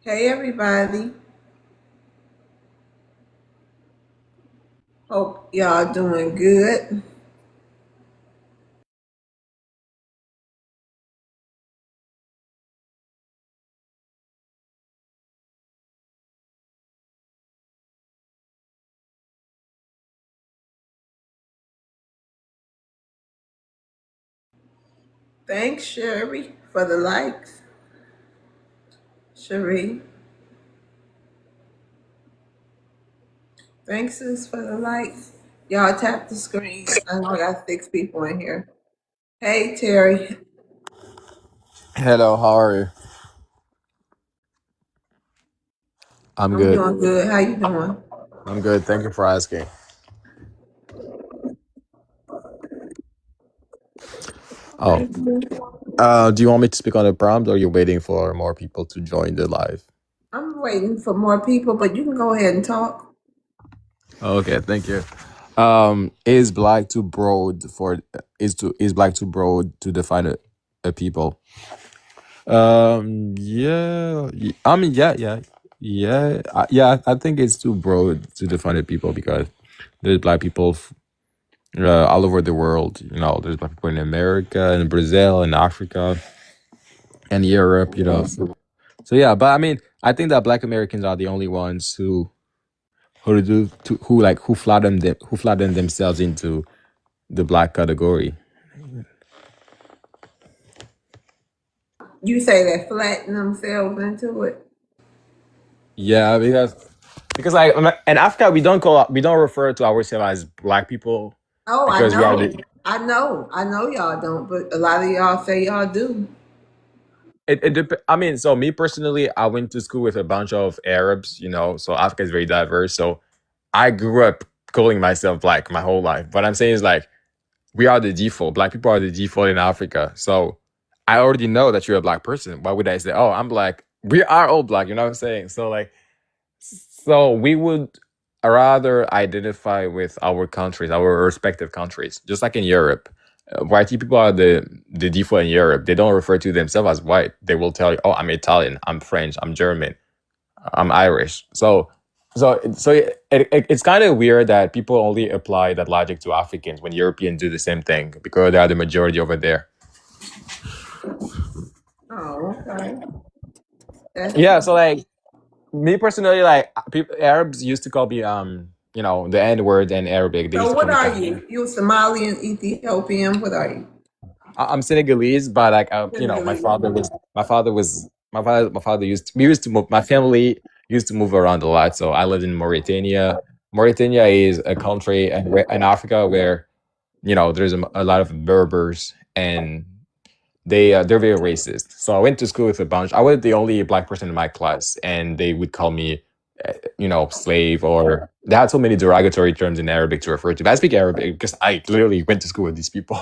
Hey everybody. Hope y'all doing good. Thanks, Sherry, for the likes. Sherry, thanks sis for the likes. Y'all tap the screen. I know I got 6 people in here. Hey Terry, Hello, how are you? I'm I'm good. doing good. How you doing? I'm good. Thank you for asking. Oh, Thank you. do you want me to speak on the prompt, or you're waiting for more people to join the live? I'm waiting for more people, but you can go ahead and talk. Okay, thank you. Is black too broad for is black too broad to define a people? Yeah. I mean, yeah. I think it's too broad to define a people because there's black people all over the world. There's black people in America, in Brazil, in Africa, and Europe. So yeah, but I mean, I think that Black Americans are the only ones who flatten themselves into the black category. You say that flatten themselves into it. Yeah, because like in Africa we don't refer to ourselves as black people Oh, I because we are know. the I know y'all don't, but a lot of y'all say y'all do. I mean, so me personally, I went to school with a bunch of Arabs, so Africa is very diverse. So I grew up calling myself black my whole life. What I'm saying is like we are the default. Black people are the default in Africa. So I already know that you're a black person. Why would I say, oh, I'm black? We are all black. You know what I'm saying? So we would rather identify with our countries, our respective countries, just like in Europe. White people are the default in Europe. They don't refer to themselves as white. They will tell you, oh, I'm Italian, I'm French, I'm German, I'm Irish. It's kind of weird that people only apply that logic to Africans when Europeans do the same thing because they are the majority over there. Oh, okay. That's Yeah, so like me personally, like people, Arabs used to call me the N word in Arabic. They used so. to call What me are Tahir. you? You Somalian, Ethiopian? What are you? I'm Senegalese, but like Senegalese. my father used to move. My family used to move around a lot, so I lived in Mauritania. Mauritania is a country in Africa where there's a lot of Berbers, and they're very racist. So I went to school with a bunch. I was the only black person in my class, and they would call me, slave, or they had so many derogatory terms in Arabic to refer to. But I speak Arabic because I literally went to school with these people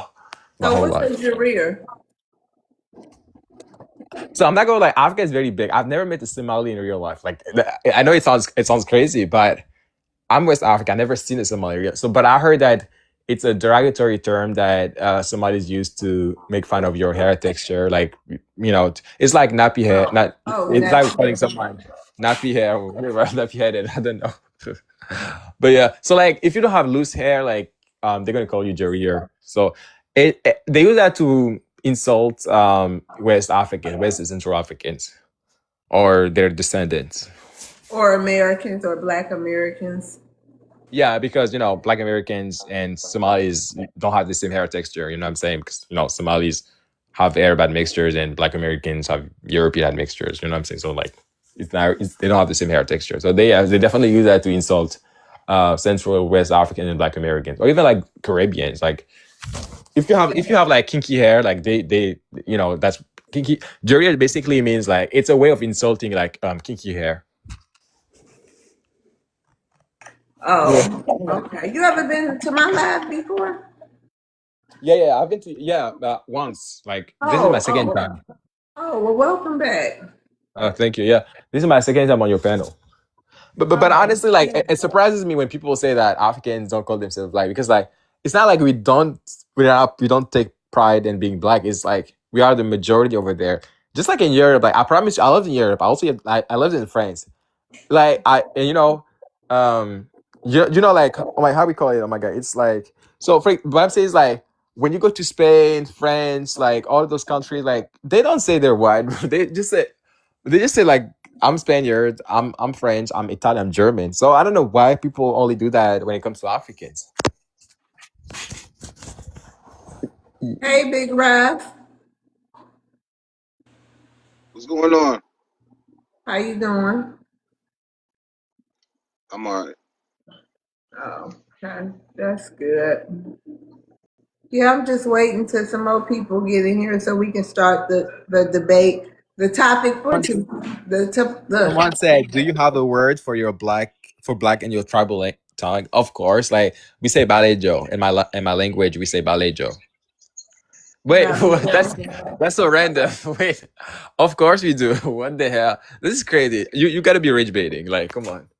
my So whole what's life. your career? So I'm not gonna like Africa is very big. I've never met a Somali in real life. Like I know it sounds crazy, but I'm West Africa. I've never seen a Somali. So, but I heard that it's a derogatory term that Somalis use to make fun of your hair texture. Like, it's like nappy hair. Oh, Not oh, it's like calling nappy. someone nappy hair or whatever nappy headed. I don't know. But yeah, so like if you don't have loose hair, like they're gonna call you Jarir. So they use that to insult West Central Africans or their descendants. Or Americans or Black Americans. Yeah, because Black Americans and Somalis don't have the same hair texture. You know what I'm saying? Because Somalis have Arab admixtures and Black Americans have European admixtures. You know what I'm saying? So like, they don't have the same hair texture. So they definitely use that to insult Central West African and Black Americans, or even like Caribbeans. Like if you have like kinky hair, like that's kinky. Juria basically means like it's a way of insulting like kinky hair. Yeah. Oh, okay. You ever been to my live before? Yeah. I've been to once. Like this is my Oh, second oh, time. oh. Well, welcome back. Thank you. Yeah, this is my second time on your panel. But Oh, honestly, like it surprises me when people say that Africans don't call themselves black because like it's not like we don't take pride in being black. It's like we are the majority over there. just like in Europe. Like I promise you, I lived in Europe. I lived in France. Like I and you know like oh my how we call it, oh my god, it's like so for what I'm saying is like when you go to Spain, France, like all of those countries, like they don't say they're white. They just say like I'm Spaniard, I'm French, I'm Italian, I'm German. So I don't know why people only do that when it comes to Africans. Hey, Big Raf, What's going on? how you doing? I'm all right. Oh, okay, that's good. Yeah, I'm just waiting till some more people get in here so we can start the debate. The topic for Once to the someone said, "Do you have a word for your black for black in your tribal tongue?" Of course, like we say balejo in in my language, we say balejo. Wait, that's so random. Wait, of course we do. What the hell? This is crazy. You gotta be rage baiting. Like, come on.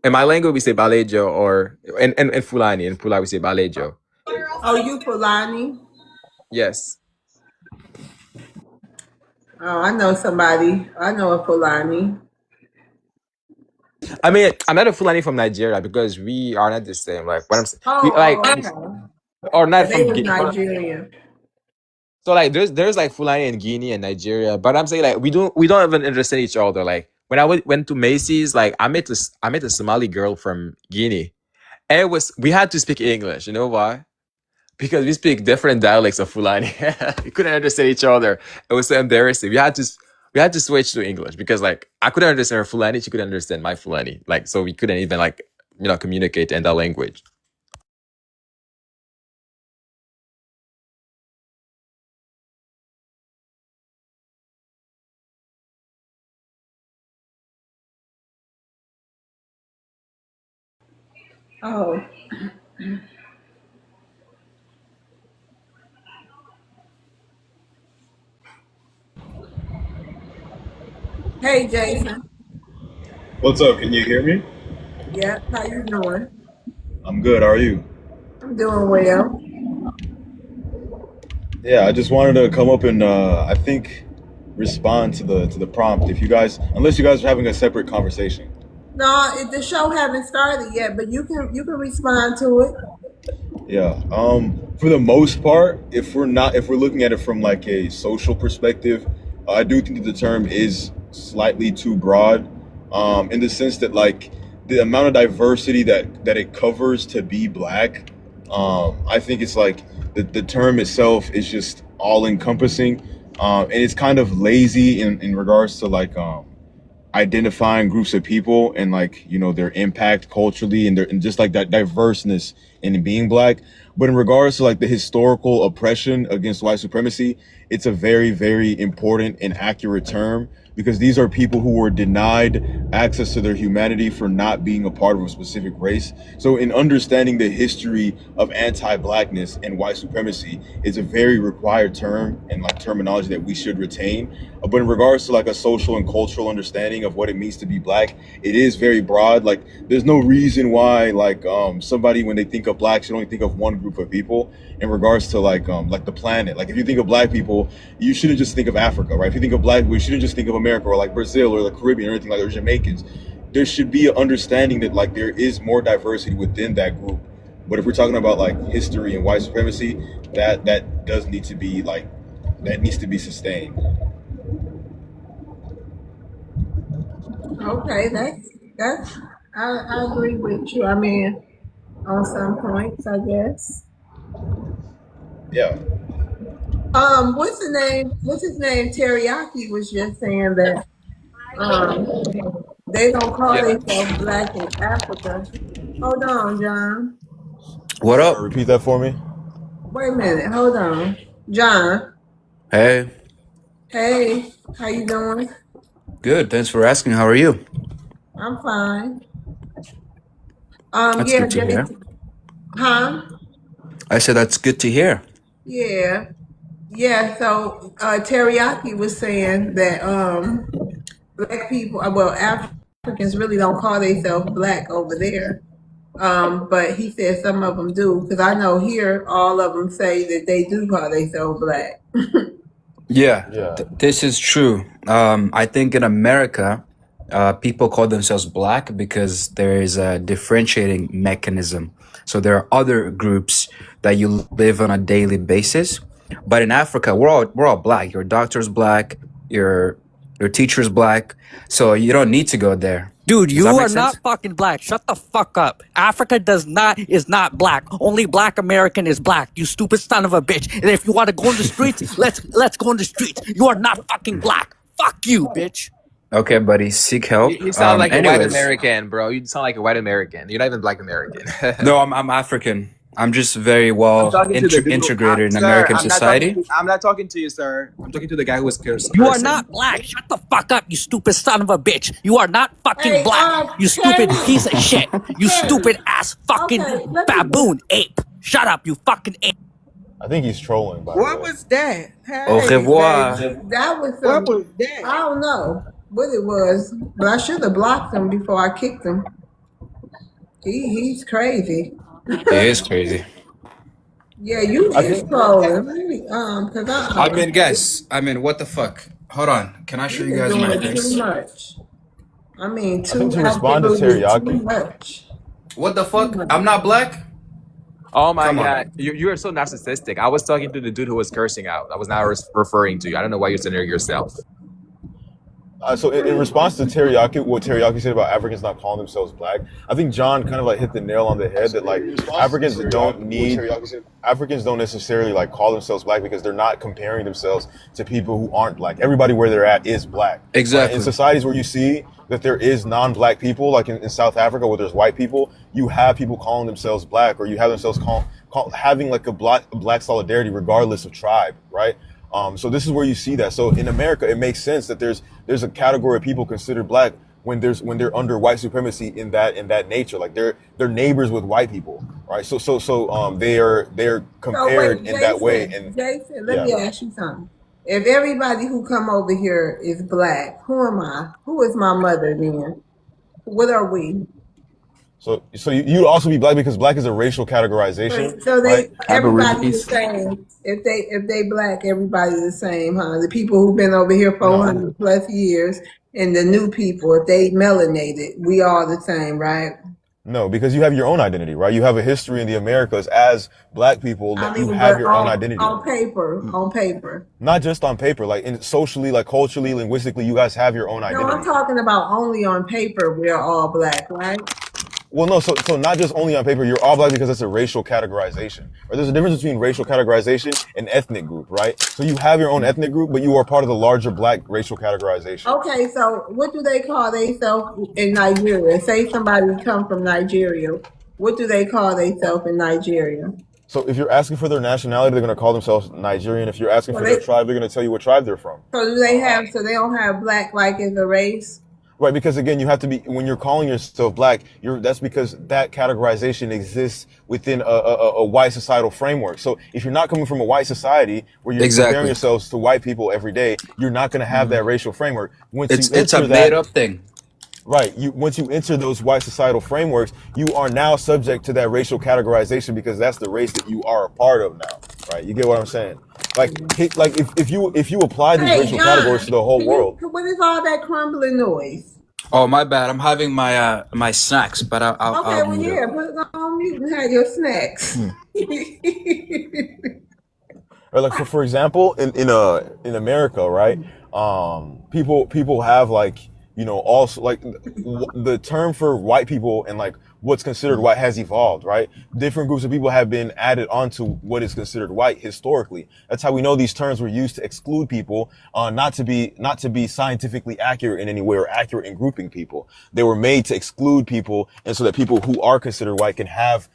In my language, we say balejo, or in Fulani. In Pula, we say balejo. Oh, you Fulani? Yes. Oh, I know somebody. I know a Fulani. I mean, I'm not a Fulani from Nigeria because we are not the same. Like, what I'm saying, we Oh, like, oh, okay. or not They from was Guinea. Nigerian. So like, there's like Fulani in Guinea and Nigeria, but I'm saying like we don't even understand each other. Like when went to Macy's, like I met a Somali girl from Guinea, and we had to speak English. You know why? Because we speak different dialects of Fulani. We couldn't understand each other. It was so embarrassing. We had to switch to English because like I couldn't understand her Fulani, she couldn't understand my Fulani. Like so we couldn't even like communicate in that language. Oh, hey, Jason. What's up? Can you hear me? Yep. How you doing? I'm good. How are you? I'm doing well. Yeah, I just wanted to come up and I think respond to the prompt. If you guys, unless you guys are having a separate conversation. No, the show haven't started yet, but you can respond to it. Yeah. For the most part, if we're looking at it from like a social perspective, I do think that the term is slightly too broad. In the sense that like the amount of diversity that it covers to be black, I think it's like the term itself is just all encompassing, and it's kind of lazy in regards to like identifying groups of people and like their impact culturally and just like that diverseness in being black. But in regards to like the historical oppression against white supremacy, it's a very, very important and accurate term, because these are people who were denied access to their humanity for not being a part of a specific race. So in understanding the history of anti-blackness and white supremacy, it's a very required term and like terminology that we should retain. But in regards to like a social and cultural understanding of what it means to be black, it is very broad. Like there's no reason why like somebody, when they think of black, should only think of one group of people. In regards to like the planet, like if you think of black people, you shouldn't just think of Africa, right? If you think of black people, you shouldn't just think of America or like Brazil or the Caribbean or anything like that, or Jamaicans. There should be an understanding that like there is more diversity within that group. But if we're talking about like history and white supremacy, that does need to be like that needs to be sustained. Okay, that's I agree with you. I mean, on some points, I guess. Yeah. What's the name? What's his name? Teriyaki was just saying that um they don't call Yeah. themselves black in Africa. Hold on, John. What up? Repeat that for me. Wait a minute. Hold on, John. Hey, Hey, how you doing? good. Thanks for asking. How are you? I'm fine. That's Yeah, good to hear. Jason. Huh? I said that's good to hear. Yeah, yeah. So Teriyaki was saying that black people, well, Africans really don't call themselves black over there. But he said some of them do, because I know here all of them say that they do call themselves black. Yeah, Yeah. this is true. I think in America, people call themselves black because there is a differentiating mechanism. So there are other groups that you live on a daily basis. But in Africa, we're all black. Your doctor's black, your teacher's black. So you don't need to go there. Dude, Does that you make are sense? not fucking black. Shut the fuck up. Africa is not black. Only black American is black. You stupid son of a bitch. And if you want to go in the streets, let's go in the streets. You are not fucking black. Fuck you, bitch. Okay, buddy, seek You, help. you sound like a white Anyways, American, bro. You sound like a white American. You're not even black American. no, I'm African. I'm just very I'm well talking to the dude. integrated in Sir, American society. I'm not talking to you, sir. I'm talking to the guy who was You are cursing. not black. Shut the fuck up, you stupid son of a bitch. You are not fucking Hey, black. You stupid Terry, piece of shit. You Terry. stupid ass fucking Okay, let me. baboon ape. Shut up, you fucking ape. I think he's trolling, by the What way. was that? Au Hey, revoir. baby. That was What some. was I that? don't know what it was, but I should have blocked him before I kicked him. He's crazy. It is crazy. Yeah, you I is think trolling. Cause I mean, guys, what the fuck? Hold on. Can I show you you're guys my doing things? too much. I mean, I think too to respond to absolutely too Teriyaki, much. What the fuck? I'm not black? Oh my Come on. god, you are so narcissistic. I was talking to the dude who was cursing out. I was not referring to you. I don't know why you're centering yourself. so in response to Teriyaki, what Teriyaki said about Africans not calling themselves black, I think John kind of like hit the nail on the head that like Africans don't necessarily like call themselves black because they're not comparing themselves to people who aren't black. Everybody where they're at is black. Right? Exactly. In societies where you see that there is non-black people, like in South Africa where there's white people, you have people calling themselves black, or you have themselves having like a black solidarity regardless of tribe, right? So this is where you see that. So in America, it makes sense that there's a category of people considered black when they're under white supremacy in that nature, like they're neighbors with white people, right? So they're So compared wait, in that way, Jason, and Jason, let yeah. me ask you something. If everybody who come over here is black, who am I? Who is my mother then? What are we? So you'd also be black because black is a racial categorization, So right? everybody's Aborigines. the same. If they black, everybody's the same, huh? The people who've been over here 400 plus years and the new people, if they melanated, we all the same, right? No, because you have your own identity, right? You have a history in the Americas as black people that you have but your own identity. on paper. Not just on paper, like socially, like culturally, linguistically, you guys have your own No, I'm identity. talking about only on paper. We're all black, right? Well, no, so not just only on paper, you're all black because it's a racial categorization. Right? There's a difference between racial categorization and ethnic group, right? So you have your own ethnic group, but you are part of the larger black racial categorization. Okay, so what do they call themselves in Nigeria? Say somebody come from Nigeria. What do they call themselves in Nigeria? So if you're asking for their nationality, they're going to call themselves Nigerian. If you're asking for their tribe, they're going to tell you what tribe they're from. So do they have? So they don't have black like as a race? Right, because again, you have to be, when you're calling yourself black, that's because that categorization exists within a white societal framework. So if you're not coming from a white society where you're comparing yourselves to white people every day, you're not going to have that racial framework. It's a made up thing. Right. Once you enter those white societal frameworks, you are now subject to that racial categorization because that's the race that you are a part of now. Right. You get what I'm saying? Like if you apply these racial categories to the whole world. What is all that crumbling noise? Oh, my bad. I'm having my snacks, but I'll well, mute yeah, it. put it on mute and have your snacks. Or like for example, in America, right? People have like, also like the term for white people and like what's considered white has evolved, right? Different groups of people have been added onto what is considered white historically. That's how we know these terms were used to exclude people, not to be scientifically accurate in any way or accurate in grouping people. They were made to exclude people, and so that people who are considered white can have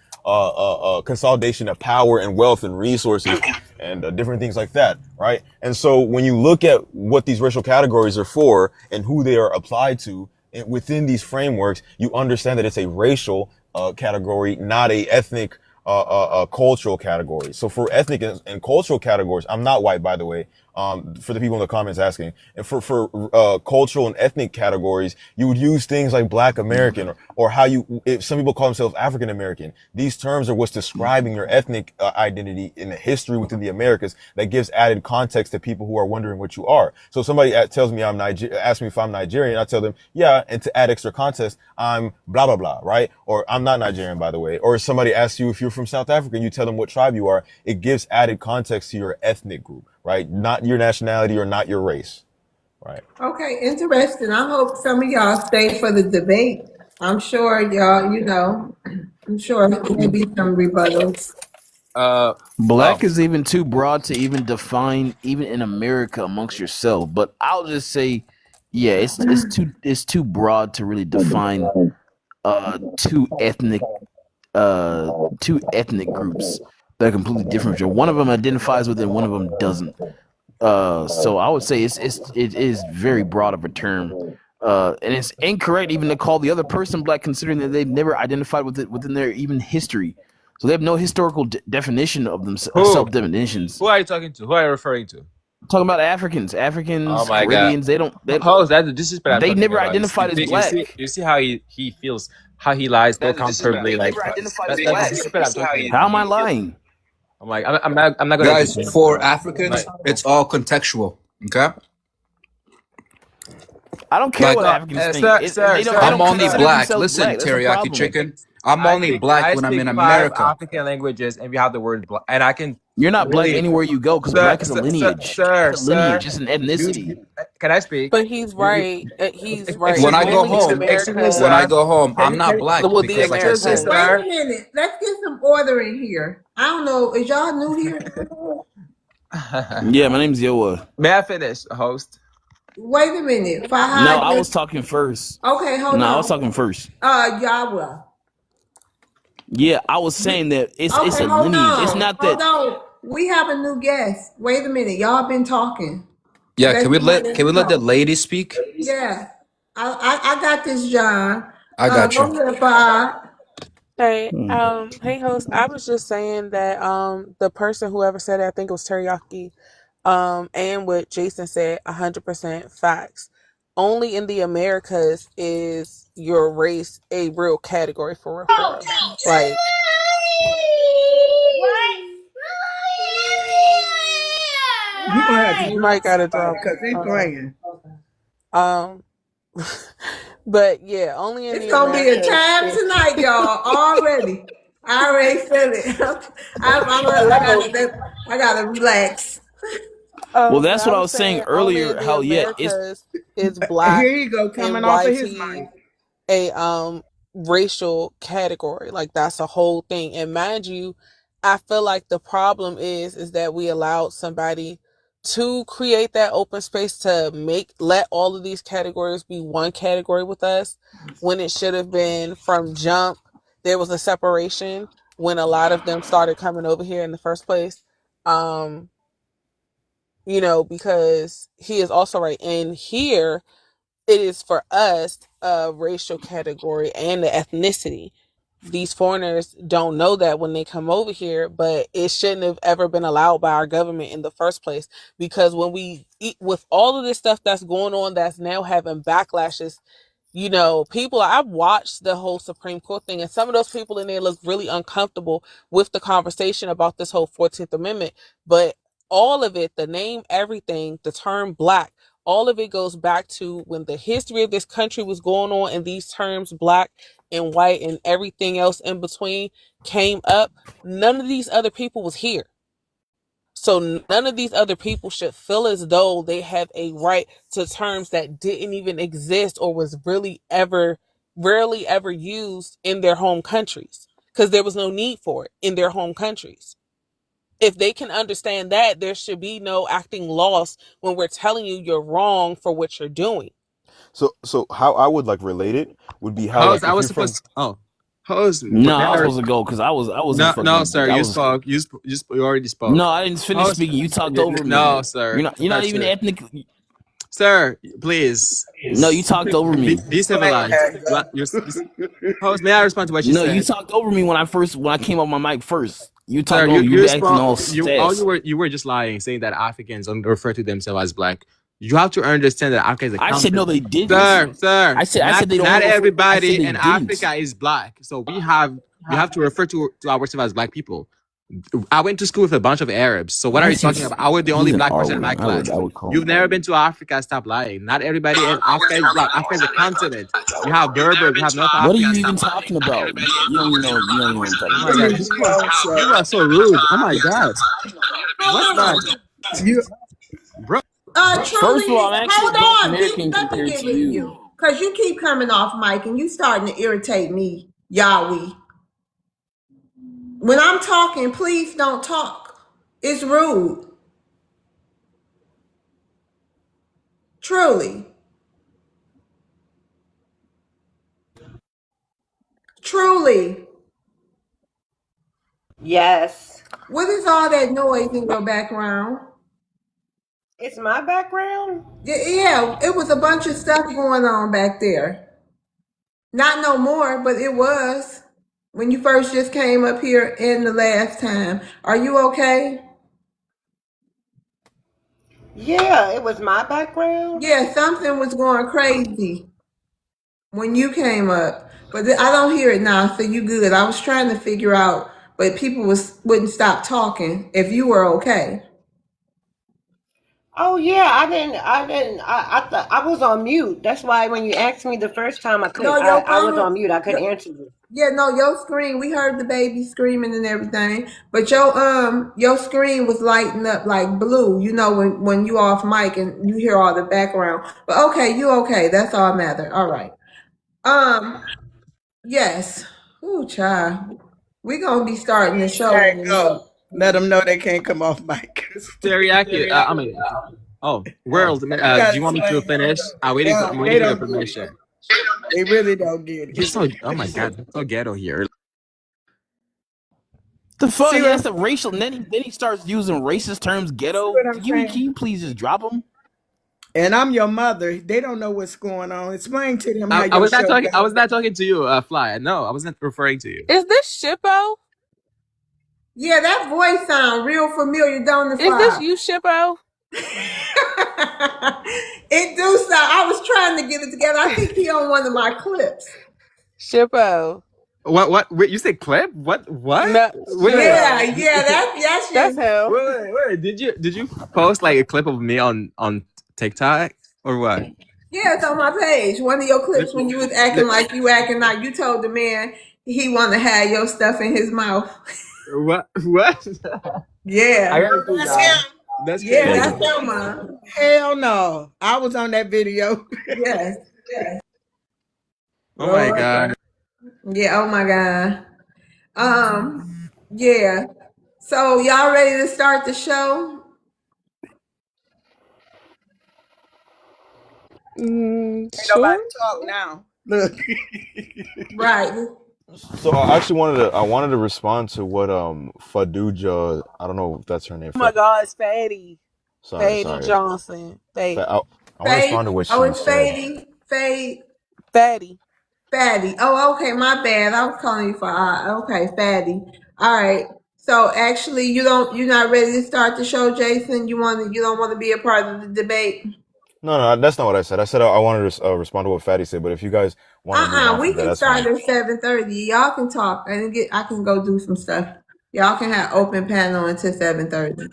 consolidation of power and wealth and resources and different things like that, right? And so when you look at what these racial categories are for and who they are applied to within these frameworks, you understand that it's a racial category, not a ethnic cultural category. So for ethnic and cultural categories, I'm not white, by the way. For the people in the comments asking, and for cultural and ethnic categories, you would use things like Black American or how if some people call themselves African American. These terms are what's describing your ethnic identity in the history within the Americas that gives added context to people who are wondering what you are. So somebody tells me asks me if I'm Nigerian, I tell them, yeah, and to add extra context, I'm blah, blah, blah, right? Or I'm not Nigerian, by the way. Or if somebody asks you if you're from South Africa and you tell them what tribe you are, it gives added context to your ethnic group, right? Not your nationality or not your race, right? Okay, interesting. I hope some of y'all stay for the debate. I'm sure y'all, I'm sure there may be some rebuttals. Black is even too broad to even define, even in America amongst yourself. But I'll just say, yeah, it's too broad to really define two ethnic groups that are completely different. One of them identifies with it, one of them doesn't. So I would say it is very broad of a term. And it's incorrect even to call the other person Black, considering that they've never identified with it within their even history. So they have no historical definition of themselves, self-definitions. Who are you talking to? Who are you referring to? I'm talking about Africans, Oh my Caribbeans. God. How is that the disrespect? They never identified as Black. You see how he feels, how he lies so comfortably. Like how am I lying? I'm like, I'm not gonna. Guys, for Africans, it's all contextual. Okay. I don't care what Africans think. I'm only Black. Listen, teriyaki chicken. I'm only Black when I'm in America. African languages, and we have the word Black, and I can. You're not Black anywhere you go because Black is a lineage. It's an ethnicity. Can I speak? But he's right. He's right. When I go home, I'm not Black because, like I said. Wait a minute. Let's get some order in here. I don't know. Is y'all new here? Yeah, my name's Yoa. May I finish, host? Wait a minute. No, I was talking first. Okay, hold on. No, I was talking first. Yahweh. Yeah, I was saying that it's a lineage. It's not that. Hold on. We have a new guest. Wait a minute. Y'all been talking. Yeah, can we let the lady speak? Yeah. I got this, John. I got you. Go ahead, Bob. Hey, hey, host. I was just saying that the person whoever said it, I think it was Teriyaki, and what Jason said, 100% facts. Only in the Americas is your race a real category for real. Like, you might gotta drop because they're playing. But yeah, only in it's gonna be a time tonight, y'all. Already, I already feel it. I gotta relax. Well, that's what I was saying earlier. How it's Black. Here you go, coming off of his mic. A racial category, like that's a whole thing. And mind you, I feel like the problem is that we allowed somebody to create that open space to let all of these categories be one category with us, when it should have been from jump. There was a separation when a lot of them started coming over here in the first place. Because he is also right. And here it is for us a racial category and the ethnicity. These foreigners don't know that when they come over here, but it shouldn't have ever been allowed by our government in the first place. Because when we eat with all of this stuff that's going on, that's now having backlashes, people, I've watched the whole Supreme Court thing, and some of those people in there look really uncomfortable with the conversation about this whole 14th Amendment. But all of it, the name, everything, the term Black, all of it goes back to when the history of this country was going on and these terms Black and white and everything else in between came up. None of these other people was here. So none of these other people should feel as though they have a right to terms that didn't even exist or was rarely ever used in their home countries, because there was no need for it in their home countries. If they can understand that, there should be no acting lost when we're telling you you're wrong for what you're doing. So how I would relate it would be how I was supposed to. Host. No, I was supposed to go because I was. No, sir. You spoke. You already spoke. No, I didn't finish speaking. You talked over me. No, sir. You're not even ethnic. Sir, please. No, you talked over me. Be civilized. Host, may I respond to what you said? No, you talked over me when I came off my mic first. You Sir, talking? You be acting all sass. you were just lying, saying that Africans don't refer to themselves as black. You have to understand that Africa is a I said no, continent. they didn't. Sir, I said they don't. not I said everybody they in didn't. Africa is black. So we have to refer to ourselves as black people. I went to school with a bunch of Arabs. So what Why are you is he talking about? I was the only he's an black R person in word. my class. I would call You've him. never been to Africa. Stop lying. Not everybody in Africa is black. Africa is a continent. You have Berbers. You have North What are you Africans. even talking about? You don't even know. You don't even know what I'm talking Oh my about. god, Finish your own shit. you are so rude. Oh my god, what's that, You bro? First of all, Truly, I'm actually hold Black on. American Let me compared get to with you. you. Because you keep coming off mic and you starting to irritate me, Yahweh. When I'm talking, please don't talk. It's rude. Truly. Truly. Yes. What is all that noise in your background? It's my background? Yeah, it was a bunch of stuff going on back there. Not no more, but it was when you first just came up here in the last time. Are you okay? Yeah, it was my background. Yeah, something was going crazy when you came up, but I don't hear it now, so you good. I was trying to figure out, but people wouldn't stop talking if you were okay. Oh yeah, I thought I was on mute. That's why when you asked me the first time No, I was on mute. I couldn't answer you. yeah, no, your screen. We heard the baby screaming and everything, but your screen was lighting up like blue. You know when you off mic and you hear all the background. But okay, you okay? That's all matter. All right. Um, yes. Ooh, child. We gonna be starting the show Hey, in a minute. go. Let them know they can't come off mic. Teriyaki. I mean, oh, world. You Do gotta you want me to explain that. finish? I'm They waiting for your don't get it. permission. They really don't get He's it. so. Oh my god, he's so ghetto here. The fuck? See He what has I'm, the racial. Then he starts using racist terms. see Ghetto. what I'm Can saying? you please just drop him? And I'm your mother. They don't know what's going on. Explain to them how I your was not show talking. I goes. was not talking to you, Fly. No, I was not referring to you. Is this Shippo? Yeah, that voice sound real familiar, don't it, Is this Fly? you, Shippo? It do sound. I was trying to get it together. I think he on one of my clips. Shippo. What? What? Wait, you said clip? What? What? No, Yeah, Shippo. yeah, that's That's just. him. Wait. Did you post like a clip of me on TikTok or what? Yeah, it's on my page. One of your clips when you was acting like you acting like you told the man he want to have your stuff in his mouth. What? What? Yeah, I gotta see That's that. him. That's yeah, There you crazy. that's go. him, man. Hell no. I was on that video. Yes, Oh my Lord. god. Yeah. Oh my God. Yeah. So y'all ready to start the show? Ain't nobody talk now. Look. Right. So I wanted to respond to what Faduja, I don't know if that's her name. Oh my God, it's Fatty. Sorry, Fatty Johnson. Fatty. I want to Fade. respond to what Oh, she it's said. Fade. Fatty. Fatty. Oh, okay. My bad. I was calling you for okay, Fatty. All right. So actually, you're not ready to start the show, Jason. You don't want to be a part of the debate. No, that's not what I said. I said I wanted to respond to what Fatty said, but if you guys want to move on We from that, can that's start fine. at 7:30. Y'all can talk and I can go do some stuff. Y'all can have open panel until 7:30.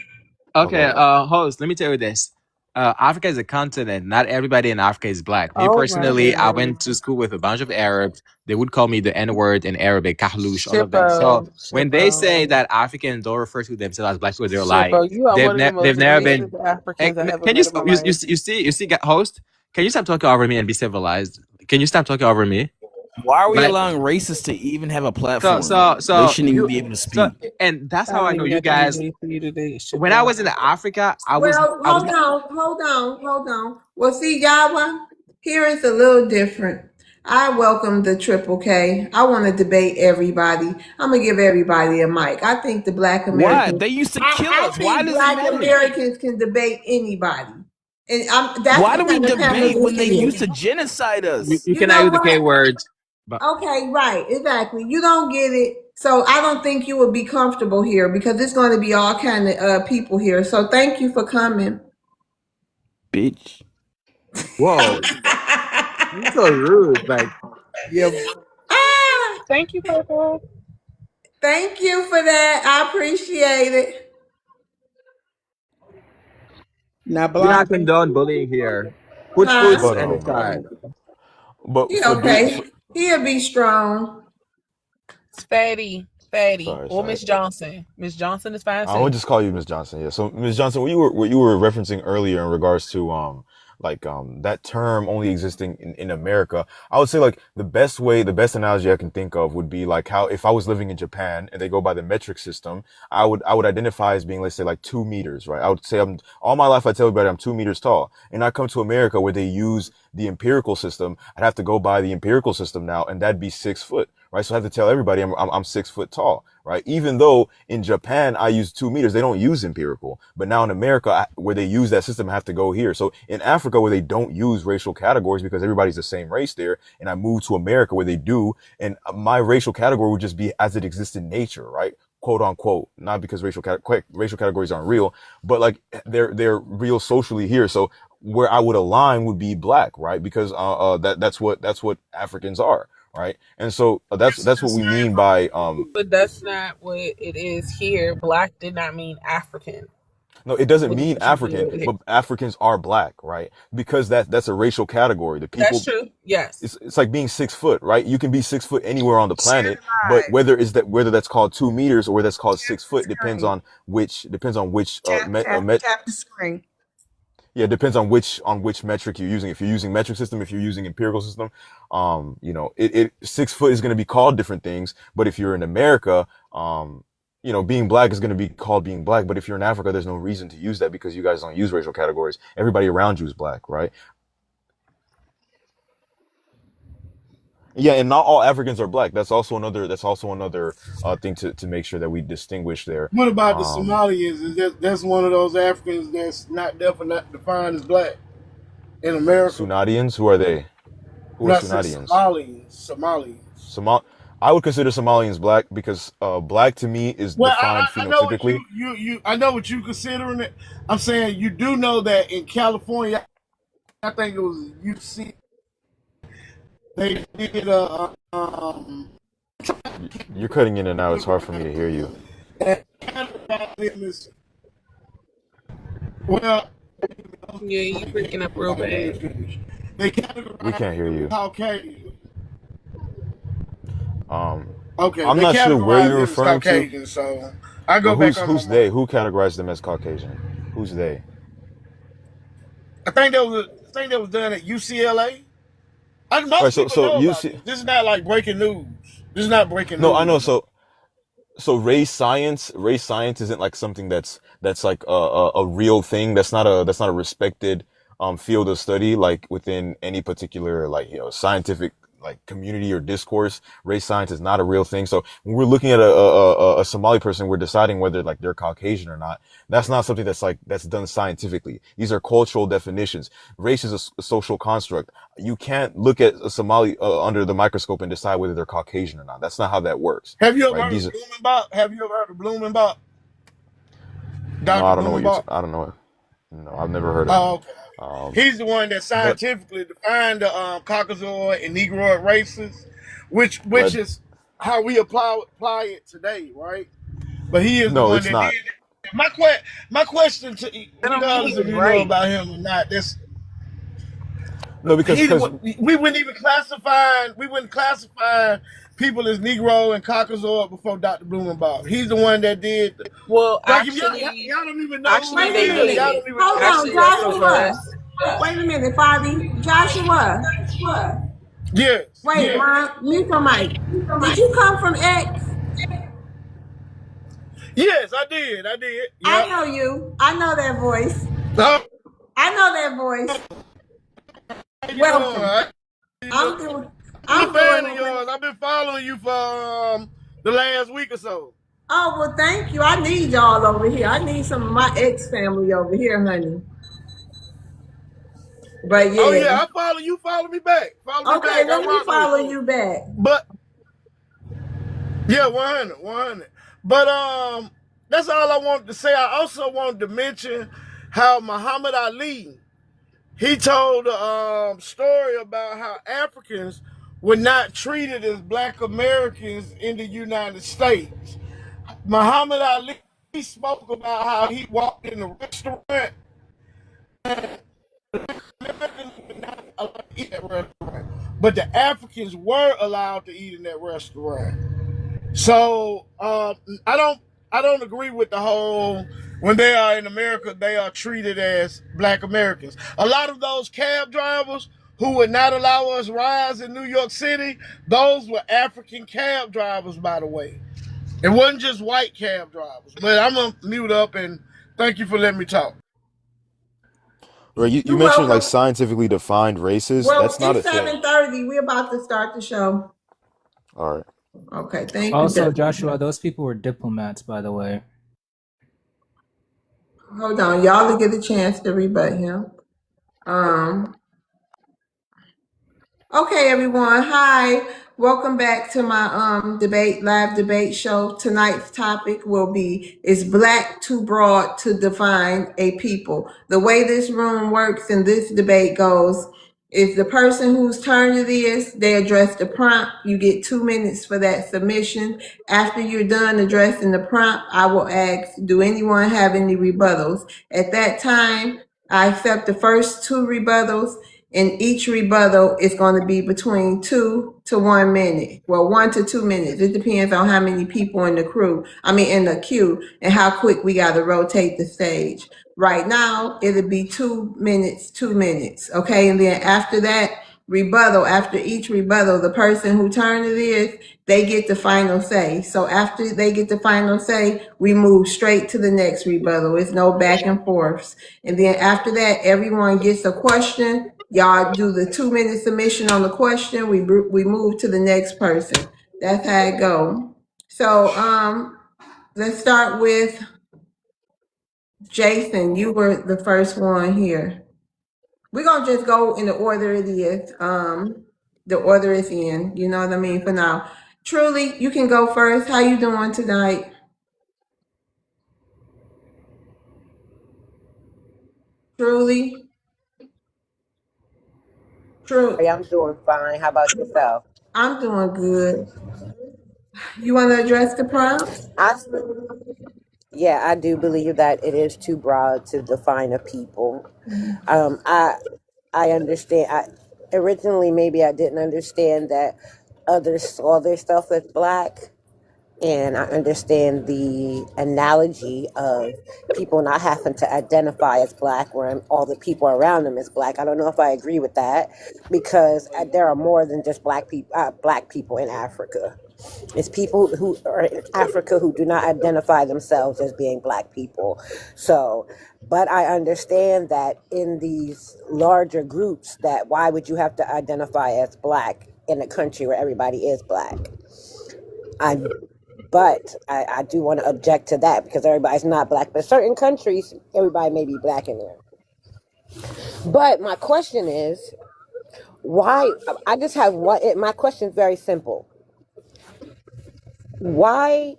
Okay, Okay. host, let me tell you this. Africa is a continent. Not everybody in Africa is black. Me Oh my personally, I goodness. went to school with a bunch of Arabs. They would call me the N-word in Arabic, kahlush, all of them. So Shippo. when they say Shippo. that Africans don't refer to themselves as black people, they're lying. Shippo. You are one of the most They've never been. racist Africans I ever Can you met in my life. you see host? Can you stop talking over me and be civilized? Can you stop talking over me? Why are we Like allowing racists to even have a so platform? so They so shouldn't even you be able to so speak. and that's I how don't I know even you got nothing guys. ready for you today, When I Shippo. was in Africa, Well, I was hold on. Well, see, Yawa, here is a little different. I welcome the Triple K. I want to debate everybody. I'm gonna give everybody a mic. I think the Black Why? Americans. They used to kill I us. Why think does it Black matter? Americans can debate anybody, and that's Why the do we kind of panel debate when this they used is. to genocide us? you You cannot know use the K what? words. But Okay, right, exactly. You don't get it. So I don't think you would be comfortable here because there's going to be all kind of people here. So thank you for coming. Bitch. Whoa, you're so rude. Like, yeah, Ah, Thank you, Purple. thank you for that. I appreciate it. Now, we do not blind. condone bullying here. Put foods Huh? But in the chat. He for dude, okay. He'll be strong. It's Fatty, sorry, or sorry. Miss Johnson. Miss Johnson is fine I would too. just call you Miss Johnson. Yeah. So Miss Johnson, what you were referencing earlier in regards to that term only existing in America, I would say like the best analogy I can think of would be like how if I was living in Japan and they go by the metric system, I would identify as being, let's say, like 2 meters, right? I would say I'm all my life I tell everybody I'm 2 meters tall. And I come to America where they use the empirical system, I'd have to go by the empirical system now, and that'd be 6 foot, right? So I have to tell everybody I'm 6 foot tall, right? Even though in Japan I use 2 meters, they don't use empirical, but now in America where they use that system, I have to go here. So in Africa where they don't use racial categories because everybody's the same race there, and I move to America where they do, and my racial category would just be as it exists in nature, right? Quote unquote, not because racial categories aren't real, but like they're real socially here. So where I would align would be black, right? Because that's what Africans are, right? And so that's what we mean by But that's not what it is here. Black did not mean African. no, it doesn't What mean you put African, over here. but Africans are black, right? Because that's a racial category. The That's people, true. Yes. it's like being 6 foot, right? You can be 6 foot anywhere on the planet, but Right. whether that's called 2 meters or whether that's called Tap 6 foot the screen. depends on which Tap the screen. yeah, it depends on which metric you're using. If you're using metric system, if you're using empirical system, it 6 foot is going to be called different things. But if you're in America, being black is going to be called being black. But if you're in Africa, there's no reason to use that because you guys don't use racial categories. Everybody around you is black, right? Yeah, and not all Africans are black. That's also another thing to make sure that we distinguish there. What about the Um, Somalians? Is that's one of those Africans that's not defined as black in America? Sunadians, who are they? Who are Not say Sunadians? Somalians. Somal. I would consider Somalians black because black to me is Well, defined I know what phenotypically. you I know what you considering it. I'm saying you do know that in California, I think it was UC, they did You're cutting in and out. It's hard for me to hear you. categorized them as, well, Yeah, you breaking up real bad. they We categorized can't hear them as you. Caucasian. Um, Okay, I'm they not sure where categorized you're them as referring to, Caucasian, so I but go back on who's my mind. they? Who categorized them as Caucasian? Who's they? I think that was done at UCLA. All right. Most So people so know you about see? this. This is not like breaking news. This is not breaking No, I news. know. So race science isn't like something that's like a real thing. That's not a respected field of study like within any particular like scientific like community or discourse. Race science is not a real thing. So when we're looking at a Somali person, we're deciding whether like they're Caucasian or not. That's not something that's done scientifically. These are cultural definitions. Race is a social construct. You can't look at a Somali under the microscope and decide whether they're Caucasian or not. That's not how that works, Have you ever right? heard These of are Blumenbach? Have you ever heard of Blumenbach? no, Dr. I don't know what you're. Blumenbach? I don't know. No, I've never heard of Oh, him. okay. Um, He's the one that but scientifically defined the Caucasoid and Negroid races, which but is how we apply it today, right? But he is the no, one it's that did not. it. My question to, That don't mean he regardless if was you know right. about him or not, this No, because he because we wouldn't classify people as Negro and Caucasoid before Dr. Blumenbach. He's the one that did. Well, Like if actually, y'all don't even know who actually he Wait a they is, y'all minute. did. don't even Hold know. on, Actually, that's what it Joshua. was. Wait a minute, Fabi. Joshua. Yes, Wait, yes. mute your mic. Did you come from X? Yes, I did. I did. I Yep. know you. I know that voice. Oh, I know that voice. how you Welcome. doing? I'm doing. I'm I'm a fan doing of okay. yours. I've been following you for the last week or so. Oh well, thank you. I need y'all over here. I need some of my ex family over here, honey. But Oh yeah. yeah, I follow you. Follow me back. Follow me Okay, back. I let me rock with follow you. you back. But Yeah, 100, 100. But that's all I wanted to say. I also wanted to mention how Muhammad Ali, he told a story about how Africans were not treated as black Americans in the United States. Muhammad Ali spoke about how he walked in a restaurant and Americans were not allowed to eat at that restaurant, but the Africans were allowed to eat in that restaurant. So I don't agree with the whole when they are in America they are treated as black Americans. A lot of those cab drivers who would not allow us rides in New York City, those were African cab drivers, by the way. It wasn't just white cab drivers. But I'm gonna mute up and thank you for letting me talk. Right, you You're mentioned like welcome. scientifically defined races. Well, That's not a it's thing. 7:30. We're about to start the show. All right. Okay, thank you. Also, Joshua, those people were diplomats, by the way. Hold on, y'all to get a chance to rebut him. Um, Okay, everyone. Hi. Welcome back to my live debate show. Tonight's topic will be, is black too broad to define a people? The way this room works and this debate goes is the person whose turn it is, they address the prompt. You get 2 minutes for that submission. After you're done addressing the prompt, I will ask, do anyone have any rebuttals? At that time, I accept the first 2 rebuttals, and each rebuttal is going to be between 2 to 1 minute. Well, 1 to 2 minutes. It depends on how many people in the in the queue, and how quick we got to rotate the stage. Right now, it'll be 2 minutes, 2 minutes. Okay. And then after that rebuttal, after each rebuttal, the person who turn it is, they get the final say. So after they get the final say, we move straight to the next rebuttal. It's no back and forths. And then after that, everyone gets a question. Y'all do the 2 minute submission on the question. We move to the next person. That's how it go. So let's start with Jason. You were the first one here. We're gonna just go in the order it is. The order is in. You know what I mean? For now, Truly, you can go first. How you doing tonight? Truly, true. Hey, I'm doing fine. How about yourself? I'm doing good. You want to address the prompt? I Yeah, I do believe that it is too broad to define a people. Um, I I understand. I originally maybe I didn't understand that others saw themselves as black, and I understand the analogy of people not having to identify as black when all the people around them is black. I don't know if I agree with that because there are more than just black people in Africa. It's people who are in Africa who do not identify themselves as being black people. So, but I understand that in these larger groups, that why would you have to identify as black in a country where everybody is black? I but I do want to object to that because everybody's not black. But certain countries, everybody may be black in there. But my question is, why? I just have one. My question is very simple. Why,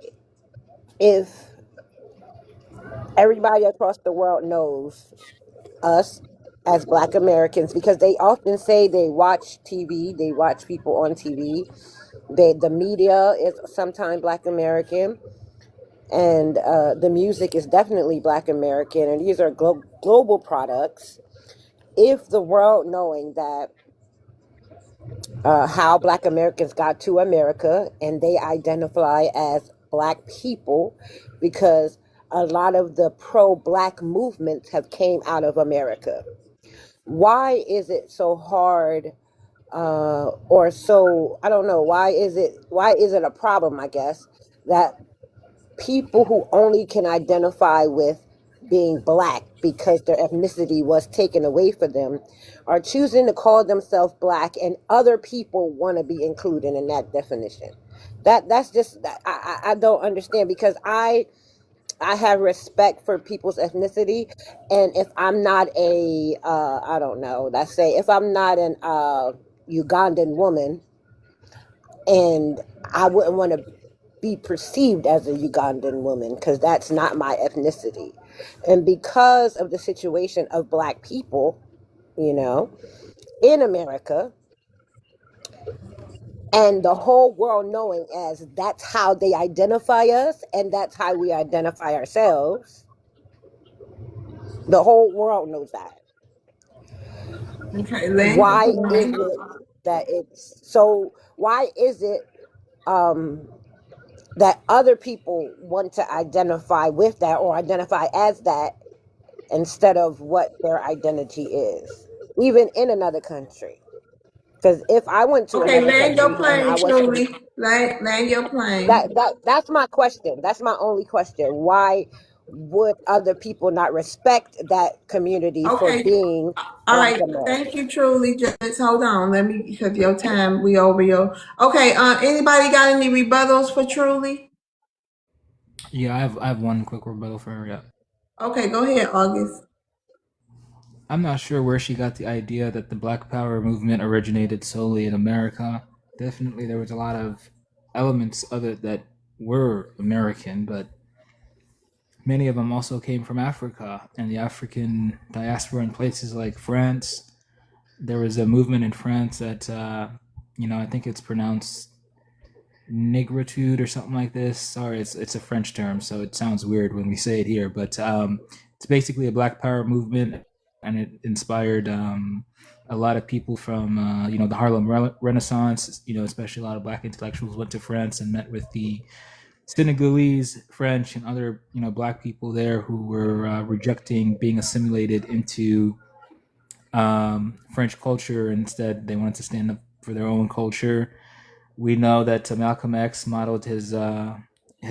if everybody across the world knows us as black Americans, because they often say they watch TV, they watch people on TV, the media is sometimes black American, and the music is definitely black American, and these are global products. If the world knowing that how black Americans got to America and they identify as black people because a lot of the pro-black movements have came out of America. Why is it so hard, or so, I don't know, why is it a problem, I guess, that people who only can identify with being black because their ethnicity was taken away from them are choosing to call themselves black, and other people want to be included in that definition? That's just, I don't understand, because I have respect for people's ethnicity, and if I'm not a I don't know, let's say if I'm not an Ugandan woman, and I wouldn't want to be perceived as a Ugandan woman because that's not my ethnicity. And because of the situation of black people, you know, in America, and the whole world knowing as that's how they identify us and that's how we identify ourselves, the whole world knows that. Okay, land your Why is plane. it that it's so? Why is it um, that other people want to identify with that or identify as that instead of what their identity is, even in another country? Because if I went to Okay, another land your country and I plane, was from truly. Land your plane. that's my question. That's my only question. Why would other people not respect that community for Okay, being all Black right. Thank American? you, truly. Just hold on. Let me, because your time, we over your. Okay, anybody got any rebuttals for truly? Yeah, I have one quick rebuttal for her. Yeah. Okay, go ahead, August. I'm not sure where she got the idea that the Black Power movement originated solely in America. Definitely, there was a lot of elements of it that were American, but many of them also came from Africa and the African diaspora in places like France. There was a movement in France that, I think it's pronounced negritude or something like this. Sorry, it's a French term, so it sounds weird when we say it here. But it's basically a Black Power movement, and it inspired a lot of people from the Harlem Renaissance. Especially a lot of Black intellectuals went to France and met with the Senegalese, French, and other Black people there who were rejecting being assimilated into French culture. Instead, they wanted to stand up for their own culture. We know that Malcolm X modeled his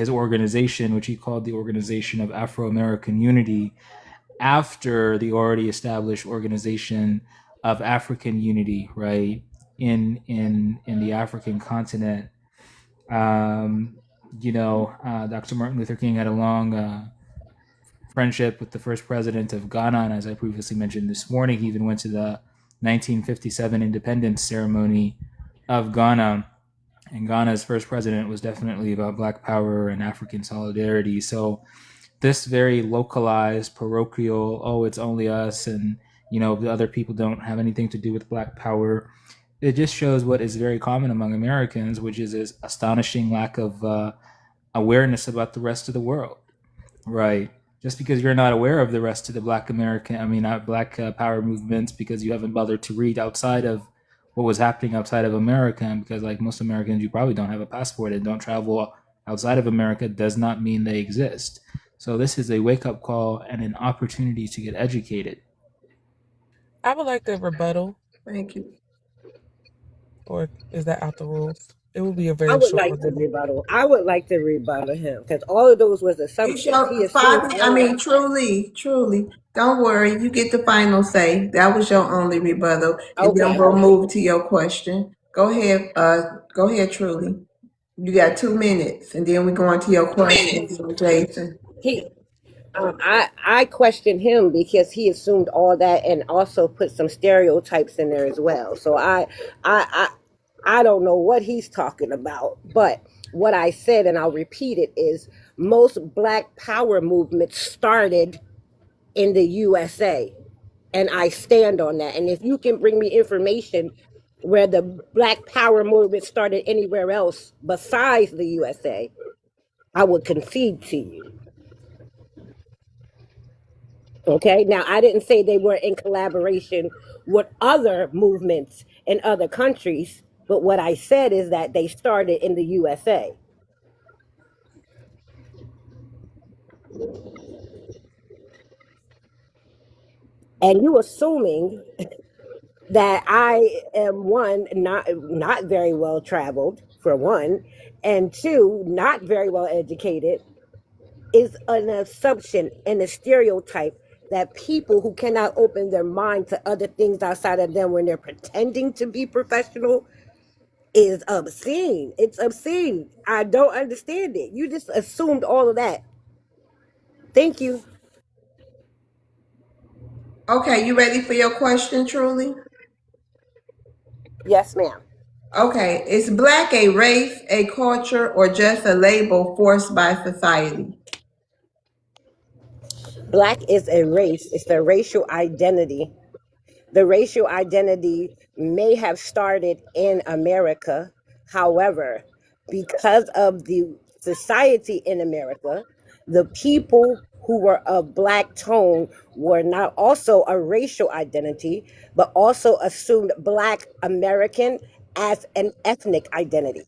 organization, which he called the Organization of Afro American Unity, after the already established Organization of African Unity, right, in the African continent. Um, Dr. Martin Luther King had a long friendship with the first president of Ghana, and as I previously mentioned this morning, he even went to the 1957 independence ceremony of Ghana. And Ghana's first president was definitely about Black power and African solidarity. So this very localized, parochial, oh, it's only us, and the other people don't have anything to do with Black power. It just shows what is very common among Americans, which is this astonishing lack of awareness about the rest of the world. Right. Just because you're not aware of the rest of the Black power movements, because you haven't bothered to read outside of what was happening outside of America, and because like most Americans, you probably don't have a passport and don't travel outside of America, does not mean they exist. So this is a wake up call and an opportunity to get educated. I would like the rebuttal, Thank you. or is that out the rules? It will be a I very would short like to rebuttal. rebuttal. I would like to rebuttal him because all of those was It's assumptions. He your assumed five. I all mean, that. truly. Don't worry. You get the final say. That was your only rebuttal, and then Okay. we'll move to your question. Go ahead. Go ahead, truly. You got 2 minutes, and then we go on to your question, Jason. He I questioned him because he assumed all that and also put some stereotypes in there as well. So I I don't know what he's talking about, but what I said, and I'll repeat it, is most Black Power movements started in the USA, and I stand on that. And if you can bring me information where the Black Power movement started anywhere else besides the USA, I would concede to you. Okay. Now, I didn't say they were in collaboration with other movements in other countries, but what I said is that they started in the USA. And you assuming that I am one, not very well traveled, for one, and two, not very well educated, is an assumption and a stereotype that people who cannot open their mind to other things outside of them when they're pretending to be professional is obscene. It's obscene. I don't understand it. You just assumed all of that. Thank you. Okay, you ready for your question, truly? Yes, ma'am. Okay, is black a race, a culture, or just a label forced by society? Black is a race, it's a racial identity. The racial identity may have started in America. However, because of the society in America, the people who were of black tone were not also a racial identity, but also assumed black American as an ethnic identity.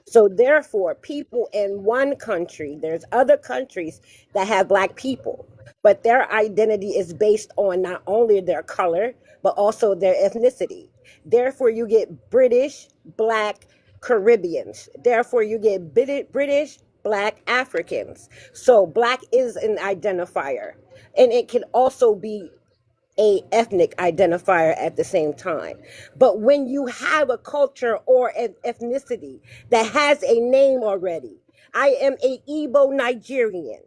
So therefore, people in one country, there's other countries that have black people, but their identity is based on not only their color, but also their ethnicity. Therefore, you get British, black, Caribbeans. Therefore, you get British, black Africans. So black is an identifier. And it can also be a ethnic identifier at the same time. But when you have a culture or an ethnicity that has a name already, I am a Igbo Nigerian.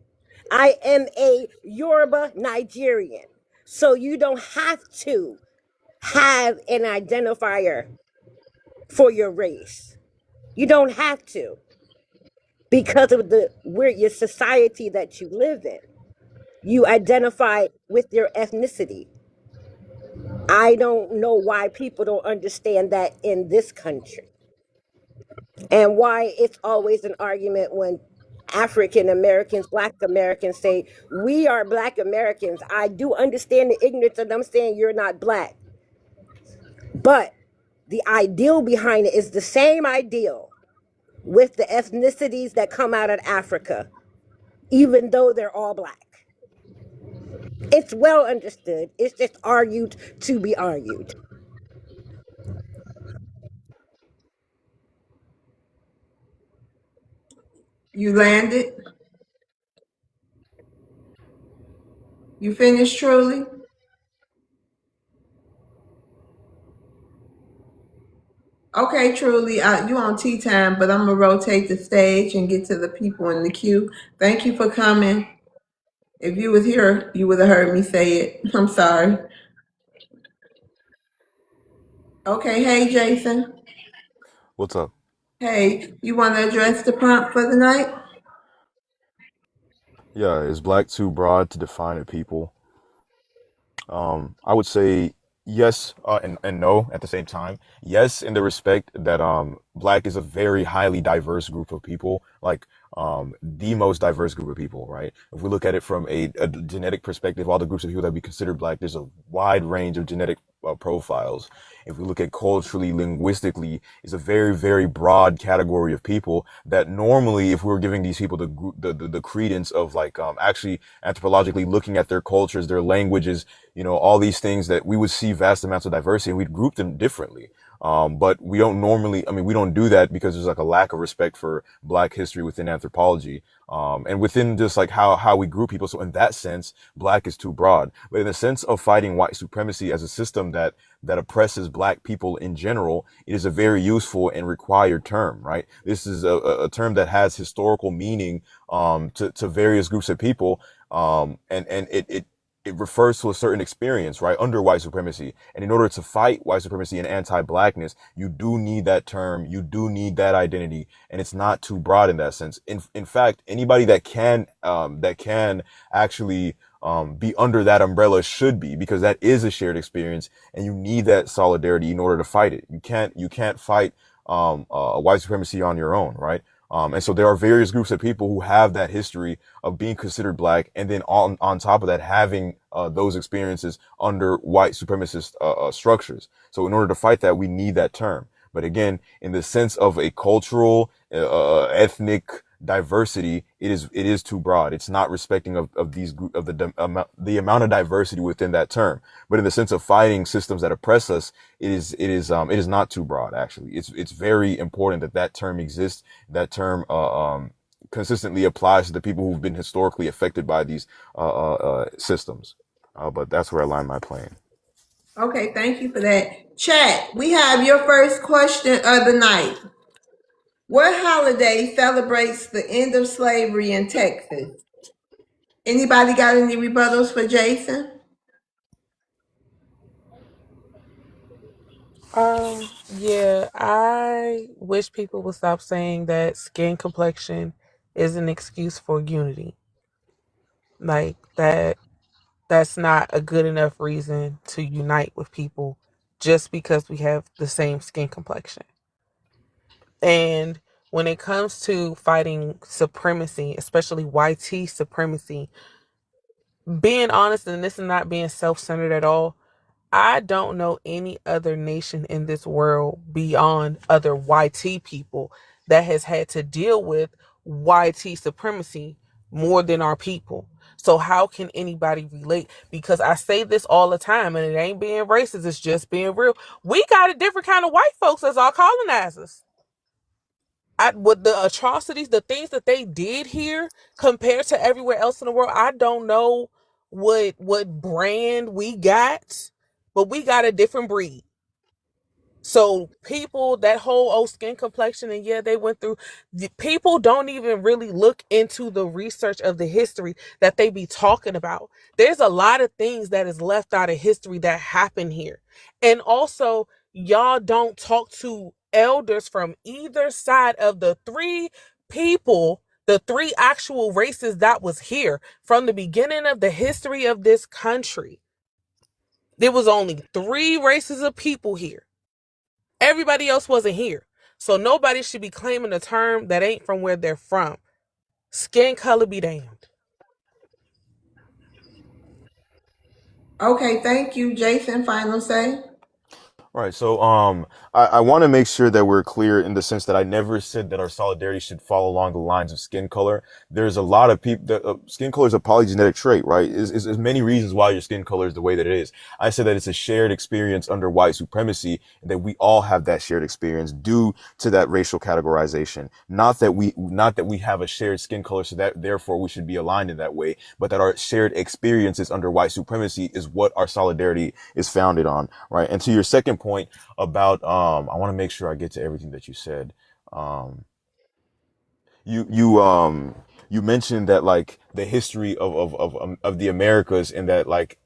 I am a Yoruba Nigerian. So you don't have to have an identifier for your race. You don't have to because of the where your society that you live in. You identify with your ethnicity. I don't know why people don't understand that in this country and why it's always an argument when African Americans, Black Americans say, we are Black Americans. I do understand the ignorance of them saying you're not Black. But the ideal behind it is the same ideal with the ethnicities that come out of Africa, even though they're all Black. It's well understood. It's just argued to be argued. You landed? You finished, Truly? Okay, Truly, you on tea time, but I'm gonna rotate the stage and get to the people in the queue. Thank you for coming. If you was here, you would have heard me say it. I'm sorry. Okay, hey Jason. What's up? Hey, you want to address the prompt for the night? Yeah, is black too broad to define a people? I would say yes, and no at the same time. Yes, in the respect that black is a very highly diverse group of people, like the most diverse group of people, right? If we look at it from a genetic perspective, all the groups of people that we consider black, there's a wide range of genetic profiles. If we look at culturally, linguistically, it's a very, very broad category of people that normally, if we were giving these people the credence of like actually anthropologically looking at their cultures, their languages, you know, all these things, that we would see vast amounts of diversity and we'd group them differently. But we don't normally, I mean, we don't do that because there's like a lack of respect for black history within anthropology, and within just like how we group people. So in that sense, black is too broad. But in the sense of fighting white supremacy as a system that oppresses black people in general, it is a very useful and required term, right? This is a term that has historical meaning, to various groups of people. And it refers to a certain experience, right, under white supremacy. And in order to fight white supremacy and anti-blackness, you do need that term. You do need that identity. And it's not too broad in that sense. In fact, anybody that can actually, be under that umbrella should be, because that is a shared experience and you need that solidarity in order to fight it. You can't fight, white supremacy on your own, right? And so there are various groups of people who have that history of being considered black, and then on top of that, having those experiences under white supremacist structures. So in order to fight that, we need that term. But again, in the sense of a cultural, ethnic diversity, it is too broad. It's not respecting of these group of the amount of diversity within that term. But in the sense of fighting systems that oppress us, it is not too broad. Actually, it's very important that that term exists. That term consistently applies to the people who've been historically affected by these systems. But that's where I line my plane. Okay, thank you for that. Chat, we have your first question of the night. What holiday celebrates the end of slavery in Texas? Anybody got any rebuttals for Jason? Yeah, I wish people would stop saying that skin complexion is an excuse for unity. Like that's not a good enough reason to unite with people just because we have the same skin complexion. And when it comes to fighting supremacy, especially YT supremacy, being honest, and this is not being self-centered at all, I don't know any other nation in this world beyond other YT people that has had to deal with YT supremacy more than our people. So how can anybody relate? Because I say this all the time, and it ain't being racist, it's just being real. We got a different kind of white folks as our colonizers. With the atrocities, the things that they did here compared to everywhere else in the world, I don't know what brand we got, but we got a different breed. So people, that whole skin complexion, and yeah, they went through. The people don't even really look into the research of the history that they be talking about. There's a lot of things that is left out of history that happened here, and also y'all don't talk to elders from either side of the three people, the three actual races that was here from the beginning of the history of this country. There was only three races of people here. Everybody else wasn't here. So nobody should be claiming a term that ain't from where they're from. Skin color be damned. Okay, thank you, Jason. Final say. Right. So, I want to make sure that we're clear in the sense that I never said that our solidarity should fall along the lines of skin color. There's a lot of people that skin color is a polygenetic trait, right? Is many reasons why your skin color is the way that it is. I said that it's a shared experience under white supremacy, and that we all have that shared experience due to that racial categorization. Not that we have a shared skin color, so that therefore we should be aligned in that way, but that our shared experiences under white supremacy is what our solidarity is founded on, right? And to your second point about I want to make sure I get to everything that you said. Um you mentioned that like the history of the Americas, and that like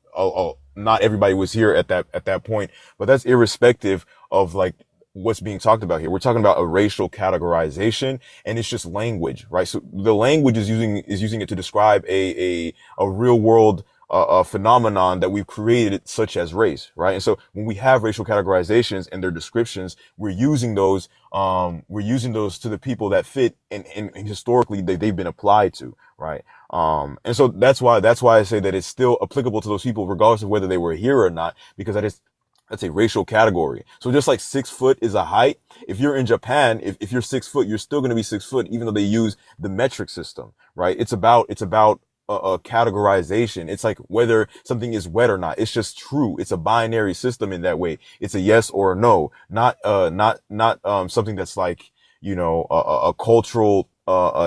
not everybody was here at that point, but that's irrespective of like what's being talked about here. We're talking about a racial categorization, and it's just language, right? So the language is using it to describe a real world a phenomenon that we've created, such as race, right? And so when we have racial categorizations and their descriptions, we're using those to the people that fit, and historically they've been applied to, right? And so that's why I say that it's still applicable to those people regardless of whether they were here or not, because that's a racial category. So just like 6 foot is a height, if you're in Japan, if you're 6 foot, you're still going to be 6 foot, even though they use the metric system, right? It's about a categorization. It's like whether something is wet or not. It's just true. It's a binary system in that way. It's a yes or a no, not something that's like, a cultural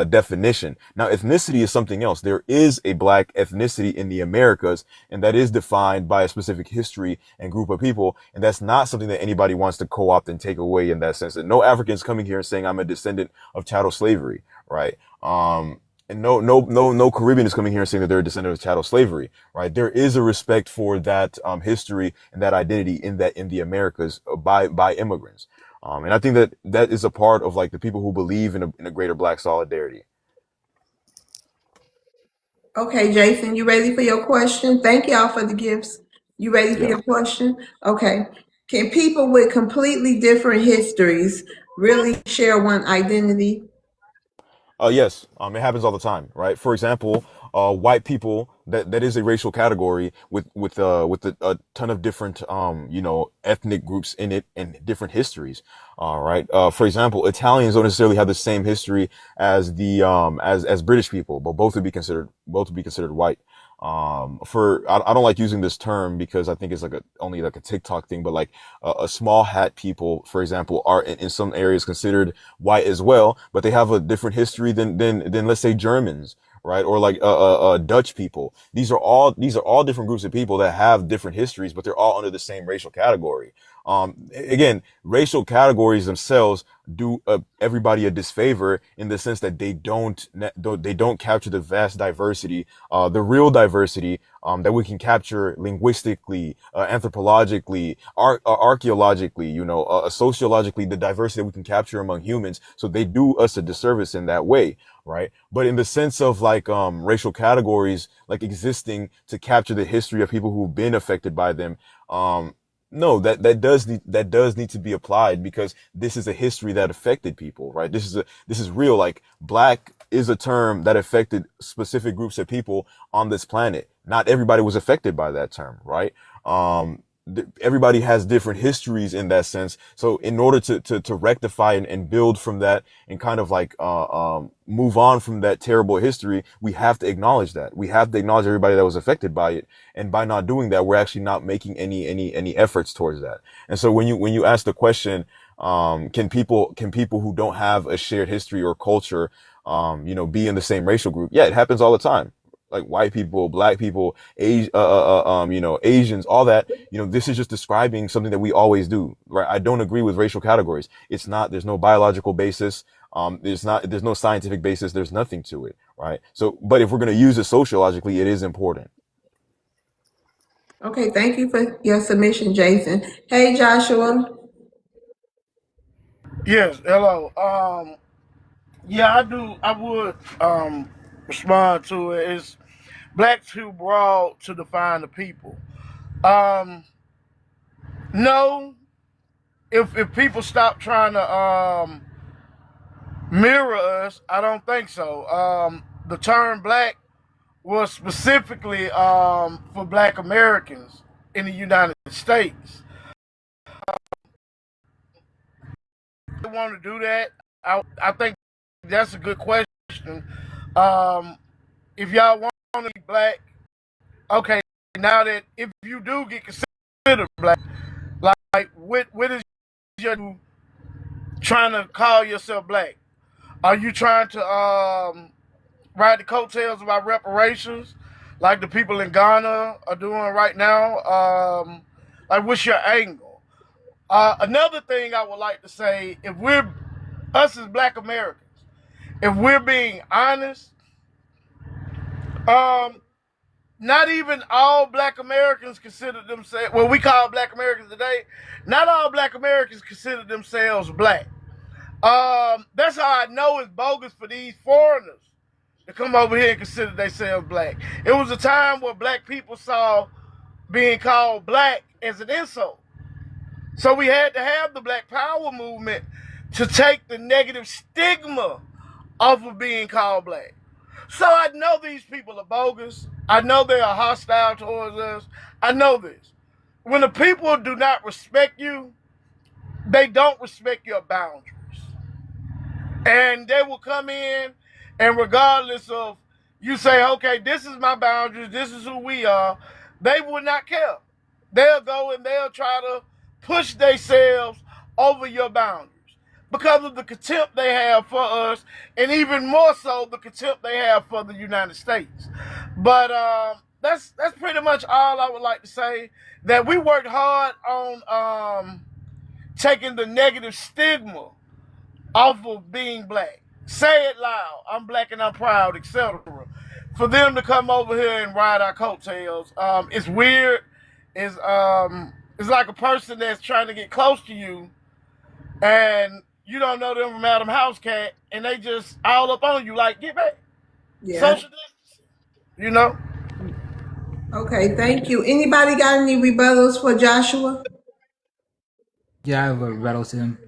definition. Now, ethnicity is something else. There is a black ethnicity in the Americas, and that is defined by a specific history and group of people. And that's not something that anybody wants to co-opt and take away in that sense. And no African's coming here and saying I'm a descendant of chattel slavery, right? And no Caribbean is coming here and saying that they're a descendant of chattel slavery, right? There is a respect for that history and that identity in the Americas by immigrants. And I think that is a part of like the people who believe in a greater black solidarity. Okay, Jason, you ready for your question? Thank y'all for the gifts. You ready for Yeah. your question? Okay. Can people with completely different histories really share one identity? Yes. It happens all the time, right? For example, white people, that is a racial category with a ton of different, ethnic groups in it and different histories. Right. For example, Italians don't necessarily have the same history as as British people, but both would be considered white. I don't like using this term because I think it's like only like a TikTok thing, but like a small hat people, for example, are in some areas considered white as well, but they have a different history than let's say Germans, right? Or like Dutch people. These are all different groups of people that have different histories, but they're all under the same racial category. Again, racial categories themselves do everybody a disfavor in the sense that they don't capture the vast diversity, the real diversity that we can capture linguistically, anthropologically, archaeologically, sociologically, the diversity that we can capture among humans. So they do us a disservice in that way, right? But in the sense of like racial categories, like existing to capture the history of people who've been affected by them, no, that does need to be applied because this is a history that affected people, right? This is real. Like black is a term that affected specific groups of people on this planet. Not everybody was affected by that term, right? Everybody has different histories in that sense. So in order to rectify and build from that and kind of like move on from that terrible history, we have to acknowledge that. We have to acknowledge everybody that was affected by it. And by not doing that, we're actually not making any efforts towards that. And so when you ask the question, can people who don't have a shared history or culture, be in the same racial group? Yeah, it happens all the time. Like white people, black people, Asians, all that. This is just describing something that we always do, right? I don't agree with racial categories. There's no biological basis. There's no scientific basis. There's nothing to it, right? So, but if we're going to use it sociologically, it is important. Okay, thank you for your submission, Jason. Hey, Joshua. Yes, hello. Yeah, I would respond to it. It's black too broad to define the people. Um, no, if people stop trying to mirror us, I don't think so. The term black was specifically for black Americans in the United States. They want to do that. I think that's a good question. If y'all want to be black, okay, now that if you do get considered black, like what is your trying to call yourself black? Are you trying to ride the coattails of our reparations, like the people in Ghana are doing right now? Like, what's your angle? Another thing I would like to say, if we're us as Black Americans, if we're being honest, not even all Black Americans consider themselves. Well, we call Black Americans today. Not all Black Americans consider themselves black. That's how I know it's bogus for these foreigners to come over here and consider themselves black. It was a time where black people saw being called black as an insult. So we had to have the Black Power movement to take the negative stigma off of being called black. So I know these people are bogus. I know they are hostile towards us. I know this. When the people do not respect you, they don't respect your boundaries. And they will come in, and regardless of you say, okay, this is my boundaries, this is who we are, they will not care. They'll go and they'll try to push themselves over your boundaries because of the contempt they have for us, and even more so the contempt they have for the United States. But that's pretty much all I would like to say. That we worked hard on taking the negative stigma off of being black. Say it loud. I'm black and I'm proud, etc. For them to come over here and ride our coattails, it's weird. It's like a person that's trying to get close to you, and you don't know them from Adam House Cat, and they just all up on you like, get back. Yeah. Social distancing, Okay, thank you. Anybody got any rebuttals for Joshua? Yeah, I have a rebuttal to him.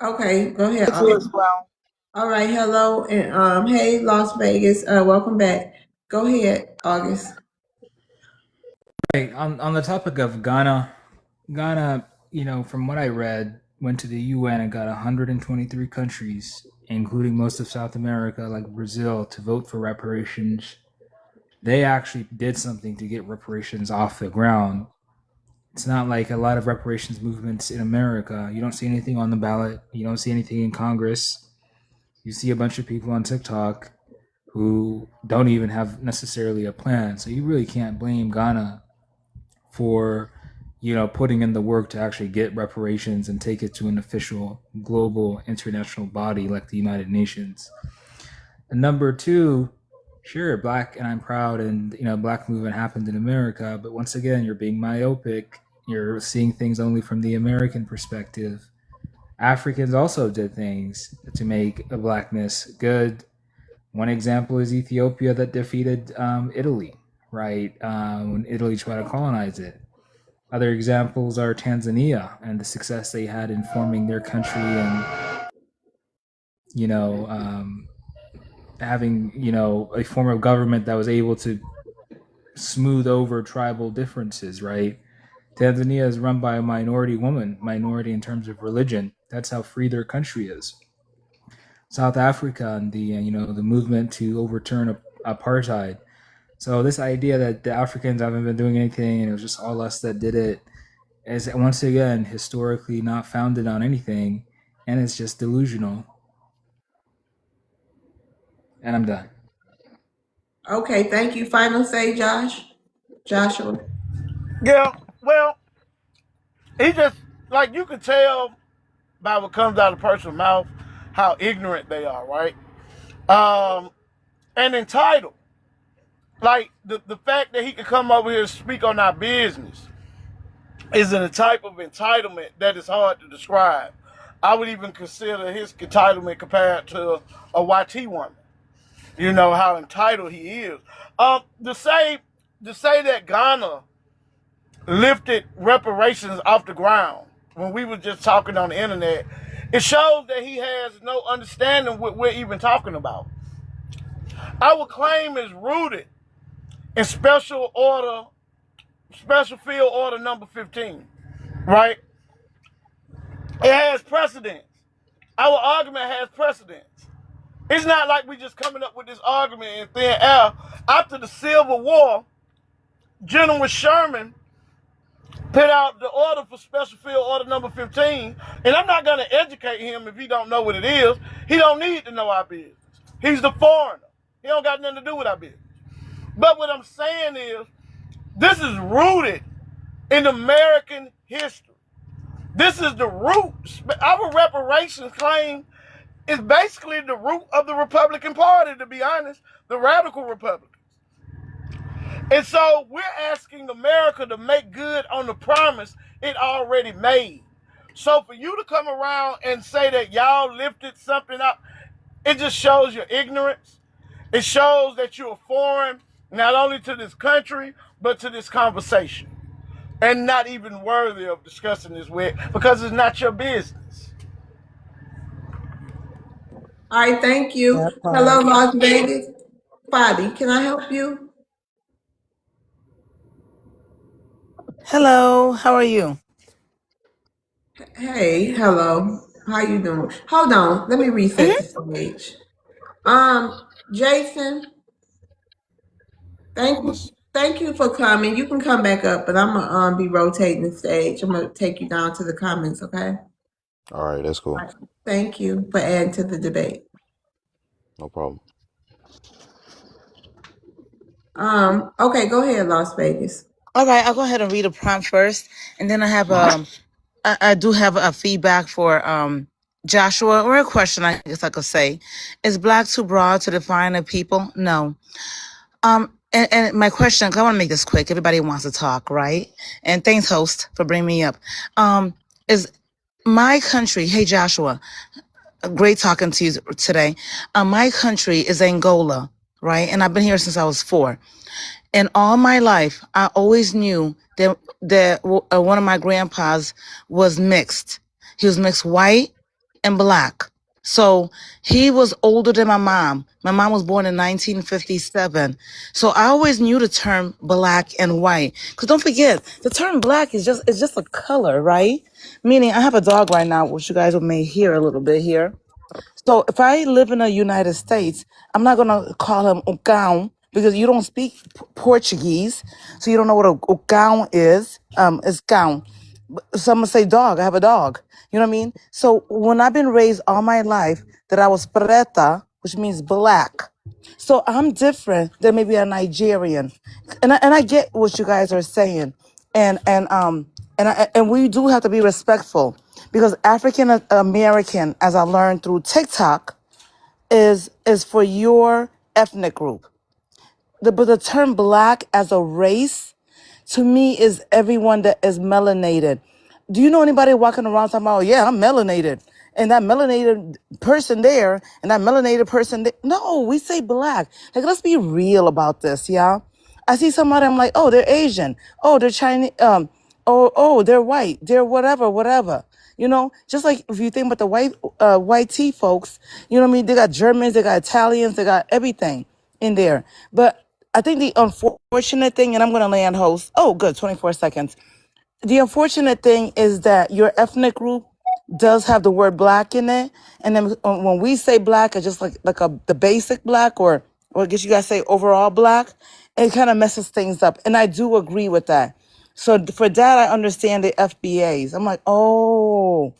Okay, go ahead. You as well. All right, hello, and hey, Las Vegas, welcome back. Go ahead, August. Right, on the topic of Ghana, from what I read, went to the UN and got 123 countries, including most of South America, like Brazil, to vote for reparations. They actually did something to get reparations off the ground. It's not like a lot of reparations movements in America. You don't see anything on the ballot. You don't see anything in Congress. You see a bunch of people on TikTok who don't even have necessarily a plan. So you really can't blame Ghana for, putting in the work to actually get reparations and take it to an official global international body like the United Nations. And number two, sure, black and I'm proud, and black movement happened in America, but once again, you're being myopic. You're seeing things only from the American perspective. Africans also did things to make a blackness good. One example is Ethiopia that defeated Italy, right? When Italy tried to colonize it. Other examples are Tanzania and the success they had in forming their country and, having, a form of government that was able to smooth over tribal differences, right? Tanzania is run by a minority woman, minority in terms of religion. That's how free their country is. South Africa and the movement to overturn apartheid. So this idea that the Africans haven't been doing anything and it was just all us that did it is once again historically not founded on anything, and it's just delusional. And I'm done. Okay, thank you. Final say, Joshua. Yeah, well, he just, like, you can tell by what comes out of a person's mouth how ignorant they are, right? And entitled. Like, the fact that he can come over here and speak on our business is a type of entitlement that is hard to describe. I would even consider his entitlement compared to a YT woman. You know how entitled he is. To say that Ghana lifted reparations off the ground when we were just talking on the internet, it shows that he has no understanding what we're even talking about. Our claim is rooted in special field order number 15, right? It has precedence. Our argument has precedence. It's not like we just coming up with this argument in thin air. After the Civil War, General Sherman put out the order for special field order number 15, and I'm not going to educate him if he don't know what it is. He don't need to know our business. He's the foreigner. He don't got nothing to do with our business. But what I'm saying is, this is rooted in American history. This is the root. Our reparations claim is basically the root of the Republican Party, to be honest, the radical Republicans. And so we're asking America to make good on the promise it already made. So for you to come around and say that y'all lifted something up, it just shows your ignorance. It shows that you're foreign, not only to this country, but to this conversation. And not even worthy of discussing this with, because it's not your business. All right, thank you. Hello, Las Vegas. Bobby, can I help you? Hello, how are you? Hey, hello. How you doing? Hold on. Let me reset the stage. Jason, Yes. thank you for coming. You can come back up, but I'm gonna be rotating the stage. I'm gonna take you down to the comments, okay? All right, that's cool. Thank you for adding to the debate. No problem. Okay, go ahead, Las Vegas. All right, I'll go ahead and read a prompt first, and then I have I do have a feedback for Joshua, or a question, I guess I could say. Is black too broad to define a people? No. And my question, 'cause I want to make this quick. Everybody wants to talk, right? And thanks, host, for bringing me up. Is my country? Hey, Joshua, great talking to you today. My country is Angola, right? And I've been here since I was 4. And all my life, I always knew that one of my grandpas was mixed. He was mixed white and black. So he was older than my mom. My mom was born in 1957. So I always knew the term black and white. Because don't forget, the term black is just a color, right? Meaning, I have a dog right now, which you guys may hear a little bit here. So if I live in the United States, I'm not going to call him Ocão because you don't speak Portuguese. So you don't know what a Ocão is. It's Cão. So I'm going to say dog. I have a dog. You know what I mean? So when I've been raised all my life that I was preta, which means black, So I'm different than maybe a Nigerian, and I get what you guys are saying, and we do have to be respectful because African American, as I learned through TikTok, is for your ethnic group. But the term black as a race to me is everyone that is melanated. Do you know anybody walking around talking about, yeah, I'm melanated? And that melanated person there and that melanated person there. No, we say black. Like, let's be real about this, yeah? I see somebody, I'm like, oh, they're Asian. Oh, they're Chinese. Oh, they're white. They're whatever, whatever. You know, just like if you think about the white tea folks, you know what I mean? They got Germans, they got Italians, they got everything in there. But I think the unfortunate thing, and I'm going to land host. Oh, good, 24 seconds. The unfortunate thing is that your ethnic group does have the word black in it, and then when we say black, it's just like the basic black, or I guess you guys say overall black. It kind of messes things up, and I do agree with that. So for that, I understand the FBAs. I'm like, oh,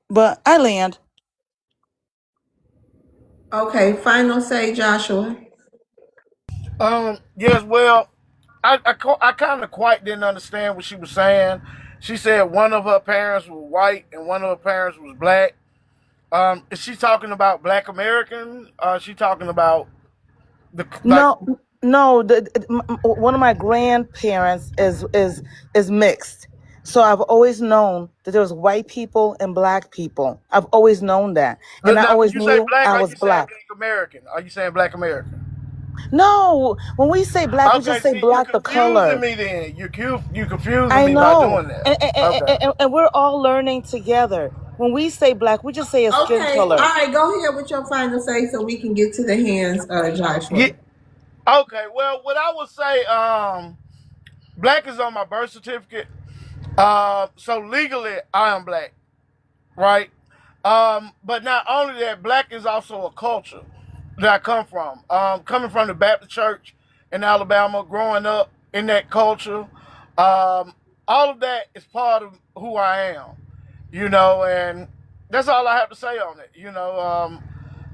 but I land. Okay, final say, Joshua. Yes, well, I kind of quite didn't understand what she was saying. She said one of her parents was white and one of her parents was black. Is she talking about Black American? Is she talking about the like? No. One of my grandparents is mixed, so I've always known that there was white people and black people. I've always known that, and I Now, when always you say knew black, I are was you saying black. Black American? Are you saying Black American? No, when we say black, we Okay, just say see, you're black the confusing color. me. Then you confusing I me by know, doing that. and, and, Okay. and, and and we're all learning together. When we say black, we just say a skin Okay, all color. right, go ahead with your final say so we can get to the hands, Yeah. Joshua. Okay. Well, what I would say, black is on my birth certificate. So legally, I am black, right? But not only that, black is also a culture that I come from. Coming from the Baptist church in Alabama, growing up in that culture, all of that is part of who I am, and that's all I have to say on it.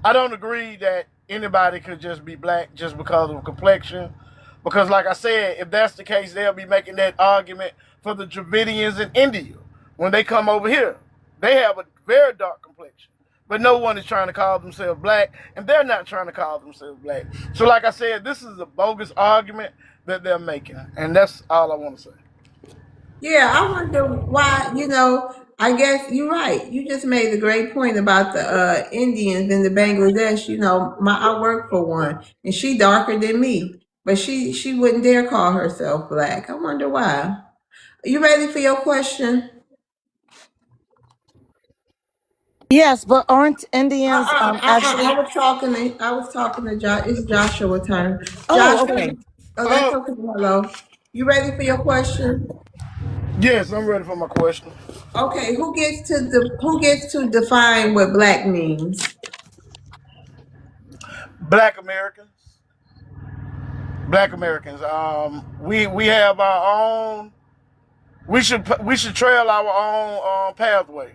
I don't agree that anybody could just be black just because of complexion. Because, like I said, if that's the case, they'll be making that argument for the Dravidians in India when they come over here. They have a very dark complexion, but no one is trying to call themselves black, and they're not trying to call themselves black. So, like I said, this is a bogus argument that they're making, and that's all I want to say. Yeah, I wonder why, I guess you're right. You just made a great point about the Indians in the Bangladesh. I work for one, and she darker than me, but she wouldn't dare call herself black. I wonder why. You ready for your question? Yes, but aren't Indians I actually? was talking to Josh. It's Joshua's turn. Oh, Joshua, okay. oh, that's Oh, okay. Hello. You ready for your question? yes, I'm ready for my question. Okay, who gets to define what black means? Black Americans. Black Americans. We have our own. We should trail our own pathway,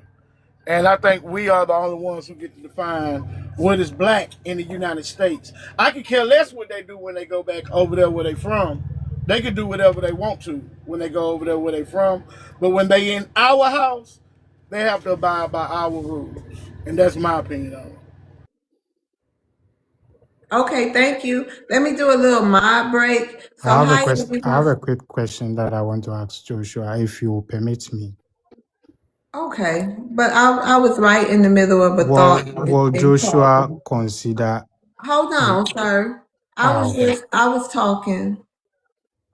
and I think we are the only ones who get to define what is black in the United States. I could care less what they do when they go back over there where they from. They can do whatever they want to when they go over there where they from, but when they in our house, they have to abide by our rules, and that's my opinion on it. Okay, thank you. Let me do a little mod break. So hi I have everyone. a quick question that I want to ask Joshua, if you will permit me. Okay, but I was right in the middle of a thought Will and Joshua talking. consider? Hold on, sir. Okay. I was talking.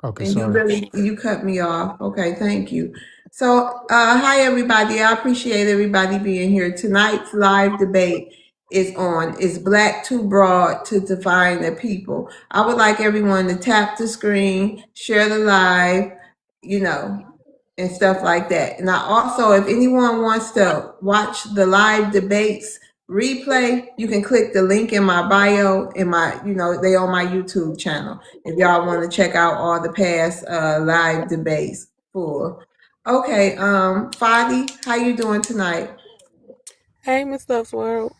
Okay. And Sorry. you cut me off. Okay, thank you. So, hi everybody. I appreciate everybody being here. Tonight's live debate is black too broad to define the people? I would like everyone to tap the screen, share the live, you know, and stuff like that. And I also, if anyone wants to watch the live debates replay, you can click the link in my bio in my, they on my YouTube channel if y'all want to check out all the past live debates full. Okay, Fadi, how you doing tonight? Hey, Miss Love's World.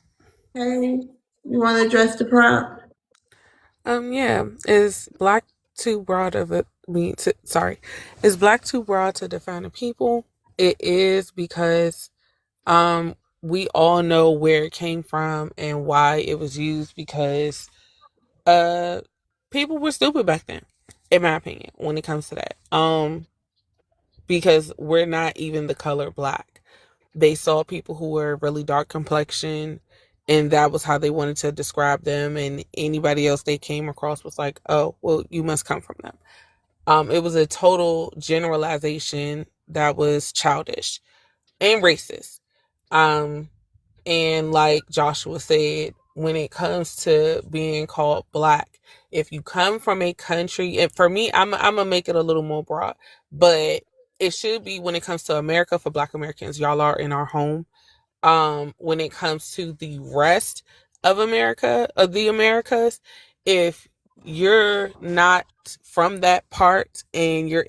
Hey, you want to address the prompt? Yeah. Is black too broad of a sorry. Is black too broad to define a people? It is because we all know where it came from and why it was used because uh people were stupid back then, in my opinion, when it comes to that. Because we're not even the color black. They saw people who were really dark complexion and that was how they wanted to describe them, and anybody else they came across was like, oh, well, you must come from them. It was a total generalization that was childish and racist. Um, and like Joshua said, when it comes to being called black, if you come from a country, and for me, I'm gonna make it a little more broad, but it should be when it comes to America for Black Americans, y'all are in our home. When it comes to the rest of America, of the Americas, if you're not from that part and you're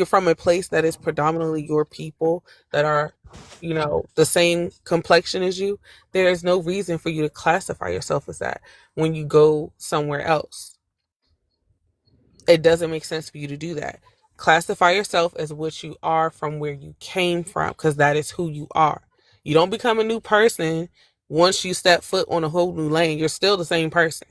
from a place that is predominantly your people that are, the same complexion as you, there is no reason for you to classify yourself as that when you go somewhere else. It doesn't make sense for you to do that. Classify yourself as what you are from where you came from, because that is who you are. You don't become a new person once you step foot on a whole new lane. You're still the same person.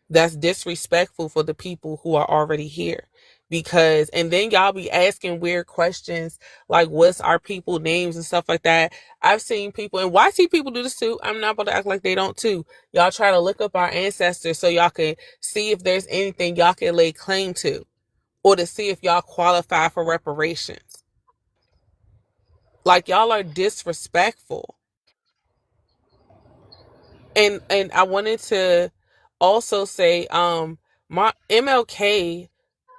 That's disrespectful for the people who are already here. And then y'all be asking weird questions like, what's our people names and stuff like that. I've seen people, and YT people do this too. I'm not about to act like they don't too. Y'all try to look up our ancestors so y'all can see if there's anything y'all can lay claim to, or to see if y'all qualify for reparations. Like, y'all are disrespectful. And I wanted to also say, my MLK,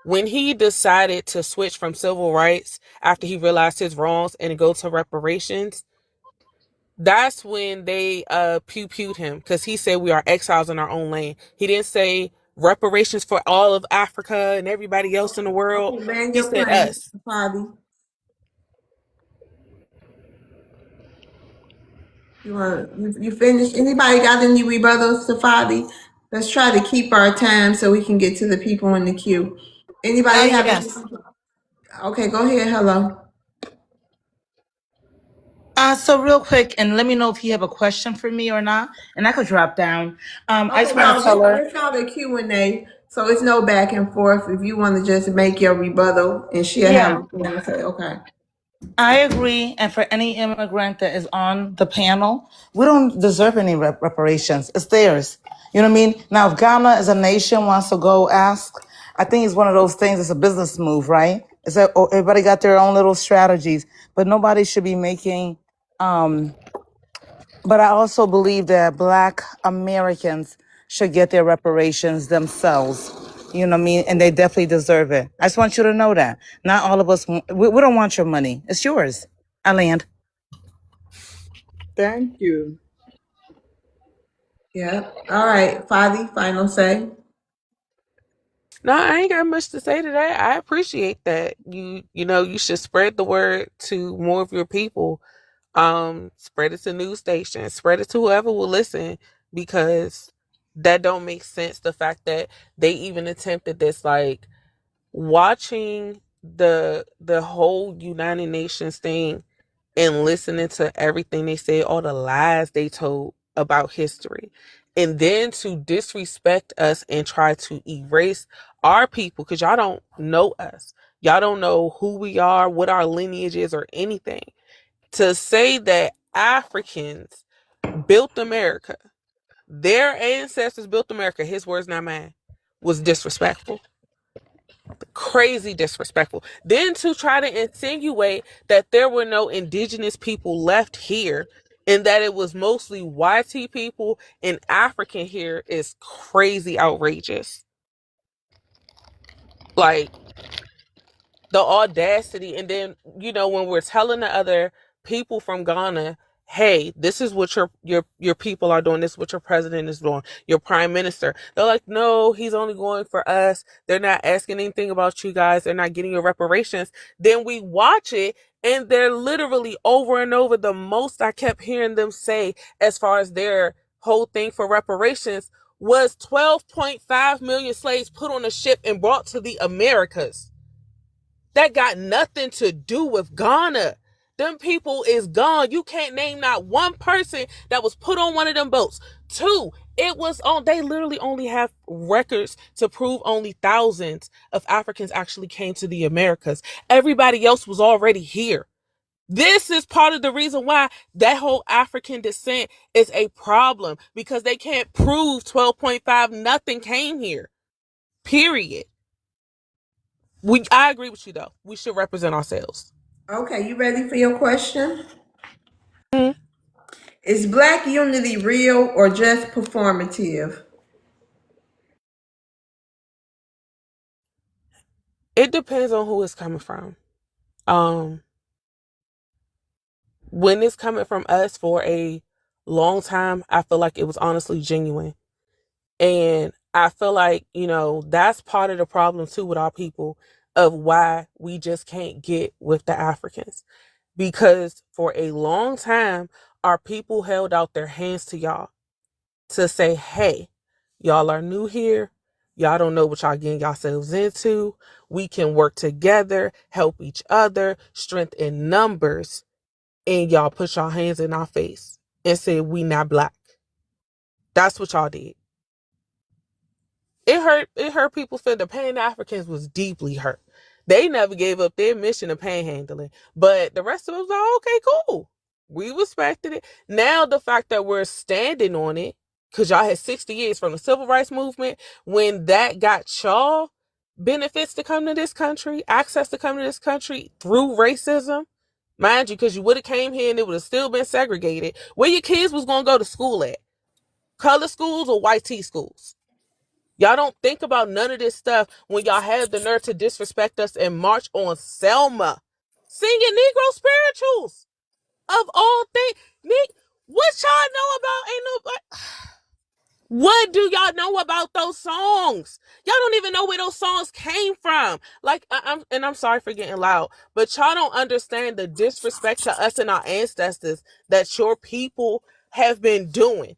when he decided to switch from civil rights after he realized his wrongs and go to reparations, that's when they pew-pewed him, because he said we are exiles in our own land. He didn't say reparations for all of Africa and everybody else in the world. Okay, man, He your said plane, us. Fabi. You finished? Anybody got any rebuttals to Fabi? Let's try to keep our time so we can get to the people in the queue. Anybody have any? Yes. Okay, go ahead. Hello. So real quick, and let me know if you have a question for me or not, and I could drop down. I Okay, just want no, to tell her. this called a Q&A, so it's no back and forth. If you want to just make your rebuttal and she'll have Yeah, what you want to say, okay. I agree. And for any immigrant that is on the panel, we don't deserve any reparations. It's theirs. You know what I mean? Now, if Ghana as a nation wants to go ask, I think it's one of those things. It's a business move, right? It's that everybody got their own little strategies, but nobody should be making. But I also believe that Black Americans should get their reparations themselves. You know what I mean? And they definitely deserve it. I just want you to know that. Not all of us, we don't want your money. It's yours. I land. Thank you. Yeah. All right, Fabi, final say. No, I ain't got much to say to that. I appreciate that. You should spread the word to more of your people. Spread it to news stations, spread it to whoever will listen, because that don't make sense. The fact that they even attempted this, like, watching the whole United Nations thing and listening to everything they say, all the lies they told about history, and then to disrespect us and try to erase our people, because y'all don't know us. Y'all don't know who we are, what our lineage is, or anything. To say that Africans built America, their ancestors built America, his words, not mine, was disrespectful. Crazy disrespectful. Then to try to insinuate that there were no indigenous people left here and that it was mostly YT people and African here is crazy outrageous. Like, the audacity. And then, when we're telling the other people from Ghana, hey, this is what your people are doing, this is what your president is doing, your prime minister, they're like, no, he's only going for us, they're not asking anything about you guys, they're not getting your reparations. Then we watch it, and they're literally over and over, the most I kept hearing them say as far as their whole thing for reparations was 12.5 million slaves put on a ship and brought to the Americas. That got nothing to do with Ghana. Them people is gone. You can't name not one person that was put on one of them boats. Two, they literally only have records to prove only thousands of Africans actually came to the Americas. Everybody else was already here. This is part of the reason why that whole African descent is a problem, because they can't prove 12.5 nothing came here. Period. I agree with you though. We should represent ourselves. Okay, you ready for your question? Mm-hmm. Is Black unity real or just performative? It depends on who it's coming from. When it's coming from us for a long time, I feel like it was honestly genuine. And I feel like, that's part of the problem too with our people, of why we just can't get with the Africans. Because for a long time, our people held out their hands to y'all to say, hey, y'all are new here. Y'all don't know what y'all getting yourselves into. We can work together, help each other, strength in numbers. And y'all put y'all hands in our face and say, we not Black. That's what y'all did. It hurt people feel. The Pan-Africans was deeply hurt. They never gave up their mission of panhandling. But the rest of us was like, okay, cool. We respected it. Now the fact that we're standing on it, because y'all had 60 years from the civil rights movement, when that got y'all benefits to come to this country, access to come to this country through racism, mind you, because you would have came here and it would have still been segregated. Where your kids was going to go to school at? Color schools or white tea schools? Y'all don't think about none of this stuff when y'all have the nerve to disrespect us and march on Selma, singing Negro spirituals of all things. What y'all know about? Ain't nobody. What do y'all know about those songs? Y'all don't even know where those songs came from. Like, I'm sorry for getting loud, but y'all don't understand the disrespect to us and our ancestors that your people have been doing.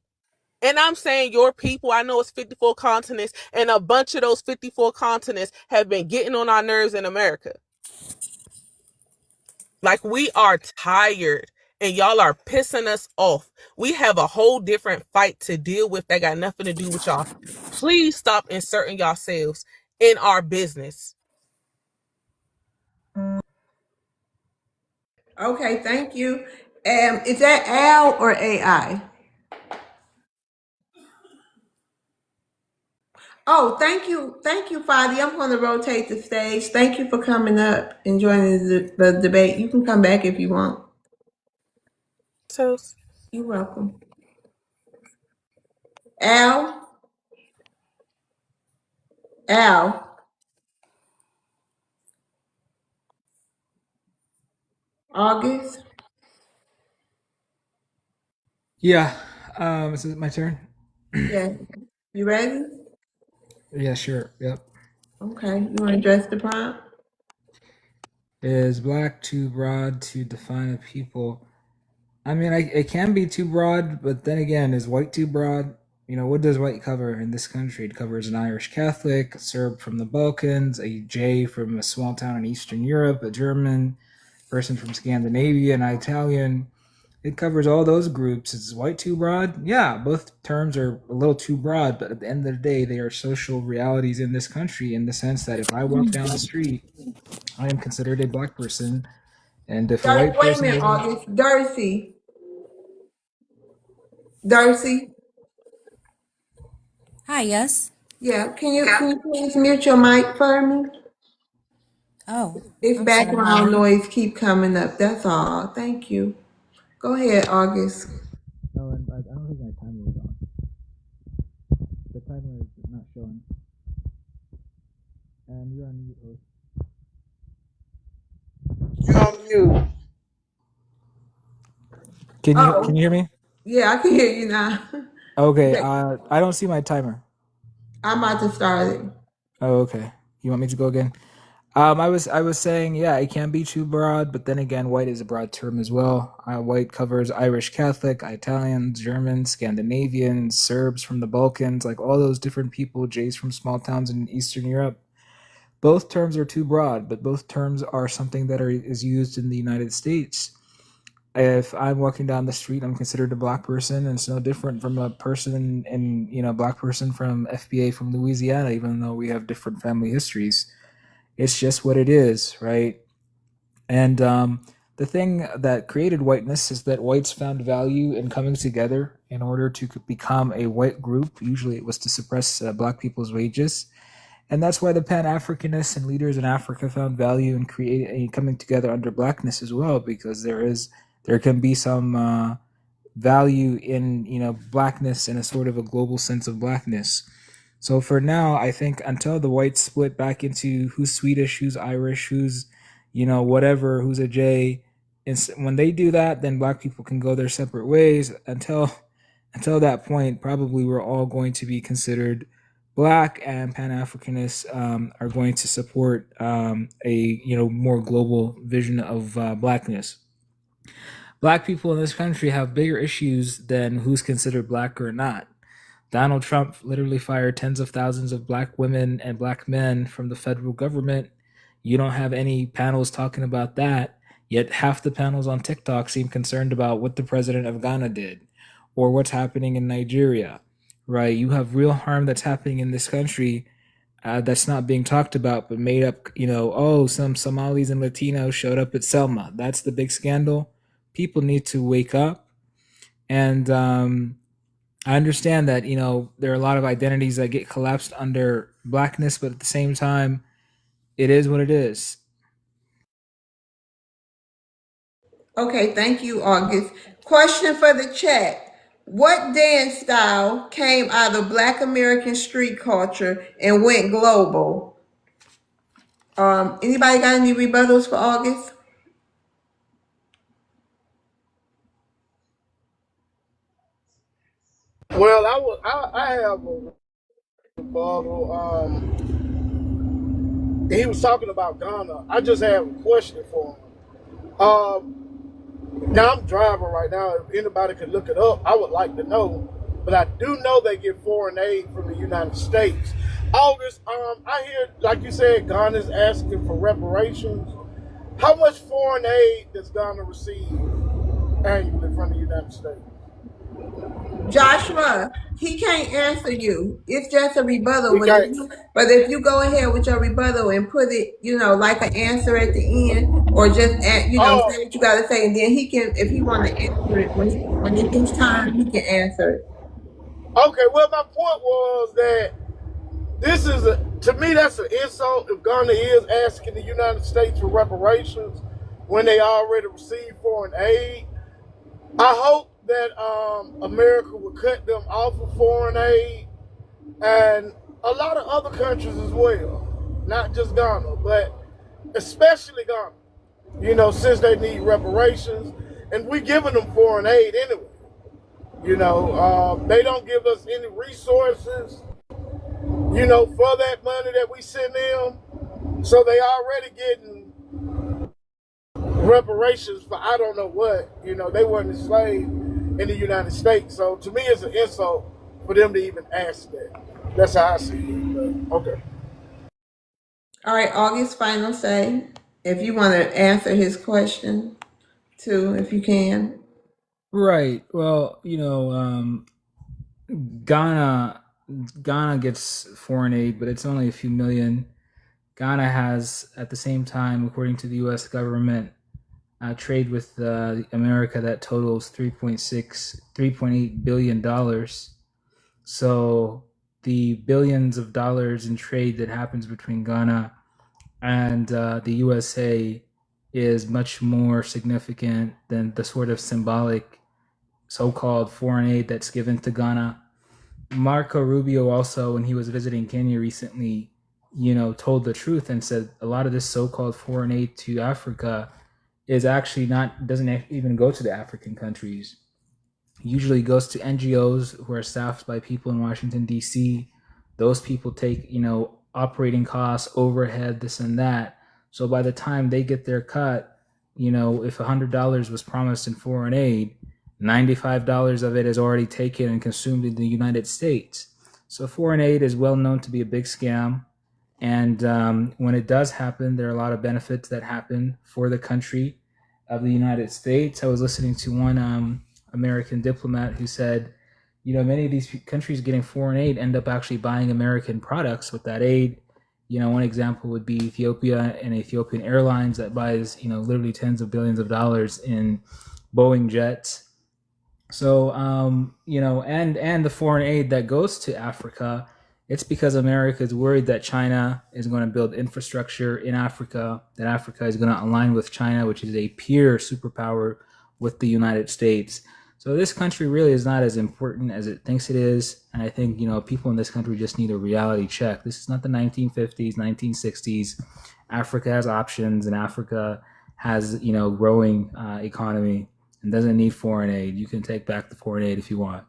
And I'm saying your people, I know it's 54 continents, and a bunch of those 54 continents have been getting on our nerves in America. Like, we are tired and y'all are pissing us off. We have a whole different fight to deal with that got nothing to do with y'all. Please stop inserting yourselves in our business. Okay, thank you. Is that Al or AI? Oh, thank you, Fadi. I'm going to rotate the stage. Thank you for coming up and joining the debate. You can come back if you want. So, You're welcome. Al, August. Yeah. Is it my turn? Yeah, you ready? Yeah, sure. Yep. Okay, you want to address the prompt? Is Black too broad to define a people? I mean, it can be too broad, but then again, is white too broad? What does white cover in this country? It covers an Irish Catholic, a Serb from the Balkans, a J from a small town in Eastern Europe, a German person from Scandinavia, an Italian. It covers all those groups. Is white too broad? Yeah, both terms are a little too broad, but at the end of the day, they are social realities in this country, in the sense that if I walk down the street, I am considered a Black person, and if a white Wait a person minute, doesn't. August. Darcy. Hi, yes. Yeah, can you please mute your mic for me? Oh, If I'm sorry. background noise keep coming up, that's all. Thank you. Go ahead, August. Oh, and I don't think my timer was on. The timer is not showing. And you're on mute, host. You're on mute. Can you hear me? Yeah, I can hear you now. Okay. Okay, I don't see my timer. I'm about to start it. Oh, okay. You want me to go again? I was saying, yeah, it can be too broad, but then again, white is a broad term as well. White covers Irish Catholic, Italians, Germans, Scandinavians, Serbs from the Balkans, like all those different people, Jays from small towns in Eastern Europe. Both terms are too broad, but both terms are something that is used in the United States. If I'm walking down the street, I'm considered a black person, and it's no different from a person in black person from FBA from Louisiana, even though we have different family histories. It's just what it is, right? And the thing that created whiteness is that whites found value in coming together in order to become a white group. Usually it was to suppress black people's wages. And that's why the Pan-Africanists and leaders in Africa found value in creating coming together under blackness as well, because there can be some value in blackness and a sort of a global sense of blackness. So for now, I think until the whites split back into who's Swedish, who's Irish, who's whatever, who's a J, and when they do that, then black people can go their separate ways. Until that point, probably we're all going to be considered black, and Pan-Africanists are going to support a more global vision of blackness. Black people in this country have bigger issues than who's considered black or not. Donald Trump literally fired tens of thousands of black women and black men from the federal government. You don't have any panels talking about that, yet half the panels on TikTok seem concerned about what the president of Ghana did or what's happening in Nigeria, right? You have real harm that's happening in this country that's not being talked about, but made up, some Somalis and Latinos showed up at Selma. That's the big scandal. People need to wake up. And I understand that, there are a lot of identities that get collapsed under blackness, but at the same time, it is what it is. Okay, thank you, August. Question for the chat. What dance style came out of Black American street culture and went global? Anybody got any rebuttals for August? Well, I have a rebuttal. He was talking about Ghana. I just have a question for him. Now I'm driving right now. If anybody could look it up, I would like to know. But I do know they get foreign aid from the United States. August, I hear, like you said, Ghana's asking for reparations. How much foreign aid does Ghana receive annually from the United States? Joshua, he can't answer you. It's just a rebuttal. But if you go ahead with your rebuttal and put it, like an answer at the end, or just say what you got to say, and then he can, if he want to answer it when it gets time, he can answer it. Okay. Well, my point was that to me, that's an insult if Ghana is asking the United States for reparations when they already receive foreign aid. I hope that America will cut them off of foreign aid, and a lot of other countries as well, not just Ghana, but especially Ghana, since they need reparations, and we're giving them foreign aid anyway. They don't give us any resources, for that money that we send them, so they already getting reparations for I don't know what. They weren't enslaved in the United States. So to me, it's an insult for them to even ask that. That's how I see it. But, okay. All right, August, final say. If you want to answer his question, too, if you can. Right. Well, Ghana gets foreign aid, but it's only a few million. Ghana has, at the same time, according to the U.S. government, trade with America that totals $3.8 billion. So the billions of dollars in trade that happens between Ghana and the USA is much more significant than the sort of symbolic so-called foreign aid that's given to Ghana. Marco Rubio also, when he was visiting Kenya recently, told the truth and said a lot of this so-called foreign aid to Africa is actually doesn't even go to the African countries. It usually goes to NGOs who are staffed by people in Washington, D.C. Those people take, operating costs, overhead, this and that. So by the time they get their cut, if $100 was promised in foreign aid, $95 of it is already taken and consumed in the United States. So foreign aid is well known to be a big scam. And when it does happen, there are a lot of benefits that happen for the country of the United States. I was listening to one American diplomat who said, many of these countries getting foreign aid end up actually buying American products with that aid. One example would be Ethiopia and Ethiopian Airlines that buys, literally tens of billions of dollars in Boeing jets. So, and the foreign aid that goes to Africa, it's because America is worried that China is going to build infrastructure in Africa, that Africa is going to align with China, which is a peer superpower with the United States. So this country really is not as important as it thinks it is. And I think, people in this country just need a reality check. This is not the 1950s, 1960s. Africa has options, and Africa has, growing economy and doesn't need foreign aid. You can take back the foreign aid if you want.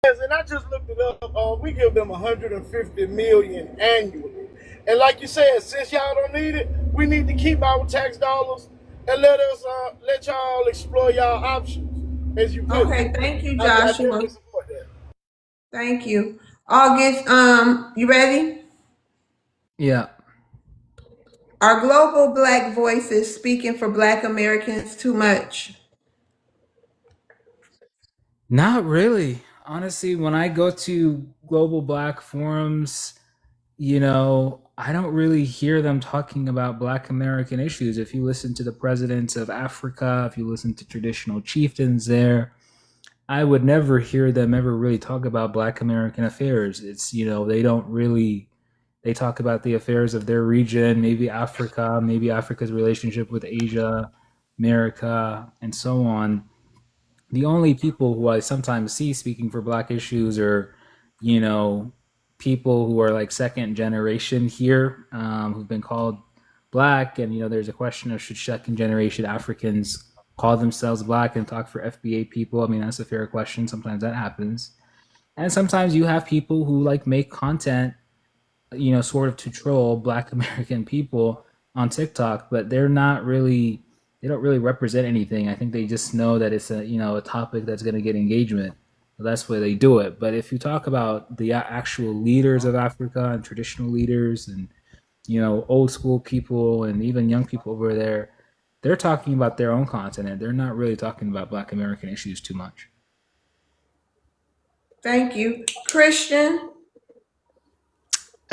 Yes, and I just looked it up. We give them 150 million annually, and like you said, since y'all don't need it, we need to keep our tax dollars and let y'all explore y'all options as you put Okay, it. thank you, I Joshua. definitely support that. Thank you. August, you ready? Yeah. Are global Black voices speaking for Black Americans too much? Not really. Honestly, when I go to global Black forums, I don't really hear them talking about Black American issues. If you listen to the presidents of Africa, if you listen to traditional chieftains there, I would never hear them ever really talk about Black American affairs. It's, they don't really, they talk about the affairs of their region, maybe Africa's relationship with Asia, America, and so on. The only people who I sometimes see speaking for Black issues are, people who are like second generation here, who've been called Black. And, there's a question of should second generation Africans call themselves Black and talk for FBA people? I mean, that's a fair question. Sometimes that happens. And sometimes you have people who like make content, sort of to troll Black American people on TikTok, but they don't really represent anything. I think they just know that it's a topic that's going to get engagement. So that's why they do it. But if you talk about the actual leaders of Africa and traditional leaders and, old school people and even young people over there, they're talking about their own continent. They're not really talking about Black American issues too much. Thank you. Christian,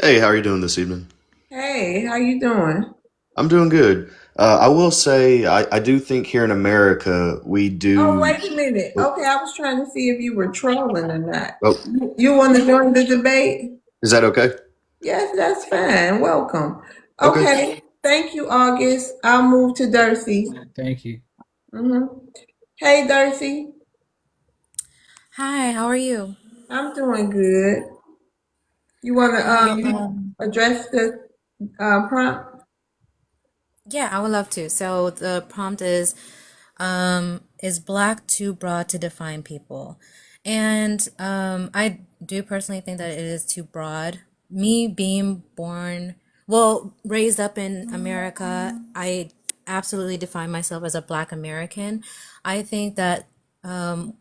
Hey, how are you doing this evening? hey, how you doing? I'm doing good. I will say I do think here in America we Oh, do. wait a minute. Oh, Okay, I was trying to see if you were trolling or not. oh, You want to join the debate? is that okay? Yes, that's fine. Welcome. Okay. Okay, thank you, August. I'll move to Darcy. Thank you. Hey, Darcy. Hi, how are you? I'm doing good. You want to address the prompt? Yeah, I would love to. So the prompt is Black too broad to define people? And I do personally think that it is too broad. Me being raised up in America, I absolutely define myself as a Black American. I think that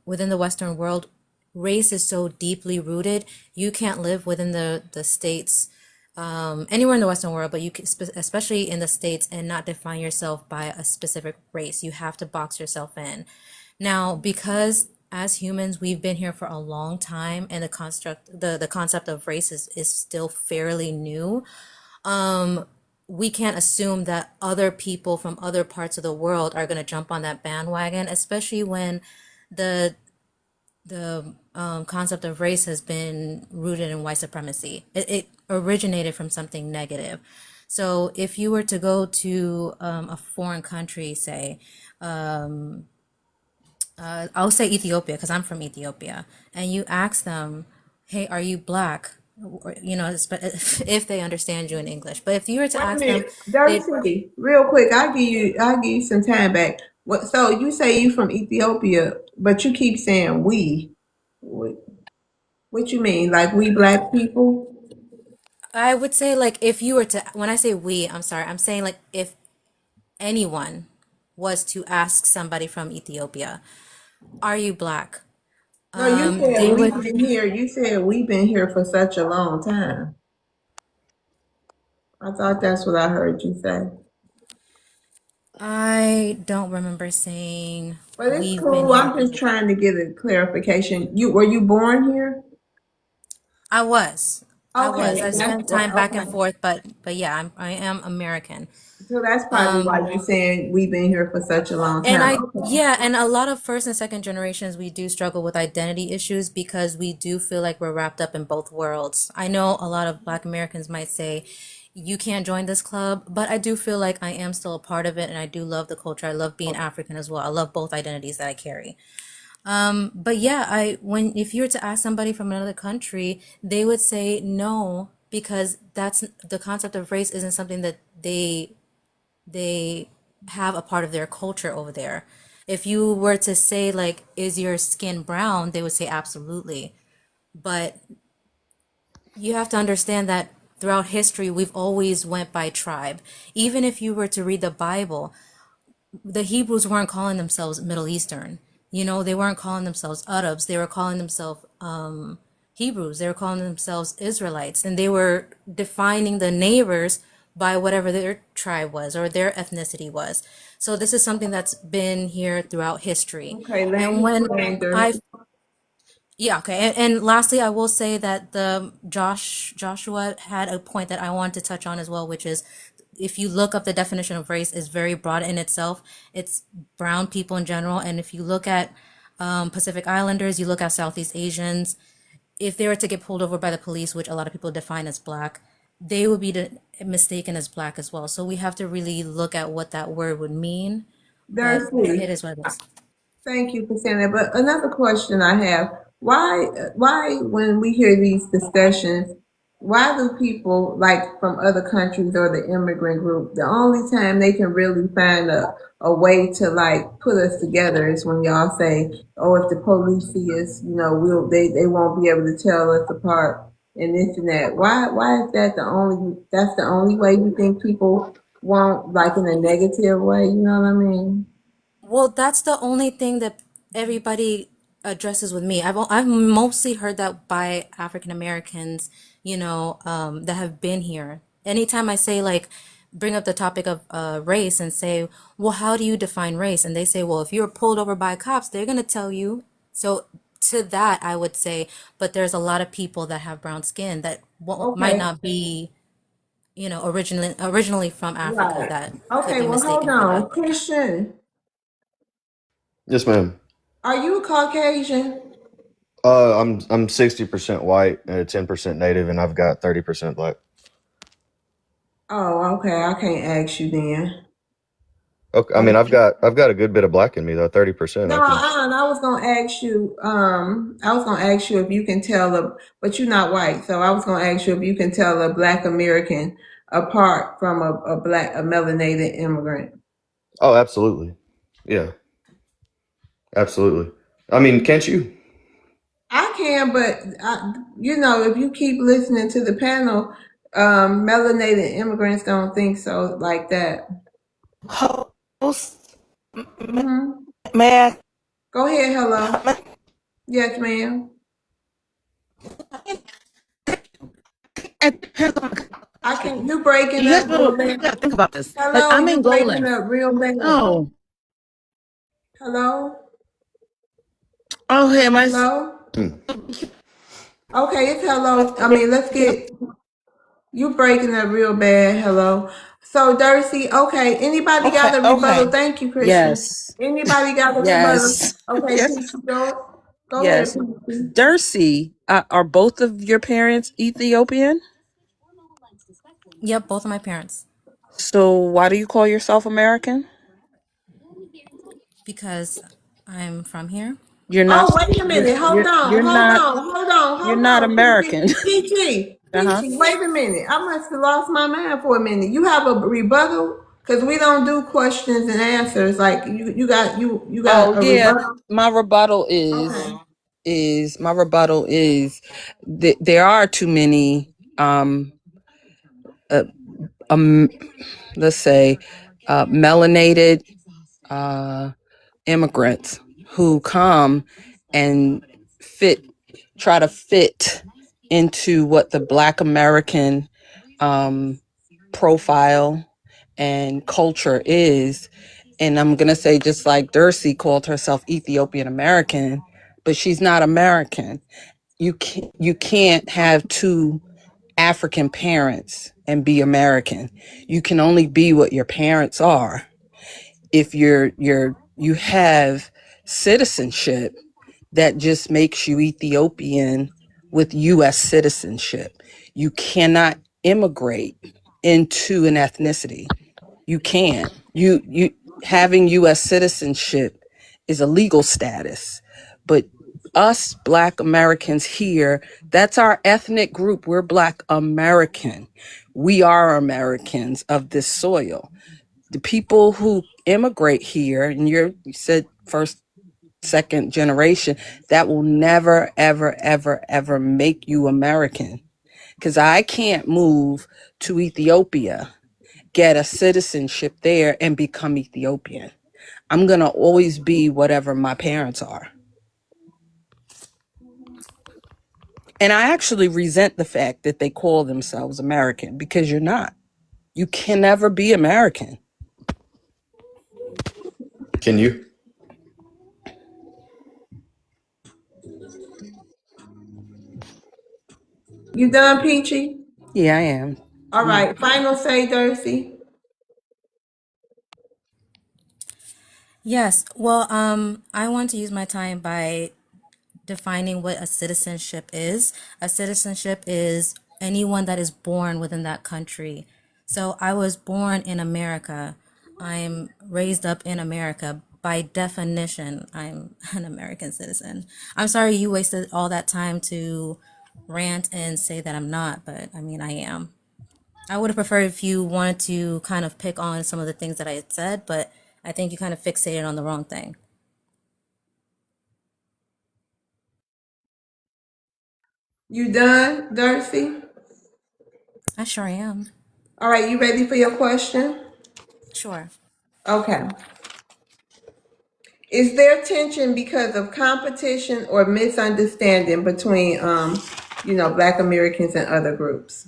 within the Western world, race is so deeply rooted, you can't live within the states anywhere in the Western world, but you can, especially in the States, and not define yourself by a specific race. You have to box yourself in. Now, because as humans, we've been here for a long time, and the concept of race is still fairly new. We can't assume that other people from other parts of the world are going to jump on that bandwagon, especially when the concept of race has been rooted in white supremacy. It originated from something negative. So if you were to go to a foreign country, say, I'll say Ethiopia because I'm from Ethiopia, and you ask them, "Hey, are you Black?" Or, if they understand you in English. But if you were to Wait a ask them, minute, they Darcy. Real quick, I'll give you some time back. What? So you say you from Ethiopia, but you keep saying we. What you mean? Like we Black people? I would say like if you were to, when I say we, I'm sorry, I'm saying like if anyone was to ask somebody from Ethiopia, are you black? No, you said They we've would, been here. You said we've been here for such a long time. I thought that's what I heard you say. I don't remember saying But it's we've been cool. here. I'm just trying to get a clarification. You were you born here? I was. I was. Okay, I that's spent what. time back and Okay, forth, but yeah, I am American. so that's probably Um, why you're saying we've been here for such a long and time. I, Okay. yeah, and a lot of first and second generations, we do struggle with identity issues because we do feel like we're wrapped up in both worlds. I know a lot of Black Americans might say, you can't join this club, but I do feel like I am still a part of it, and I do love the culture. I love being African as well. I love both identities that I carry. But yeah, I when if you were to ask somebody from another country, they would say no because that's the concept of race isn't something that they have a part of their culture over there. If you were to say like, is your skin brown? They would say absolutely. But you have to understand that throughout history, we've always went by tribe. Even if you were to read the Bible, the Hebrews weren't calling themselves Middle Eastern. You know, they weren't calling themselves Arabs. They were calling themselves Hebrews. They were calling themselves Israelites, and they were defining the neighbors by whatever their tribe was or their ethnicity was. So this is something that's been here throughout history. Okay, And land when explain, I, Dirty. yeah, okay. And lastly, I will say that the Joshua had a point that I wanted to touch on as well, which is if you look up the definition of race, is very broad in itself. It's brown people in general, and if you look at Pacific Islanders, you look at Southeast Asians, if they were to get pulled over by the police, which a lot of people define as black, they would be mistaken as black as well. So we have to really look at what that word would mean. But it Dirty. is what it is. Thank you for saying that. But another question I have: why, when we hear these discussions, why do people like from other countries or the immigrant group, the only time they can really find a way to like put us together is when y'all say, "Oh, if the police see us, they won't be able to tell us apart." And this and that. Why is that that's the only way you think people won't like in a negative way? You know what I mean? Well, that's the only thing that everybody addresses with me. I've mostly heard that by African Americans, that have been here. Anytime I say like bring up the topic of race and say, "Well, how do you define race?" and they say, "Well, if you're pulled over by cops, they're going to tell you." So to that, I would say, but there's a lot of people that have brown skin that might Okay. not be, originally from Africa Right. that could Okay, be well, hold mistaken for on. that. Christian, Yes, ma'am. are you Caucasian? I'm 60% white, 10% native, and I've got 30% black. Oh, okay. I can't ask you then. Okay, I mean Okay. I've got a good bit of black in me though, 30%. No, I can. I was gonna ask you. I was gonna ask you if you can tell but you're not white, so I was gonna ask you if you can tell a Black American apart from a melanated immigrant. Oh, absolutely. Yeah, absolutely. I mean, can't you? I can, but if you keep listening to the panel, melanated immigrants don't think so like that. Host, Hmm. may I? Go ahead. Hello. Yes, ma'am. It depends on. I can. You breaking You up real you bad. gotta think about this. Like Hello. I'm You breaking Angolan. up real bad. Oh, Hello. oh, hey, my. Hello. Hmm. Okay, it's hello. I mean, let's get you breaking up real bad. Hello. So, Darcy. Okay. Anybody Okay, got a rebuttal? okay. Thank you, Christian. Yes, Anybody got a rebuttal? yes, Okay, yes, Peachy, go ahead, yes. Peachy. Dercy, are both of your parents Ethiopian? Yep, both of my parents. So why do you call yourself American? Because I'm from here. You're not. Oh, wait a minute. Hold on. You're Hold not. on. Hold on. You're Hold not on. American. Peachy. Uh huh. Peachy. Wait a minute. I must have lost my mind for a minute. You have a rebuttal because we don't do questions and answers. Like you Oh got a yeah, rebuttal. my rebuttal Okay. is that there are too many um, let's say, melanated uh, immigrants who come and try to fit into what the Black American um, profile and culture is. And I'm gonna say, just like Dercy called herself Ethiopian American, but she's not American. You can't have two African parents and be American. You can only be what your parents are. If you have citizenship that just makes you Ethiopian with US citizenship. You cannot immigrate into an ethnicity. You can't. You having US citizenship is a legal status. But us Black Americans here, that's our ethnic group. We're Black American. We are Americans of this soil. The people who immigrate here, and you said first, second generation, that will never, ever, ever, ever make you American. Because I can't move to Ethiopia, get a citizenship there, and become Ethiopian. I'm going to always be whatever my parents are. And I actually resent the fact that they call themselves American, because you're not. You can never be American. Can you? You done, Peachy? Yeah, I am. All right. Final say, Dercy. Yes. Well, I want to use my time by defining what a citizenship is. A citizenship is anyone that is born within that country. So I was born in America. I'm raised up in America. By definition, I'm an American citizen. I'm sorry you wasted all that time to rant and say that I'm not, but I mean, I am. I would have preferred if you wanted to kind of pick on some of the things that I had said, but I think you kind of fixated on the wrong thing. You done, Dercy? I sure am. All right. You ready for your question? Sure. Okay. Is there tension because of competition or misunderstanding between, Black Americans and other groups?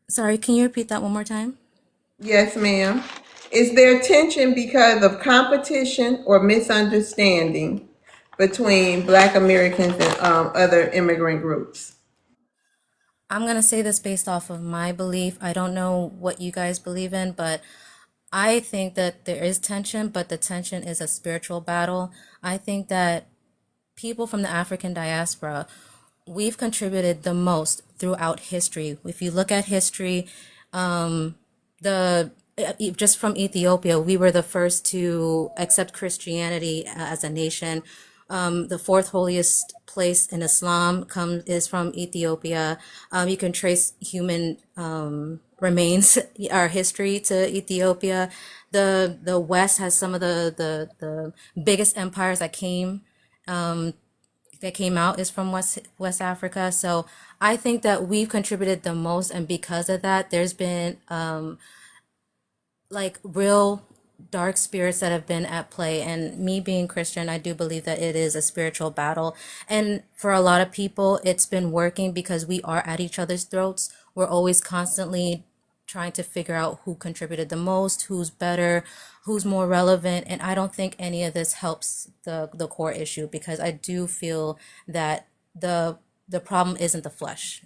Sorry, can you repeat that one more time? Yes, ma'am. Is there tension because of competition or misunderstanding between Black Americans and other immigrant groups? I'm going to say this based off of my belief. I don't know what you guys believe in, but I think that there is tension, but the tension is a spiritual battle. I think that people from the African diaspora, we've contributed the most throughout history. If you look at history, the just from Ethiopia, we were the first to accept Christianity as a nation. The fourth holiest place in Islam is from Ethiopia. You can trace human remains, our history, to Ethiopia. The West has some of the biggest empires that came out is from West Africa. So I think that we've contributed the most, and because of that, there's been like real dark spirits that have been at play. And me being Christian, I do believe that it is a spiritual battle. And for a lot of people, it's been working because we are at each other's throats. We're always constantly trying to figure out who contributed the most, who's better, who's more relevant. And I don't think any of this helps the core issue, because I do feel that the problem isn't the flesh.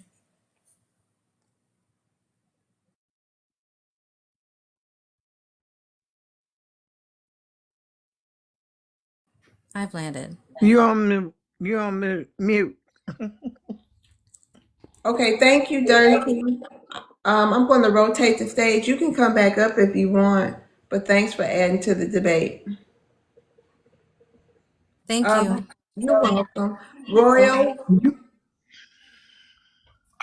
I've landed. You on mute. Okay, thank you, Dirty. I'm going to rotate the stage. You can come back up if you want, but thanks for adding to the debate. Thank you. You're welcome. Royal,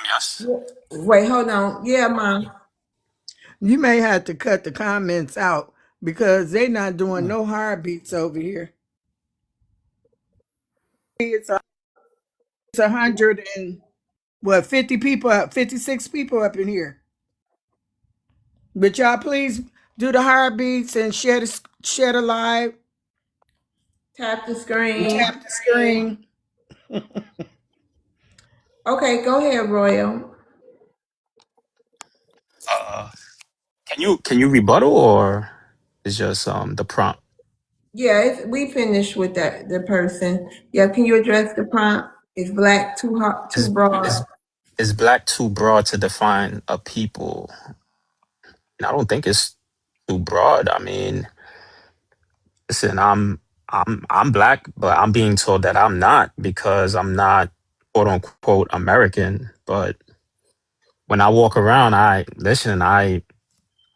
Yes. wait, hold on. Yeah, Mom. You may have to cut the comments out because they not doing no heartbeats over here. It's 100 and What, 50 people, 56 people up in here. But y'all please do the heartbeats and share the live Tap the and screen. tap the screen. Okay, go ahead, Royal. Uh, can you rebuttal or it's just the prompt? Yeah, we finished with that. The person. Yeah, can you address the prompt? Is black too hot, too Is broad? is is black too broad to define a people? And I don't think it's too broad. I mean, listen, I'm black, but I'm being told that I'm not because I'm not quote unquote American. But when I walk around, I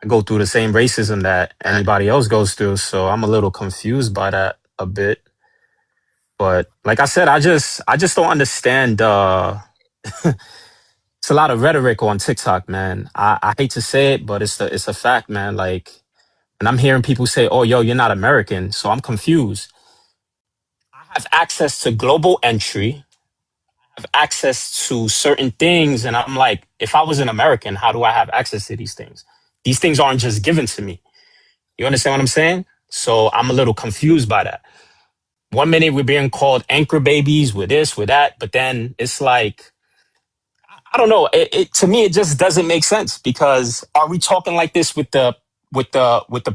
go through the same racism that anybody else goes through. So I'm a little confused by that a bit. But like I said, I just don't understand. It's a lot of rhetoric on TikTok, man. I hate to say it, but it's a fact, man. Like, and I'm hearing people say, "Oh, yo, you're not American," so I'm confused. I have access to global entry, have access to certain things, and I'm like, if I was an American, how do I have access to these things? These things aren't just given to me. You understand what I'm saying? So I'm a little confused by that. One minute we're being called anchor babies with this, with that, but then it's like I don't know. It to me it just doesn't make sense because are we talking like this with the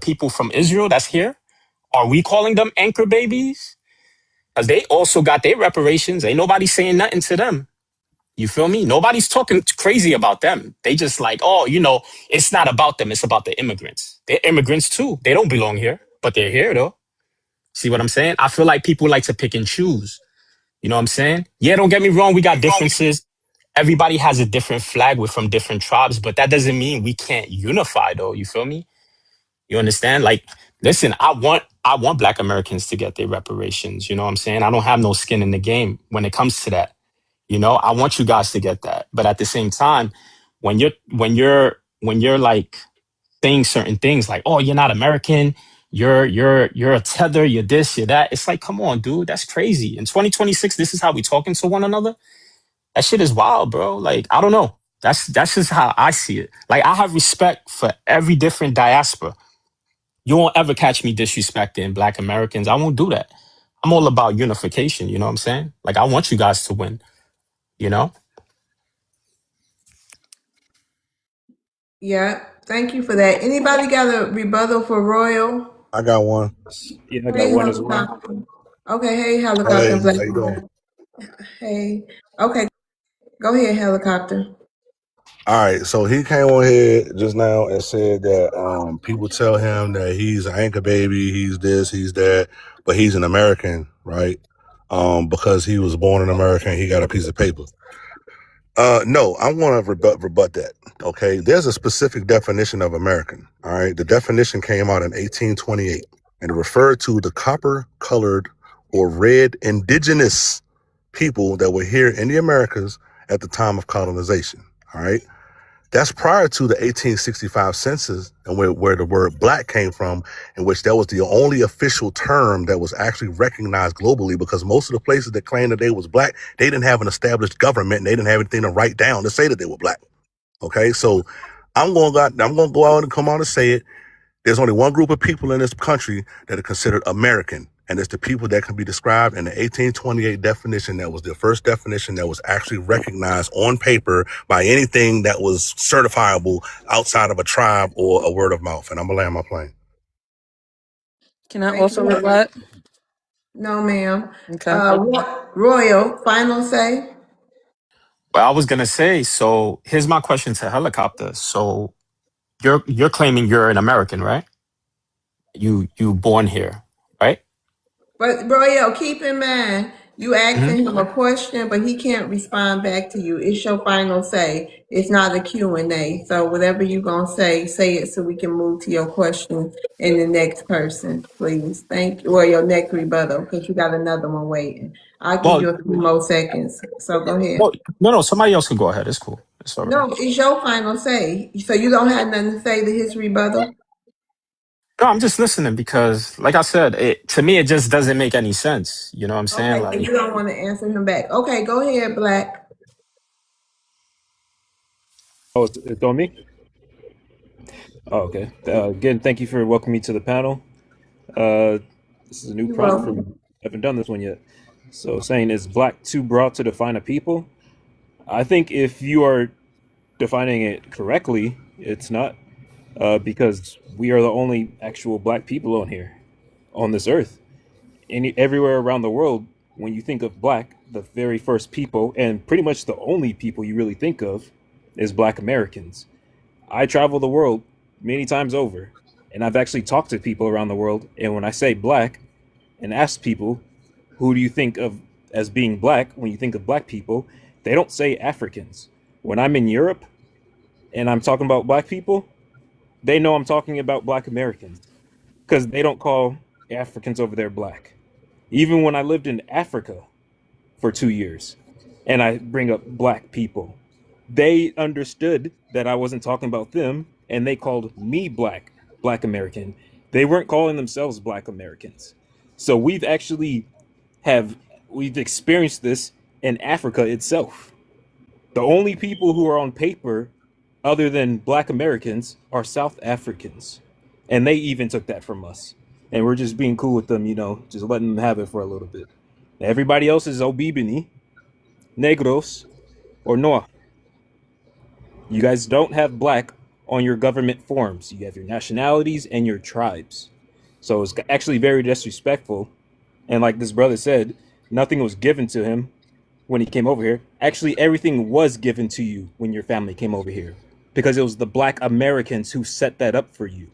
people from Israel that's here? Are we calling them anchor babies? Because they also got their reparations. Ain't nobody saying nothing to them. You feel me? Nobody's talking crazy about them. They just like, oh, it's not about them. It's about the immigrants. They're immigrants too. They don't belong here, but they're here though. See what I'm saying? I feel like people like to pick and choose. You know what I'm saying? Yeah, don't get me wrong. We got differences. Everybody has a different flag. We're from different tribes, but that doesn't mean we can't unify though. You feel me? You understand? Like, listen, I want Black Americans to get their reparations. You know what I'm saying? I don't have no skin in the game when it comes to that. I want you guys to get that. But at the same time, when you're like saying certain things like, oh, you're not American, you're a tether, you're this, you're that. It's like, come on, dude, that's crazy. In 2026, this is how we talking to one another. That shit is wild, bro. Like, I don't know. That's just how I see it. Like, I have respect for every different diaspora. You won't ever catch me disrespecting Black Americans. I won't do that. I'm all about unification. You know what I'm saying? Like, I want you guys to win. You know? Yeah, thank you for that. Anybody got a rebuttal for Royal? I got one. Yeah, I got Hey, one as well. helicopter. Okay, hey, helicopter Hey, and black. how you doing? Hey, okay, go ahead, helicopter. All right, so he came on here just now and said that people tell him that he's an anchor baby, he's this, he's that, but he's an American, right? Because he was born in America and he got a piece of paper. No, I want to rebut that. Okay, there's a specific definition of American. All right, the definition came out in 1828, and it referred to the copper-colored or red indigenous people that were here in the Americas at the time of colonization. All right. That's prior to the 1865 census and where the word black came from, in which that was the only official term that was actually recognized globally because most of the places that claimed that they was black, they didn't have an established government and they didn't have anything to write down to say that they were black. Okay, so I'm going to go out and come on and say it. There's only one group of people in this country that are considered American, and it's the people that can be described in the 1828 definition. That was the first definition that was actually recognized on paper by anything that was certifiable outside of a tribe or a word of mouth. And I'm going to land my plane. Can I Thank also you. rebut? No, ma'am. Okay. Royal, final say. Well, I was gonna say, so here's my question to Helicopter. So you're claiming you're an American, right? You born here, right? But Royal, keep in mind, you Hmm. asking him a question, but he can't respond back to you. It's your final say. It's not a Q&A. So whatever you going to say it so we can move to your question and the next person, please. Thank you. Or your next rebuttal, because you got another one waiting. I'll give Well, you a few more seconds. So go ahead. well, no, somebody else can go ahead. It's cool. It's all right. No, it's your final say. So you don't have nothing to say to his rebuttal? No, I'm just listening because, like I said, to me it just doesn't make any sense. You know what I'm saying? Okay, so Like, you don't want to answer him back. Okay, go ahead, Black. Oh, it's on me? Oh, okay. Again, thank you for welcoming me to the panel. Uh, this is a new You're prompt from, welcome. I haven't done this one yet. So saying, is black too broad to define a people? I think if you are defining it correctly, it's not, because we are the only actual black people on here, on this earth. Everywhere around the world, when you think of black, the very first people, and pretty much the only people you really think of, is black Americans. I travel the world many times over, and I've actually talked to people around the world. And when I say black and ask people, who do you think of as being black when you think of black people, they don't say Africans. When I'm in Europe and I'm talking about black people, they know I'm talking about black Americans because they don't call Africans over there black. Even when I lived in Africa for 2 years and I bring up black people, they understood that I wasn't talking about them and they called me black American. They weren't calling themselves black Americans. So have we've experienced this in Africa itself. The only people who are on paper other than black Americans are South Africans. And they even took that from us. And we're just being cool with them, just letting them have it for a little bit. Everybody else is Obibini, Negros, or Noah. You guys don't have black on your government forms. You have your nationalities and your tribes. So it's actually very disrespectful. And like this brother said, nothing was given to him when he came over here. Actually, everything was given to you when your family came over here because it was the black Americans who set that up for you.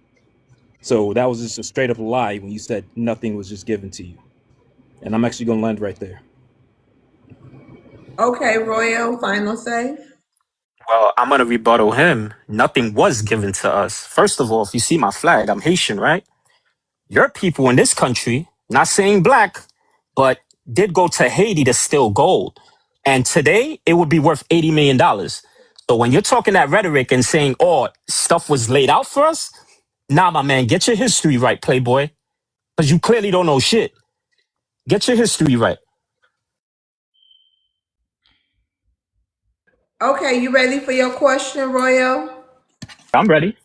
So that was just a straight up lie when you said nothing was just given to you. And I'm actually going to land right there. Okay, Royal, final say. Well, I'm gonna rebuttal him. Nothing was given to us. First of all, if you see my flag, I'm Haitian, right? Your people in this country, not saying black, but did go to Haiti to steal gold. And today it would be worth $80 million. So when you're talking that rhetoric and saying, oh, stuff was laid out for us, nah, my man, get your history right, Playboy. Because you clearly don't know shit. Get your history right. Okay, you ready for your question, Royal? I'm ready.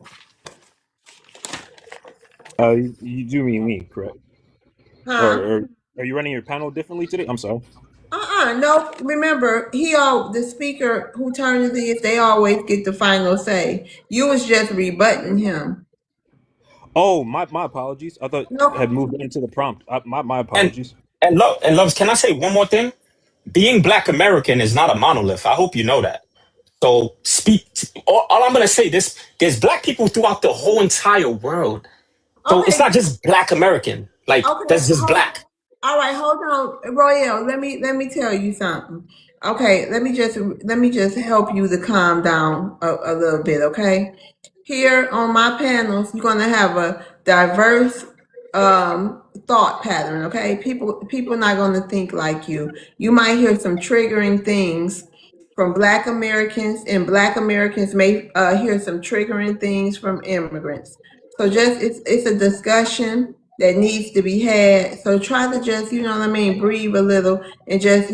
You do mean me, correct? Huh? Or are you running your panel differently today? I'm sorry. No. Remember, the speaker who turns it is, they always get the final say. You was just rebutting him. Oh, my apologies. I thought I had No. moved into the prompt. My And apologies. loves, can I say one more thing? Being black American is not a monolith. I hope you know that. So speak. All I'm gonna say this: there's black people throughout the whole entire world. So it's Okay. not just black American. Like Okay. that's just Hold. black. All right. Hold on, Royal. Let me tell you something. Okay. Let me just help you to calm down a little bit. Okay. Here on my panels, you're gonna have a diverse thought pattern. Okay. People not gonna think like you. You might hear some triggering things from Black Americans, and Black Americans may hear some triggering things from immigrants. So just it's a discussion that needs to be had. So try to just, you know what I mean, breathe a little and just,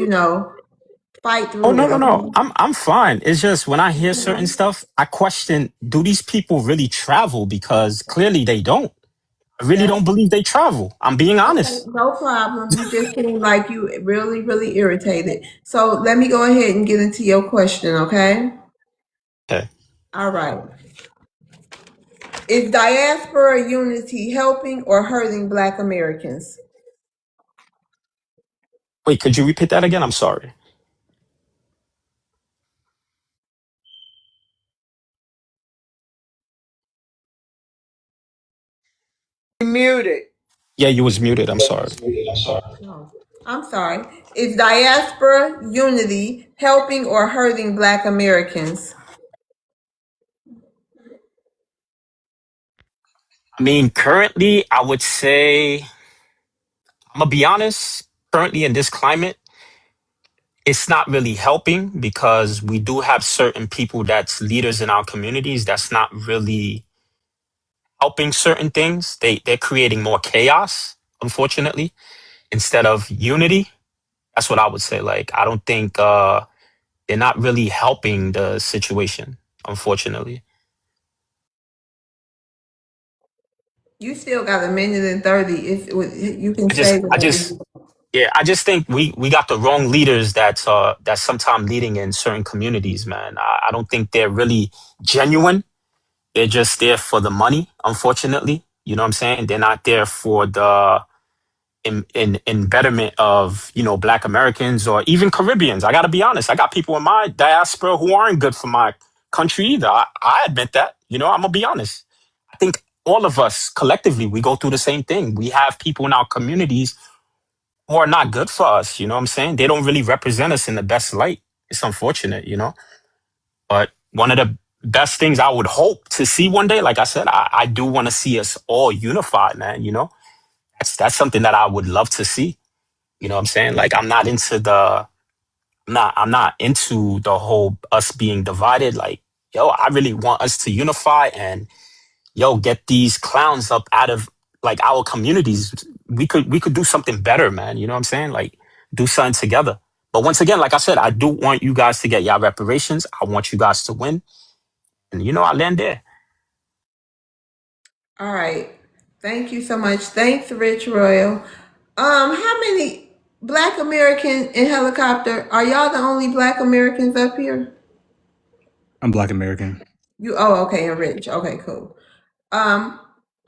fight Oh through no it, no no. okay? I'm fine. It's just when I hear certain stuff, I question: do these people really travel? Because clearly they don't. I really That's don't believe they travel. I'm being okay, honest. no problem. You just seem like you really, really irritated. So let me go ahead and get into your question, okay? Okay. All right. Is diaspora unity helping or hurting Black Americans? Wait, could you repeat that again? I'm sorry. Muted. Yeah, you was muted. I'm sorry. No, I'm sorry. Is diaspora unity helping or hurting Black Americans? I mean, currently, I would say I'm gonna be honest. Currently, in this climate, it's not really helping because we do have certain people that's leaders in our communities that's not really helping certain things. They're creating more chaos, unfortunately, instead of unity. That's what I would say. Like I don't think they're not really helping the situation. unfortunately. You still got a minute and 30. If you can I just, say I that. just, yeah, I just think we got the wrong leaders that's sometimes leading in certain communities, man. I don't think they're really genuine. They're just there for the money, unfortunately. You know what I'm saying? They're not there for the in betterment of, you know, Black Americans or even Caribbeans. I got to be honest. I got people in my diaspora who aren't good for my country either. I admit that. You know, I'm gonna be honest. I think all of us collectively we go through the same thing. We have people in our communities who are not good for us. You know what I'm saying? They don't really represent us in the best light. It's unfortunate, you know. But one of the best things I would hope to see one day, like I said, I do want to see us all unified, man. You know, that's something that I would love to see. You know what I'm saying? Like I'm not into the whole us being divided. Like, yo, I really want us to unify and yo, get these clowns up out of like our communities. We could do something better, man. You know what I'm saying? Like do something together. But once again, like I said, I do want you guys to get y'all reparations. I want you guys to win. And you know, I land there. All right. Thank you so much. Thanks, Rich Royal. How many Black American in helicopter? Are y'all the only Black Americans up here? I'm Black American. You oh okay, and Rich. Okay, cool. All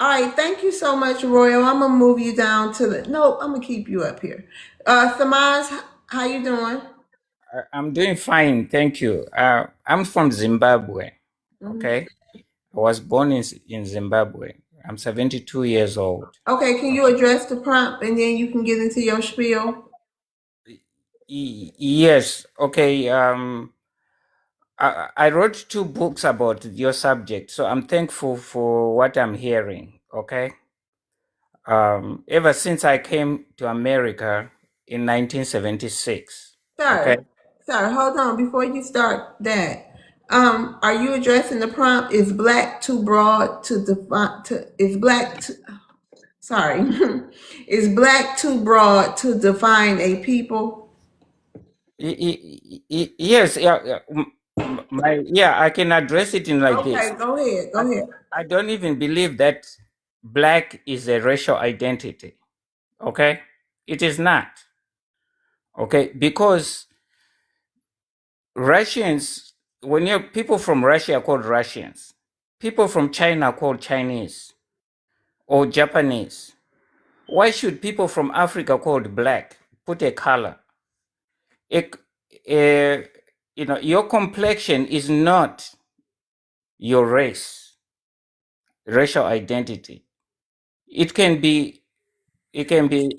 right, thank you so much, Royal. I'm gonna move you down to the nope, I'm gonna keep you up here. Samaz, how you doing? I'm doing fine, thank you. I'm from Zimbabwe. Mhm. Okay, I was born in Zimbabwe. I'm 72 years old. Okay, can you address the prompt and then you can get into your spiel? Yes. Okay. I wrote 2 books about your subject, so I'm thankful for what I'm hearing. Okay. Ever since I came to America in 1976. Okay. Sir, hold on before you start that. Are you addressing the prompt? Is black too broad to define? Is black? Sorry, is black too broad to define a people? Yes. I can address it in like this. Okay, go ahead. Go ahead. I don't even believe that black is a racial identity. Okay? It is not. Okay? Because Russians, when you people from Russia are called Russians, people from China are called Chinese or Japanese. Why should people from Africa called black put a color? It, your complexion is not your racial identity. It can be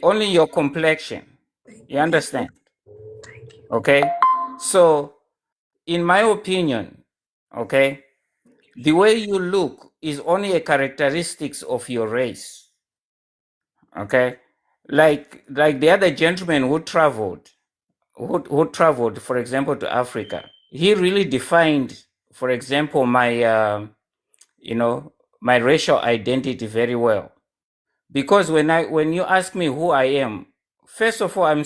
only your complexion. You understand? Okay? So, in my opinion, okay, the way you look is only a characteristics of your race. Okay? Like the other gentleman who traveled, for example, to Africa. He really defined, for example, my racial identity very well. Because when you ask me who I am, first of all, I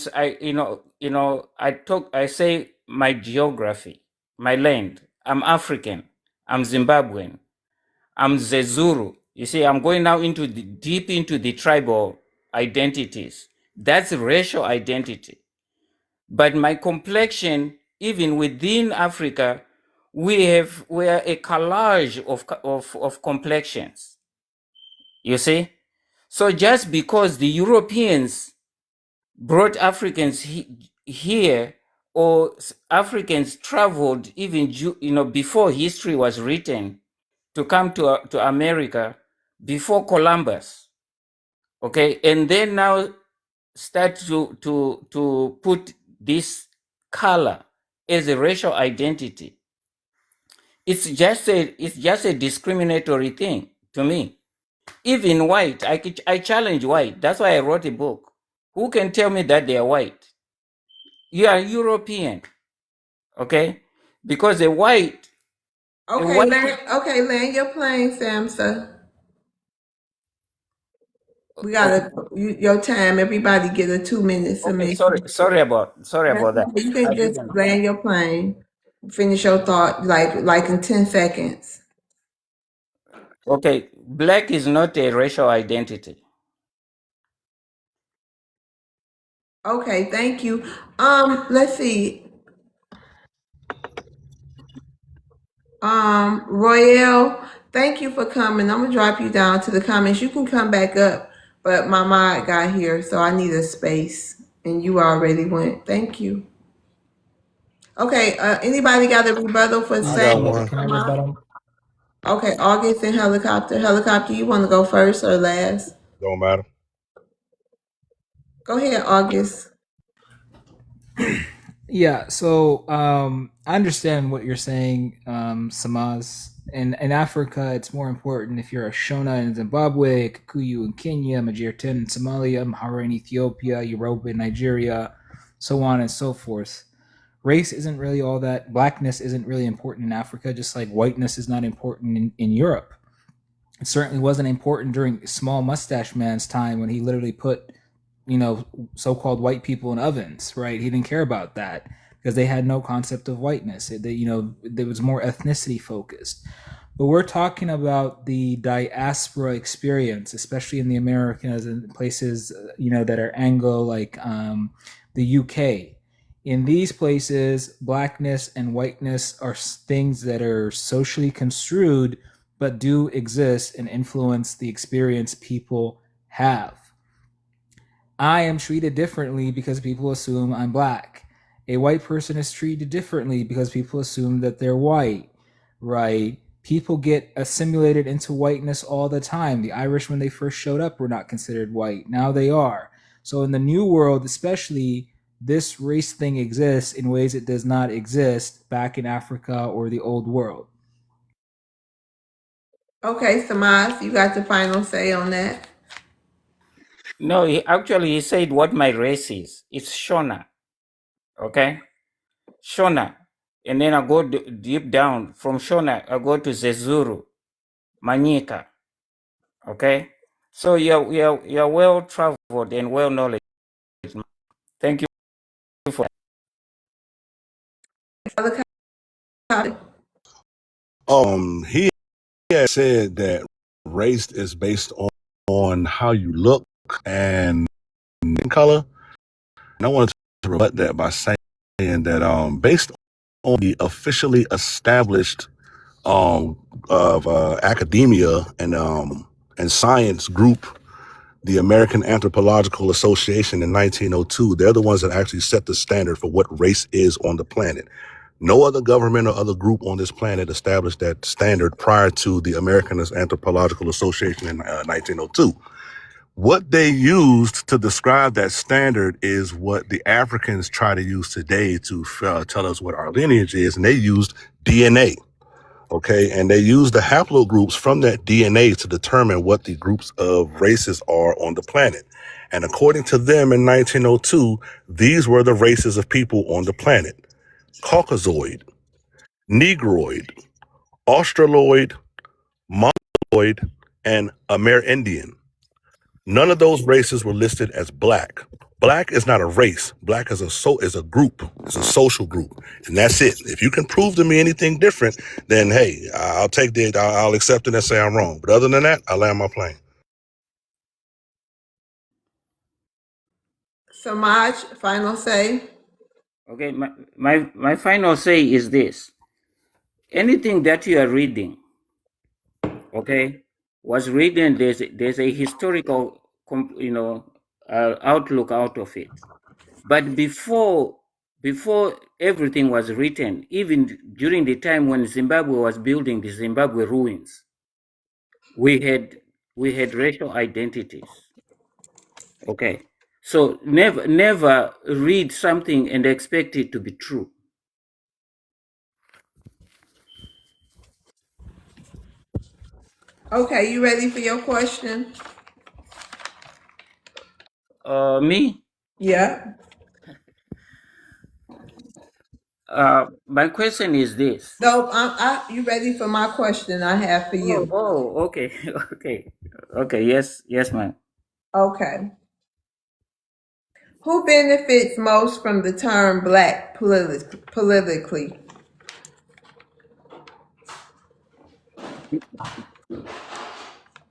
say my geography, my land. I'm African. I'm Zimbabwean. I'm Zezuru. You see, I'm going now deep into the tribal identities. That's racial identity. But my complexion, even within Africa, we are a collage of complexions. You see? So just because the Europeans brought Africans here, or Africans traveled even before history was written to come to America, before Columbus, okay, and then now start to put this color as a racial identity. It's just a discriminatory thing to me. Even white, I challenge white. That's why I wrote a book. Who can tell me that they are white? You are European, okay? Because a white, Okay, land your plane, Samsa. We gotta your time. Everybody get a 2-minute okay, submission. sorry about That's that. okay. You I can just didn't. land your plane. finish your thought like in 10 seconds. Okay, black is not a racial identity. Okay, thank you. Let's see. Royale, thank you for coming. I'm gonna drop you down to the comments. You can come back up, but my mod got here, so I need a space. And you already went. Thank you. Okay, anybody got a rebuttal for I saying got Can, one. can I Samad? rebuttal? Okay, August and Helicopter. Helicopter, you want to go first or last? Don't matter. Go ahead, August. Yeah, so I understand what you're saying, Samaz. In Africa, it's more important if you're a Shona in Zimbabwe, Kikuyu in Kenya, Majerten in Somalia, Amhara in Ethiopia, Yoruba in Nigeria, so on and so forth. Race isn't really all that. Blackness isn't really important in Africa, just like whiteness is not important in Europe. It certainly wasn't important during Small Mustache Man's time when he literally put, so-called white people in ovens, right? He didn't care about that because they had no concept of whiteness. There was more ethnicity focused. But we're talking about the diaspora experience, especially in the Americas and places, that are Anglo, like the UK. In these places, blackness and whiteness are things that are socially construed, but do exist and influence the experience people have. I am treated differently because people assume I'm black. A white person is treated differently because people assume that they're white, right? People get assimilated into whiteness all the time. The Irish, when they first showed up, were not considered white. Now they are. So in the new world, especially, this race thing exists in ways it does not exist back in Africa or the old world. Okay, Samaz, you got the final say on that. No, he said what my race is. It's Shona. Okay? Shona. And then I go deep down. From Shona, I go to Zezuru, Manyika. Okay? So you're well traveled and well knowledge. Thank you for Helicopter. He had said that race is based on how you look and color. And I wanted to rebut that by saying that based on the officially established of academia and science group, the American Anthropological Association in 1902, they're the ones that actually set the standard for what race is on the planet. No other government or other group on this planet established that standard prior to the American Anthropological Association in 1902. What they used to describe that standard is what the Africans try to use today to tell us what our lineage is, and they used DNA. Okay, and they used the haplogroups from that DNA to determine what the groups of races are on the planet. And according to them in 1902, these were the races of people on the planet: Caucasoid, Negroid, Australoid, Mongoloid, and Amerindian. None of those races were listed as black. Black is not a race. Black is a group. It's a social group, and that's it. If you can prove to me anything different, then hey, I'll take it. I'll accept it and say I'm wrong. But other than that, I land my plane. Samaj, final say. Okay, my final say is this. Anything that you are reading, okay, was written, there's a historical, outlook out of it. But before everything was written, even during the time when Zimbabwe was building the Zimbabwe ruins, we had racial identities. Okay, so never read something and expect it to be true. Okay, you ready for your question? Me? Yeah. My question is this. No, you ready for my question I have for you? Okay, okay. Yes, ma'am. Okay. Who benefits most from the term black politically?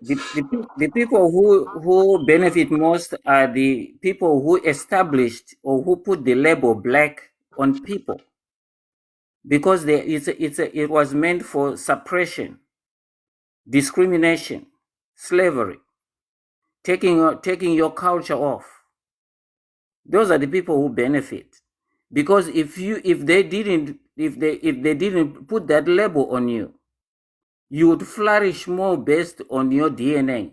The people who benefit most are the people who established or who put the label black on people, because it was meant for suppression, discrimination, slavery, taking your culture off. Those are the people who benefit, because if they didn't put that label on you, you would flourish more based on your DNA.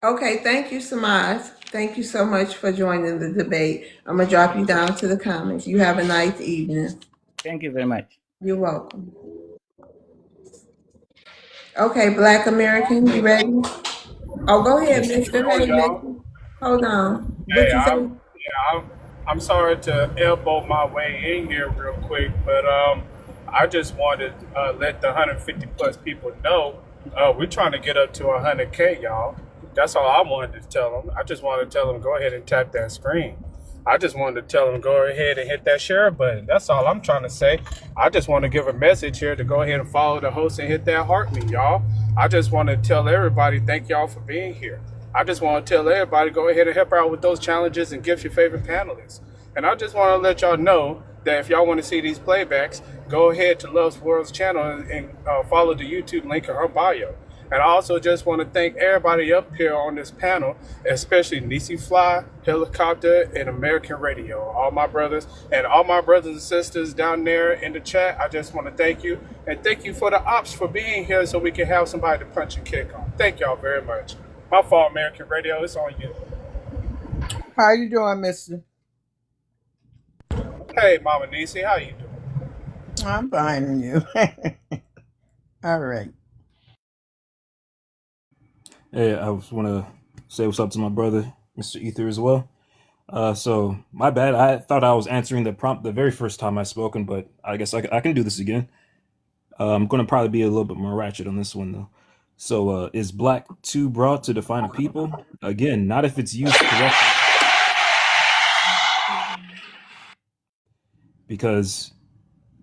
Okay, thank you, Samaj. Thank you so much for joining the debate. I'm gonna drop you down to the comments. You have a nice evening. Thank you very much. You're welcome. Okay, Black American, you ready? Oh, go ahead, Mister. Hello, Hey, y'all. Mister. Hold on. What Hey, you say? I'm sorry to elbow my way in here real quick, but I just wanted to let the 150 plus people know we're trying to get up to 100K, y'all. That's all I wanted to tell them. I just wanted to tell them go ahead and tap that screen. I just wanted to tell them go ahead and hit that share button. That's all I'm trying to say. I just want to give a message here to go ahead and follow the host and hit that heart me, y'all. I just want to tell everybody thank y'all for being here. I just want to tell everybody go ahead and help out with those challenges and gift your favorite panelists. And I just want to let y'all know that if y'all want to see these playbacks, go ahead to Love's World's channel and follow the YouTube link in her bio. And I also just want to thank everybody up here on this panel, especially Nisi Fly, Helicopter, and American Radio. All my brothers and all my brothers and sisters down there in the chat, I just want to thank you. And thank you for the ops for being here so we can have somebody to punch and kick on. Thank y'all very much. My fault, American Radio. It's on you. How you doing, Mister? Hey, Mama Nisi, how you doing? I'm fine, and you. All right. Hey, I just want to say what's up to my brother, Mr. Ether, as well. So my bad. I thought I was answering the prompt the very first time I spoken, but I guess I can do this again. I'm going to probably be a little bit more ratchet on this one though. So, is black too broad to define a people? Again, not if it's used correctly. Because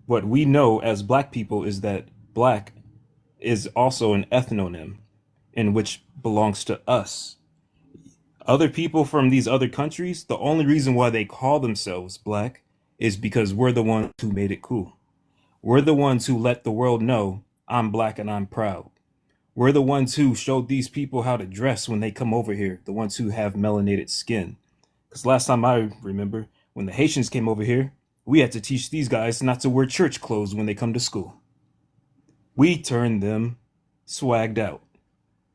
what we know as black people is that black is also an ethnonym in which belongs to us. Other people from these other countries, the only reason why they call themselves black is because we're the ones who made it cool. We're the ones who let the world know I'm black and I'm proud. We're the ones who showed these people how to dress when they come over here, the ones who have melanated skin. Because last time I remember, when the Haitians came over here, we had to teach these guys not to wear church clothes when they come to school. We turned them swagged out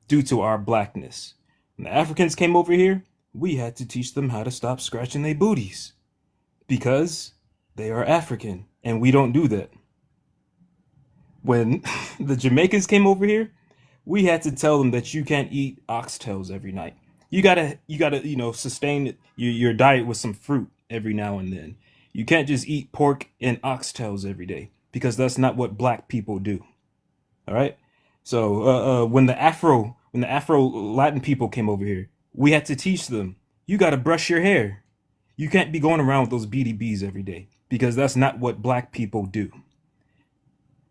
due to our blackness. When the Africans came over here, we had to teach them how to stop scratching their booties because they are African and we don't do that. When the Jamaicans came over here, we had to tell them that you can't eat oxtails every night. You gotta, sustain your diet with some fruit every now and then. You can't just eat pork and oxtails every day because that's not what black people do. All right. So when the Afro Latin people came over here, we had to teach them you got to brush your hair. You can't be going around with those BDBs every day because that's not what black people do.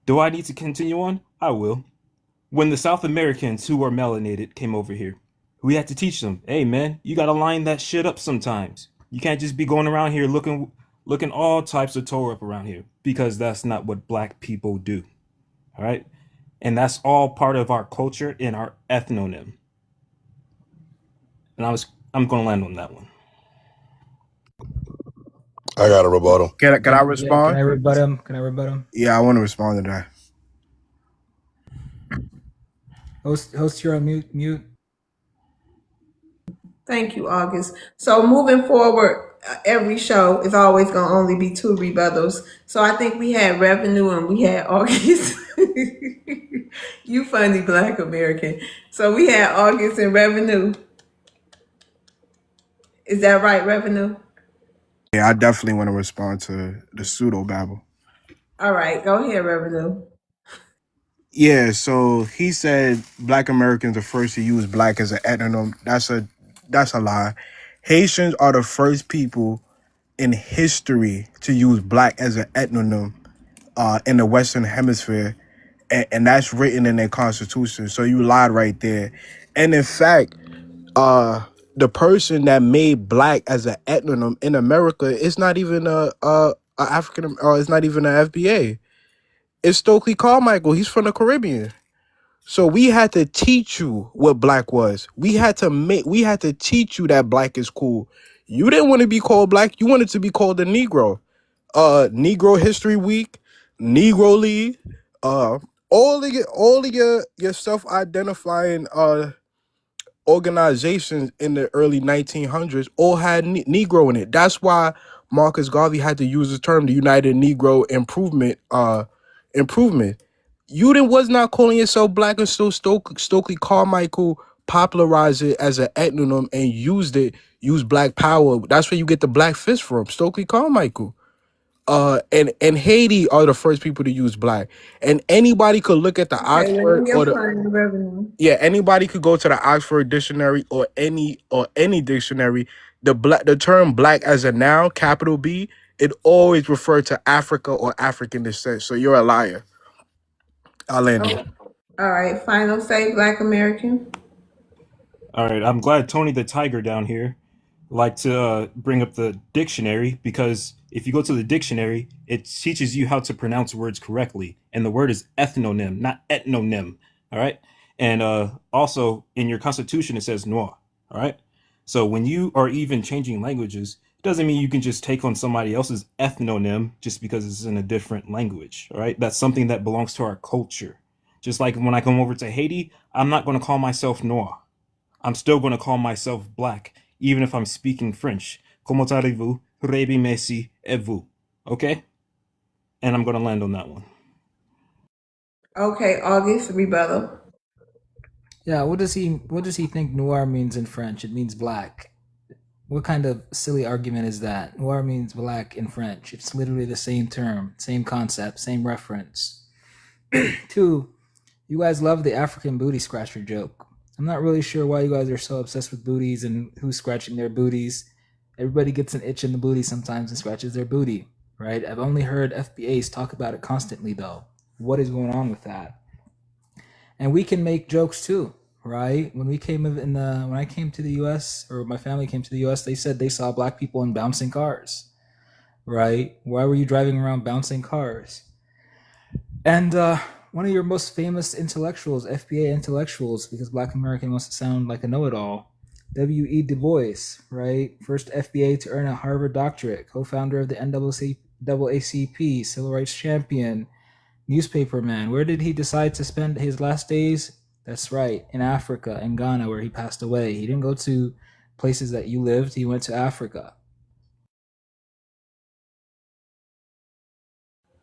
Do I need to continue on? I will. When the South Americans who are melanated came over here, we had to teach them, hey man, you got to line that shit up sometimes. You can't just be going around here looking all types of toe up around here because that's not what black people do. All right. And that's all part of our culture and our ethnonym. And I'm going to land on that one. I got a rebuttal. Can I Yeah, respond? can I rebut him? Can I rebut him? Yeah, I want to respond to that. Host, you're on mute. Thank you, August. So moving forward, every show is always going to only be 2 rebuttals. So I think we had Revenue and we had August. You funny, Black American. So we had August and Revenue. Is that right, Revenue? Yeah, I definitely want to respond to the pseudo babble. All right, go ahead, Revenue. Yeah, so he said black Americans are first to use black as an ethnonym. That's a lie. Haitians are the first people in history to use black as an ethnonym in the Western Hemisphere, and that's written in their constitution. So you lied right there. And in fact, the person that made black as an ethnonym in America is not even a African, or it's not even an FBA. It's Stokely Carmichael. He's from the Caribbean. So we had to teach you what black was. We had to teach you that black is cool. You didn't want to be called black. You wanted to be called a Negro. Negro History Week, Negro League, uh, all of your self-identifying organizations in the early 1900s all had Negro in it. That's why Marcus Garvey had to use the term the United Negro Improvement. You then was not calling yourself black until Stokely Carmichael popularized it as an ethnonym and used black power. That's where you get the black fist from, Stokely Carmichael. And Haiti are the first people to use black. And anybody could look at the Okay, well, Oxford give or your the point of revenue. yeah, anybody could go to the Oxford dictionary or any dictionary. The term black as a noun, capital B, it always referred to Africa or African descent. So you're a liar. I'll end Oh, there. all right, final say, Black American. All right, I'm glad Tony the Tiger down here like to bring up the dictionary, because if you go to the dictionary, it teaches you how to pronounce words correctly, and the word is ethnonym, not etnonym. All right, and also in your constitution it says noir. All right, so when you are even changing languages, it doesn't mean you can just take on somebody else's ethnonym just because it's in a different language. All right, that's something that belongs to our culture. Just like when I come over to Haiti, I'm not going to call myself noir. I'm still going to call myself black, even if I'm speaking French. Comment allez-vous? Rebi merci et vous. Okay? And I'm going to land on that one. Okay, August, rebuttal. Yeah, what does he think noir means in French? It means black. What kind of silly argument is that? Noir means black in French. It's literally the same term, same concept, same reference. Two, you guys love the African booty scratcher joke. I'm not really sure why you guys are so obsessed with booties and who's scratching their booties. Everybody gets an itch in the booty sometimes and scratches their booty, right? I've only heard FBAs talk about it constantly, though. What is going on with that? And we can make jokes too, right? When I came to the U.S. or my family came to the U.S., they said they saw black people in bouncing cars, right? Why were you driving around bouncing cars? And one of your most famous intellectuals, FBA intellectuals, because Black American wants to sound like a know-it-all, W.E. Du Bois, right? First FBA to earn a Harvard doctorate, co-founder of the NAACP, civil rights champion, newspaper man. Where did he decide to spend his last days? That's right, in Africa, in Ghana, where he passed away. He didn't go to places that you lived. He went to Africa.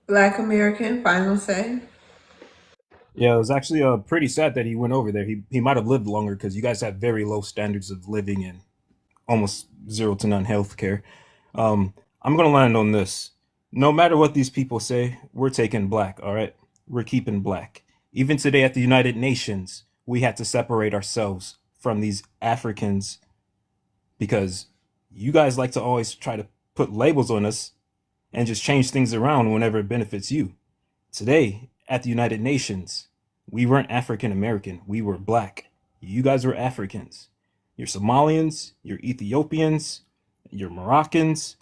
Black American, final say. Yeah, it was actually pretty sad that he went over there. He might have lived longer because you guys have very low standards of living and almost zero to none health care. I'm going to land on this. No matter what these people say, we're taking black, all right? We're keeping black. Even today at the United Nations, we had to separate ourselves from these Africans because you guys like to always try to put labels on us and just change things around whenever it benefits you. Today at the United Nations, we weren't African American, we were black. You guys were Africans. You're Somalians, you're Ethiopians, you're Moroccans.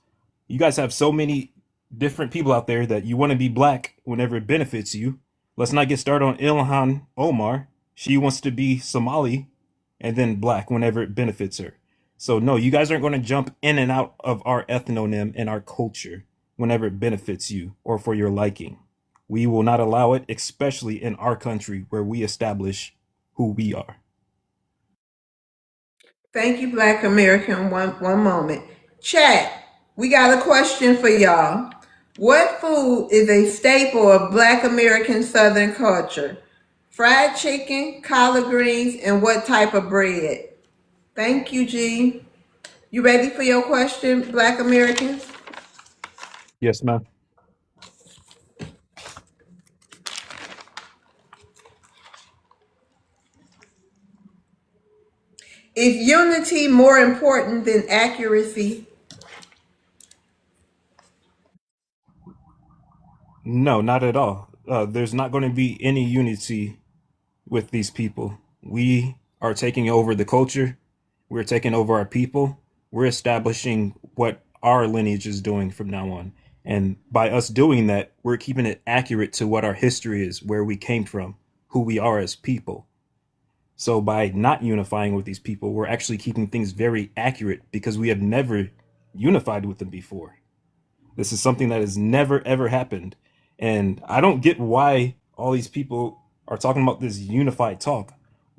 You guys have so many different people out there that you want to be black whenever it benefits you. Let's not get started on Ilhan Omar. She wants to be Somali and then black whenever it benefits her. So no, you guys aren't going to jump in and out of our ethnonym and our culture whenever it benefits you or for your liking. We will not allow it, especially in our country where we establish who we are. Thank you, Black American. One moment. Chat, we got a question for y'all. What food is a staple of Black American Southern culture? Fried chicken, collard greens, and what type of bread? Thank you, G. You ready for your question, Black Americans? Yes, ma'am. Is unity more important than accuracy? No, not at all. There's not going to be any unity with these people. We are taking over the culture. We're taking over our people. We're establishing what our lineage is doing from now on. And by us doing that, we're keeping it accurate to what our history is, where we came from, who we are as people. So by not unifying with these people, we're actually keeping things very accurate because we have never unified with them before. This is something that has never ever happened. And I don't get why all these people are talking about this unified talk.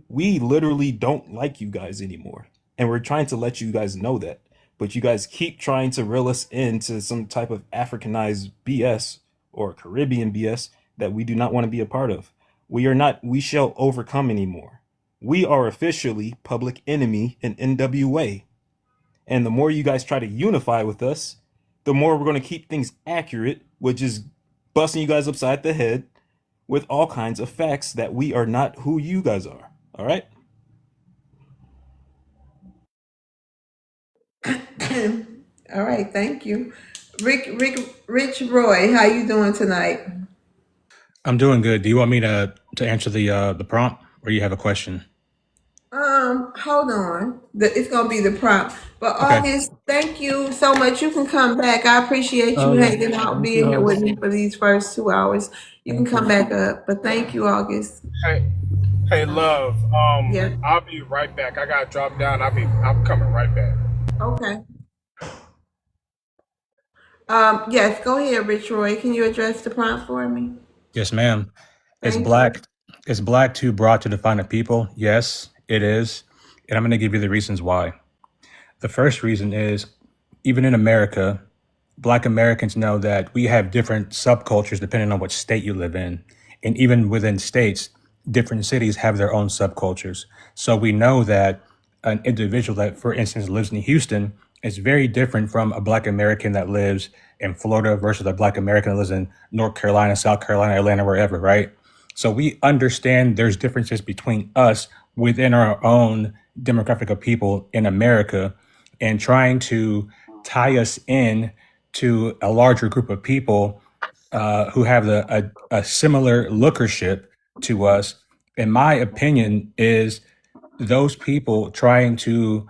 We literally don't like you guys anymore. And we're trying to let you guys know that. But you guys keep trying to reel us into some type of Africanized BS or Caribbean BS that we do not want to be a part of. We shall overcome anymore. We are officially Public Enemy and NWA. And the more you guys try to unify with us, the more we're going to keep things accurate, which is busting you guys upside the head with all kinds of facts that we are not who you guys are. All right? All right, thank you. Rich Roy, how you doing tonight? I'm doing good. Do you want me to answer the prompt, or you have a question? Hold on. It's gonna be the prompt. But Okay. August, thank you so much. You can come back. I appreciate you Oh yeah. hanging out, Thank being you, here with August. me for these first 2 hours. You can Thank come you. back up. But thank you, August. Hey, love. Yeah. I'll be right back. I gotta drop down. I'm coming right back. Okay. Yes, go ahead, Rich Roy. Can you address the prompt for me? Yes, ma'am. Is Thank you. black is black too broad to define a people? Yes, it is, and I'm going to give you the reasons why. The first reason is, even in America, Black Americans know that we have different subcultures depending on what state you live in. And even within states, different cities have their own subcultures. So we know that an individual that, for instance, lives in Houston is very different from a Black American that lives in Florida versus a Black American that lives in North Carolina, South Carolina, Atlanta, wherever, right? So we understand there's differences between us within our own demographic of people in America, and trying to tie us in to a larger group of people who have a similar lookership to us, in my opinion, is those people trying to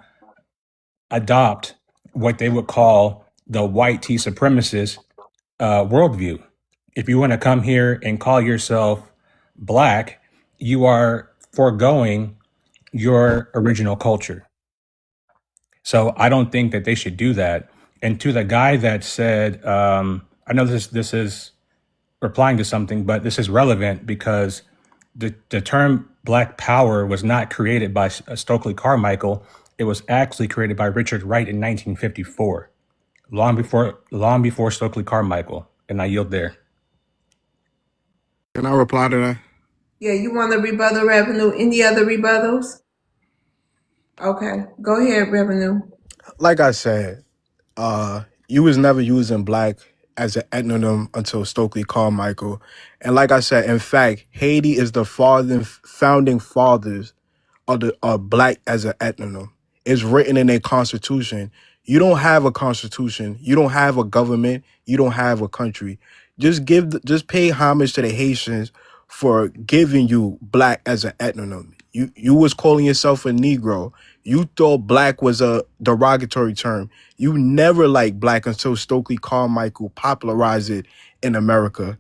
adopt what they would call the white tea supremacist worldview. If you want to come here and call yourself Black, you are foregoing your original culture. So I don't think that they should do that. And to the guy that said, I know this is replying to something, but this is relevant because the term Black Power was not created by Stokely Carmichael. It was actually created by Richard Wright in 1954, long before Stokely Carmichael. And I yield there. Can I reply to that? Yeah, you want a rebuttal, Revenue? Any other rebuttals? Okay, go ahead, Revenue. Like I said, you was never using black as an ethnonym until Stokely Carmichael. And like I said, in fact, Haiti is the founding fathers of the black as an ethnonym. It's written in their constitution. You don't have a constitution. You don't have a government. You don't have a country. Just pay homage to the Haitians for giving you black as an ethnonym. You was calling yourself a Negro. You thought black was a derogatory term. You never liked black until Stokely Carmichael popularized it in America.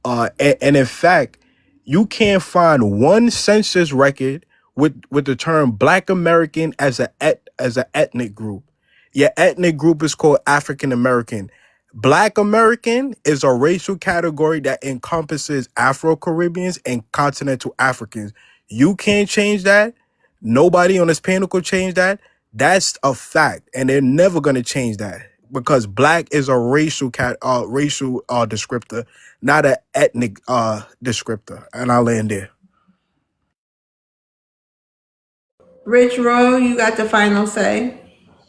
And in fact, you can't find one census record with the term Black American as an ethnic group. Your ethnic group is called African American. Black American is a racial category that encompasses Afro-Caribbeans and continental Africans. You can't change that. Nobody on this panel could change that. That's a fact, and they're never gonna change that because black is a racial descriptor, not an ethnic descriptor. And I'll land there. Rich Roy, you got the final say.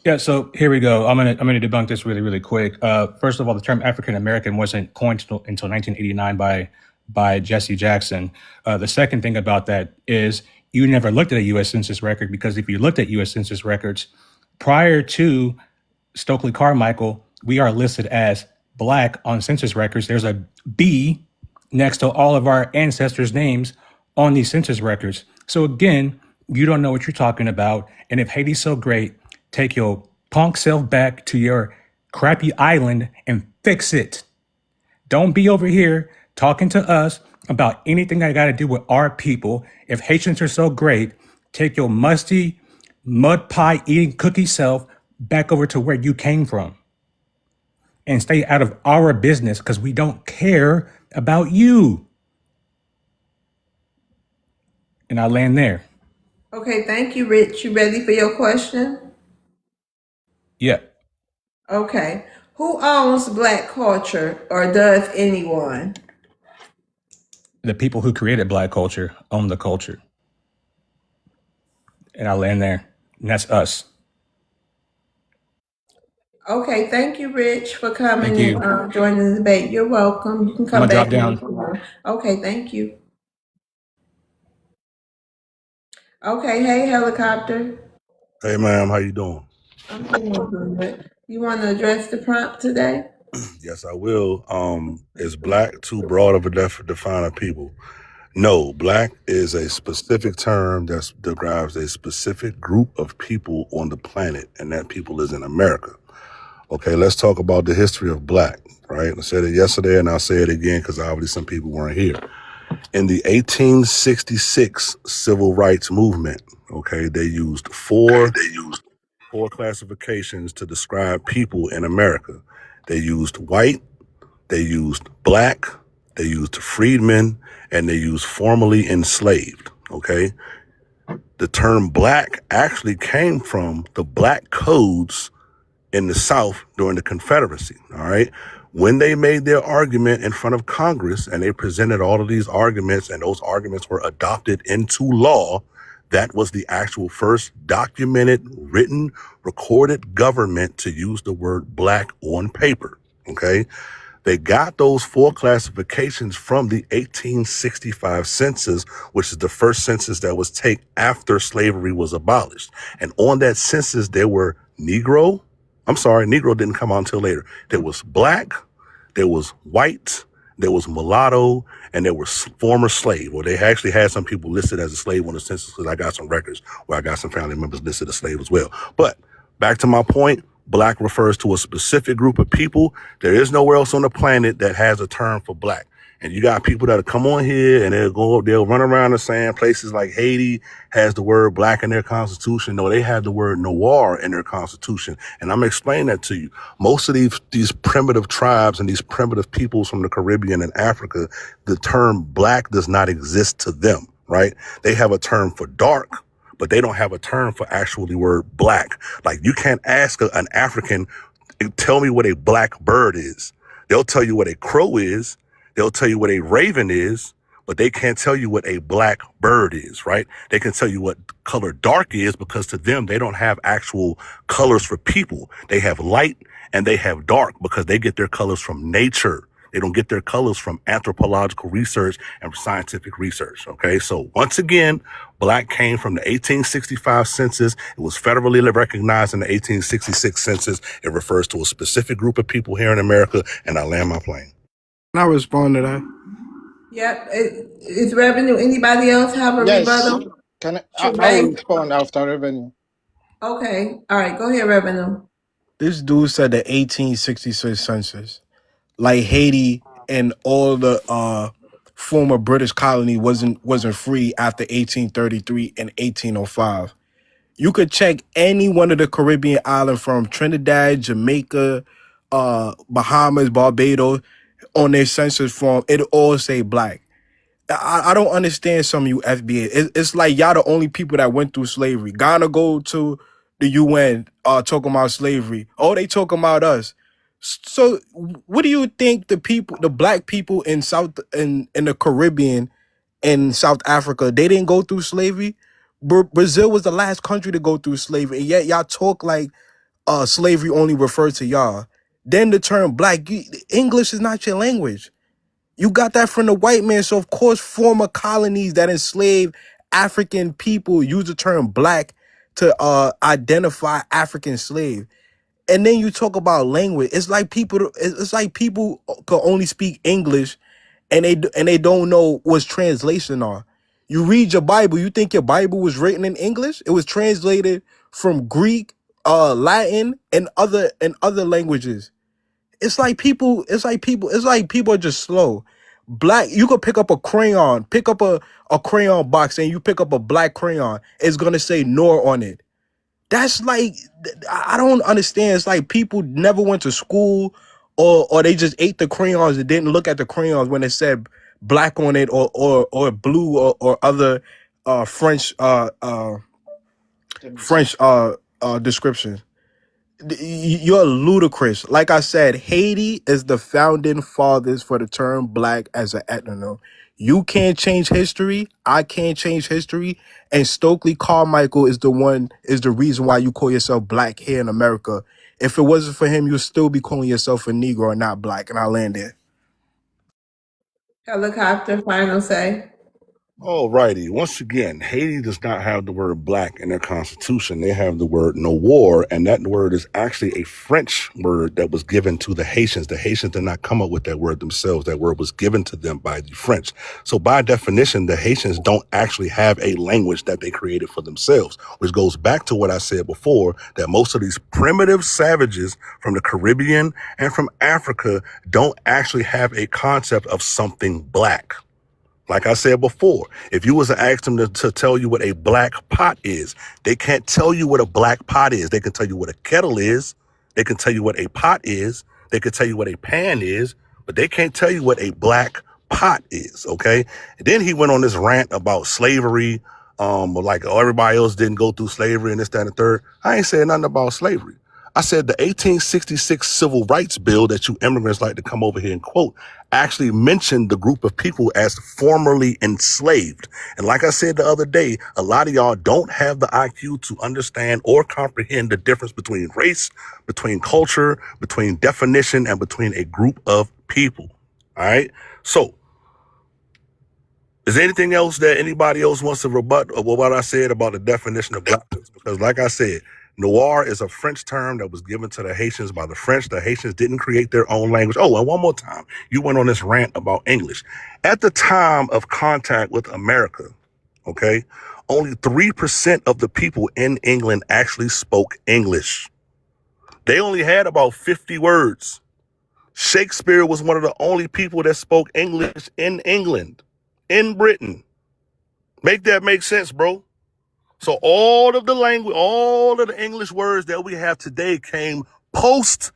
Yeah, so here we go. I'm gonna debunk this really quick. First of all, the term African American wasn't coined until 1989 by Jesse Jackson. The second thing about that is You never looked at a U.S. Census record, because if you looked at U.S. Census records prior to Stokely Carmichael, we are listed as Black on census records. There's a B next to all of our ancestors' names on these census records. So again, you don't know what you're talking about. And if Haiti's so great, take your punk self back to your crappy island and fix it. Don't be over here talking to us about anything that got to do with our people. If Haitians are so great, take your musty, mud pie eating cookie self back over to where you came from and stay out of our business, because we don't care about you. And I land there. Okay, thank you, Rich. You ready for your question? Yeah. Okay. Who owns Black culture, or does anyone? The people who created Black culture own the culture. And I land there. And that's us. Okay, thank you, Rich, for Thank coming you. and joining the debate. You're welcome. You can I'm come going to drop back down. anytime. Okay, thank you. Okay, hey, helicopter. Hey, ma'am, how you doing? I'm doing good. You want to address the prompt today? Yes, I will. Is black too broad of a define of people? No, black is a specific term that describes a specific group of people on the planet, and that people is in America. Okay, let's talk about the history of black, right? I said it yesterday, and I'll say it again because obviously some people weren't here. In the 1866 Civil Rights Movement, okay, they used four classifications to describe people in America. They used white, they used black, they used freedmen, and they used formerly enslaved, okay? The term black actually came from the black codes in the South during the Confederacy, all right? When they made their argument in front of Congress and they presented all of these arguments and those arguments were adopted into law, that was the actual first documented, written, recorded government to use the word black on paper, okay? They got those four classifications from the 1865 census, which is the first census that was taken after slavery was abolished. And on that census, there were Negro didn't come out until later. There was black, there was white, there was mulatto, and there was former slave. Or they actually had some people listed as a slave on the census, because I got some records where I got some family members listed as slave as well. But back to my point, black refers to a specific group of people. There is nowhere else on the planet that has a term for black. And you got people that'll come on here and they'll run around the sand. Places like Haiti has the word black in their constitution. No, they have the word noir in their constitution. And I'm explaining that to you. Most of these primitive tribes and these primitive peoples from the Caribbean and Africa, the term black does not exist to them, right? They have a term for dark, but they don't have a term for actually word black. Like, you can't ask an African, tell me what a black bird is. They'll tell you what a crow is. They'll tell you what a raven is, but they can't tell you what a black bird is, right? They can tell you what color dark is, because to them, they don't have actual colors for people. They have light and they have dark because they get their colors from nature. They don't get their colors from anthropological research and scientific research, okay? So once again, black came from the 1865 census. It was federally recognized in the 1866 census. It refers to a specific group of people here in America, and I land my plane. Can I respond to that? Yep. It's revenue. Anybody else have a Yes. rebuttal? Can I will Tremaine? respond after Revenue. Okay. All right. Go ahead, revenue. This dude said the 1866 census, like Haiti and all the former British colony wasn't free after 1833 and 1805. You could check any one of the Caribbean islands from Trinidad, Jamaica, Bahamas, Barbados on their census form. It all say black. I don't understand some of you FBA. It's like y'all the only people that went through slavery. Ghana go to the UN talking about slavery. Oh, they talking about us. So what do you think the black people in in the Caribbean and South Africa, they didn't go through slavery? Brazil was the last country to go through slavery, and yet y'all talk like slavery only referred to y'all. Then the term black, English is not your language. You got that from the white man. So of course, former colonies that enslaved African people use the term black to identify African slave. And then you talk about language. It's like people can only speak English and they don't know what translation are. You read your Bible, you think your Bible was written in English? It was translated from Greek, Latin, and other languages. It's like people are just slow. Black, you could pick up a crayon, pick up a crayon box, and you pick up a black crayon, it's gonna say Nor on it. That's like, I don't understand. It's like people never went to school, or they just ate the crayons and didn't look at the crayons when it said black on it, or blue, or other French descriptions. You're ludicrous. Like I said, Haiti is the founding fathers for the term black as an ethnonym. You can't change history. I can't change history. And Stokely Carmichael is the reason why you call yourself black here in America. If it wasn't for him, you'd still be calling yourself a Negro and not black. And I'll land there. Helicopter, final say. Alrighty. Once again, Haiti does not have the word black in their constitution. They have the word noir, and that word is actually a French word that was given to the Haitians. The Haitians did not come up with that word themselves. That word was given to them by the French. So by definition, the Haitians don't actually have a language that they created for themselves, which goes back to what I said before, that most of these primitive savages from the Caribbean and from Africa don't actually have a concept of something black. Like I said before, if you was to ask them to tell you what a black pot is, they can't tell you what a black pot is. They can tell you what a kettle is. They can tell you what a pot is. They can tell you what a pan is, but they can't tell you what a black pot is. Okay. And then he went on this rant about slavery. Like, oh, everybody else didn't go through slavery and this, that, and the third. I ain't saying nothing about slavery. I said the 1866 Civil Rights Bill that you immigrants like to come over here and quote actually mentioned the group of people as formerly enslaved. And like I said the other day, a lot of y'all don't have the IQ to understand or comprehend the difference between race, between culture, between definition, and between a group of people. All right. So is there anything else that anybody else wants to rebut of what I said about the definition of blackness? Because like I said, noir is a French term that was given to the Haitians by the French. The Haitians didn't create their own language. Oh, and one more time, you went on this rant about English. At the time of contact with America, okay, only 3% of the people in England actually spoke English. They only had about 50 words. Shakespeare was one of the only people that spoke English in England, in Britain. Make that make sense, bro. So all of the language, all of the English words that we have today came post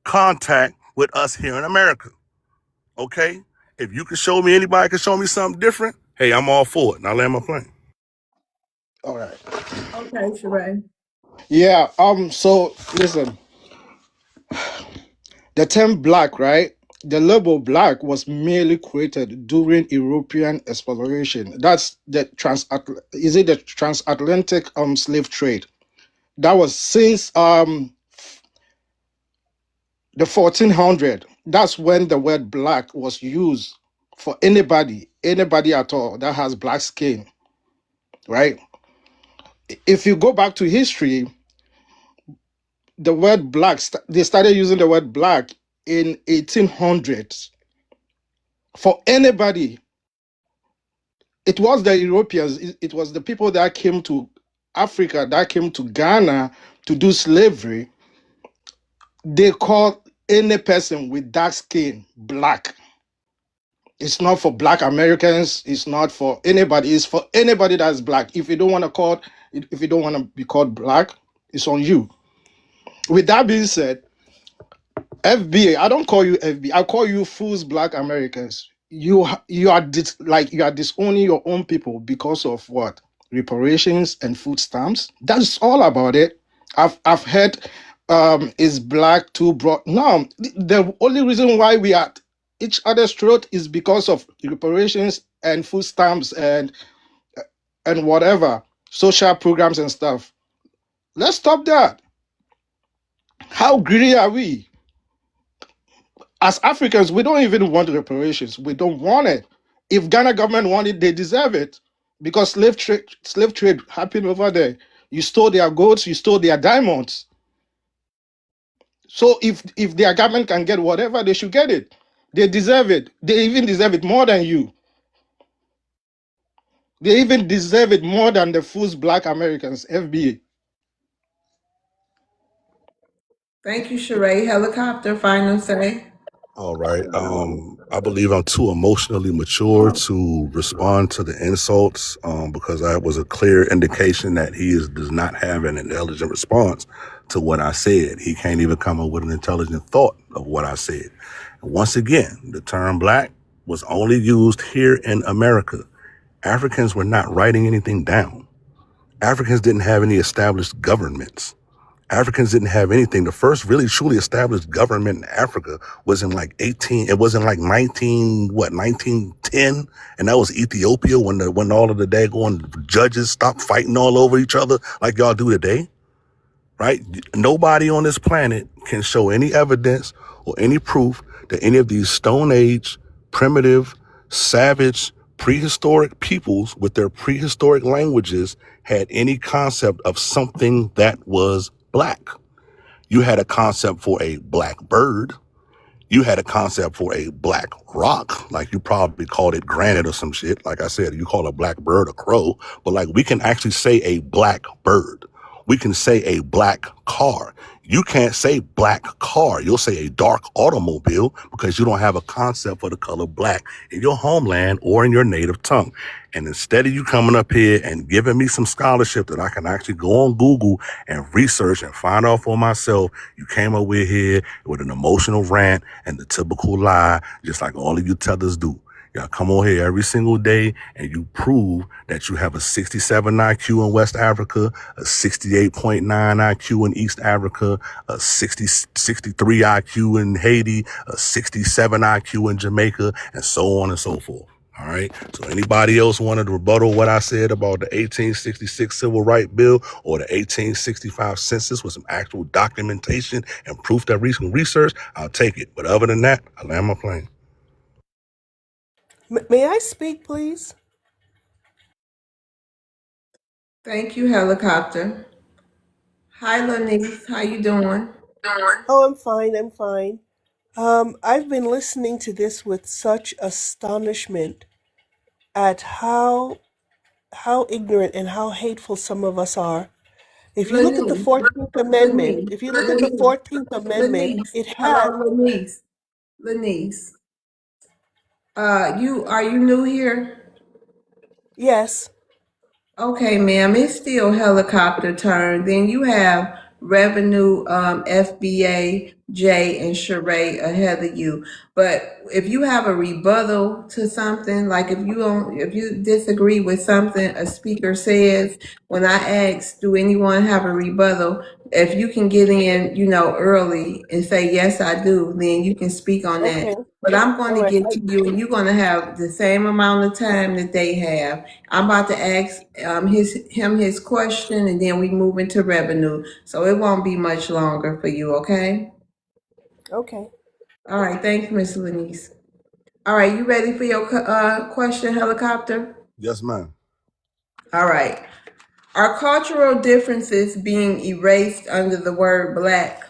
contact with us here in America. Okay? If you can show me, anybody can show me something different, hey, I'm all for it. Now land my plane. All right. Okay, Sheree. Yeah. So listen, the term black, right? The label black was merely created during European exploration. That's the transatlantic slave trade. That was since the 1400. That's when the word black was used for anybody at all that has black skin, right? If you go back to history, the word black, they started using the word black in 1800s for anybody. It was the Europeans, it was the people that came to Africa, that came to Ghana to do slavery. They called any person with dark skin black. It's not for black Americans. It's not for anybody. It's for anybody that's black. If you don't want to be called black, it's on you. With that being said, FBA, I don't call you FBA. I call you fools, black Americans. You are disowning your own people because of what? Reparations and food stamps. That's all about it. I've heard is black too broad. No, the only reason why we are each other's throat is because of reparations and food stamps and whatever social programs and stuff. Let's stop that. How greedy are we? As Africans, we don't even want reparations. We don't want it. If Ghana government want it, they deserve it. because slave trade happened over there. You stole their goats, you stole their diamonds. So if their government can get whatever, they should get it. They deserve it. They even deserve it more than you. They even deserve it more than the fools black Americans, FBA. Thank you, Sheree. Helicopter, final say. All right. I believe I'm too emotionally mature to respond to the insults because that was a clear indication that does not have an intelligent response to what I said. He can't even come up with an intelligent thought of what I said. And once again, the term black was only used here in America. Africans were not writing anything down. Africans didn't have any established governments. Africans didn't have anything. The first really truly established government in Africa was in like 1910. And that was Ethiopia when all of the daggone judges stopped fighting all over each other like y'all do today, right? Nobody on this planet can show any evidence or any proof that any of these Stone Age, primitive, savage, prehistoric peoples with their prehistoric languages had any concept of something that was black. You had a concept for a black bird. You had a concept for a black rock, like you probably called it granite or some shit. Like I said, you call a black bird a crow, but like we can actually say a black bird. We can say a black car. You can't say black car. You'll say a dark automobile because you don't have a concept for the color black in your homeland or in your native tongue. And instead of you coming up here and giving me some scholarship that I can actually go on Google and research and find out for myself, you came up with here with an emotional rant and the typical lie, just like all of you tethers do. Y'all come on here every single day and you prove that you have a 67 IQ in West Africa, a 68.9 IQ in East Africa, a 63 IQ in Haiti, a 67 IQ in Jamaica, and so on and so forth. All right. So anybody else wanted to rebuttal what I said about the 1866 Civil Rights Bill or the 1865 census with some actual documentation and proof that recent research, I'll take it. But other than that, I land my plane. May I speak, please? Thank you, Helicopter. Hi, Lanice. How you doing? Oh, I'm fine. I'm fine. I've been listening to this with such astonishment at how ignorant and how hateful some of us are. If you look at the Lanice. 14th Amendment, Lanice. if you look at the Lanice. 14th Amendment, Lanice. it had Hello, Lanice. Lanice. Are you new here? yes. Okay, ma'am, it's still helicopter turn. Then you have Revenue, FBA, Jay, and Sheree ahead of you. But if you have a rebuttal to something, like if you disagree with something a speaker says, when I ask, do anyone have a rebuttal? If you can get in, early and say, yes, I do, then you can speak on that. Okay. But I'm going All to right. get to you and you're going to have the same amount of time that they have. I'm about to ask his question, and then we move into revenue. So it won't be much longer for you, okay? Okay. All right, thanks, Miss Lanice. All right, you ready for your question, Helicopter? Yes, ma'am. All right. Are cultural differences being erased under the word black?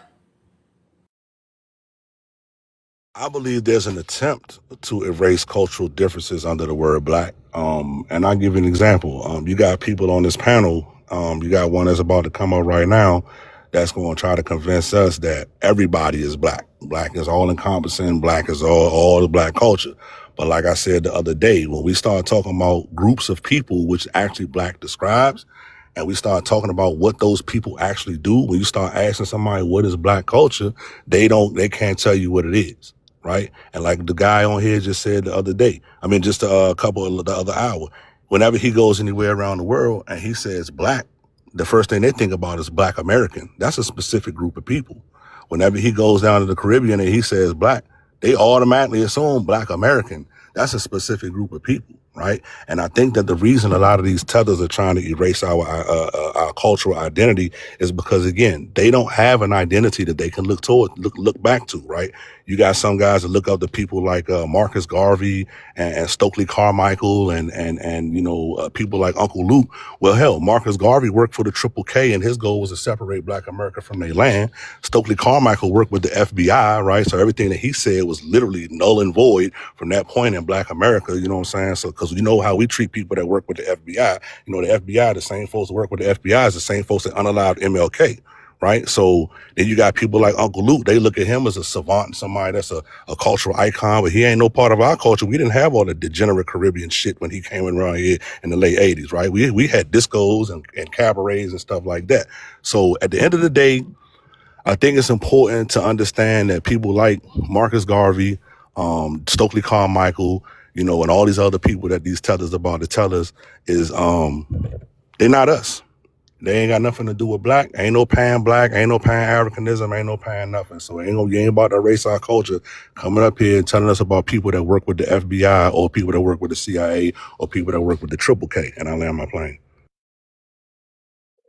I believe there's an attempt to erase cultural differences under the word black. And I'll give you an example. You got people on this panel. You got one that's about to come up right now that's going to try to convince us that everybody is black. Black is all encompassing. Black is all the black culture. But like I said the other day, when we start talking about groups of people, which actually black describes, and we start talking about what those people actually do, when you start asking somebody what is black culture, they can't tell you what it is. Right. And like the guy on here just said the other day, just a couple of the other hour, whenever he goes anywhere around the world and he says black, the first thing they think about is black American. That's a specific group of people. Whenever he goes down to the Caribbean and he says black, they automatically assume black American. That's a specific group of people. right? And I think that the reason a lot of these tethers are trying to erase our cultural identity is because, again, they don't have an identity that they can look back to, right? You got some guys that look up to people like Marcus Garvey and Stokely Carmichael and people like Uncle Luke. Well, hell, Marcus Garvey worked for the Triple K, and his goal was to separate Black America from their land. Stokely Carmichael worked with the FBI, right? So everything that he said was literally null and void from that point in Black America. You know what I'm saying? So because you know how we treat people that work with the FBI. You know, the FBI, the same folks that work with the FBI is the same folks that unallowed MLK. Right. So then you got people like Uncle Luke. They look at him as a savant and somebody that's a cultural icon, but he ain't no part of our culture. We didn't have all the degenerate Caribbean shit when he came around here in the late 80s. Right. We had discos and cabarets and stuff like that. So at the end of the day, I think it's important to understand that people like Marcus Garvey, Stokely Carmichael, and all these other people that these tethers about to tell us is they're not us. They ain't got nothing to do with black. Ain't no pan-black, ain't no pan-Africanism, ain't no pan-nothing. So you ain't about to erase our culture coming up here and telling us about people that work with the FBI or people that work with the CIA or people that work with the Triple K. And I land my plane.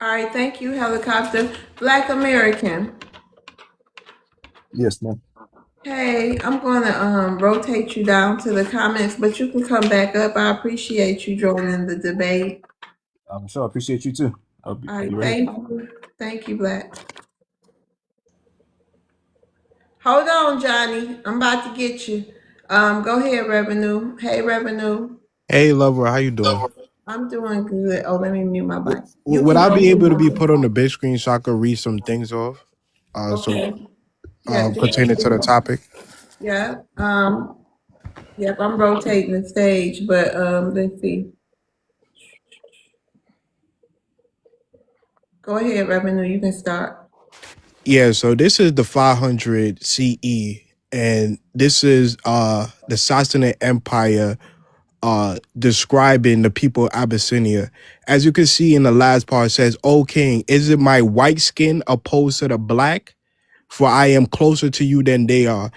All right, thank you, Helicopter. Black American. Yes, ma'am. Hey, I'm gonna rotate you down to the comments, but you can come back up. I appreciate you joining the debate. I'm sure I appreciate you too. All I'll right, be ready. thank you, Black. Hold on, Johnny. I'm about to get you. Go ahead, Revenue. Hey, Revenue. Hey, lover, how you doing? I'm doing good. Oh, let me mute my mic. You Would can I go be able to be ahead. put on the big screen so I could read some things off? Okay. Yeah, Pertaining to the topic. yeah. Yep, I'm rotating the stage, but let's see. Go ahead, Revenue. You can start. Yeah, so this is the 500 CE, and this is the Sassanid Empire describing the people of Abyssinia. As you can see in the last part, it says, "O king, is it my white skin opposed to the black? For I am closer to you than they are."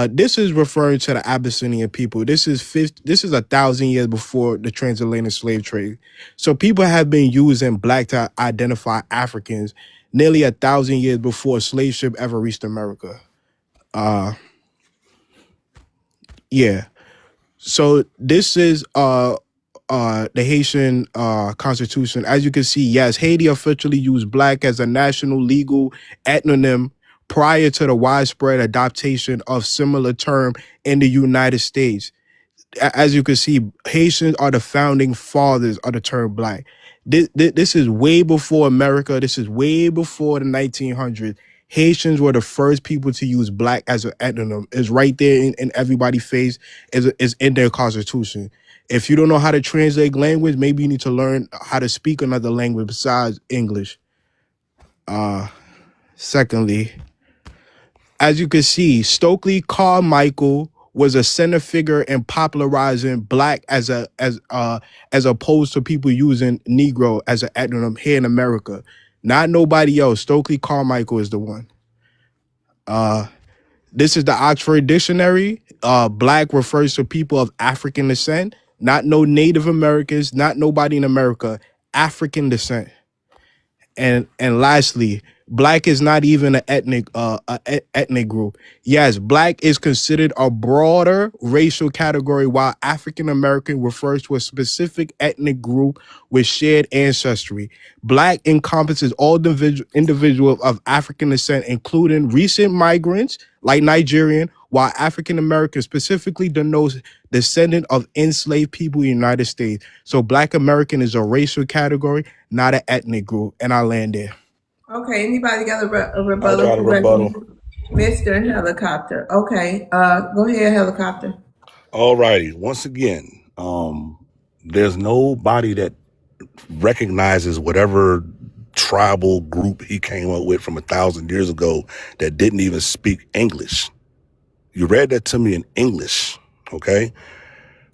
This is referring to the Abyssinian people. This is 1,000 years before the transatlantic slave trade. So people have been using black to identify Africans nearly 1,000 years before a slave ship ever reached America. Yeah. So this is the Haitian constitution. As you can see, yes, Haiti officially used black as a national legal ethnonym prior to the widespread adoption of similar term in the United States. As you can see, Haitians are the founding fathers of the term black. This is way before America. This is way before the 1900s. Haitians were the first people to use black as an ethnonym. It's right there in everybody's face. Is in their constitution. If you don't know how to translate language, maybe you need to learn how to speak another language besides English. Secondly, as you can see, Stokely Carmichael was a center figure in popularizing black as opposed to people using Negro as an ethnonym here in America. Not nobody else. Stokely Carmichael is the one. This is the Oxford Dictionary. Black refers to people of African descent, not no Native Americans, not nobody in America, African descent. And lastly, black is not even an ethnic group. Yes, black is considered a broader racial category, while African American refers to a specific ethnic group with shared ancestry. Black encompasses all individuals of African descent, including recent migrants like Nigerian, while African American specifically denotes descendant of enslaved people in the United States. So Black American is a racial category, not an ethnic group. And I land there. Okay, anybody got a I got a rebuttal. Mr. Helicopter. Okay, go ahead, Helicopter. All righty. Once again, there's nobody that recognizes whatever tribal group he came up with from 1,000 years ago that didn't even speak English. You read that to me in English, okay?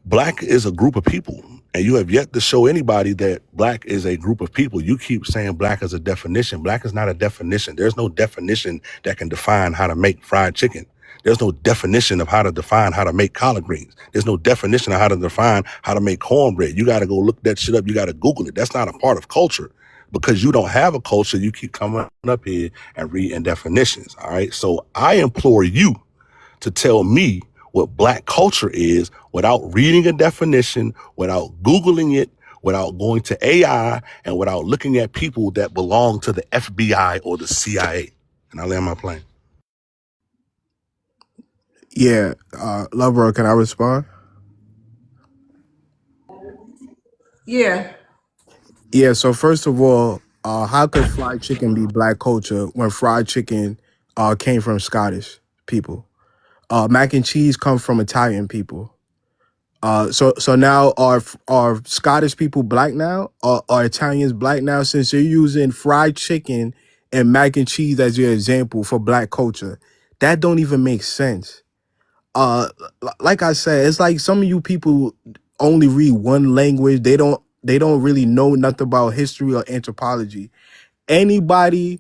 Black is a group of people, and you have yet to show anybody that black is a group of people. You keep saying black is a definition. Black is not a definition. There's no definition that can define how to make fried chicken. There's no definition of how to define how to make collard greens. There's no definition of how to define how to make cornbread. You got to go look that shit up. You got to Google it. That's not a part of culture. Because you don't have a culture, you keep coming up here and reading definitions. All right. So I implore you to tell me what black culture is without reading a definition, without Googling it, without going to AI, and without looking at people that belong to the FBI or the CIA. And I land my plane. Yeah, Love Bro, can I respond? Yeah. Yeah, so first of all, how could fried chicken be black culture when fried chicken came from Scottish people? Mac and cheese comes from Italian people. So now are Scottish people black now? Are Italians black now? Since you're using fried chicken and mac and cheese as your example for black culture, that don't even make sense. Like I said, it's like some of you people only read one language. They don't really know nothing about history or anthropology. Anybody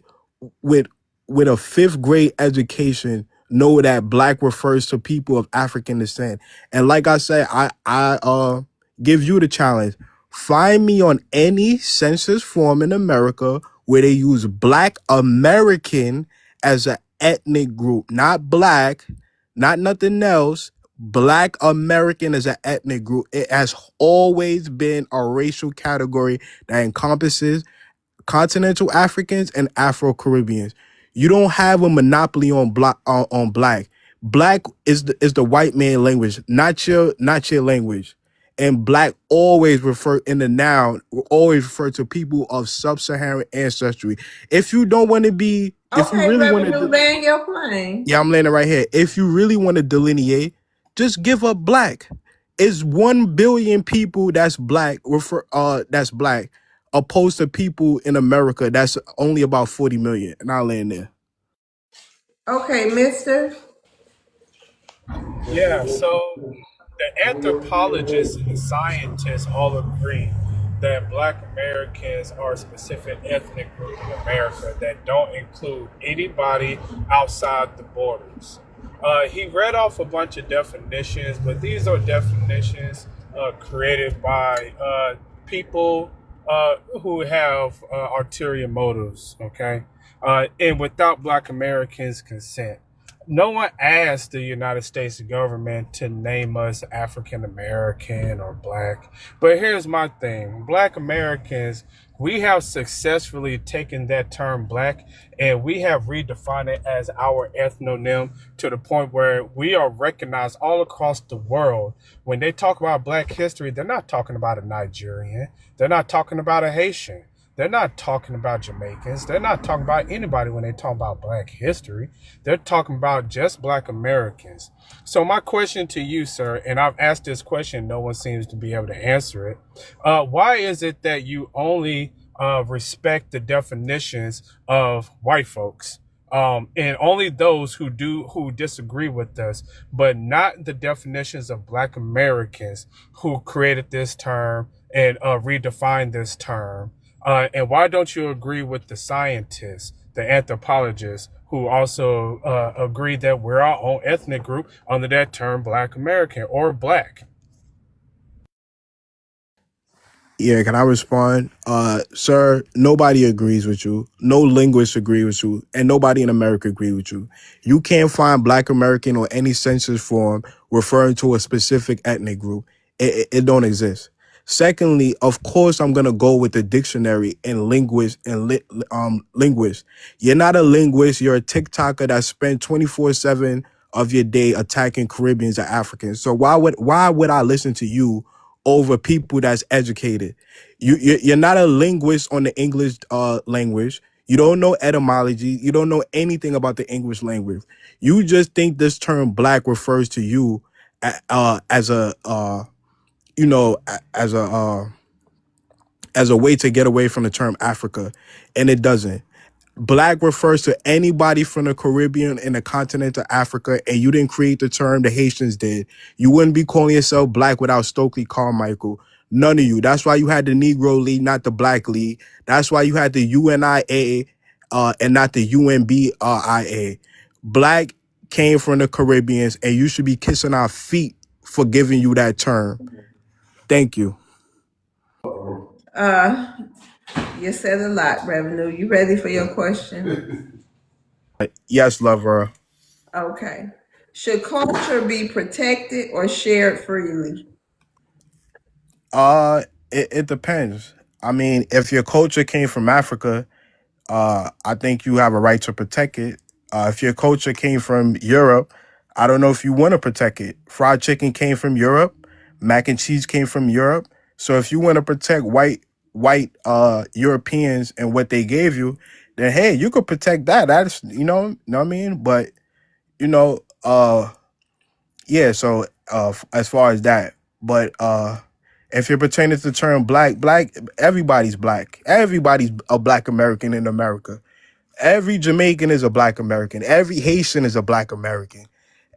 with a fifth grade education know that black refers to people of African descent. And like I said, I give you the challenge. Find me on any census form in America where they use black American as an ethnic group, not black, not nothing else. Black American as an ethnic group. It has always been a racial category that encompasses continental Africans and Afro Caribbeans. You don't have a monopoly on black. On black. Black is the white man language, not your language. And black always refer in the noun always refer to people of sub-Saharan ancestry. If you don't want to be, if you Okay, really want Reverend, to, land your plane. yeah, I'm landing right here. If you really want to delineate, just give up black. It's 1 billion people that's black, opposed to people in America that's only about 40 million. And I'll land there. Okay, mister. Yeah, so the anthropologists and the scientists all agree that black Americans are a specific ethnic group in America that don't include anybody outside the borders. He read off a bunch of definitions, but these are definitions created by people who have ulterior motives, okay? And without black Americans' consent. No one asked the United States government to name us African American or black. But here's my thing. Black Americans, we have successfully taken that term black and we have redefined it as our ethnonym to the point where we are recognized all across the world. When they talk about black history, they're not talking about a Nigerian. They're not talking about a Haitian. They're not talking about Jamaicans. They're not talking about anybody when they talk about black history. They're talking about just black Americans. So my question to you, sir, and I've asked this question, no one seems to be able to answer it. Why is it that you only respect the definitions of white folks? And only those who disagree with us, but not the definitions of black Americans who created this term and redefined this term. And why don't you agree with the scientists, the anthropologists, who also agree that we're our own ethnic group under that term black American or black? Yeah, can I respond? Sir, nobody agrees with you. No linguists agree with you. And nobody in America agree with you. You can't find black American or any census form referring to a specific ethnic group. It don't exist. Secondly, of course, I'm gonna go with the dictionary and linguist. You're not a linguist. You're a TikToker that spent 24/7 of your day attacking Caribbeans or Africans. So why would I listen to you over people that's educated? You're not a linguist on the English language. You don't know etymology. You don't know anything about the English language. You just think this term black refers to you as a as a way to get away from the term Africa, and it doesn't. Black refers to anybody from the Caribbean and the continent of Africa, and you didn't create the term, the Haitians did. You wouldn't be calling yourself black without Stokely Carmichael. None of you. That's why you had the Negro League, not the Black League. That's why you had the UNIA and not the UNBIA. Black came from the Caribbeans, and you should be kissing our feet for giving you that term. Thank you. Uh, you said a lot, Revenue. You ready for your question? Yes, lover. Okay. Should culture be protected or shared freely? It depends. I mean, if your culture came from Africa, I think you have a right to protect it. If your culture came from Europe, I don't know if you want to protect it. Fried chicken came from Europe, mac and cheese came from Europe. So if you want to protect white Europeans and what they gave you, then hey, you could protect that. That's know what I mean? But you know, yeah, so as far as that, but if you're pertaining to the term black, everybody's black. Everybody's a black American in America. Every Jamaican is a black American. Every Haitian is a black American.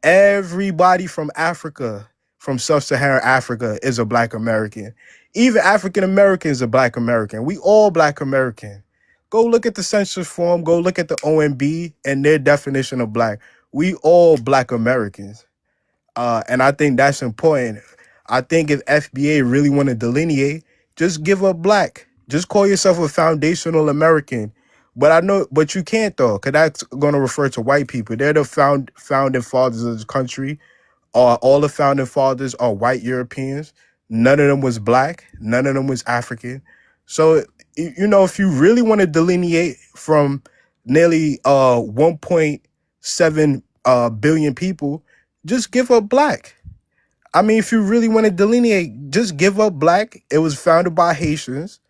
Everybody from Africa, from sub-Saharan Africa, is a black American. Even African Americans are black American. We all black American. Go look at the census form. Go look at the OMB and their definition of black. We all black Americans. And I think that's important. I think if FBA really want to delineate, just give up black. Just call yourself a foundational American. But I know, but you can't though, because that's going to refer to white people. They're the founding fathers of this country. All the founding fathers are white Europeans. None of them was black. None of them was African. So, if you really want to delineate from nearly 1.7 billion people, just give up black. I mean, if you really want to delineate, just give up black. It was founded by Haitians.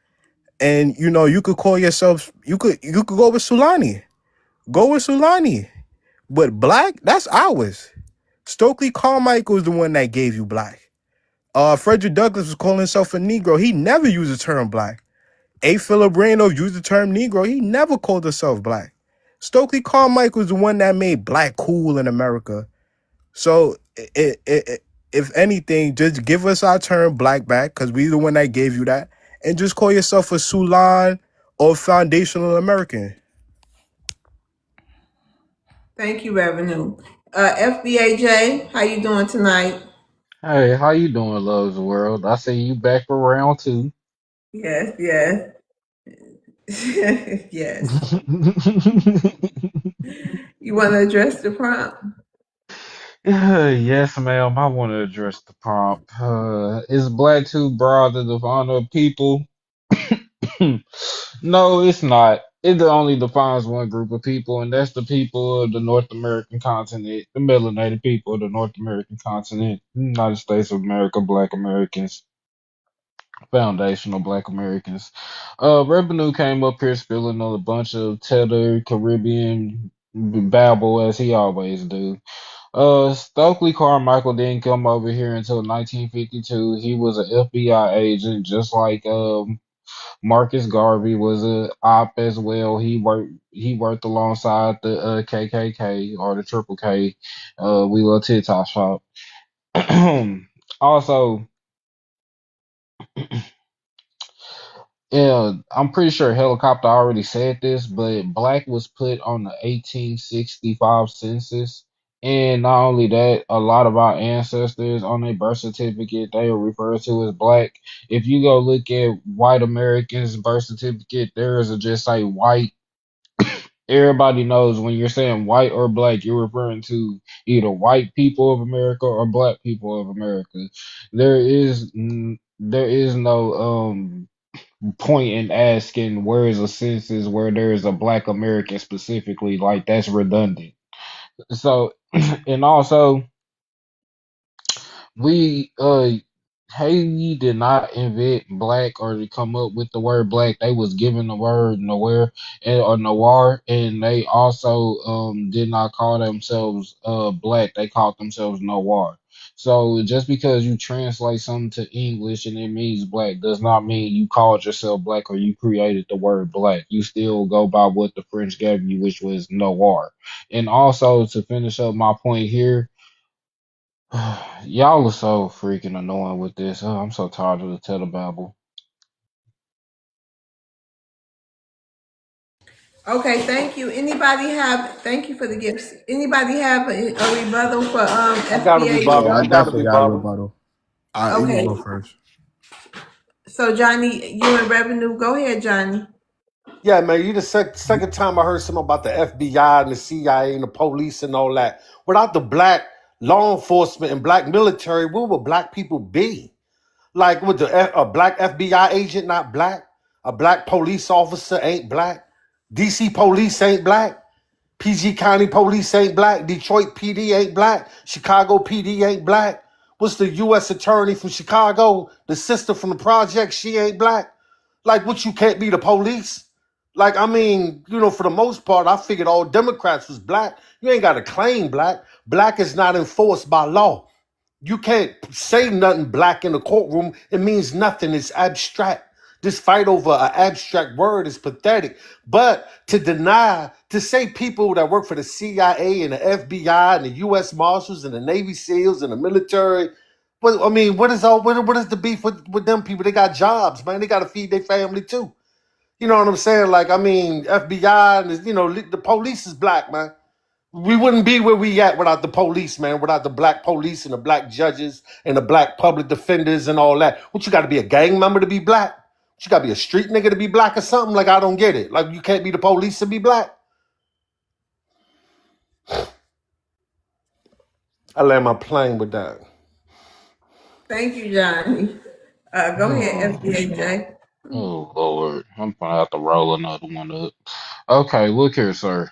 And you could call yourself, you could go with Sulani. Go with Sulani. But black, that's ours. Stokely Carmichael is the one that gave you black. Frederick Douglass was calling himself a Negro. He never used the term black. A. Philip Randolph used the term Negro. He never called himself black. Stokely Carmichael is the one that made black cool in America. So, if anything, just give us our term black back, because we the one that gave you that, and just call yourself a Sulan or foundational American. Thank you, Revenue. FBAJ, how you doing tonight? Hey, how you doing, Loves World? I see you back for round two. Yes, yes. Yes. You want to address the prompt? Yes, ma'am. I want to address the prompt. Is black too broad to define the people? No, it's not. It only defines one group of people, and that's the people of the North American continent, the melanated people of the North American continent, United States of America, Black Americans, foundational Black Americans. Revenue came up here spilling on a bunch of tether Caribbean babble as he always do. Stokely Carmichael didn't come over here until 1952. He was an FBI agent, just like Marcus Garvey was a op as well. He worked alongside the KKK or the Triple K. We love TikTok shop. Also, yeah, I'm pretty sure Helicopter already said this, but black was put on the 1865 census. And not only that, a lot of our ancestors on their birth certificate, they are referred to as black. If you go look at white Americans' birth certificate, theirs will just say white. Everybody knows when you're saying white or black, you're referring to either white people of America or black people of America. There is no point in asking where is a census where there is a black American specifically, like that's redundant. So and also we Haiti did not invent black or to come up with the word black. They was given the word noir or noir, and they also did not call themselves black. They called themselves noir. So just because you translate something to English and it means black does not mean you called yourself black or you created the word black. You still go by what the French gave you, which was noir. And also to finish up my point here, y'all are so freaking annoying with this. Oh, I'm so tired of the telebabble. Okay, thank you. Thank you for the gifts. Anybody have a rebuttal for I got a FBA? Yeah, rebuttal. I I got a definitely got a rebuttal. rebuttal. You can Okay, go first. so Johnny, you in revenue. Go ahead, Johnny. Yeah, man, you the second time I heard something about the FBI and the CIA and the police and all that. Without the black law enforcement and black military, where would black people be? Like, would a black FBI agent not black? A black police officer ain't black? DC police ain't black? PG County police ain't black? Detroit PD ain't black? Chicago PD ain't black? What's the U.S. attorney from Chicago? The sister from the project, she ain't black? Like, what, you can't be the police? Like, I mean, for the most part, I figured all Democrats was black. You ain't got to claim black. Black is not enforced by law. You can't say nothing black in the courtroom. It means nothing. It's abstract. This fight over an abstract word is pathetic. But to say people that work for the CIA and the FBI and the U.S. Marshals and the Navy SEALs and the military, what is the beef with them people? They got jobs, man. They got to feed their family too. You know what I'm saying? Like, I mean, FBI and, the police is black, man. We wouldn't be where we at without the police, man, without the black police and the black judges and the black public defenders and all that. What, you got to be a gang member to be black? You got to be a street nigga to be black or something? Like, I don't get it. Like, you can't be the police to be black? I land my plane with that. Thank you, Johnny. Go ahead, Oh, FBA. oh Lord, I'm gonna have to roll another one up. Okay, look here, sir.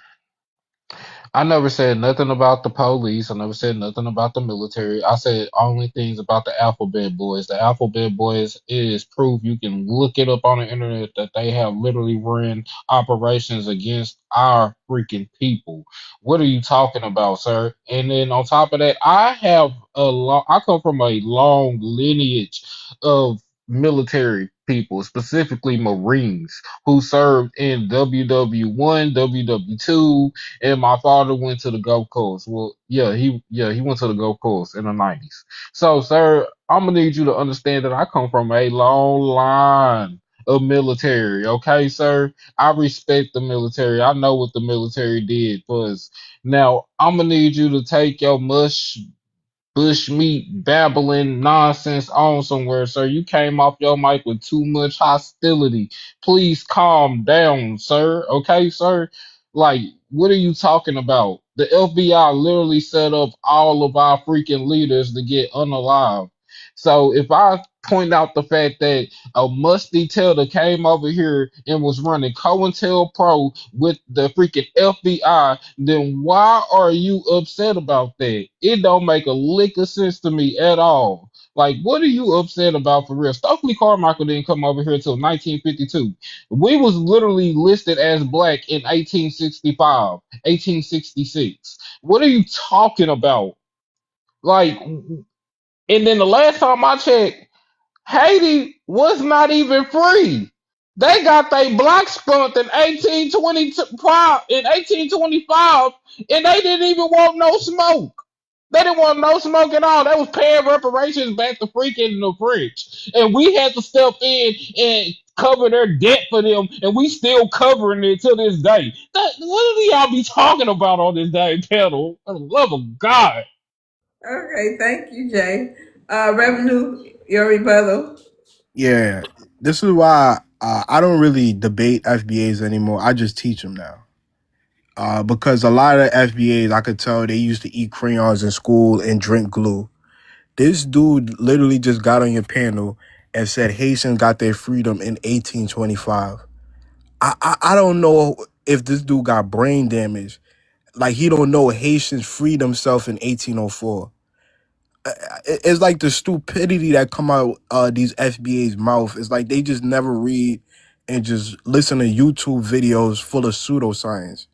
I never said nothing about the police. I never said nothing about the military. I said only things about the Alphabet Boys. The Alphabet Boys is proof. You can look it up on the internet that they have literally run operations against our freaking people. What are you talking about, sir? And then on top of that, I come from a long lineage of military people, specifically Marines who served in WW1, WW2, and my father went to the Gulf Coast. Well, he went to the Gulf Coast in the 90s. So, sir, I'm gonna need you to understand that I come from a long line of military. Okay, sir, I respect the military. I know what the military did for us. Now, I'm gonna need you to take your bushmeat babbling nonsense on somewhere, sir. You came off your mic with too much hostility. Please calm down, sir. Okay, sir? Like, what are you talking about? The FBI literally set up all of our freaking leaders to get unalive. So if I point out the fact that a musty tailor came over here and was running COINTELPRO with the freaking FBI, then why are you upset about that? It don't make a lick of sense to me at all. Like, what are you upset about for real? Stokely Carmichael didn't come over here until 1952. We was literally listed as black in 1865, 1866. What are you talking about? Like, and then the last time I checked, Haiti was not even free. They got their block spunked in 1825, and they didn't even want no smoke. They didn't want no smoke at all. They was paying reparations back to freaking the French. And we had to step in and cover their debt for them, and we still covering it to this day. What do y'all be talking about on this day panel? For the love of God. Okay, thank you, Jay. Revenue, your rebuttal. Yeah, this is why I don't really debate FBAs anymore. I just teach them now. Because a lot of FBAs, I could tell they used to eat crayons in school and drink glue. This dude literally just got on your panel and said Haitians got their freedom in 1825. I don't know if this dude got brain damage. Like, he don't know Haitians freed themselves in 1804. It's like the stupidity that come out these FBA's mouth. It's like they just never read and just listen to YouTube videos full of pseudoscience.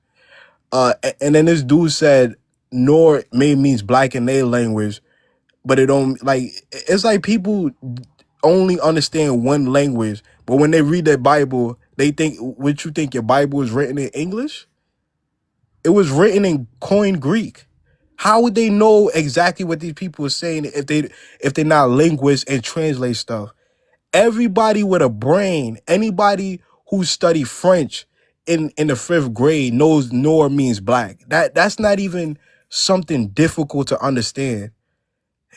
And then this dude said, "Nor may means black in their language," but it don't, like, it's like people only understand one language, but when they read their Bible, they think, what, you think your Bible is written in English? It was written in Koine Greek. How would they know exactly what these people are saying if they're not linguists and translate stuff? Everybody with a brain, anybody who study French in the fifth grade knows Noor means black. That's not even something difficult to understand.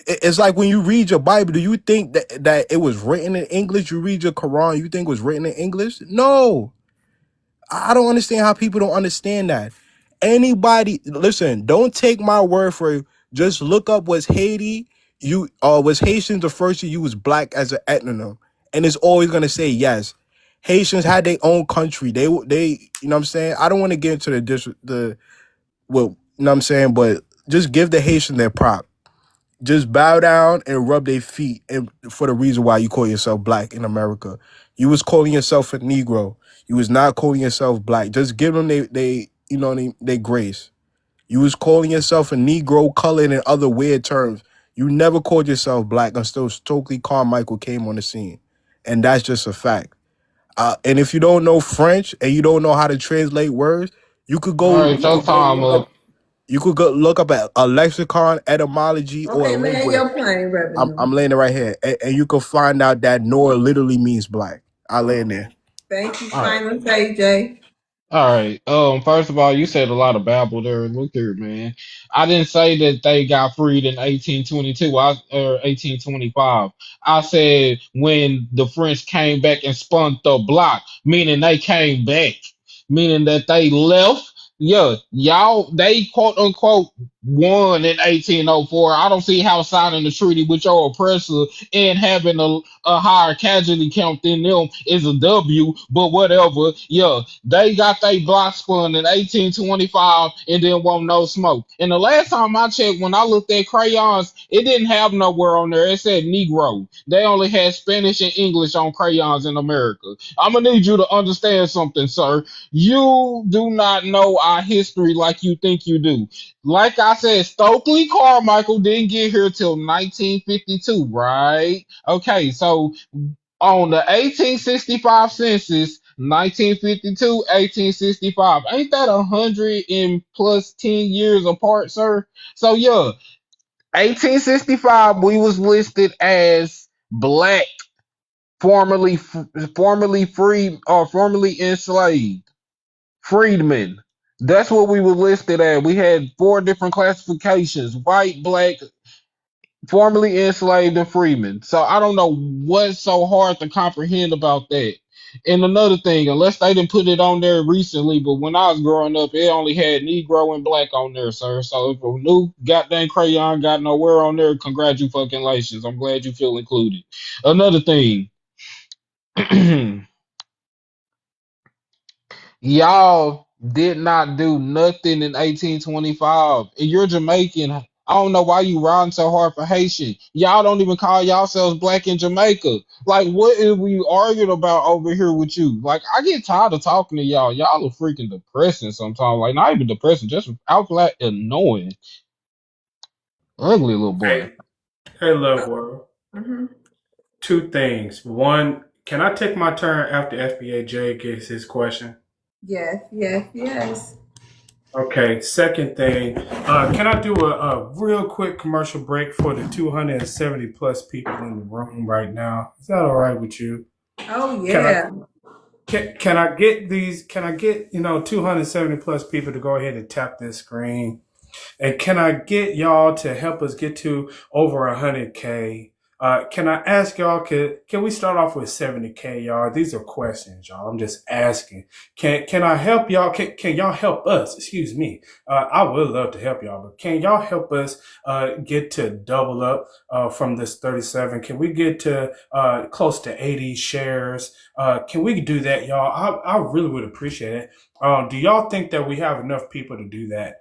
It's like when you read your Bible, do you think that it was written in English? You read your Quran, you think it was written in English? No. I don't understand how people don't understand that. Anybody, listen, don't take my word for it. Just look up was Haiti, was Haitians the first to use black as an ethnonym? And it's always gonna say yes. Haitians had their own country. They you know what I'm saying? I don't want to get into the well, you know what I'm saying, but just give the Haitian their prop. Just bow down and rub their feet and for the reason why you call yourself black in America. You was calling yourself a Negro. You was not calling yourself black. Just give them they you know they grace. You was calling yourself a Negro, colored, and other weird terms. You never called yourself black until Stokely Carmichael came on the scene. And that's just a fact. And if you don't know French and you don't know how to translate words, you could All go right, your time look up. up you could go look up a lexicon, etymology, or a Okay, land linguist. your plane, Reverend. I'm laying it right here, and you can find out that Nora literally means black. I lay in there. Thank you. All right. Final say, Jay. All right. First of all, you said a lot of babble there. Look here, man. I didn't say that they got freed in 1822 or 1825. I said when the French came back and spun the block, meaning they came back, meaning that they left. Yeah, y'all, they quote unquote won in 1804. I don't see how signing the treaty with your oppressor and having a higher casualty count than them is a W, but whatever. Yeah, they got they block spun in 1825 and then won't no smoke. And the last time I checked, when I looked at crayons, it didn't have nowhere on there. It said Negro. They only had Spanish and English on crayons in America. I'm gonna need you to understand something, sir. You do not know our history like you think you do. Like I said, Stokely Carmichael didn't get here till 1952, right? Okay, so on the 1865 census, 1952, 1865. Ain't that 100 and plus 10 years apart, sir? So yeah, 1865 we was listed as black, formerly free or formerly enslaved, freedmen. That's what we were listed at. We had four different classifications: white, black, formerly enslaved, and freemen. So I don't know what's so hard to comprehend about that. And another thing, unless they didn't put it on there recently, but when I was growing up, it only had Negro and black on there, sir. So if a new goddamn crayon got nowhere on there, congratulations. I'm glad you feel included. Another thing, y'all did not do nothing in 1825. And you're Jamaican. I don't know why you riding so hard for Haitian. Y'all don't even call yourselves black in Jamaica. Like, what is we arguing about over here with you? Like, I get tired of talking to y'all. Y'all are freaking depressing sometimes. Like, not even depressing, just outright annoying. Ugly little boy. Hey, hey, love world. Mm-hmm. Two things. One, can I take my turn after FBA gets his question? Yes, yes, yes. Okay. Second thing, can I do a real quick commercial break for the 270 plus people in the room right now? Is that all right with you? Oh Can I yeah. can I get these? Can I get 270 plus people to go ahead and tap this screen? And can I get y'all to help us get to over 100K? Can I ask y'all, can we start off with 70K, y'all? These are questions, y'all. I'm just asking. Can I help y'all? Can y'all help us? Excuse me. I would love to help y'all, but can y'all help us get to double up from this 37? Can we get to close to 80 shares? Can we do that, y'all? I really would appreciate it. Do y'all think that we have enough people to do that?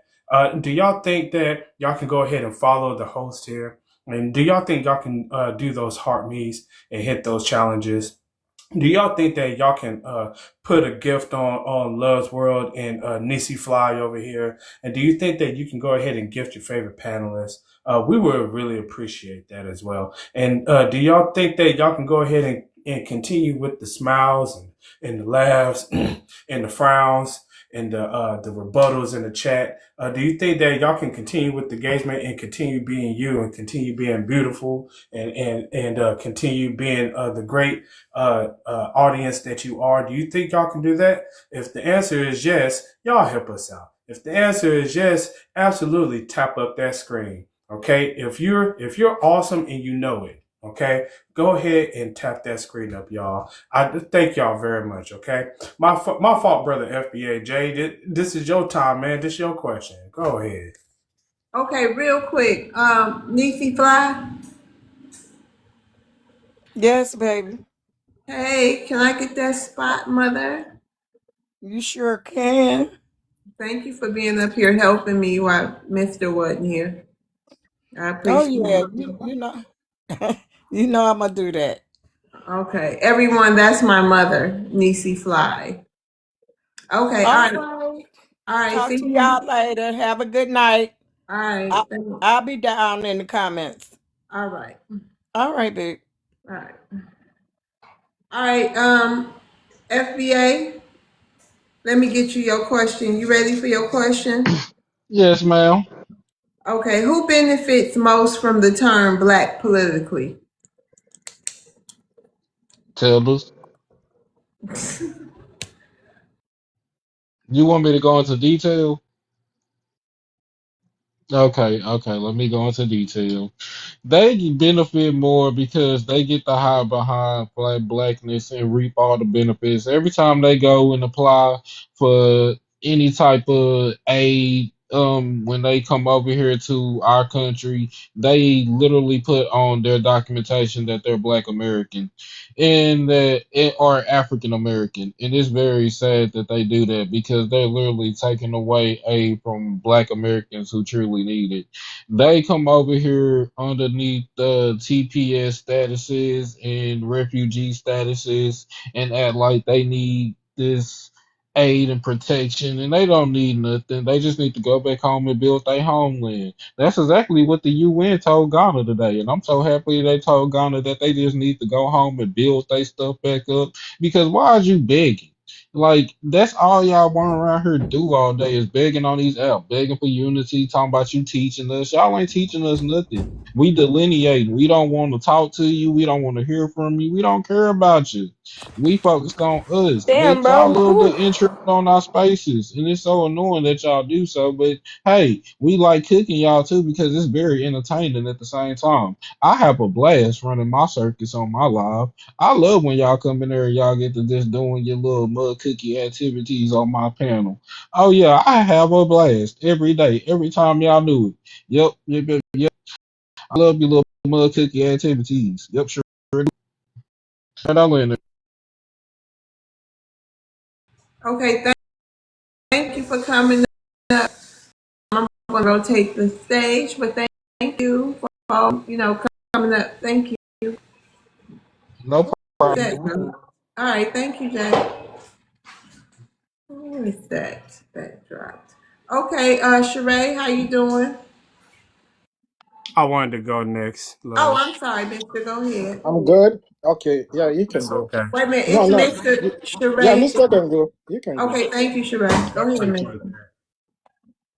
Do y'all think that y'all can go ahead and follow the host here? And do y'all think y'all can do those heart meets and hit those challenges? Do y'all think that y'all can put a gift on Love's World and Nisi Fly over here? And do you think that you can go ahead and gift your favorite panelists? We would really appreciate that as well. And do y'all think that y'all can go ahead and continue with the smiles and the laughs and the frowns and the rebuttals in the chat. Do you think that y'all can continue with the engagement and continue being you and continue being beautiful and continue being the great audience that you are? Do you think y'all can do that? If the answer is yes, y'all help us out. If the answer is yes, absolutely tap up that screen. Okay, if you're awesome and you know it, okay, go ahead and tap that screen up, y'all. I thank y'all very much. Okay, my fault, brother FBA Jay. This is your time, man. This is your question. Go ahead. Okay, real quick. Niecy Fly. Yes, baby. Hey, can I get that spot, mother? You sure can. Thank you for being up here helping me while Mister wasn't here. I Oh appreciate yeah, it. you know, you know I'm gonna do that. Okay, everyone, that's my mother, Niecy Fly. Okay, all All right, right. all right. Talk See to you. y'all later. Have a good night. All right, I, I'll be down in the comments. all right, All right, big. all right, all right. FBA, let me get you your question. You ready for your question? Yes, ma'am. Okay, who benefits most from the term black politically? Tell us. You want me to go into detail? Okay, okay. Let me go into detail. They benefit more because they get to hide behind blackness and reap all the benefits. Every time they go and apply for any type of aid, when they come over here to our country, they literally put on their documentation that they're Black American and that or African American. And it's very sad that they do that because they're literally taking away aid from Black Americans who truly need it. They come over here underneath the TPS statuses and refugee statuses and act like they need this aid and protection, and they don't need nothing. They just need to go back home and build their homeland. That's exactly what the UN told Ghana today, and I'm so happy they told Ghana that they just need to go home and build their stuff back up. Because why are you begging? Like, that's all y'all want around here do all day is begging on these apps, begging for unity, talking about you teaching us. Y'all ain't teaching us nothing. We delineating. We don't want to talk to you. We don't want to hear from you. We don't care about you. We focused on us, Damn, but y'all bro. love Who? to intrude on our spaces, and it's so annoying that y'all do so. But hey, we like cooking y'all too because it's very entertaining at the same time. I have a blast running my circus on my live. I love when y'all come in there and y'all get to just doing your little mud cookie activities on my panel. Oh yeah, I have a blast every day, every time y'all do it. Yep, yep, yep, yep. I love your little mud cookie activities. Yep, sure do. And I'll end it. Okay, thank you for coming up. I'm going to rotate the stage, but thank you for coming up. Thank you. No Jack. problem. All right, thank you, Jack. Who is that? That dropped. Okay, Sheree, how you doing? I wanted to go next, Oh, love. I'm sorry, Mister. Go ahead. I'm good. Okay, yeah, you can It's go. okay. Wait a minute, No, it's no. Mister Yeah, Sheree. Mister can go. You can go. Okay, thank you, Sheree. Go ahead, Appreciate Mister. that.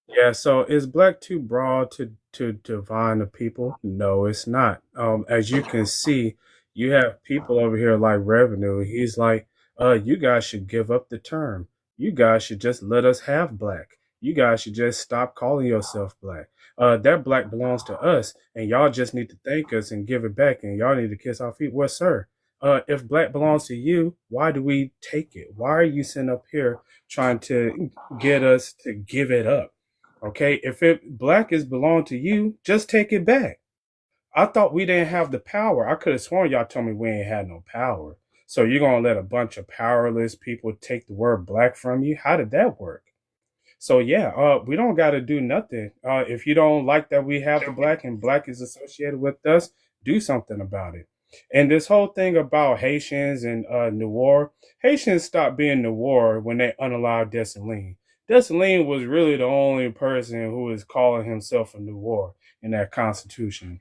Yeah, so is black too broad to define the people? No, it's not. As you can see, you have people over here like Revenue. He's like, you guys should give up the term. You guys should just let us have black. You guys should just stop calling yourself black. That black belongs to us, and y'all just need to thank us and give it back, and y'all need to kiss our feet. Well, sir, if black belongs to you, why do we take it? Why are you sitting up here trying to get us to give it up? Okay, if it black is belong to you, just take it back. I thought we didn't have the power. I could have sworn y'all told me we ain't had no power. So you're gonna let a bunch of powerless people take the word black from you? How did that work? So yeah, we don't got to do nothing. If you don't like that we have the black and black is associated with us, do something about it. And this whole thing about Haitians and Noir, Haitians stopped being Noir when they unallowed Dessalines. Dessalines was really the only person who was calling himself a Noir in that constitution.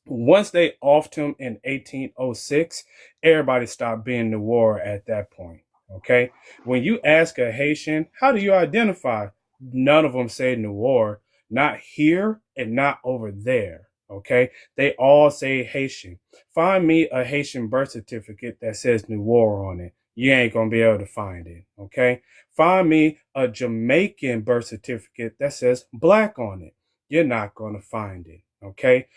Once they offed him in 1806, everybody stopped being Noir at that point. Okay. When you ask a Haitian, how do you identify? None of them say Noir, not here and not over there. Okay. They all say Haitian. Find me a Haitian birth certificate that says Noir on it. You ain't going to be able to find it. Okay. Find me a Jamaican birth certificate that says black on it. You're not going to find it. Okay.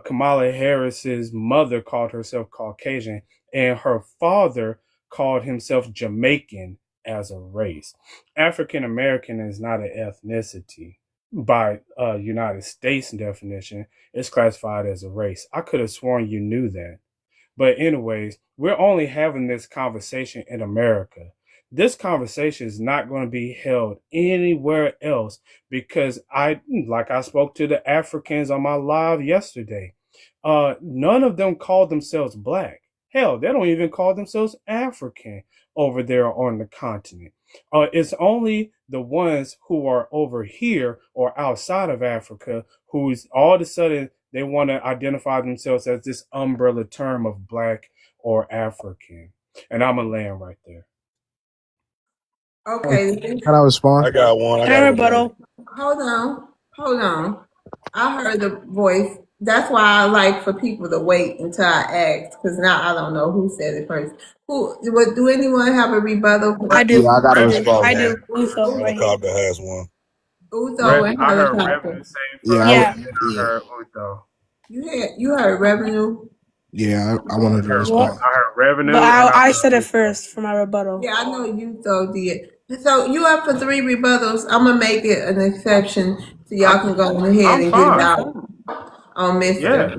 Kamala Harris's mother called herself Caucasian, and her father called himself Jamaican as a race. African American is not an ethnicity by United States definition. It's classified as a race. I could have sworn you knew that. But anyways, we're only having this conversation in America. This conversation is not going to be held anywhere else because like I spoke to the Africans on my live yesterday. None of them call themselves black. Hell, they don't even call themselves African over there on the continent. It's only the ones who are over here or outside of Africa who's all of a sudden they want to identify themselves as this umbrella term of black or African. And I'm going to land right there. Okay, Can I respond? I got one. I Can I got a rebuttal. rebuttal? hold on. I heard the voice. That's why I like for people to wait until I ask, because now I don't know who said it first. Do anyone have a rebuttal? I do. Yeah, I got to I do. respond. I Yeah. do. Uso right here. Helicopter has one. Uzo and I heard helicopter. Revenue say Yeah, first, Yeah. and then I heard Uto. You heard revenue. I wanted to What? respond. I heard But Revenue, and I I heard said it Uto. first for my rebuttal. Yeah, I know you so did. So you up for 3 rebuttals? I'm gonna make it an exception so y'all can go ahead I'm and get it fine. out on Mister. Yeah.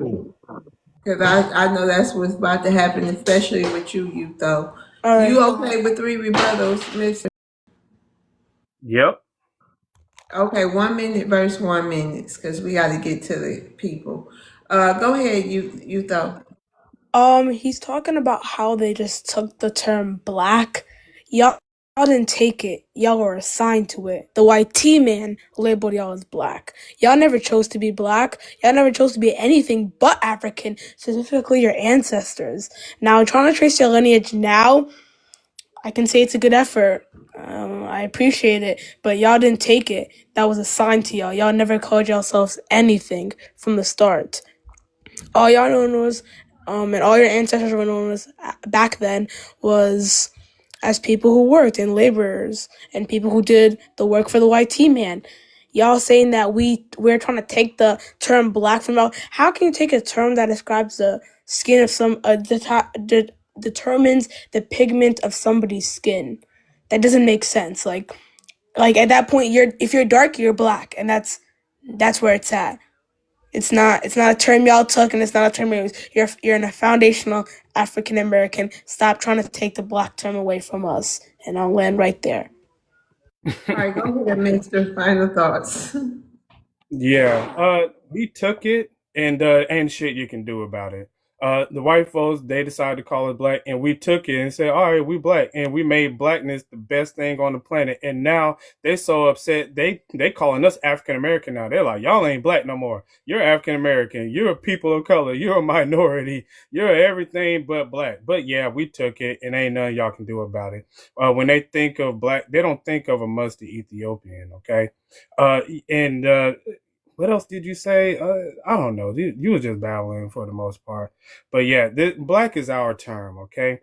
Because I know that's what's about to happen, especially with you though. All right. You okay with 3 rebuttals, Mister? Yep. Okay, 1 minute versus 1 minute, because we got to get to the people. Go ahead, you though. He's talking about how they just took the term black. Y'all didn't take it. Y'all were assigned to it. The white T man labeled y'all as black. Y'all never chose to be black. Y'all never chose to be anything but African, specifically your ancestors. Now, trying to trace your lineage now, I can say it's a good effort. I appreciate it, but y'all didn't take it. That was assigned to y'all. Y'all never called yourselves anything from the start. All y'all known was, and all your ancestors were known as back then was as people who worked and laborers and people who did the work for the white T man. Y'all saying that we're trying to take the term black from y'all. How can you take a term that describes the skin of some determines the pigment of somebody's skin? That doesn't make sense. Like at that point, if you're dark, you're black, and that's where it's at. It's not a term y'all took, and it's not a term you use. You're in a foundational African American. Stop trying to take the black term away from us, and I'll land right there. All right, go ahead, Mister. Final thoughts. Yeah, we took it, and ain't shit you can do about it. The white folks, they decided to call it black, and we took it and said, all right, we black, and we made blackness the best thing on the planet. And now they so upset, they calling us African American now. They're like, y'all ain't black no more. You're African American. You're a people of color. You're a minority. You're everything but black. But yeah, we took it, and ain't nothing y'all can do about it. When they think of black, they don't think of a musty Ethiopian, okay? And what else did you say? I don't know. You were just babbling for the most part. But yeah, black is our term, okay?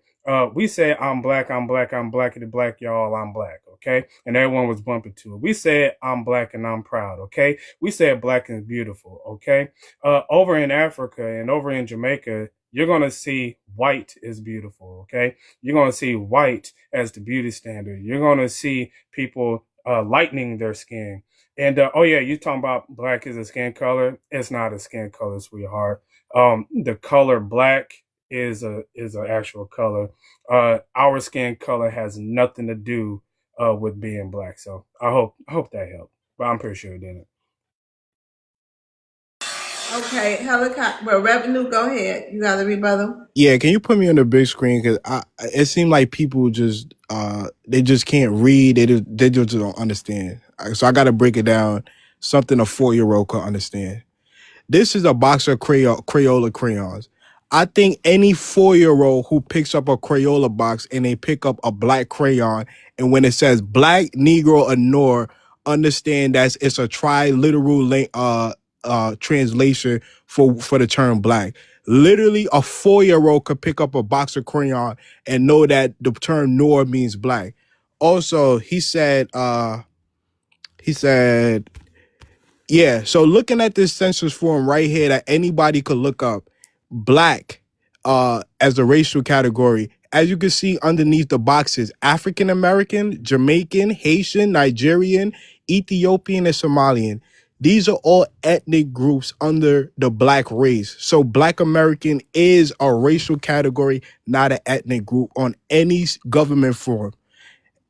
We say I'm black, I'm black, I'm blackity black, y'all, I'm black, okay? And everyone was bumping to it. We said I'm black and I'm proud, okay? We said black and beautiful, okay? Over in Africa and over in Jamaica, you're gonna see white is beautiful, okay? You're gonna see white as the beauty standard. You're gonna see people lightening their skin. And oh yeah, you talking about black is a skin color? It's not a skin color, sweetheart. The color black is an actual color. Our skin color has nothing to do with being black. So I hope that helped, but I'm pretty sure it didn't. Okay, helicopter. Well, revenue. Go ahead. You got a rebuttal. Yeah, can you put me on the big screen? Because it seemed like people just they just can't read. They just don't understand. So I got to break it down. Something a 4-year-old can understand. This is a box of Crayola crayons. I think any 4-year-old who picks up a Crayola box and they pick up a black crayon, and when it says black, Negro, or Noor, understand that it's a triliteral translation for the term black. Literally, a 4-year-old could pick up a box of crayon and know that the term Noor means black. Also, he said, yeah, so looking at this census form right here that anybody could look up, black as a racial category, as you can see underneath the boxes, African American, Jamaican, Haitian, Nigerian, Ethiopian, and Somalian. These are all ethnic groups under the black race. So black American is a racial category, not an ethnic group on any government form.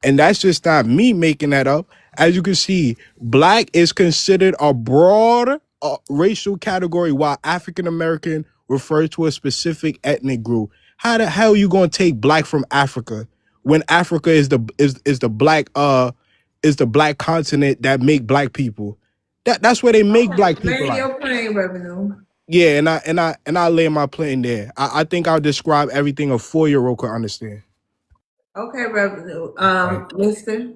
And that's just not me making that up. As you can see, black is considered a broad racial category, while African American refers to a specific ethnic group. How the hell are you going to take black from Africa when Africa is the black continent that make black people? That's where they make black people Land at. your plane revenue. Yeah, and I lay my plane there. I think I'll describe everything a 4-year-old could understand. Okay, revenue. Okay. Mister.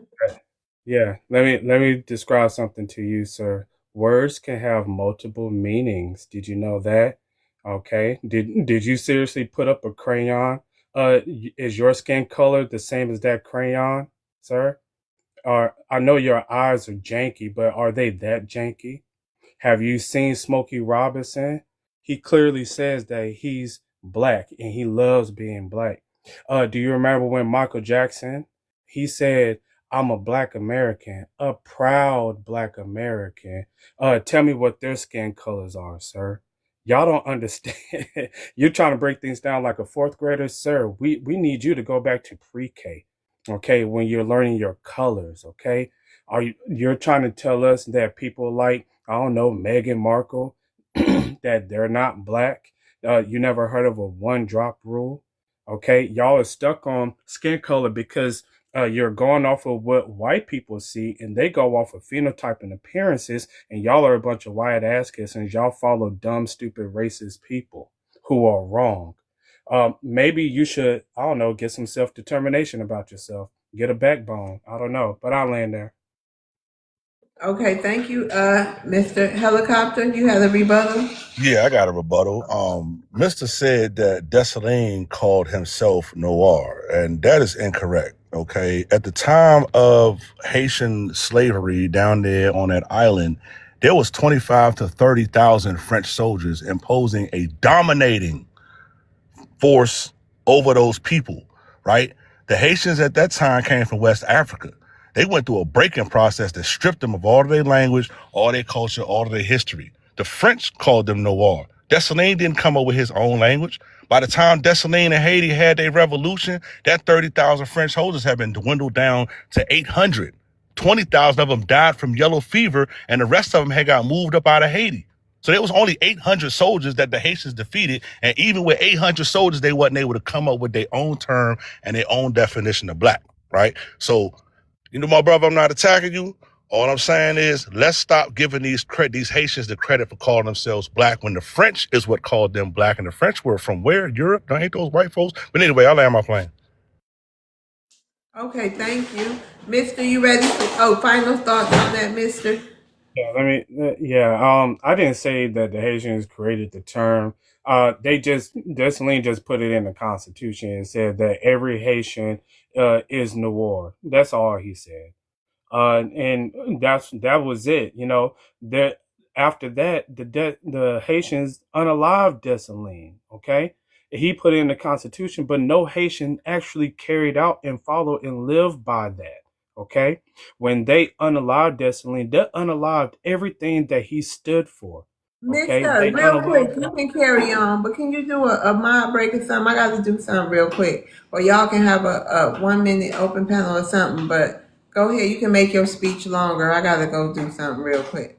Yeah, let me describe something to you, sir. Words can have multiple meanings. Did you know that? Okay. Did you seriously put up a crayon? Is your skin color the same as that crayon, sir? Or I know your eyes are janky, but are they that janky? Have you seen Smokey Robinson? He clearly says that he's black and he loves being black. Do you remember when Michael Jackson, he said, I'm a black American, a proud black American. Tell me what their skin colors are, sir. Y'all don't understand. You're trying to break things down like a fourth grader, sir. We need you to go back to pre-K, okay, when you're learning your colors, okay? You're trying to tell us that people like, I don't know, Meghan Markle, that they're not black? You never heard of a one drop rule? Okay, y'all are stuck on skin color because you're going off of what white people see, and they go off of phenotype and appearances, and y'all are a bunch of white ass kissers. Y'all follow dumb, stupid, racist people who are wrong. Maybe you should, I don't know, get some self determination about yourself. Get a backbone. I don't know, but I'll land there. Okay, thank you, Mr. Helicopter. You have a rebuttal. Yeah, I got a rebuttal. Mr. said that Dessalines called himself Noir, and that is incorrect. Okay, at the time of Haitian slavery down there on that island, there was 25 to 30,000 French soldiers imposing a dominating force over those people, right? The Haitians at that time came from West Africa. They went through a breaking process that stripped them of all of their language, all their culture, all of their history. The French called them Noir. Dessalines didn't come up with his own language. By the time Dessalines and Haiti had their revolution, that 30,000 French soldiers had been dwindled down to 800. 20,000 of them died from yellow fever, and the rest of them had got moved up out of Haiti. So there was only 800 soldiers that the Haitians defeated, and even with 800 soldiers, they wasn't able to come up with their own term and their own definition of black, right? So, my brother, I'm not attacking you. All I'm saying is, let's stop giving these Haitians the credit for calling themselves black when the French is what called them black, and the French were from where? Europe? Don't hate those white folks. But anyway, I'll land my plane. Okay, thank you, Mister. You ready? Final thoughts on that, Mister. Yeah, I didn't say that the Haitians created the term. Dessalines just put it in the Constitution and said that every Haitian is Noir. That's all he said. And that was it. That after that, the Haitians unalived Dessalines. Okay, he put it in the Constitution, but no Haitian actually carried out and followed and lived by that. Okay, when they unalived Dessalines, they unalived everything that he stood for. Okay, Mister, they real quick, unalived. you can carry on, but can you do a mod break or something? I got to do something real quick, or y'all can have a 1 minute open panel or something. But go ahead, you can make your speech longer. I got to go do something real quick.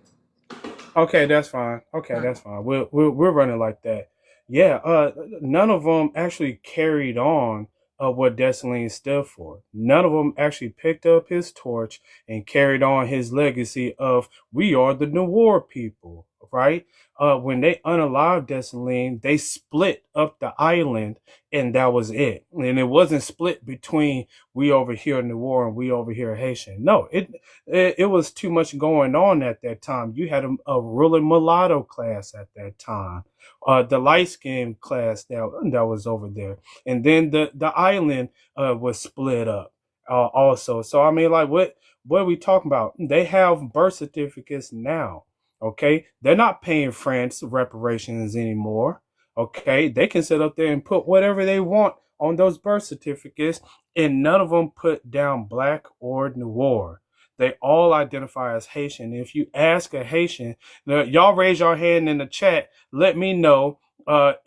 Okay, that's fine. Okay, that's fine. We're running like that. Yeah. None of them actually carried on what Dessalines stood for. None of them actually picked up his torch and carried on his legacy of we are the Noir people. right? When they unalived Dessalines, they split up the island, and that was it. And it wasn't split between we over here in the war and we over here Haitian. No, it was too much going on at that time. You had a ruling mulatto class at that time, the light skinned class that was over there, and then the island was split up also. So I mean, like, what are we talking about? They have birth certificates now. Okay, they're not paying France reparations anymore. Okay, they can sit up there and put whatever they want on those birth certificates, and none of them put down black or noir. They all identify as Haitian. If you ask a Haitian, y'all raise your hand in the chat. Let me know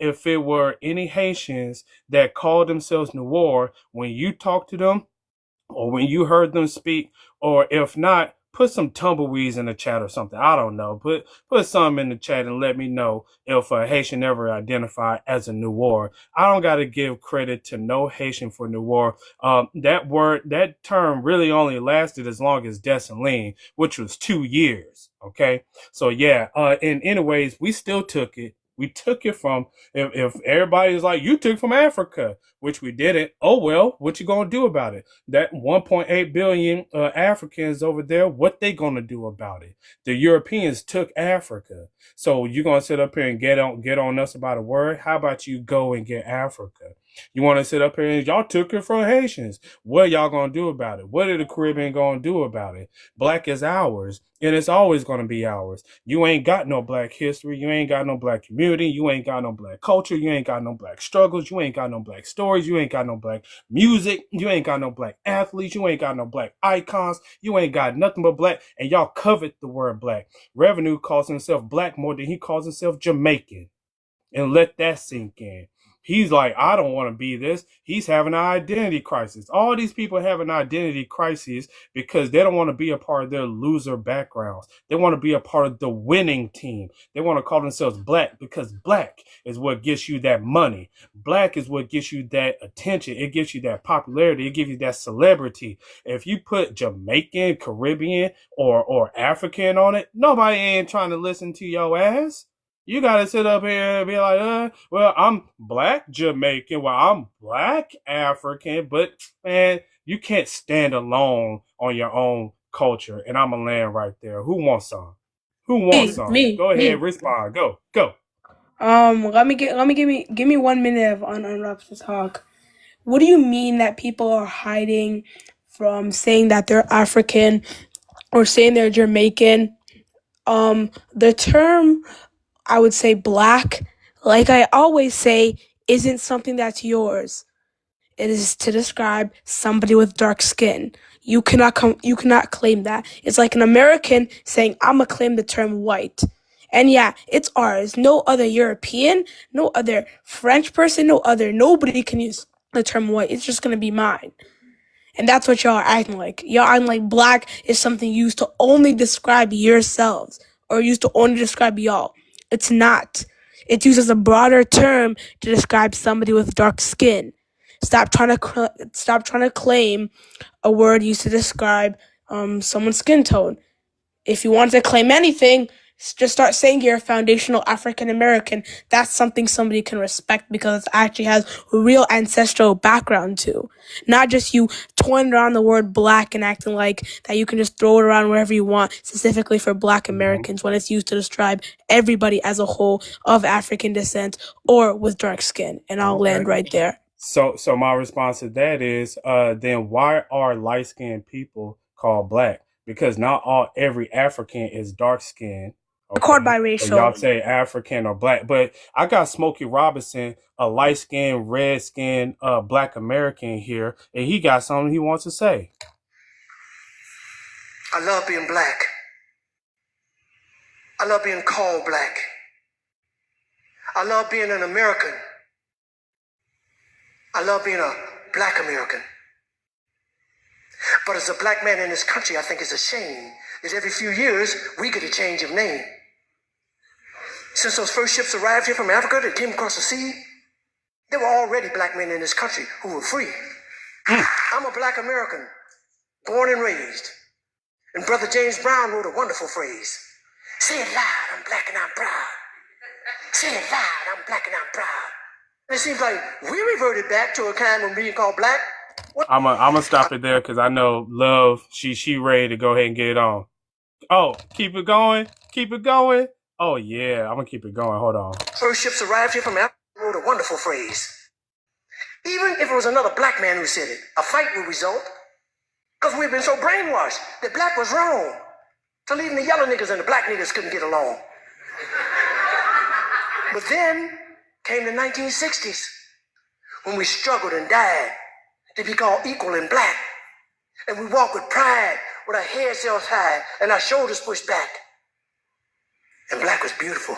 if it were any Haitians that called themselves noir when you talk to them, or when you heard them speak, or if not, put some tumbleweeds in the chat or something. I don't know. Put some in the chat and let me know if a Haitian ever identified as a Noir. I don't got to give credit to no Haitian for Noir. That term really only lasted as long as Dessalines, which was 2 years. Okay, so yeah. And anyways, we still took it. We took it from, if everybody is like, you took from Africa, which we didn't. Oh well, what you gonna do about it? That 1.8 billion Africans over there, what they gonna do about it? The Europeans took Africa, so you gonna sit up here and get on us about a word? How about you go and get Africa? You want to sit up here and y'all took it from Haitians? What y'all gonna do about it? What are the Caribbean gonna do about it? Black is ours, and it's always gonna be ours. You ain't got no black history. You ain't got no black community. You ain't got no black culture. You ain't got no black struggles. You ain't got no black stories. You ain't got no black music. You ain't got no black athletes. You ain't got no black icons. You ain't got nothing but black, and y'all covet the word black. Revenue calls himself black more than he calls himself Jamaican. And let that sink in. He's like, I don't want to be this. He's having an identity crisis. All these people have an identity crisis because they don't want to be a part of their loser backgrounds. They want to be a part of the winning team. They want to call themselves black because black is what gets you that money. Black is what gets you that attention. It gives you that popularity. It gives you that celebrity. If you put Jamaican, Caribbean, or African on it, nobody ain't trying to listen to your ass. You gotta sit up here and be like, well, I'm black Jamaican, well, I'm black African, but man, you can't stand alone on your own culture. And I'm gonna land right there. Who wants some? Who wants some? Go ahead, Me. respond. Go. Give me 1 minute of uninterrupted to talk. What do you mean that people are hiding from saying that they're African or saying they're Jamaican? The term, I would say, black, like I always say, isn't something that's yours. It is to describe somebody with dark skin. You cannot claim that. It's like an American saying, I'm gonna claim the term white. And yeah, it's ours. No other European, no other French person, nobody can use the term white. It's just gonna be mine. And that's what y'all are acting like. Y'all acting like black is something used to only describe yourselves or used to only describe y'all. It's not. It's used as a broader term to describe somebody with dark skin. Stop trying to claim a word used to describe someone's skin tone. If you want to claim anything, just start saying you're a foundational African American. That's something somebody can respect because it actually has a real ancestral background too. Not just you toying around the word black and acting like that you can just throw it around wherever you want, specifically for black Americans when it's used to describe everybody as a whole of African descent or with dark skin. And I'll land right there. So my response to that is, then why are light skinned people called black? Because not every African is dark skinned. Okay. Called So biracial. y'all say African or black, but I got Smokey Robinson, a light skinned, red skinned, black American here, and he got something he wants to say. I love being black. I love being called black. I love being an American. I love being a black American. But as a black man in this country, I think it's a shame that every few years we get a change of name. Since those first ships arrived here from Africa that came across the sea, there were already black men in this country who were free. I'm a black American, born and raised. And Brother James Brown wrote a wonderful phrase. Say it loud, I'm black and I'm proud. Say it loud, I'm black and I'm proud. And it seems like we reverted back to a time when being called black. I'm gonna stop it there because I know Love. She ready to go ahead and get it on. Oh, keep it going. Keep it going. Oh yeah, I'm gonna keep it going. Hold on. First ships arrived here from Africa wrote a wonderful phrase. Even if it was another black man who said it, a fight would result because we've been so brainwashed that black was wrong. So even the yellow niggas and the black niggas couldn't get along. But then came the 1960s when we struggled and died to be called equal and black. And we walked with pride with our heads held high and our shoulders pushed back. And black was beautiful.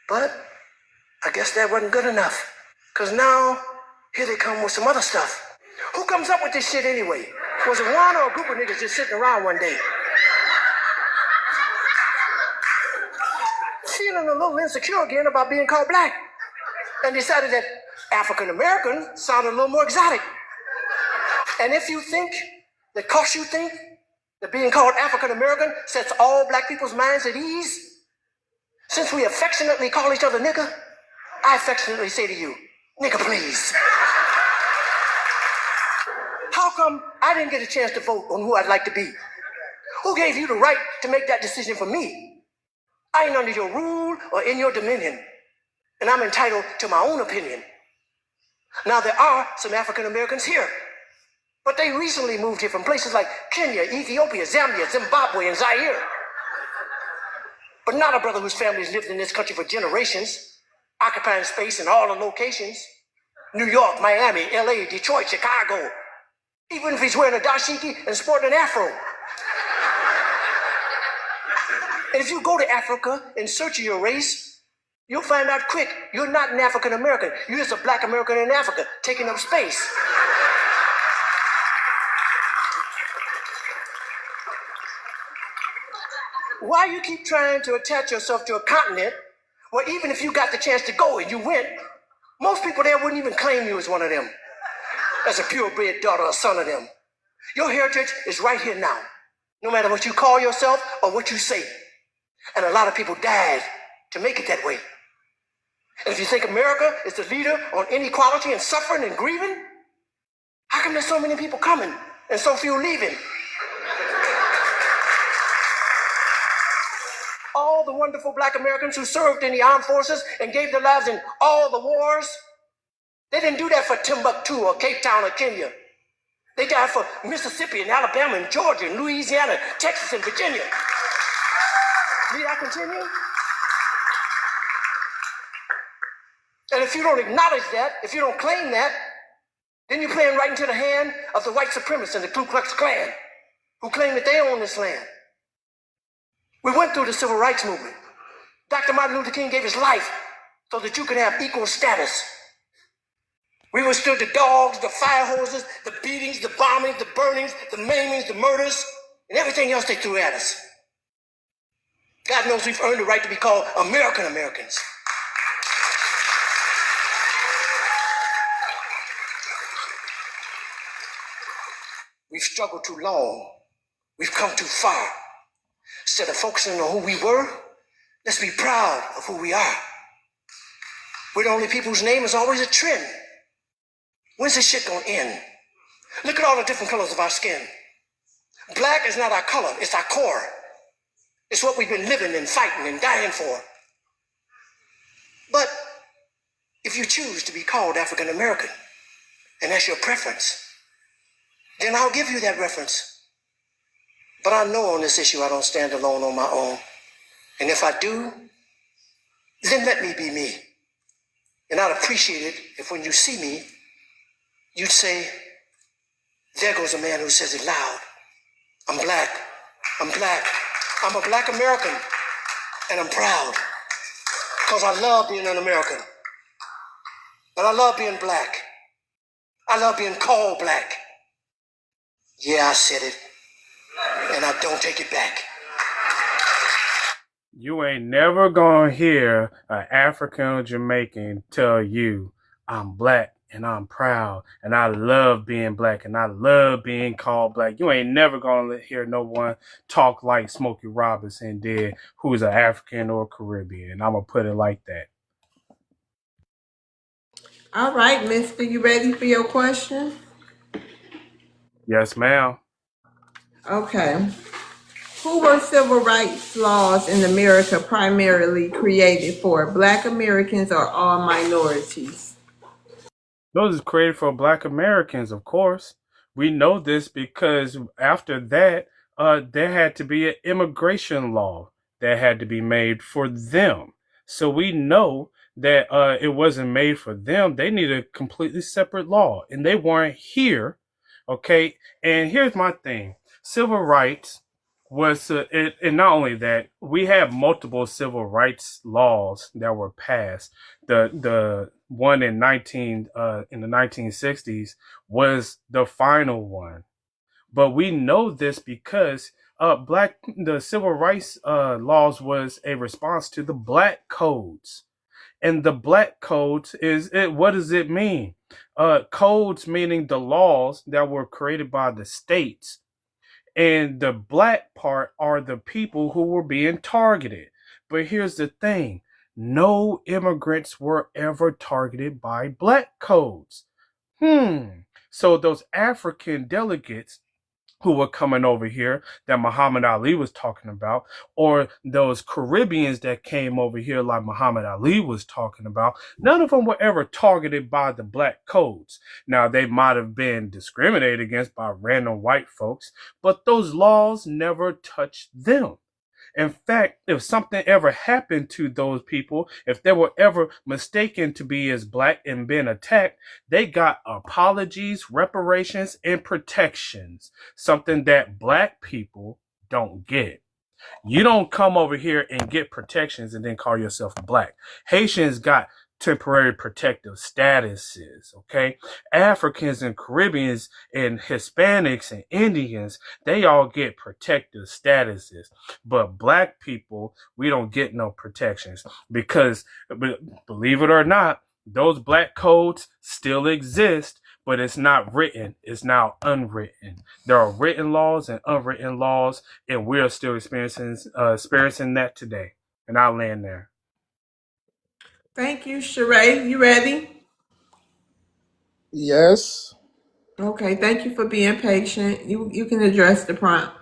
But I guess that wasn't good enough. Because now, here they come with some other stuff. Who comes up with this shit anyway? Was it one or a group of niggas just sitting around one day? Feeling a little insecure again about being called black. And decided that African American sounded a little more exotic. And if you think that cause you think that being called African American sets all black people's minds at ease, since we affectionately call each other nigga, I affectionately say to you, nigga please. How come I didn't get a chance to vote on who I'd like to be? Who gave you the right to make that decision for me? I ain't under your rule or in your dominion, and I'm entitled to my own opinion. Now there are some African Americans here, but they recently moved here from places like Kenya, Ethiopia, Zambia, Zimbabwe, and Zaire. But not a brother whose family has lived in this country for generations, occupying space in all the locations. New York, Miami, LA, Detroit, Chicago. Even if he's wearing a dashiki and sporting an afro. And if you go to Africa in search of your race, you'll find out quick, you're not an African American. You're just a black American in Africa, taking up space. Why you keep trying to attach yourself to a continent where even if you got the chance to go and you went, most people there wouldn't even claim you as one of them, as a purebred daughter or son of them. Your heritage is right here now, no matter what you call yourself or what you say. And a lot of people died to make it that way. And if you think America is the leader on inequality and suffering and grieving, how come there's so many people coming and so few leaving? All the wonderful black Americans who served in the armed forces and gave their lives in all the wars, they didn't do that for Timbuktu or Cape Town or Kenya. They died for Mississippi and Alabama and Georgia and Louisiana, Texas and Virginia. Need I continue? And if you don't acknowledge that, if you don't claim that, then you're playing right into the hand of the white supremacists and the Ku Klux Klan, who claim that they own this land. We went through the civil rights movement. Dr. Martin Luther King gave his life so that you could have equal status. We withstood the dogs, the fire hoses, the beatings, the bombings, the burnings, the maimings, the murders, and everything else they threw at us. God knows we've earned the right to be called American Americans. We've struggled too long. We've come too far. Instead of focusing on who we were, let's be proud of who we are. We're the only people whose name is always a trend. When's this shit gonna end? Look at all the different colors of our skin. Black is not our color, it's our core. It's what we've been living and fighting and dying for. But if you choose to be called African American, and that's your preference, then I'll give you that reference. But I know on this issue I don't stand alone on my own. And if I do, then let me be me. And I'd appreciate it if when you see me, you'd say, there goes a man who says it loud. I'm black. I'm black. I'm a black American. And I'm proud. Because I love being an American. And I love being black. I love being called black. Yeah, I said it. And I don't take it back. You ain't never gonna hear an African or Jamaican tell you, I'm black. and I'm proud, and I love being black, and I love being called black. You ain't never gonna hear no one talk like Smokey Robinson did, who is an African or Caribbean. I'm gonna put it like that. All right, mister, you ready for your question? Yes, ma'am. Okay. Who were civil rights laws in America primarily created for? Black Americans or all minorities? Those is created for Black Americans, of course. We know this because after that, there had to be an immigration law that had to be made for them. So we know that it wasn't made for them. They needed a completely separate law, and they weren't here. Okay, and here's my thing: civil rights was, and not only that, we have multiple civil rights laws that were passed. The one in the 1960s was the final one, but we know this because the civil rights laws was a response to the black codes. And the black codes is it, what does it mean? Codes meaning the laws that were created by the states, and the black part are the people who were being targeted. But here's the thing: no immigrants were ever targeted by black codes. So those African delegates who were coming over here that Muhammad Ali was talking about, or those Caribbeans that came over here like Muhammad Ali was talking about, none of them were ever targeted by the black codes. Now, they might have been discriminated against by random white folks, but those laws never touched them. In fact, if something ever happened to those people, if they were ever mistaken to be as black and been attacked, they got apologies, reparations, and protections, something that black people don't get. You don't come over here and get protections and then call yourself black. Haitians got temporary protective statuses, okay? Africans and Caribbeans and Hispanics and Indians, they all get protective statuses. But black people, we don't get no protections because, believe it or not, those black codes still exist, but it's not written. It's now unwritten. There are written laws and unwritten laws, and we're still experiencing that today. And I'll land there. Thank you, Sheree. You ready? Yes. Okay, thank you for being patient. You can address the prompt.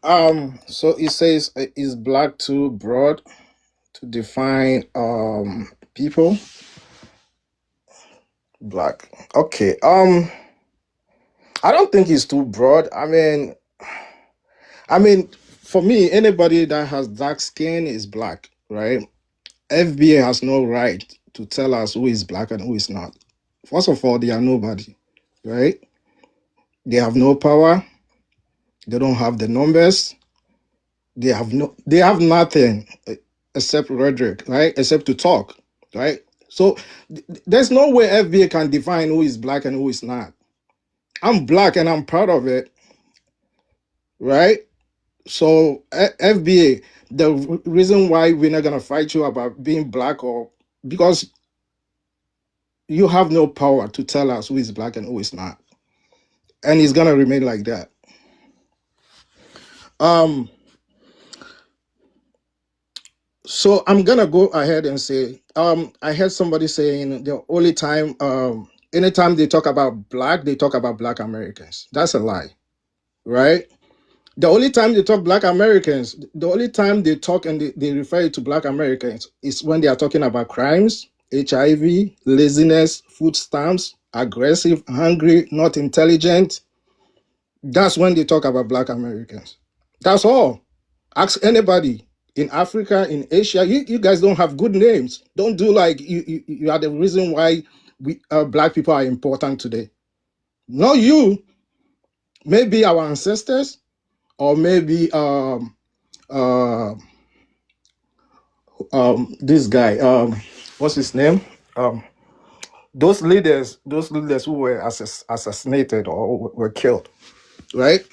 So it says, is black too broad to define people? Black. Okay. I don't think it's too broad. I mean, for me, anybody that has dark skin is black, right? FBA has no right to tell us who is black and who is not. First of all, they are nobody, right? They have no power. They don't have the numbers. They have nothing except rhetoric, right? Except to talk, right? So there's no way FBA can define who is black and who is not. I'm black and I'm proud of it, right? So FBA, the reason why we're not gonna fight you about being black, or because you have no power to tell us who is black and who is not, and it's gonna remain like that. Um, so I'm gonna go ahead and say, I heard somebody saying the only time, anytime they talk about black, they talk about black Americans. That's a lie, right? The only time they talk black Americans, the only time they talk and they refer to black Americans is when they are talking about crimes, HIV, laziness, food stamps, aggressive, hungry, not intelligent. That's when they talk about black Americans. That's all. Ask anybody in Africa, in Asia. You guys don't have good names. Don't do like you are the reason why we black people are important today. Not you. Maybe our ancestors, or maybe uh this guy, what's his name, those leaders who were assassinated or were killed, right?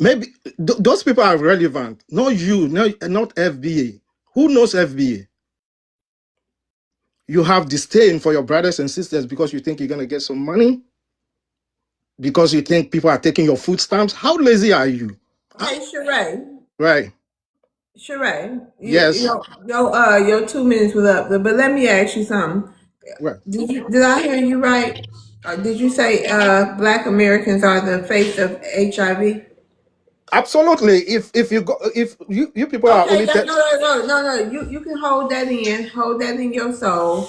Maybe those people are relevant. Not you, not FBA. Who knows FBA? You have disdain for your brothers and sisters because you think you're gonna get some money, because you think people are taking your food stamps. How lazy are you? Hey, Sheree. Right. Sheree, Yes. your 2 minutes was up, but let me ask you something. Right. Did I hear you right? Did you say Black Americans are the face of HIV? Absolutely. If you people are Okay, only no. You can hold that in. Hold that in your soul.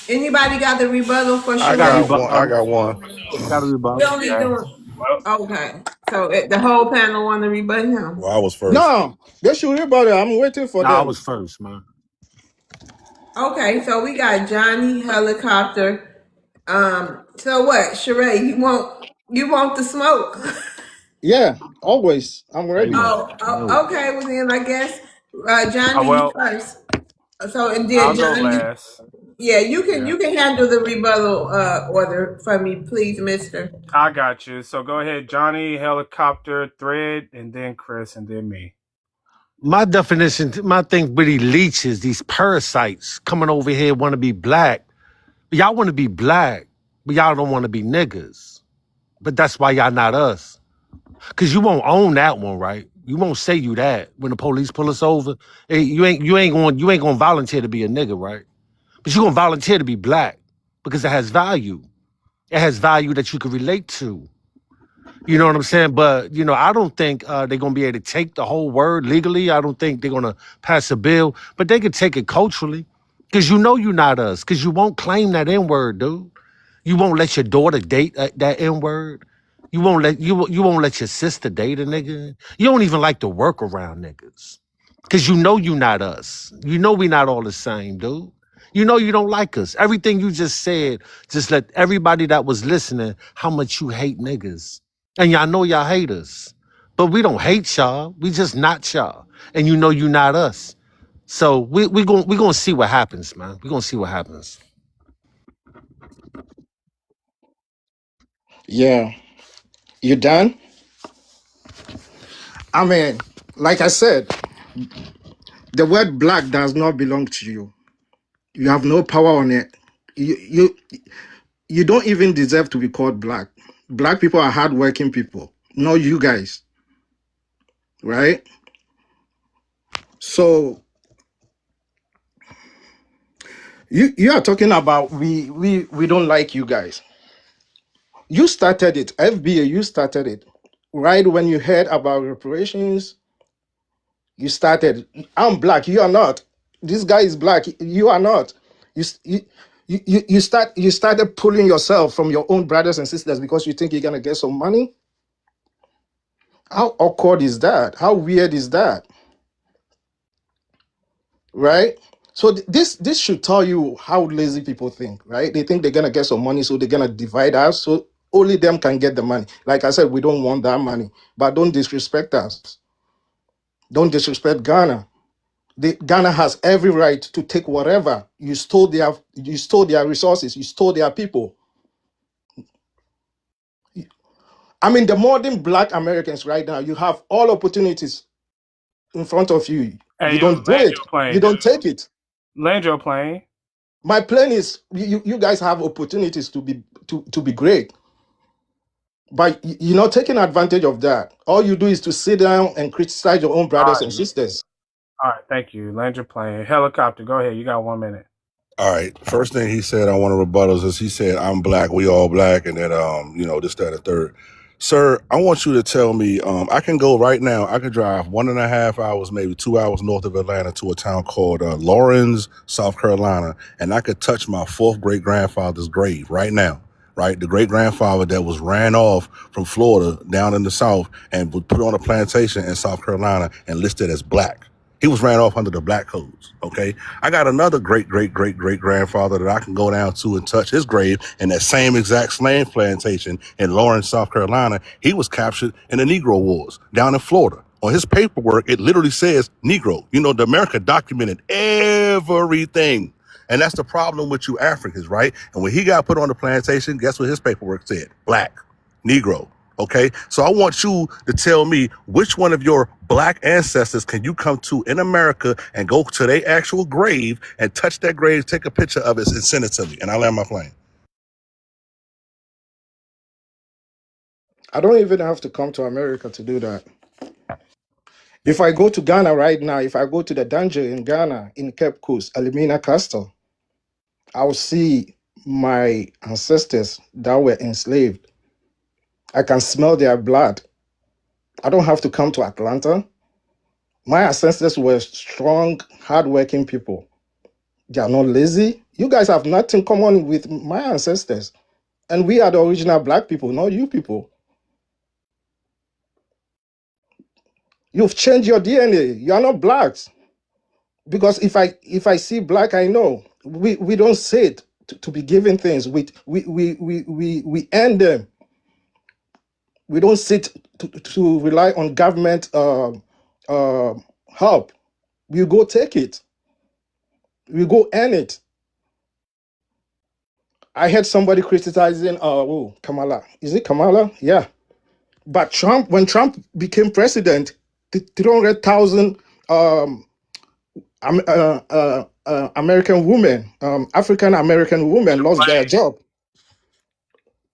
Anybody got the rebuttal for I Sheree? got one. I got one. I got a We rebuttal. only Okay. doing Well, okay. So the whole panel want to rebut him. Well, I was first. no, they should hear about it. I'm waiting for Nah, I them. was first, man. Okay, so we got Johnny Helicopter. So what, Sheree? You want the smoke? Yeah, always. I'm Say ready. what? Okay. Well then, I guess Johnny, you well, first. So and I'll then go Johnny, last. yeah, you can Yeah, you can handle the rebuttal order for me, please, Mister. I got you. So go ahead, Johnny, Helicopter, Thread, and then Chris, and then me. My definition, my thing with these leeches, these parasites coming over here want to be black. Y'all want to be black, but y'all don't want to be niggas. But that's why y'all not us. Cause you won't own that one, right? You won't say you that when the police pull us over. Hey, you ain't gonna volunteer to be a nigga, right? But you gonna volunteer to be black because it has value. It has value that you can relate to. You know what I'm saying? But I don't think they're gonna be able to take the whole word legally. I don't think they're gonna pass a bill, but they can take it culturally. Cause you're not us. Cause you won't claim that N word, dude. You won't let your daughter date that N word. You won't let your sister date a nigga. You don't even like to work around niggas. Cause you're not us. You know we not all the same, dude. You know you don't like us. Everything you just said, just let everybody that was listening how much you hate niggas. And y'all know y'all hate us. But we don't hate y'all. We just not y'all. And you know you not us. So we gonna see what happens, man. We're gonna see what happens. Yeah. You done? I mean, like I said, the word black does not belong to you. You have no power on it. You don't even deserve to be called black. Black people are hardworking people, not you guys, right? So you are talking about we don't like you guys. You started it, FBA. You started it, right? When you heard about reparations, you started. I'm black. You are not. This guy is black. You are not. You s- you started pulling yourself from your own brothers and sisters because you think you're gonna get some money. How awkward is that? How weird is that? Right? So this should tell you how lazy people think, right? They think they're gonna get some money, so they're gonna divide us, so only them can get the money. Like I said, we don't want that money, but don't disrespect us. Don't disrespect Ghana. Ghana has every right to take whatever you stole their resources, you stole their people. I mean, the modern Black Americans right now, you have all opportunities in front of you. Hey, You yo, don't do land it. your plane, You dude. don't take it. Land your plane. My plan is you guys have opportunities to be great, but you're not taking advantage of that. All you do is to sit down and criticize your own All brothers right, and sisters. all right. Thank you. Land your plane. Helicopter, go ahead. You got 1 minute. All right. First thing he said on one of rebuttals is he said, I'm black, we all black, and then this, that, and the third. Sir, I want you to tell me, I can go right now, I could drive 1.5 hours, maybe 2 hours north of Atlanta to a town called Lawrence, South Carolina, and I could touch my fourth great grandfather's grave right now. Right, the great grandfather that was ran off from Florida down in the South and was put on a plantation in South Carolina and listed as black. He was ran off under the black codes. Okay, I got another great grandfather that I can go down to and touch his grave in that same exact slave plantation in Lawrence, South Carolina. He was captured in the Negro Wars down in Florida. On his paperwork, it literally says Negro. You know, the America documented everything. And that's the problem with you Africans, right? And when he got put on the plantation, guess what his paperwork said? Black, Negro. Okay, so I want you to tell me which one of your black ancestors can you come to in America and go to their actual grave and touch that grave, take a picture of it, and send it to me, and I'll land my plane. I don't even have to come to America to do that. If I go to Ghana right now, if I go to the dungeon in Ghana, in Cape Coast, Elimina Castle, I'll see my ancestors that were enslaved. I can smell their blood. I don't have to come to Atlanta. My ancestors were strong, hardworking people. They are not lazy. You guys have nothing common with my ancestors. And we are the original black people, not you people. You've changed your DNA. You are not blacks. Because if I see black, I know. We don't say it to be given things. We earn them. We don't sit to rely on government help. We go take it. We go earn it. I heard somebody criticizing Kamala. Is it Kamala? Yeah. But Trump, when Trump became president, 300,000 American women, African American women lost their job.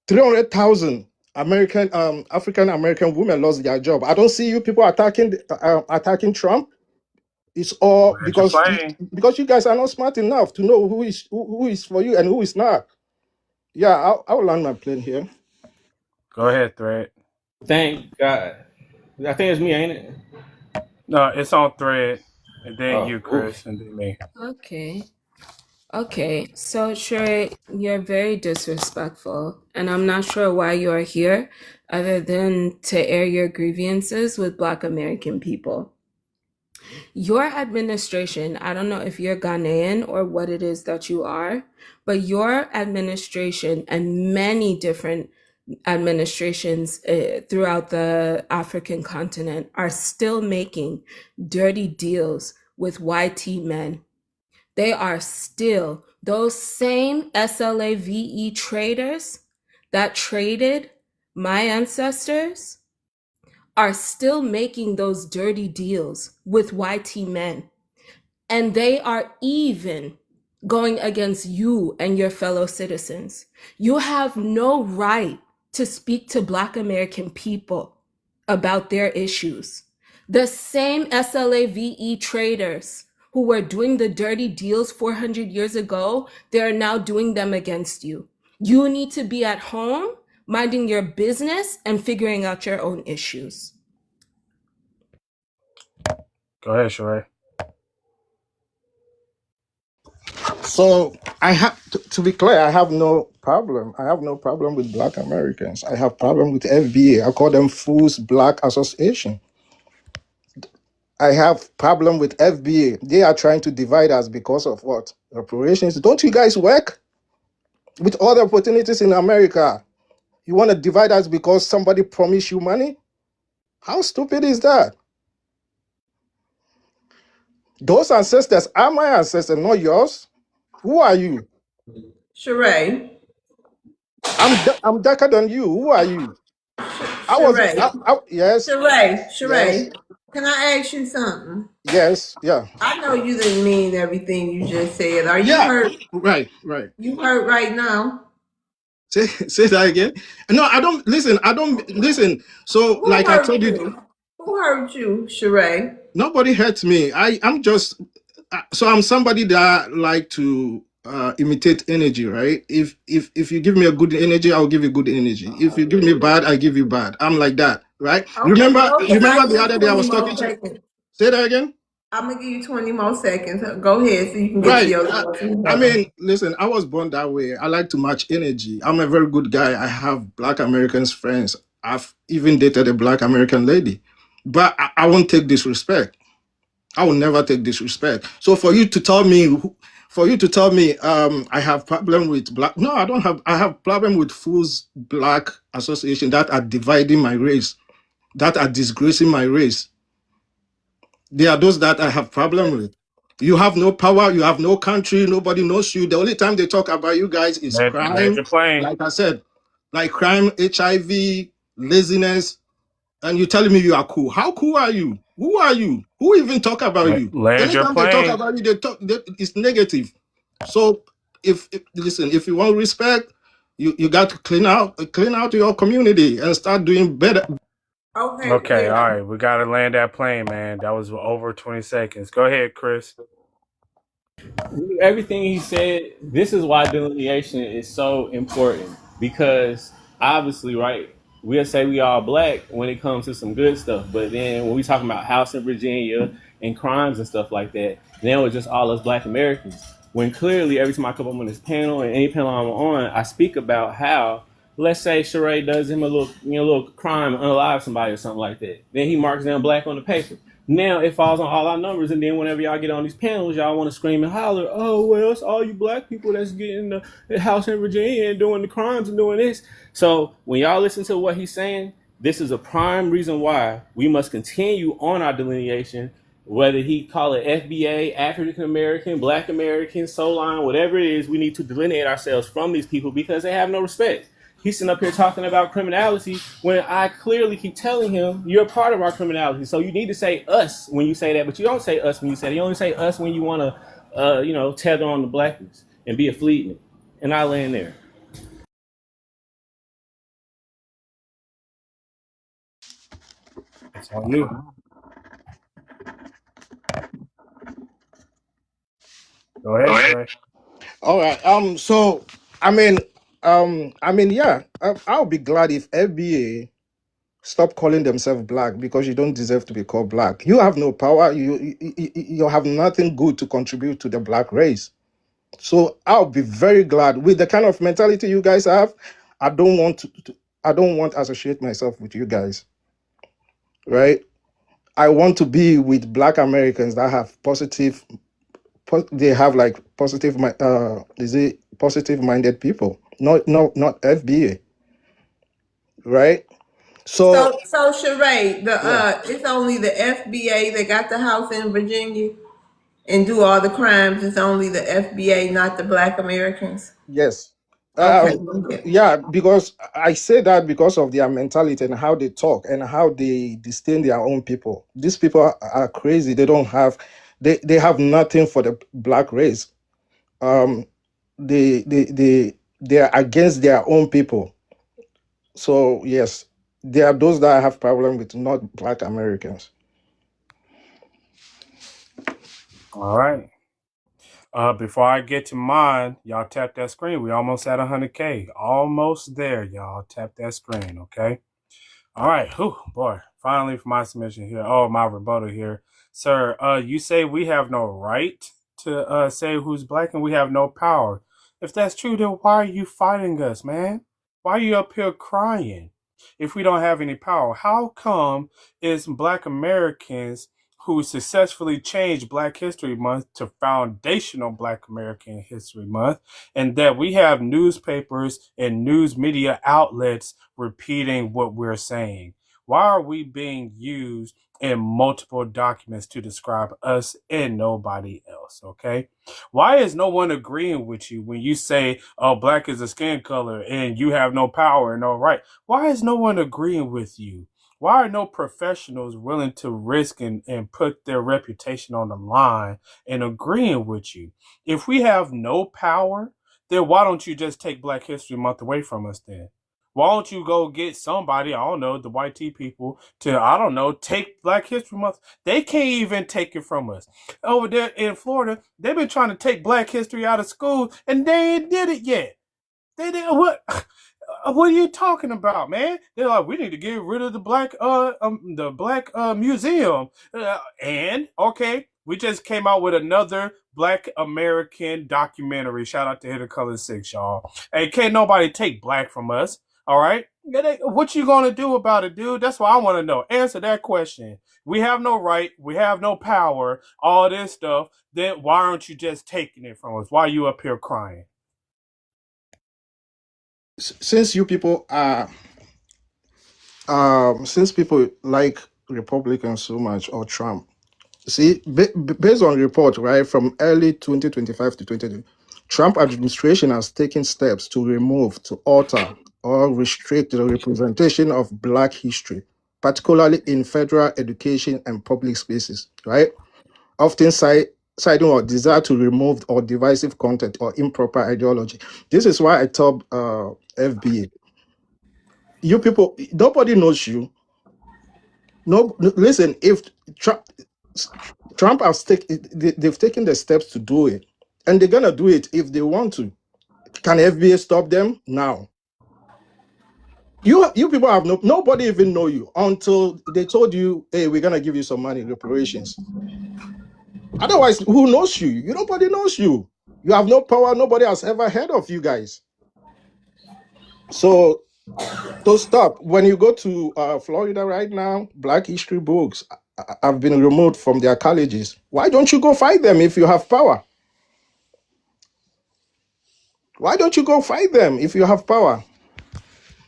300,000 African American women lost their job. I don't see you people attacking Trump. It's all Land your plane. because you guys are not smart enough to know who is for you and who is not. Yeah, I'll land my plane here. Go ahead, Thread. Thank God. I think it's me, ain't it? No, it's on Thread, and then Oh, you, oof. Chris, and then me. Okay. Okay. So, Sheree, you're very disrespectful. And I'm not sure why you're here other than to air your grievances with Black American people. Your administration, I don't know if you're Ghanaian or what it is that you are, but your administration and many different administrations throughout the African continent are still making dirty deals with YT men. They are still those same SLAVE traders that traded my ancestors are still making those dirty deals with YT men. And they are even going against you and your fellow citizens. You have no right to speak to Black American people about their issues. The same SLAVE traders who were doing the dirty deals 400 years ago, they're now doing them against you. You need to be at home, minding your business and figuring out your own issues. Go ahead, Sheree. So I have to be clear. I have no problem. I have no problem with Black Americans. I have problem with FBA. I call them Fools Black Association. I have problem with FBA. They are trying to divide us because of what? Reparations. Don't you guys work with other opportunities in America? You want to divide us because somebody promised you money? How stupid is that? Those ancestors are my ancestors, not yours. Who are you? Sheree, I'm darker than you. Who are you? Sheree, Yes, yes, Sheree, can I ask you something? yes, yeah. I know you didn't mean everything you just said. Are you Yeah, hurt? right. You hurt right now? Say that again. No, I don't listen. I don't listen. So, Who like I hurt told you, you? Who hurt you, Sheree? nobody hurts me. I'm just so I'm somebody that like to imitate energy, right? If you give me a good energy, I'll give you good energy. If you give me bad, I give you bad. I'm like that, right? Remember, Okay, I remember give the you other day I 20 was more talking to. seconds. Say that again. I'm gonna give you 20 more seconds. Go ahead so you can get to Right. your thoughts and I go. mean, listen, I was born that way. I like to match energy. I'm a very good guy. I have Black Americans friends. I've even dated a Black American lady. But I won't take disrespect. I will never take disrespect. So for you to tell me I have problem with black, no, I don't have. I have problem with fools Black Association that are dividing my race, that are disgracing my race. They are those that I have problem with. You have no power, you have no country, nobody knows you. The only time they talk about you guys is Land crime. your plane. Like I said, like crime, HIV, laziness, and you're telling me you are cool. How cool are you? Who are you? Who even talk about you? Land your Anytime they talk plane. about you, it's negative. So listen, if you want respect, you got to clean out your community and start doing better. Okay, Okay, wait. all right. We got to land that plane, man. That was over 20 seconds. Go ahead, Chris. Everything he said, this is why delineation is so important because obviously, right, we'll say we all black when it comes to some good stuff, but then when we talking about house in Virginia and crimes and stuff like that, then it was just all us black Americans. When clearly every time I come up on this panel and any panel I'm on, I speak about how, let's say Sheree does him a little, little crime, unalive somebody or something like that. Then he marks down black on the paper. Now it falls on all our numbers, and then whenever y'all get on these panels, y'all want to scream and holler, "Oh well, it's all you black people that's getting the house in Virginia and doing the crimes and doing this." So when y'all listen to what he's saying, this is a prime reason why we must continue on our delineation. Whether he call it FBA, African American, Black American, Soul Line, whatever it is, we need to delineate ourselves from these people because they have no respect. He's sitting up here talking about criminality when I clearly keep telling him you're a part of our criminality. So you need to say us when you say that, but you don't say us when you say it. You only say us when you want to, tether on the blackness and be a fleeting. And I land there. It's on you. Go ahead, Sheree. All right. So yeah. I'll be glad if FBA stop calling themselves black because you don't deserve to be called black. You have no power. You have nothing good to contribute to the black race. So I'll be very glad with the kind of mentality you guys have. I don't want I don't want to associate myself with you guys, right? I want to be with black Americans that have they have like positive minded people, not FBA, right? So So Sheree, yeah, it's only the FBA that got the house in Virginia and do all the crimes. It's only the FBA, not the Black Americans. yes. Okay. Yeah, because I say that because of their mentality and how they talk and how they disdain their own people. These people are crazy. They have nothing for the black race. Um, they are against their own people. So yes, there are those that have problem with not black Americans. All right. Before I get to mine, y'all tap that screen. We almost at 100K. Almost there, y'all. Tap that screen, okay? All right. Whew, boy. Finally for my submission here. Oh, my rebuttal here. Sir, you say we have no right to say who's black and we have no power. If that's true, then why are you fighting us, man? Why are you up here crying if we don't have any power? How come it's black Americans who successfully changed Black History Month to foundational Black American History Month, and that we have newspapers and news media outlets repeating what we're saying? Why are we being used in multiple documents to describe us and nobody else? Okay. Why is no one agreeing with you when you say, oh, black is a skin color and you have no power and no right? Why is no one agreeing with you? Why are no professionals willing to risk and put their reputation on the line and agreeing with you? If we have no power, then why don't you just take Black History Month away from us then? Why don't you go get somebody, I don't know, the white tea people, to, I don't know, take Black History Month? They can't even take it from us. Over there in Florida, they've been trying to take Black History out of school, and they ain't did it yet. They did what? What are you talking about, man? They're like, we need to get rid of the black museum. And okay, we just came out with another Black American documentary. Shout out to Hit the Color 6, y'all. Hey, can't nobody take black from us. All right, what you gonna do about it, dude? That's what I want to know. Answer that question. We have no right. We have no power. All this stuff. Then why aren't you just taking it from us? Why are you up here crying? Since you people are since people like Republicans so much or Trump, see, based on report, right, from early 2025 to 2020, Trump administration has taken steps to remove, to alter or restrict the representation of Black history, particularly in federal education and public spaces, right? Often citing or desire to remove or divisive content or improper ideology. This is why I tell FBA, you people, nobody knows you. No, listen, if Trump, Trump has they've taken the steps to do it, and they're gonna do it if they want to. Can FBA stop them? Now. You people have nobody even know you until they told you, hey, we're gonna give you some money reparations. Otherwise, who knows you? Nobody knows you. You have no power. Nobody has ever heard of you guys. So to stop, when you go to Florida right now, Black history books have been removed from their colleges. Why don't you go fight them if you have power? Why don't you go fight them if you have power?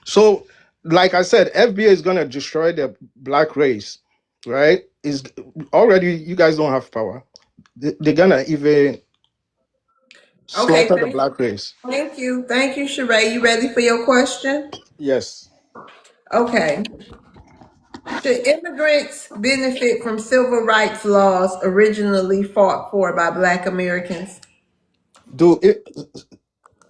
So, like I said, FBA is going to destroy the Black race, right? Is already you guys don't have power. They're going to even Okay, slaughter the Black race. thank you. Thank you, Sheree. You ready for your question? Yes. Okay. Should immigrants benefit from civil rights laws originally fought for by Black Americans? Do it.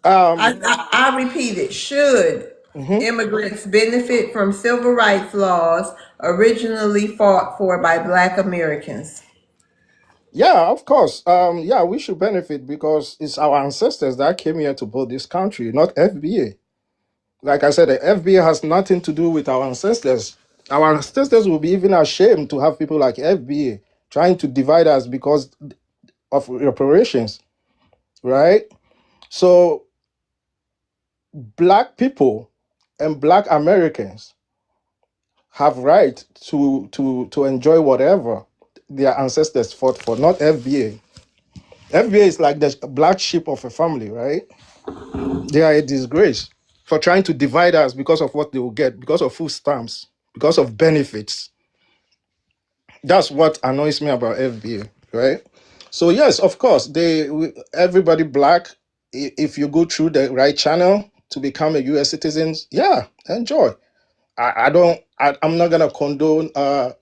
I repeat it. Should Mhm. immigrants benefit from civil rights laws originally fought for by Black Americans? Yeah, of course. Yeah, we should benefit because it's our ancestors that came here to build this country, not FBA. Like I said, the FBA has nothing to do with our ancestors. Our ancestors will be even ashamed to have people like FBA trying to divide us because of reparations, right? So Black people and Black Americans have right to enjoy whatever their ancestors fought for, not FBA. FBA is like the black sheep of a family, right? They are a disgrace for trying to divide us because of what they will get, because of food stamps, because of benefits. That's what annoys me about FBA, right? So yes, of course, everybody black. If you go through the right channel to become a U.S. citizen, yeah, enjoy. I don't. I'm not gonna condone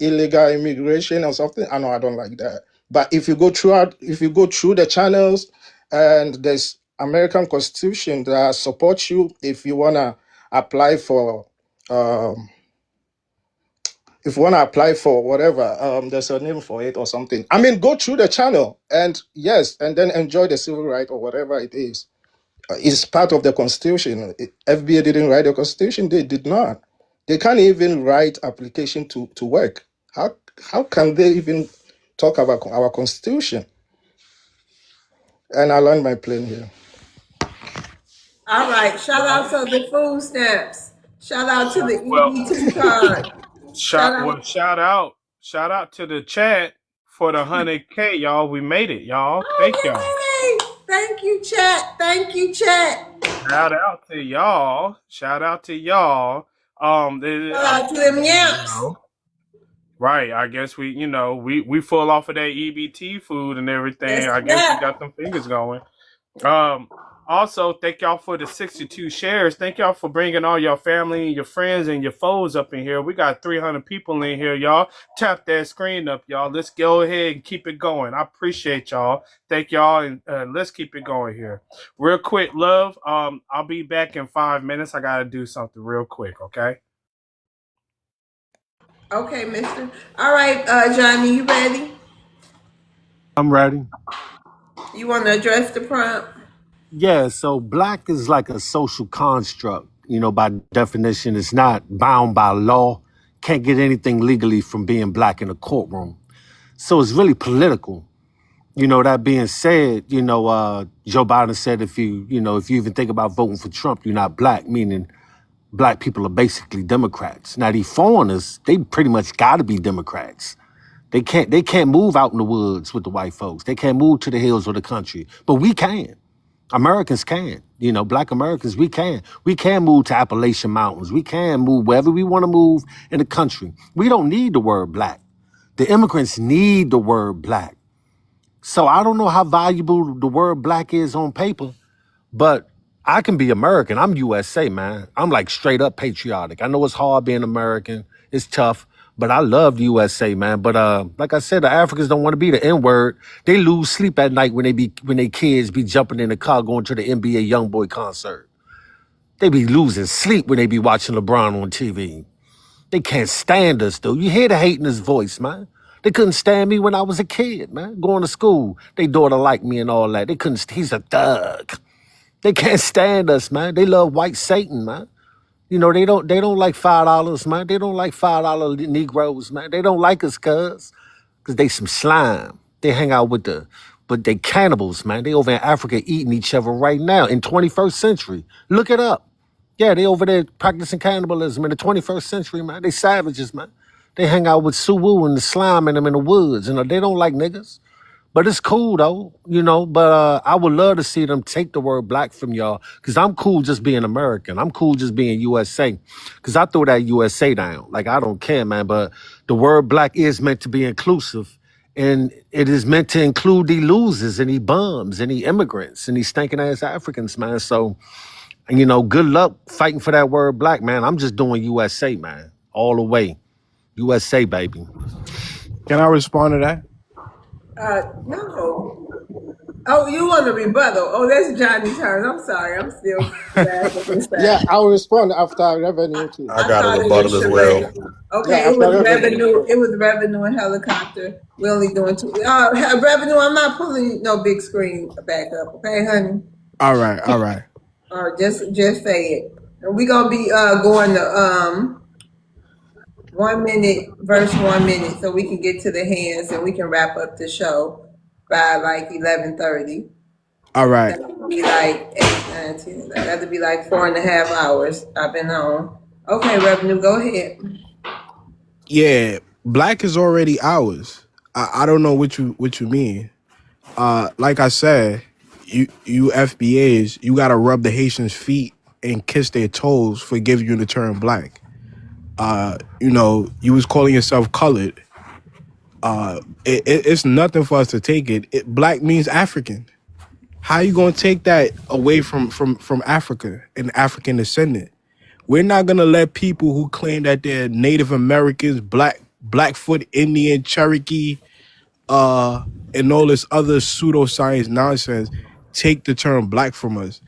illegal immigration or something. I know I don't like that. But if you go through the channels, and there's American Constitution that supports you if you wanna apply for, um, if you wanna apply for whatever, there's a name for it or something. I mean, go through the channel and yes, and then enjoy the civil right or whatever it is. It's part of the Constitution. FBA didn't write the Constitution. They did not. They can't even write application to work. How can they even talk about our Constitution? And I land my plane here. All right. Shout out to the food stamps. Shout out to the Well, EBT card. Shout out. shout out to the chat for the 100K, y'all. We made it, y'all. Thank y'all. Okay. Thank you, chat. Thank you, chat. Shout out to y'all. Shout out to y'all. Shout out to them yamps. Right. I guess we full off of that EBT food and everything. Yes, I guess we yeah. got them fingers going. Also, thank y'all for the 62 shares. Thank y'all for bringing all your family, your friends, and your foes up in here. We got 300 people in here, y'all. Tap that screen up, y'all. Let's go ahead and keep it going. I appreciate y'all. Thank y'all, and let's keep it going here. Real quick, love. I'll be back in 5 minutes. I gotta do something real quick, okay? Okay, mister. All right, Johnny, you ready? I'm ready. You want to address the prompt? Yeah, so black is like a social construct. By definition, it's not bound by law. Can't get anything legally from being black in a courtroom. So it's really political. That being said, Joe Biden said if you even think about voting for Trump, you're not black, meaning black people are basically Democrats. Now, these foreigners, they pretty much gotta be Democrats. They can't move out in the woods with the white folks. They can't move to the hills of the country. But we can. Americans can. Black Americans, we can. We can move to Appalachian Mountains. We can move wherever we want to move in the country. We don't need the word black. The immigrants need the word black. So I don't know how valuable the word black is on paper, but I can be American. I'm USA, man. I'm like straight up patriotic. I know it's hard being American. It's tough, but I love the USA, man. But like I said, the Africans don't want to be the N-word. They lose sleep at night when they kids be jumping in the car going to the NBA YoungBoy concert. They be losing sleep when they be watching LeBron on TV. They can't stand us, though. You hear the hate in his voice, man. They couldn't stand me when I was a kid, man. Going to school, they daughter liked me and all that. They couldn't. He's a thug. They can't stand us, man. They love white Satan, man. You know, they don't like $5, man. They don't like $5 Negroes, man. They don't like us, cause they some slime. They hang out but they cannibals, man. They over in Africa eating each other right now in 21st century. Look it up. Yeah, they over there practicing cannibalism in the 21st century, man. They savages, man. They hang out with Suwu and the slime in them in the woods. You know, they don't like niggas. But it's cool though, you know. But I would love to see them take the word black from y'all, cause I'm cool just being American. I'm cool just being USA, cause I throw that USA down. Like I don't care, man. But the word black is meant to be inclusive, and it is meant to include the losers and the bums and the immigrants and these stinking ass Africans, man. So you know, good luck fighting for that word black, man. I'm just doing USA, man, all the way. USA, baby. Can I respond to that? No. Oh, you want a rebuttal? Oh, that's Johnny's turn. I'm sorry. I'm still laughing and Yeah, sad. I'll respond after revenue too. I I got a thought it was rebuttal as well. charade. Okay, Yeah, it after was revenue. revenue. It was revenue and helicopter. We're only doing two. Revenue. I'm not pulling no big screen back up. Okay, honey. All right, all right. Or just say it. And we're gonna be going to 1 minute verse 1 minute, so we can get to the hands and we can wrap up the show by like 11:30. All right. That'll be like 8, 9, 10. That'll be like 4.5 hours I've been on. Okay, revenue, go ahead. Yeah, black is already ours. I don't know what you mean. Like I said, you FBAs, you gotta rub the Haitians' feet and kiss their toes for giving you the term black. You know, you was calling yourself colored. It's nothing for us to take it. Black means African. How you gonna take that away from Africa, an African descendant? We're not gonna let people who claim that they're Native Americans, Blackfoot Indian, Cherokee, and all this other pseudoscience nonsense take the term black from us.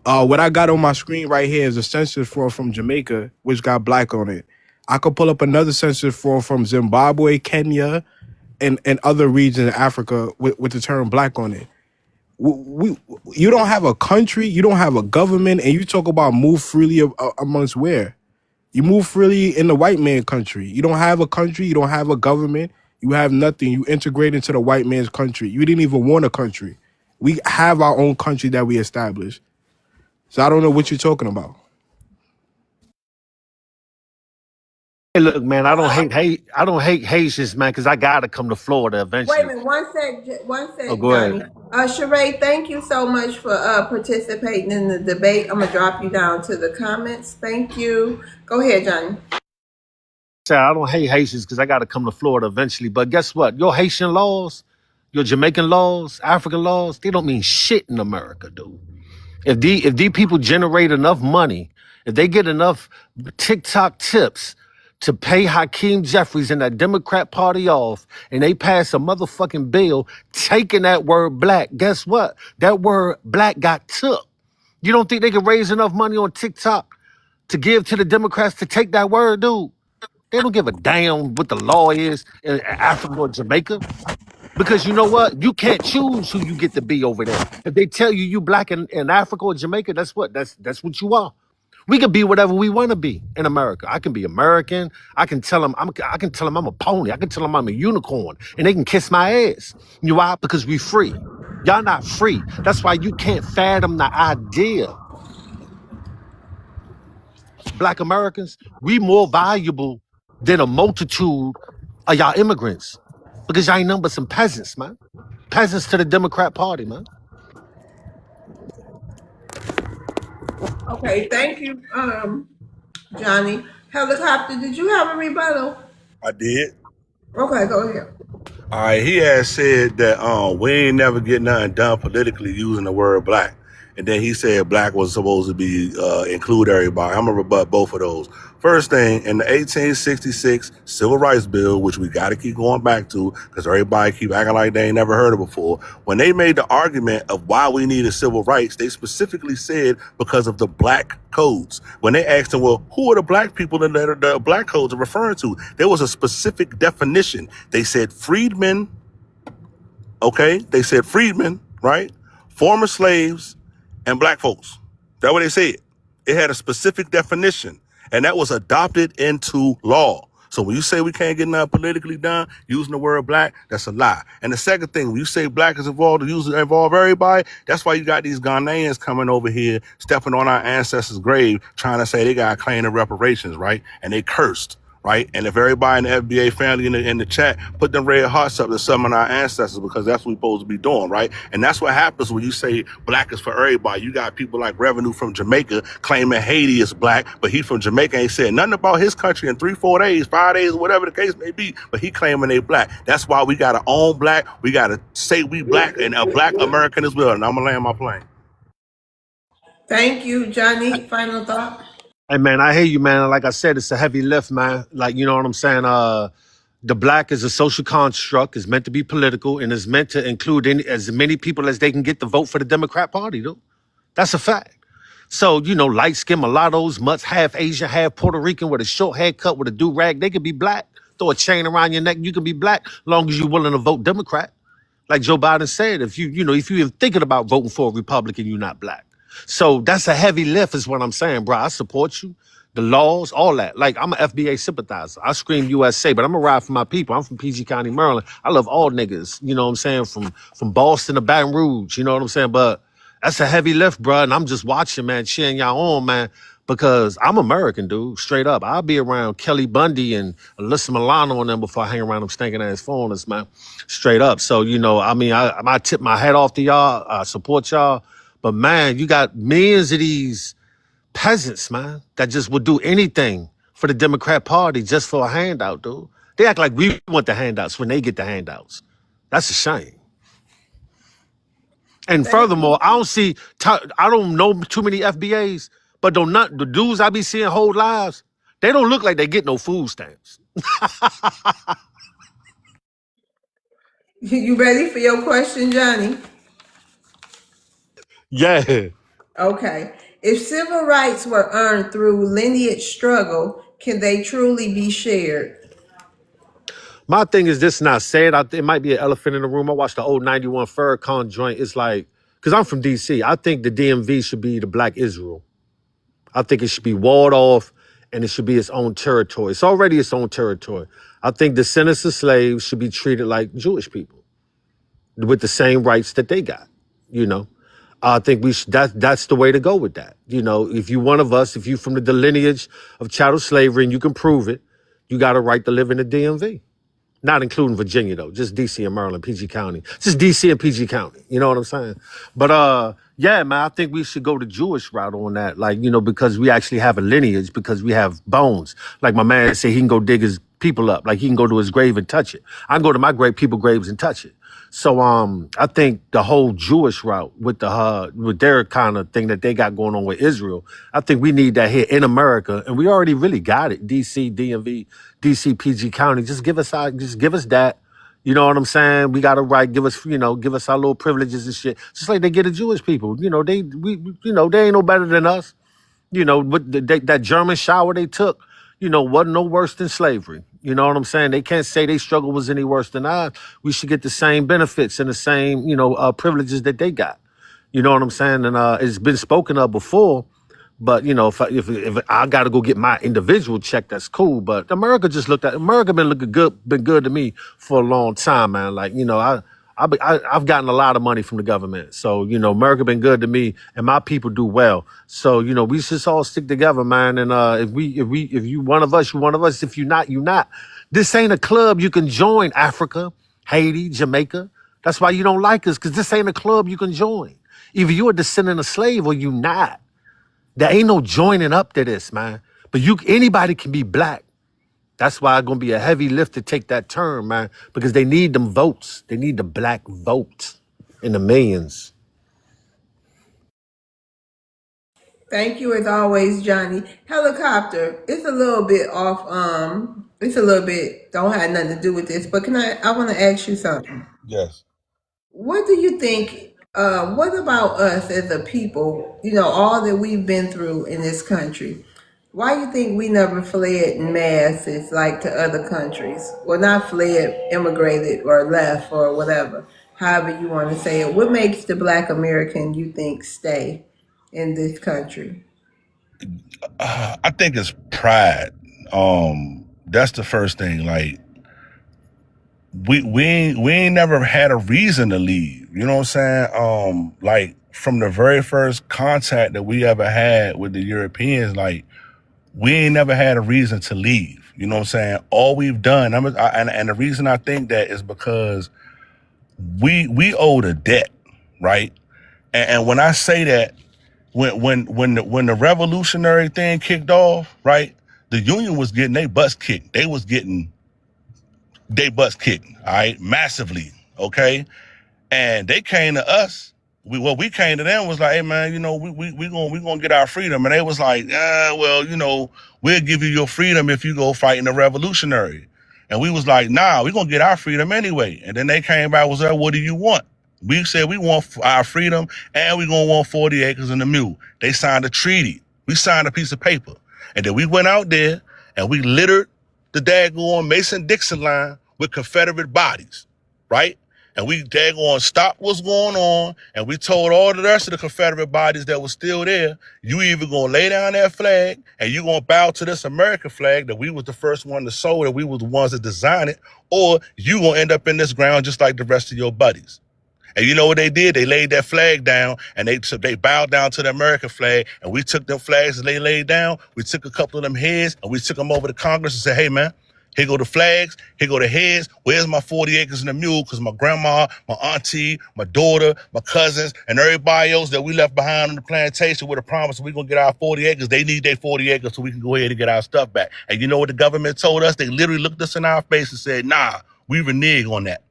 What I got on my screen right here is a census form from Jamaica, which got black on it. I could pull up another census form from Zimbabwe, Kenya, and other regions in Africa with the term black on it. You don't have a country, you don't have a government, and you talk about move freely amongst where? You move freely in the white man country. You don't have a country, you don't have a government, you have nothing. You integrate into the white man's country. You didn't even want a country. We have our own country that we established. So I don't know what you're talking about. Hey, look, man, I don't hate Haitians, man, because I gotta come to Florida Wait a eventually. minute, one Oh, sec, go ahead. Johnny. Sheree, thank you so much for participating in the debate. I'm gonna drop you down to the comments. Thank you. Go ahead, Johnny. Say I don't hate Haitians because I gotta come to Florida eventually. But guess what? Your Haitian laws, your Jamaican laws, African laws, they don't mean shit in America, dude. If these people generate enough money, if they get enough TikTok tips to pay Hakeem Jeffries and that Democrat Party off, and they pass a motherfucking bill taking that word black, guess what? That word black got took. You don't think they can raise enough money on TikTok to give to the Democrats to take that word, dude? They don't give a damn what the law is in Africa or Jamaica. Because you know what? You can't choose who you get to be over there. If they tell you black in Africa or Jamaica, that's what what you are. We can be whatever we want to be in America. I can be American. I can tell them I can tell them I'm a pony. I can tell them I'm a unicorn, and they can kiss my ass. You know why? Because we free. Y'all not free. That's why you can't fathom the idea. Black Americans, we more valuable than a multitude of y'all immigrants because y'all ain't nothing but some peasants, man. Peasants to the Democrat Party, man. Okay, thank you, Johnny. Helicopter, did you have a rebuttal? I did. Okay, go ahead. All right, he had said that we ain't never get nothing done politically using the word black. and then he said black was supposed to be include everybody. I'm gonna rebut both of those. First thing, in the 1866 Civil Rights Bill, which we got to keep going back to because everybody keep acting like they ain't never heard it before. When they made the argument of why we needed civil rights, they specifically said because of the black codes. When they asked them, well, who are the black people that the black codes are referring to? There was a specific definition. They said freedmen. Okay, they said freedmen, right? Former slaves and black folks. That's what they said. It had a specific definition, and that was adopted into law. So when you say we can't get nothing politically done using the word black, that's a lie. And the second thing, when you say black is involved, involve everybody, that's why you got these Ghanaians coming over here, stepping on our ancestors' grave, trying to say they got a claim of reparations, right? And they cursed. Right, and if everybody in the FBA family in the chat put them red hearts up to summon our ancestors, because that's what we're supposed to be doing, right? And that's what happens when you say black is for everybody. You got people like Revenue from Jamaica claiming Haiti is black, but he from Jamaica ain't said nothing about his country in 3, 4 days, 5 days, whatever the case may be. But he claiming they black. That's why we gotta own black. We gotta say we black and a black American as well. And I'm gonna land my plane. Thank you, Johnny. Final thought. Hey man, I hear you, man. Like I said, it's a heavy lift, man. Like, you know what I'm saying? The black is a social construct, is meant to be political, and is meant to include as many people as they can get to vote for the Democrat Party, though. That's a fact. So, you know, light skin mulattoes, mutts, half Asian, half Puerto Rican with a short haircut with a do-rag, they could be black. Throw a chain around your neck, you can be black, long as you're willing to vote Democrat. Like Joe Biden said, if you even thinking about voting for a Republican, you're not black. So that's a heavy lift, is what I'm saying, bro. I support you. The laws, all that. Like, I'm an FBA sympathizer. I scream USA, but I'm gonna ride for my people. I'm from PG County, Maryland. I love all niggas. You know what I'm saying? From Boston to Baton Rouge. You know what I'm saying? But that's a heavy lift, bro. And I'm just watching, man, cheering y'all on, man, because I'm American, dude. Straight up. I'll be around Kelly Bundy and Alyssa Milano and them before I hang around them stinking ass foreigners, man. Straight up. So, you know, I mean, I tip my hat off to y'all. I support y'all. But man, you got millions of these peasants, man, that just would do anything for the Democrat Party just for a handout, dude. They act like we want the handouts when they get the handouts. That's a shame. And Thank furthermore, you. I don't know too many FBAs, but the dudes I be seeing whole lives, they don't look like they get no food stamps. You ready for your question, Johnny? Yeah. Okay. If civil rights were earned through lineage struggle, can they truly be shared? My thing is this not said. It might be an elephant in the room. I watched the old 91 Farrakhan joint. It's like, because I'm from DC, I think the DMV should be the Black Israel. I think it should be walled off and it should be its own territory. It's already its own territory. I think descendants of slaves should be treated like Jewish people with the same rights that they got, you know. I think that's the way to go with that. You know, if you one of us, if you from the lineage of chattel slavery and you can prove it, you got a right to live in the DMV. Not including Virginia though, just DC and Maryland, PG County. Just DC and PG County. You know what I'm saying? But yeah, man, I think we should go the Jewish route on that. Like, you know, because we actually have a lineage, because we have bones. Like my man said, he can go dig his people up. Like he can go to his grave and touch it. I can go to my people graves and touch it. So I think the whole Jewish route with with their kind of thing that they got going on with Israel, I think we need that here in America, and we already really got it. DC, DMV, DC, PG County, just give us that. You know what I'm saying? We got a right. Give us our little privileges and shit, just like they get the Jewish people. You know, they ain't no better than us. You know, but that German shower they took, you know, wasn't no worse than slavery. You know what I'm saying? They can't say their struggle was any worse than ours. We should get the same benefits and the same, privileges that they got. You know what I'm saying? And it's been spoken of before. But you know, if I got to go get my individual check, that's cool. But America been been good to me for a long time, man. Like, you know, I've gotten a lot of money from the government, so you know, America been good to me, and my people do well. So you know, we should all stick together, man. And if you one of us, you one of us. If you not, you not. This ain't a club you can join. Africa, Haiti, Jamaica. That's why you don't like us, because this ain't a club you can join. Either you're a descendant of slave or you not. There ain't no joining up to this, man. But anybody can be black. That's why it's gonna be a heavy lift to take that term, man, because they need them votes. They need the black vote in the millions. Thank you as always, Johnny. Helicopter. It's a little bit off. It's a little bit don't have nothing to do with this, but I want to ask you something. Yes. What do you think? What about us as a people? You know, all that we've been through in this country. Why do you think we never fled in masses like to other countries? Well, not fled, immigrated, or left, or whatever. However you want to say it. What makes the Black American you think stay in this country? I think it's pride. That's the first thing. Like we ain't never had a reason to leave. You know what I'm saying? Like from the very first contact that we ever had with the Europeans, like we ain't never had a reason to leave. You know what I'm saying? All we've done, and the reason I think that is because we owed a debt, right? And when I say that, when the revolutionary thing kicked off, right? The union was getting their butts kicked. They was getting their butts kicked, all right, massively, okay? And they came to us. We came to them was like, hey man, you know, we gonna get our freedom. And they was like, well, you know, we'll give you your freedom if you go fight in the revolutionary. And we was like, nah, we gonna get our freedom anyway. And then they came back, was like, what do you want? We said we want our freedom and we gonna want 40 acres and a mule. They signed a treaty. We signed a piece of paper. And then we went out there and we littered the daggone Mason-Dixon line with Confederate bodies, right? And we daggone stopped what's going on, and we told all the rest of the Confederate bodies that was still there, you either gonna lay down that flag and you gonna bow to this American flag that we was the first one to sow, that we was the ones that designed it, or you gonna end up in this ground just like the rest of your buddies. And you know what they did? They laid that flag down and they bowed down to the American flag. And we took them flags that they laid down. We took a couple of them heads and we took them over to Congress and said, hey, man, here go the flags. Here go the heads. Where's my 40 acres and a mule? Because my grandma, my auntie, my daughter, my cousins, and everybody else that we left behind on the plantation with a promise we're going to get our 40 acres. They need their 40 acres so we can go ahead and get our stuff back. And you know what the government told us? They literally looked us in our face and said, nah, we renege on that.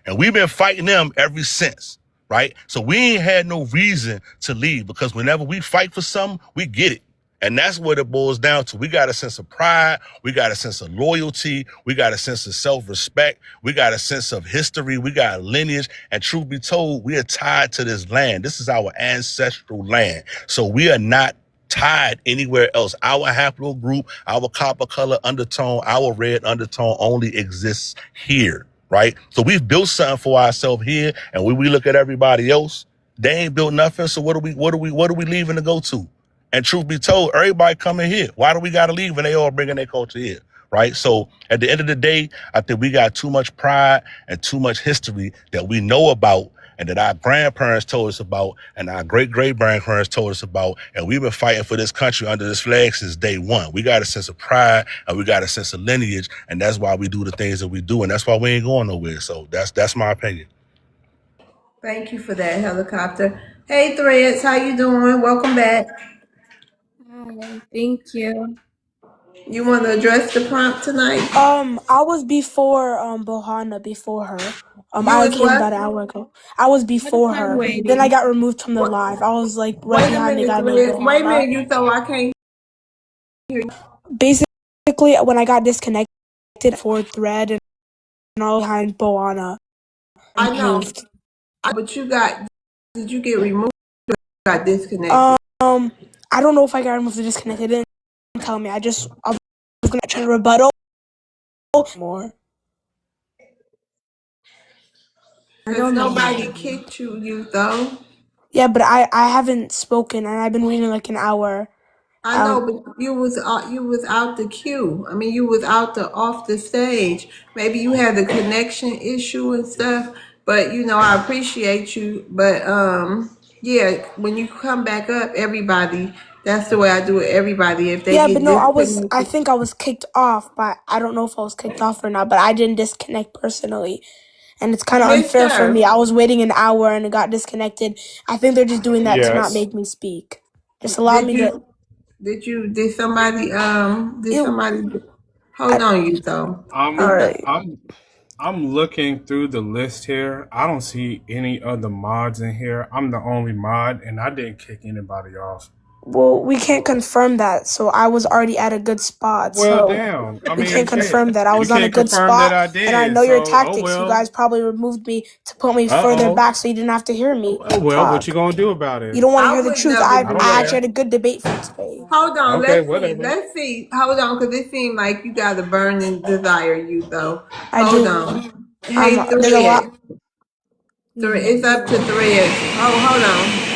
And we've been fighting them ever since, right? So we ain't had no reason to leave because whenever we fight for something, we get it. And that's what it boils down to. We got a sense of pride. We got a sense of loyalty. We got a sense of self-respect. We got a sense of history. We got a lineage. And truth be told, we are tied to this land. This is our ancestral land. So we are not tied anywhere else. Our haplogroup, our copper color undertone, our red undertone only exists here. Right? So we've built something for ourselves here. And when we look at everybody else, they ain't built nothing. So what are we leaving to go to? And truth be told, everybody coming here. Why do we got to leave when they all bringing their culture here? Right? So at the end of the day, I think we got too much pride and too much history that we know about and that our grandparents told us about and our great-great-grandparents told us about. And we've been fighting for this country under this flag since day one. We got a sense of pride and we got a sense of lineage. And that's why we do the things that we do. And that's why we ain't going nowhere. So that's my opinion. Thank you for that, Helicopter. Hey, Threads, how you doing? Welcome back. Hi, thank you. You want to address the prompt tonight? I was before Bohana before her. You I was came what? about an hour ago. I was before her. Then I got removed from the What? live. I was like right Wait a behind the minute, guy named Threads. Wait a Bohana. minute, you so I can't hear you. Basically, when I got disconnected for thread and all behind Bohana I know, removed. but did you get removed or got disconnected? I don't know if I got removed or disconnected. They didn't tell me. I was gonna try to rebuttal more. Because nobody kicked you though. Yeah, but I haven't spoken and I've been waiting like an hour. I know, but you was out the queue. I mean, you was off the stage. Maybe you had the connection issue and stuff. But I appreciate you. But yeah, when you come back up, everybody. That's the way I do it. Everybody, if they Yeah, get but no, I disconnected. think I was kicked off, but I don't know if I was kicked off or not, but I didn't disconnect personally. And it's kind of unfair for me. Mister, I was waiting an hour and it got disconnected. I think they're just doing that to not Yes. make me speak. Just allow me to. did somebody hold on, you though. All I'm right. I'm I'm looking through the list here. I don't see any other mods in here. I'm the only mod, and I didn't kick anybody off. Well, we can't confirm that, so I was already at a good spot. Well, So damn. I we mean, can't shit. confirm that. I You was on a can't good confirm that spot, I and I did. know your So, oh tactics. You well. guys probably removed me to put me Uh further oh. back so you didn't have to hear me Oh well. What you talk. gonna do about You it? don't want to I hear the would truth. never I I do don't I that. actually care. had a good debate for today. Hold on, Okay, let's see. whatever. Let's see. Hold on, because it seemed like you got a burning desire, you though. I Hold do. on. Hey, There's a lot. thread. It's up to thread. Oh, hold on.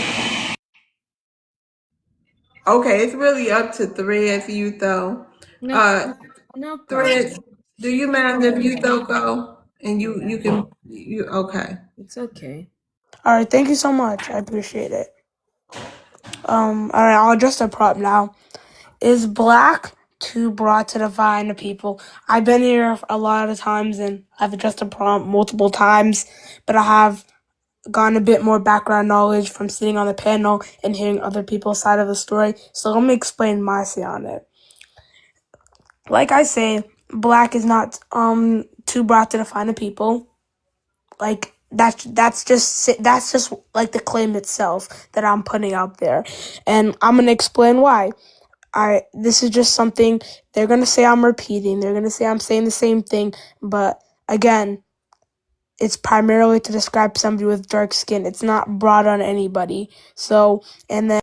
Okay, it's really up to threads, you though. No, Uh, no threads. problem. Do you mind if you though go and you can you okay? It's okay. All right, thank you so much. I appreciate it. All right, I'll adjust the prop now. Is black too broad to define the people? I've been here a lot of times and I've adjusted prompt multiple times, but I have gotten a bit more background knowledge from sitting on the panel and hearing other people's side of the story. So let me explain my say on it. Like I say, black is not too broad to define the people. Like that's just like the claim itself that I'm putting out there, and I'm gonna explain why. This is just something they're gonna say I'm repeating. They're gonna say I'm saying the same thing, but again, it's primarily to describe somebody with dark skin. It's not broad on anybody. So, and then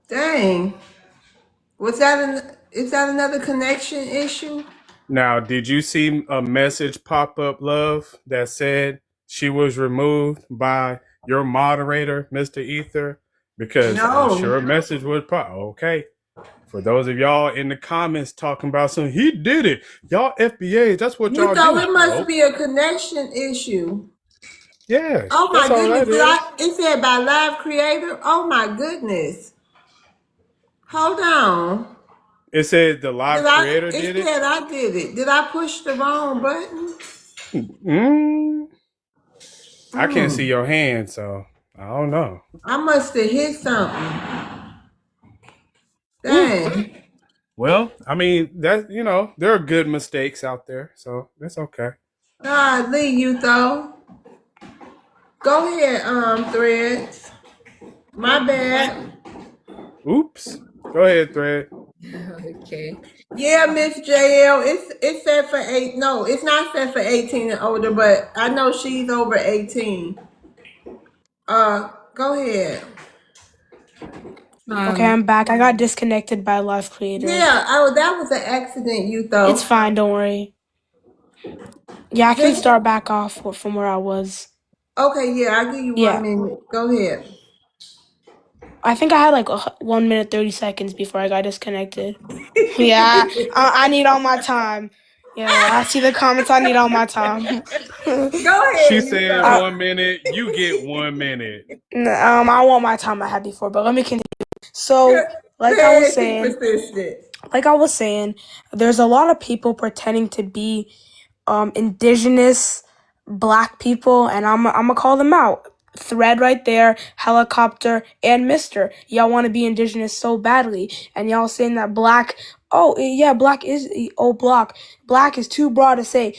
Dang. Was that is that another connection issue? Now, did you see a message pop up, love, that said she was removed by your moderator, Mr. Ether? Because I'm sure No. a message would pop. Okay. For those of y'all in the comments talking about something, he did it. Y'all FBAs, that's what You y'all thought do. it must Nope. be a connection issue. Yes, Oh my that's all goodness. that is. It said by live creator? Oh my goodness. Hold on. It said the live creator It did it. said I did it. Did I push the wrong button? Mm, I can't see Mm. your hand, so I don't know. I must have hit something. Ooh. Dang. Well, I mean, that, there are good mistakes out there, so that's okay. God, Lee, you though. Go ahead, Threads. My bad. Oops. Go ahead, Thread. Okay. Yeah, Miss JL. It's set for eight. No, it's not set for 18 and older, but I know she's over 18. Go ahead. okay, Um, I'm back. I got disconnected by live creator. Yeah, that was an accident, you It's though. fine. Don't worry. Yeah, I can Just start back off from where I was. okay. Yeah, I'll give you Yeah. 1 minute. Go ahead. I think I had like 1 minute 30 seconds before I got disconnected. Yeah, I need all my time. Yeah, I see the comments. I need all my time. Go She ahead, you said though. 1 minute. You get 1 minute. I want my time I had before, but let me continue. So, like I was Good, she saying, persisted. there's a lot of people pretending to be indigenous black people, and I'm gonna call them out. Thread right there, helicopter, and Mister. Y'all want to be indigenous so badly, and y'all saying that black. Oh yeah, black is Black is too broad to say.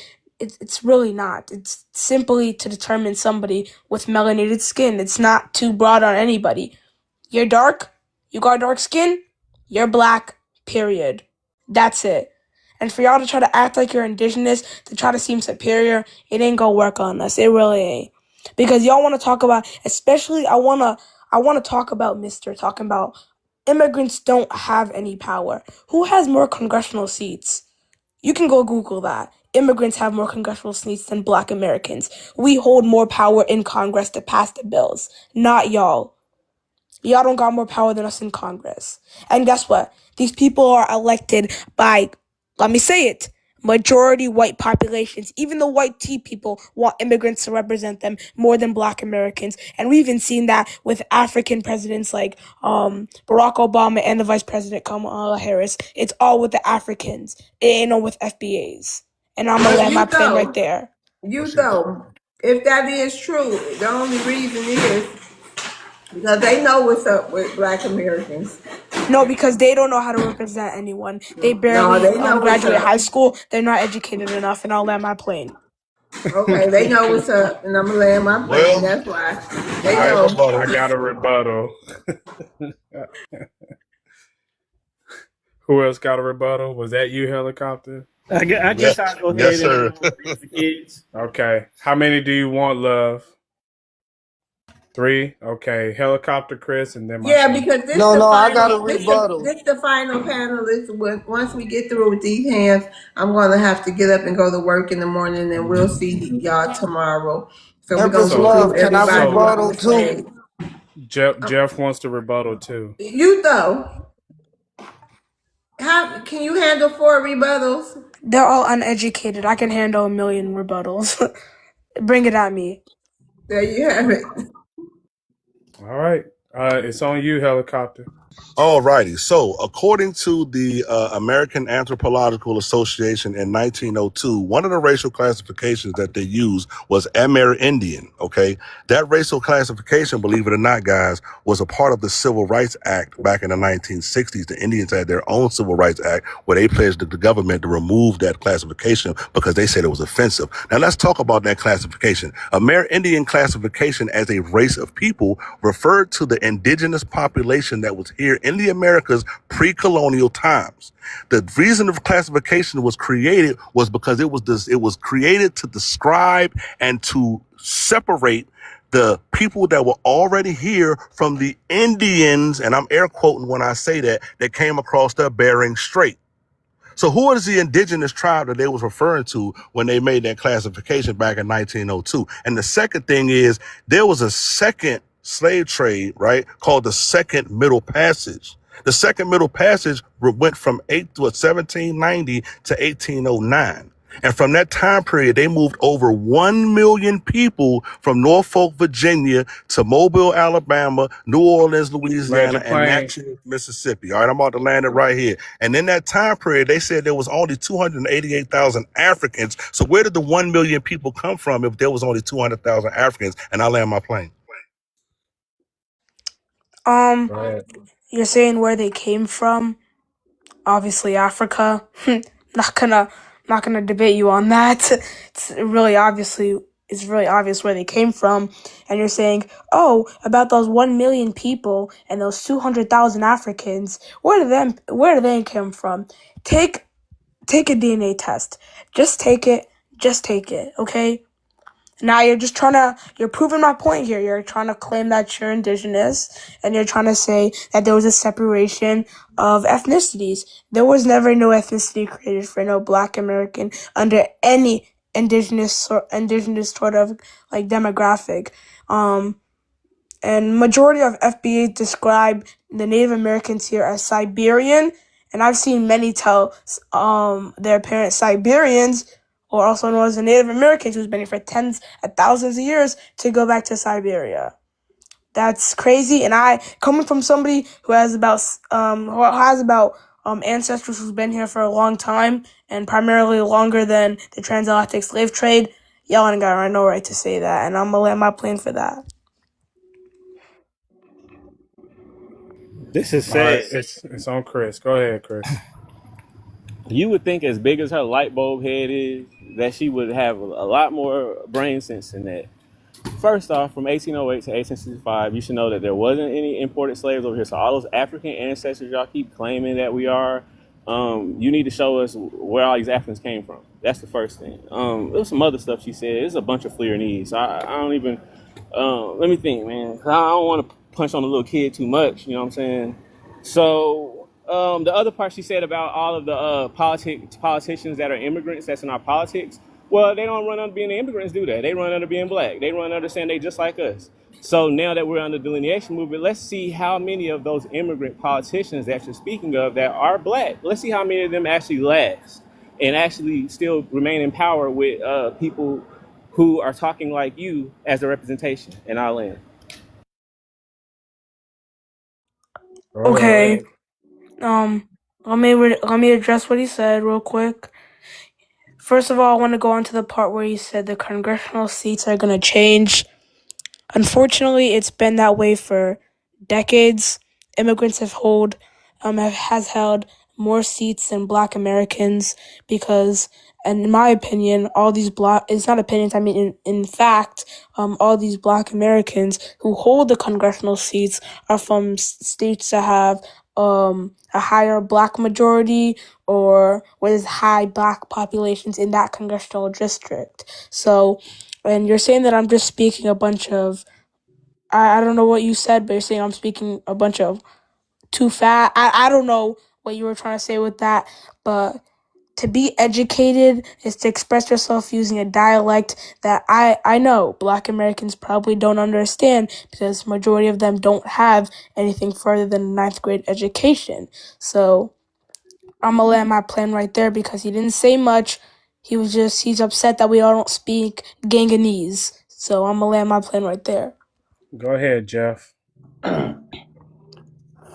It's really not. It's simply to determine somebody with melanated skin. It's not too broad on anybody. You're dark. You got dark skin. You're black. Period. That's it. And for y'all to try to act like you're indigenous, to try to seem superior, it ain't gonna work on us. It really ain't. Because y'all wanna talk about, especially I wanna talk about talking about immigrants don't have any power. Who has more congressional seats? You can go Google that. Immigrants have more congressional seats than black Americans. We hold more power in Congress to pass the bills, not y'all. Y'all don't got more power than us in Congress. And guess what? These people are elected by, let me say it, majority white populations. Even the white tea people want immigrants to represent them more than black Americans. And we've even seen that with African presidents like Barack Obama and the Vice President Kamala Harris. It's all with the Africans. It ain't no with FBAs. And I'm gonna But land my plane right there. you though, if that is true, the only reason is because they know what's up with Black Americans. No, because they don't know how to represent anyone. They No, barely they know what's graduated up. high school. They're not educated enough, and I'll land my plane. Okay, they know what's up, and I'm gonna land my plane. Well, That's why they all right, I know. I rebuttal. got a rebuttal. Who else got a rebuttal? Was that you, helicopter? I Yeah, guess I'll go yes, ahead and sir. raise the kids. Okay. How many do you want, love? 3. Okay. Helicopter, Chris, and then Yeah, myself. because this No, the no, I got a final. rebuttal. This the final panelist. Once we get through with these hands, I'm gonna have to get up and go to work in the morning, and we'll see y'all tomorrow. So we're gonna Empress get So through Love, can I everybody so on rebuttal the stage. too? Jeff wants to rebuttal too. You though, how can you handle 4 rebuttals? They're all uneducated. I can handle a million rebuttals. Bring it at me. There you have it. All right. It's on you, helicopter. All righty. So, according to the American Anthropological Association in 1902, one of the racial classifications that they used was Amerindian. Okay. That racial classification, believe it or not, guys, was a part of the Civil Rights Act back in the 1960s. The Indians had their own Civil Rights Act where they pledged the government to remove that classification because they said it was offensive. Now, let's talk about that classification. Amerindian classification as a race of people referred to the indigenous population that was here in the Americas pre-colonial times. The reason the classification was created was because it was created to describe and to separate the people that were already here from the Indians, and I'm air quoting when I say that came across the Bering Strait. So who is the indigenous tribe that they was referring to when they made that classification back in 1902? And the second thing is there was a second slave trade, right, called the Second Middle Passage. The Second Middle Passage went from 1790 to 1809. And from that time period, they moved over 1 million people from Norfolk, Virginia to Mobile, Alabama, New Orleans, Land Louisiana, your and plane. Natchez, Mississippi. All right, I'm about to land it right here. And in that time period, they said there was only 288,000 Africans. So where did the 1 million people come from if there was only 200,000 Africans? And I land my plane. Um, Go ahead. you're saying where they came from? Obviously, Africa. not gonna, not gonna debate you on that. It's really obvious where they came from. And you're saying, oh, about those 1 million people and those 200,000 Africans. Where do they come from? Take a DNA test. Just take it. Just take it. Okay. Now you're proving my point here. You're trying to claim that you're indigenous and you're trying to say that there was a separation of ethnicities. There was never no ethnicity created for no Black American under any indigenous sort of like demographic. And majority of FBA describe the Native Americans here as Siberian, and I've seen many tell their parents Siberians, or also known as the Native Americans, who's been here for tens of thousands of years, to go back to Siberia. That's crazy, and I, coming from somebody who has about ancestors who's been here for a long time, and primarily longer than the transatlantic slave trade, y'all ain't got no right to say that, and I'm gonna land my plane for that. This is All right. sad. It's on Chris. Go ahead, Chris. You would think, as big as her light bulb head is, that she would have a lot more brain sense than that. First off, from 1808 to 1865, you should know that there wasn't any imported slaves over here. So all those African ancestors y'all keep claiming that we are, you need to show us where all these Africans came from. That's the first thing. There was some other stuff she said. It's a bunch of fleer needs. So I don't even. Let me think, man. 'Cause I don't want to punch on the little kid too much. You know what I'm saying? So the other part she said about all of the politicians that are immigrants that's in our politics. Well, they don't run under being immigrants, do they? They run under being black. They run under saying they just like us. So now that we're on the delineation movement, let's see how many of those immigrant politicians that you're speaking of that are black. Let's see how many of them actually last and actually still remain in power with people who are talking like you as a representation in our land. Go ahead. Okay. Let me address what he said real quick. First of all, I want to go on to the part where he said the congressional seats are going to change. Unfortunately, it's been that way for decades. Immigrants has held more seats than Black Americans because, and in my opinion, all these it's not opinions, I mean, in fact, all these Black Americans who hold the congressional seats are from states that have a higher Black majority or with high Black populations in that congressional district. So, and you're saying that I'm just speaking a bunch of, I don't know what you said, but you're saying I'm speaking a bunch of too fast. I don't know what you were trying to say with that, but to be educated is to express yourself using a dialect that I know Black Americans probably don't understand because majority of them don't have anything further than a ninth grade education. So I'm gonna land my plane right there because he didn't say much. He's upset that we all don't speak Ganganese. So I'm gonna land my plane right there. Go ahead, Jeff.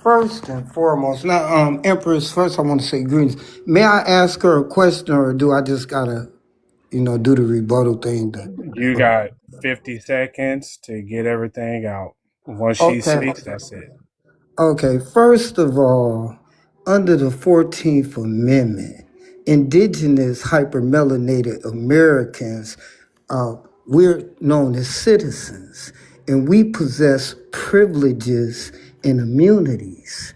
First and foremost, now, Empress, first I want to say greetings. May I ask her a question or do I just gotta, do the rebuttal thing? You got 50 seconds to get everything out. Once she Okay. speaks, that's it. Okay, first of all, under the 14th Amendment, indigenous hypermelanated Americans, we're known as citizens, and we possess privileges and immunities.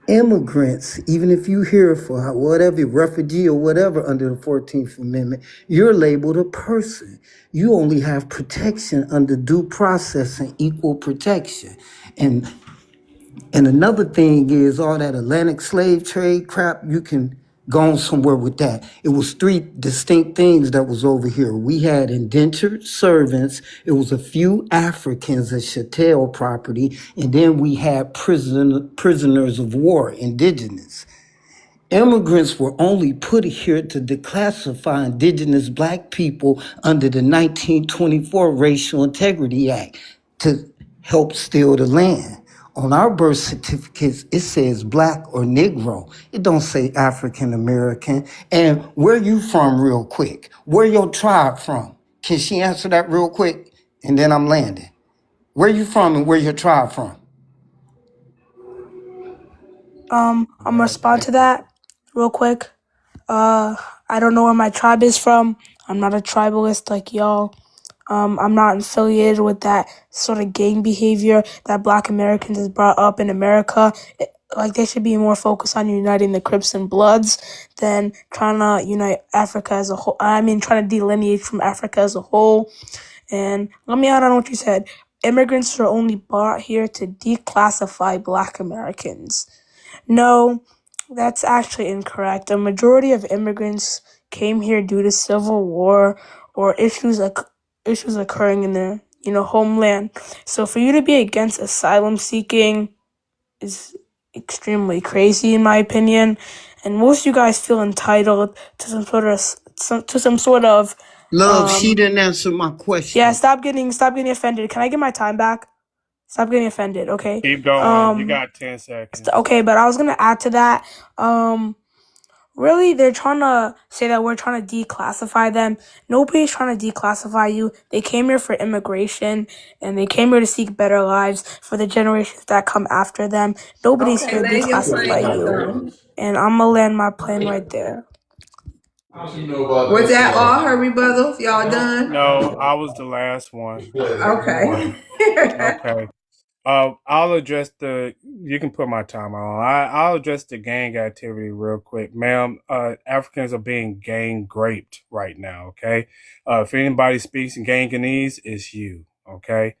Immigrants, even if you here for whatever, refugee or whatever under the 14th Amendment, you're labeled a person. You only have protection under due process and equal protection. And another thing is all that Atlantic slave trade crap, you can go on somewhere with that. It was three distinct things that was over here. We had indentured servants, it was a few Africans at chattel property, and then we had prisoners of war, indigenous. Immigrants were only put here to declassify indigenous black people under the 1924 Racial Integrity Act to help steal the land. On our birth certificates, it says black or Negro. It don't say African American. And where you from real quick? Where your tribe from? Can she answer that real quick? And then I'm landing. Where you from and where your tribe from? I'm gonna respond to that real quick. I don't know where my tribe is from. I'm not a tribalist like y'all. I'm not affiliated with that sort of gang behavior that Black Americans has brought up in America. Like they should be more focused on uniting the Crips and Bloods than trying to unite Africa as a whole. I mean, trying to delineate from Africa as a whole. And let me add on what you said. Immigrants are only brought here to declassify Black Americans. No, that's actually incorrect. A majority of immigrants came here due to civil war or issues occurring in their homeland. So for you to be against asylum seeking is extremely crazy in my opinion. And most of you guys feel entitled to some sort of Love, she didn't answer my question. yeah. Stop getting offended. Can I get my time back? Stop getting offended, okay? Keep going. You got 10 seconds. Okay, but I was gonna add to that. Really, they're trying to say that we're trying to declassify them. Nobody's trying to declassify you. They came here for immigration, and they came here to seek better lives for the generations that come after them. Nobody's Okay, here to land your plane, declassify you. Elsa. And I'm gonna land my plane right there. Was that all her rebuttals? Y'all done? No, I was the last one. Okay. Okay. I'll address the. You can put my timer on. I'll address the gang activity real quick, ma'am. Africans are being gang raped right now. Okay. If anybody speaks Ganganese, it's you. Okay.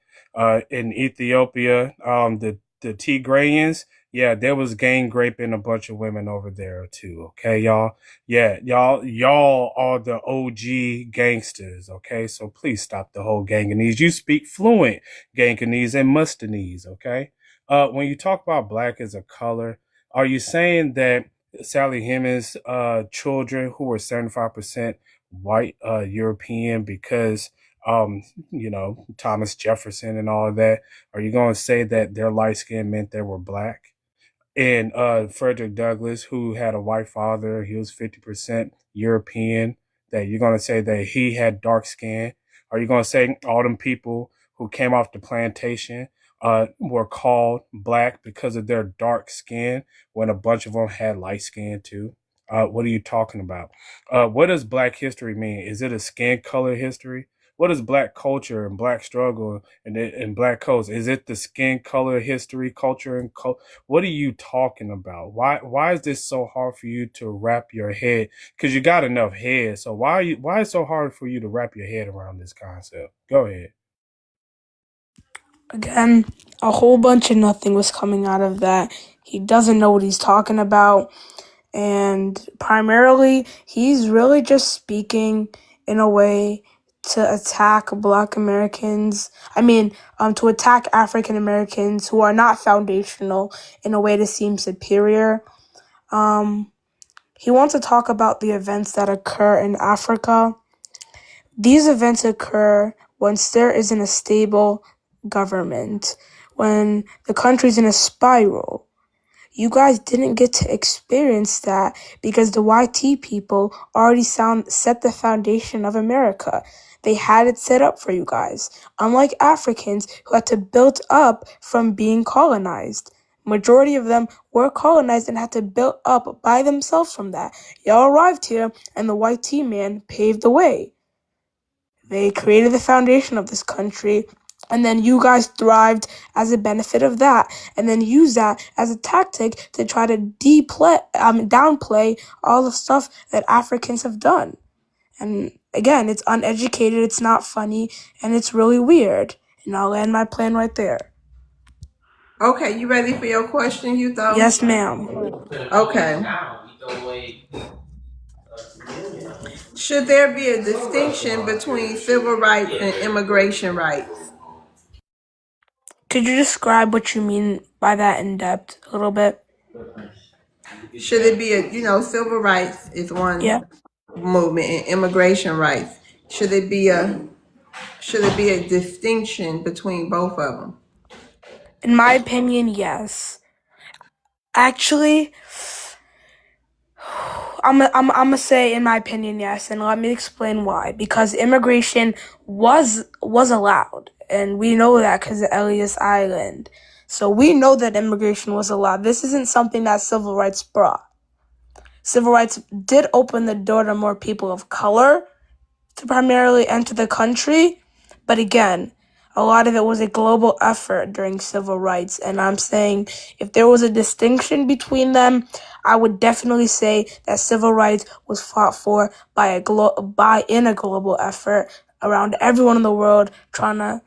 In Ethiopia, the Tigrayans, yeah, there was gang raping a bunch of women over there too. Okay, y'all. Yeah, y'all are the OG gangsters. Okay, so please stop the whole Ganganese. You speak fluent Ganganese and Mustanese, okay? When you talk about black as a color, are you saying that Sally Hemings' children who were 75% white European because Thomas Jefferson and all of that, are you going to say that their light skin meant they were black? And Frederick Douglass, who had a white father, he was 50% European, that you're going to say that he had dark skin? Are you going to say all them people who came off the plantation, were called black because of their dark skin when a bunch of them had light skin too. What are you talking about? What does black history mean? Is it a skin color history? What is black culture and black struggle and black codes? Is it the skin color history, culture, and what are you talking about? Why is this so hard for you to wrap your head? Because you got enough head. So why is it so hard for you to wrap your head around this concept? Go ahead. Again, a whole bunch of nothing was coming out of that. He doesn't know what he's talking about. And primarily, he's really just speaking in a way to attack Black Americans. To attack African Americans who are not foundational in a way to seem superior. He wants to talk about the events that occur in Africa. These events occur once there isn't a stable government, when the country's in a spiral. You guys didn't get to experience that because the YT people already set the foundation of America. They had it set up for you guys, unlike Africans who had to build up from being colonized. Majority of them were colonized and had to build up by themselves from that. Y'all arrived here and the YT man paved the way. They created the foundation of this country, and then you guys thrived as a benefit of that, and then use that as a tactic to try to downplay all the stuff that Africans have done. And again, it's uneducated, it's not funny, and it's really weird. And I'll land my plan right there. Okay, you ready for your question, Hugo? Yes, ma'am. Okay. Should there be a distinction between civil rights and immigration rights? Could you describe what you mean by that in depth a little bit? Should it be civil rights is one movement and immigration rights. Should it be a distinction between both of them? In my opinion, yes. Actually, I'm gonna say, in my opinion, yes, and let me explain why. Because immigration was allowed, and we know that because of Ellis Island. So we know that immigration was allowed. This isn't something that civil rights brought. Civil rights did open the door to more people of color to primarily enter the country, but again, a lot of it was a global effort during civil rights, and I'm saying if there was a distinction between them, I would definitely say that civil rights was fought for in a global effort around everyone in the world, trying to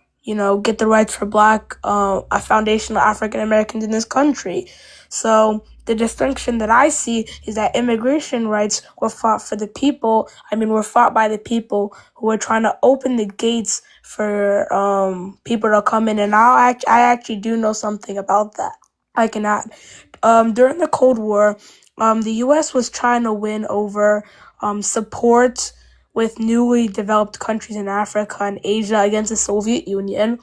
get the rights for Black, foundational African Americans in this country. So the distinction that I see is that immigration rights were fought for the people. Were fought by the people who were trying to open the gates for people to come in. And I actually do know something about that. I can add. During the Cold War, the U.S. was trying to win over support with newly developed countries in Africa and Asia against the Soviet Union.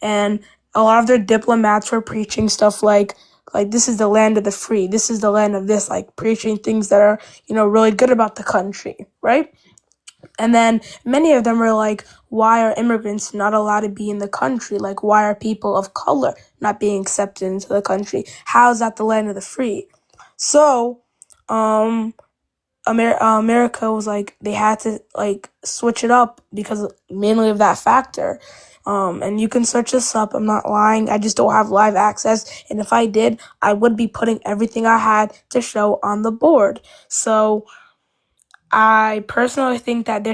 And a lot of their diplomats were preaching stuff like this is the land of the free, this is the land of this, like preaching things that are, really good about the country, right? And then many of them were like, why are immigrants not allowed to be in the country? Like, why are people of color not being accepted into the country? How is that the land of the free? So, America was like, they had to switch it up because mainly of that factor. And you can search this up. I'm not lying. I just don't have live access. And if I did, I would be putting everything I had to show on the board. So I personally think that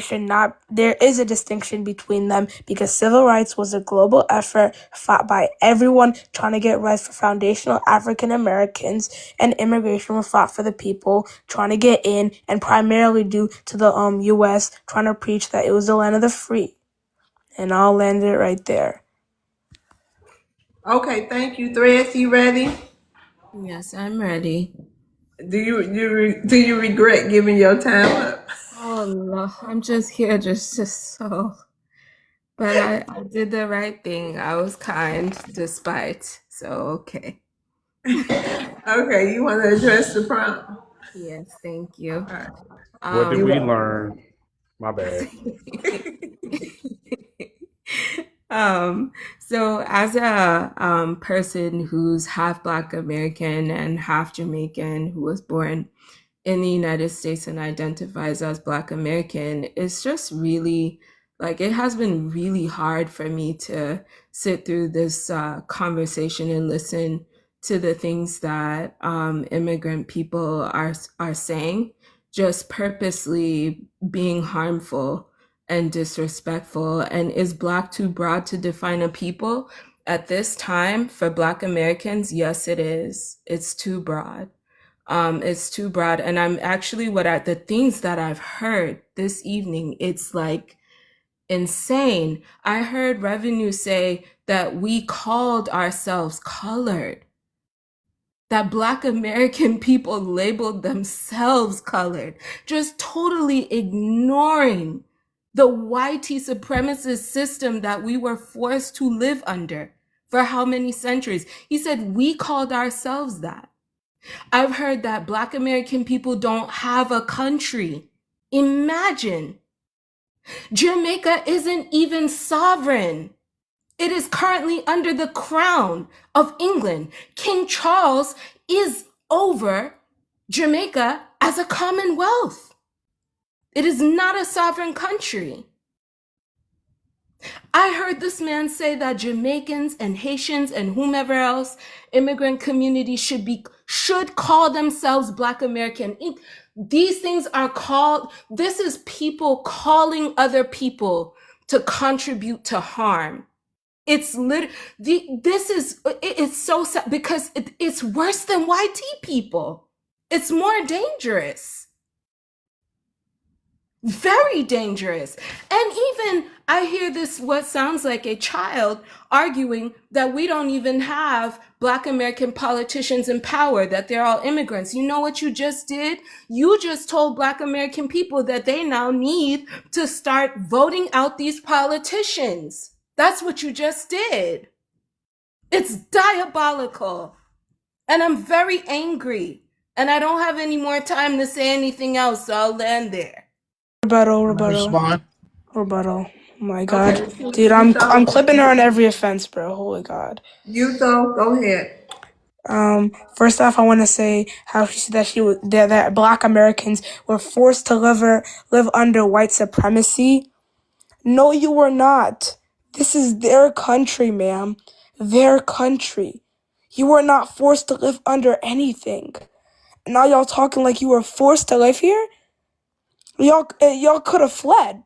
there is a distinction between them because civil rights was a global effort fought by everyone trying to get rights for foundational African Americans, and immigration was fought for the people trying to get in, and primarily due to the U.S. trying to preach that it was the land of the free. And I'll land it right there. Okay, thank you. Threads, you ready? Yes, I'm ready. Do you regret giving your time up? Oh no, I'm just here just so. But I did the right thing. I was kind despite. So okay. Okay, you want to address the prompt? Yes, thank you. What did we learn? My bad. So as a person who's half Black American and half Jamaican, who was born in the United States and identifies as Black American, it's just really like it has been really hard for me to sit through this conversation and listen to the things that immigrant people are saying, just purposely being harmful and disrespectful. And is Black too broad to define a people? At this time, for Black Americans, yes, it is. It's too broad. It's too broad. And I'm actually the things that I've heard this evening, it's like insane. I heard Revenue say that we called ourselves colored, that Black American people labeled themselves colored, just totally ignoring the white supremacist system that we were forced to live under for how many centuries. He said we called ourselves that. I've heard that Black American people don't have a country. Imagine. Jamaica isn't even sovereign. It is currently under the crown of England. King Charles is over Jamaica as a commonwealth. It is not a sovereign country. I heard this man say that Jamaicans and Haitians and whomever else immigrant community should call themselves Black American. These things are called, this is people calling other people to contribute to harm. It's it's so sad because it's worse than YT people. It's more dangerous. Very dangerous. And even I hear this, what sounds like a child arguing that we don't even have Black American politicians in power, that they're all immigrants. You know what you just did? You just told Black American people that they now need to start voting out these politicians. That's what you just did. It's diabolical. And I'm very angry. And I don't have any more time to say anything else, so I'll land there. Rebuttal. My God, Okay, dude, you I'm thought, clipping her on every offense, bro. Holy God. go ahead. First off, I want to say how she said that Black Americans were forced to live under white supremacy. No, you were not. This is their country, ma'am. Their country. You were not forced to live under anything. Now y'all talking like you were forced to live here? Y'all could have fled.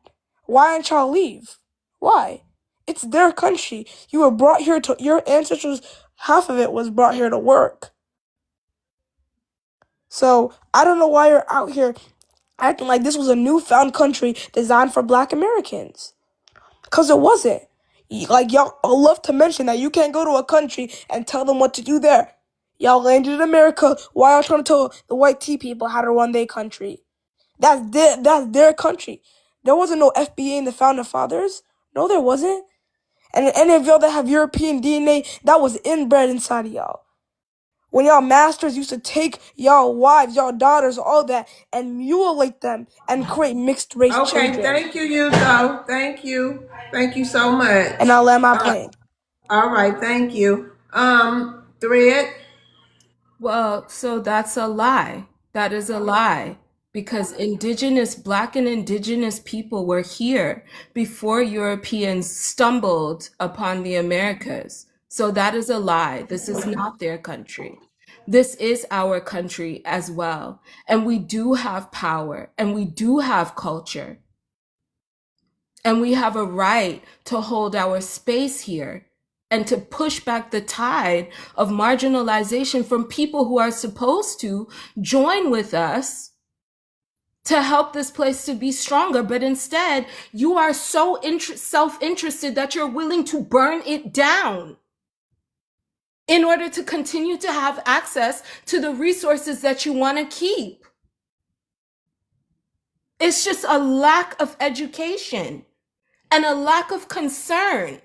Why didn't y'all leave? Why? It's their country. You were brought here to, your ancestors, half of it was brought here to work. So I don't know why you're out here acting like this was a newfound country designed for Black Americans. Because it wasn't. Like, y'all love to mention that you can't go to a country and tell them what to do there. Y'all landed in America. Why y'all trying to tell the white tea people how to run their country? That's their country. There wasn't no FBA in the Founding Fathers. No, there wasn't. And any of y'all that have European DNA, that was inbred inside of y'all. When y'all masters used to take y'all wives, y'all daughters, all that, and mutilate them and create mixed race Okay, children. thank you, Yuko. Thank you. Thank you so much. And I'll land my plane. All right, thank you. Thread. Well, so that's a lie. That is a lie. Because Black and Indigenous people were here before Europeans stumbled upon the Americas. So that is a lie. This is not their country. This is our country as well. And we do have power and we do have culture. And we have a right to hold our space here and to push back the tide of marginalization from people who are supposed to join with us to help this place to be stronger. But instead, you are so self-interested that you're willing to burn it down in order to continue to have access to the resources that you want to keep. It's just a lack of education and a lack of concern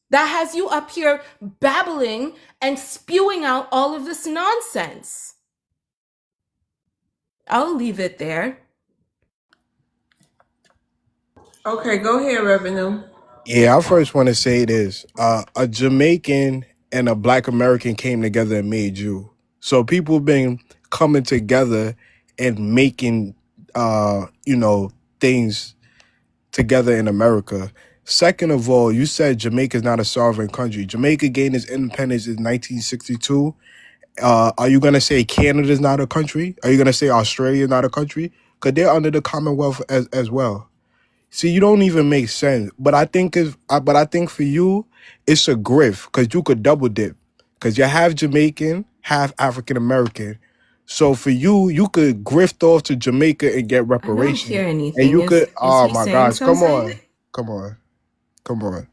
that has you up here babbling and spewing out all of this nonsense. I'll leave it there. Okay, go ahead, Revenue. Yeah, I first want to say this. A Jamaican and a Black American came together and made you. So people been coming together and making things together in America. Second of all, you said Jamaica is not a sovereign country. Jamaica gained its independence in 1962. Are you gonna say Canada is not a country? Are you gonna say Australia is not a country? Because they're under the Commonwealth as well. See, you don't even make sense. But I think for you, it's a grift because you could double dip because you're half Jamaican, half African American. So for you, you could grift off to Jamaica and get I don't reparations, hear and anything. you could. Is Oh he my saying gosh, come something? on, come on, come on.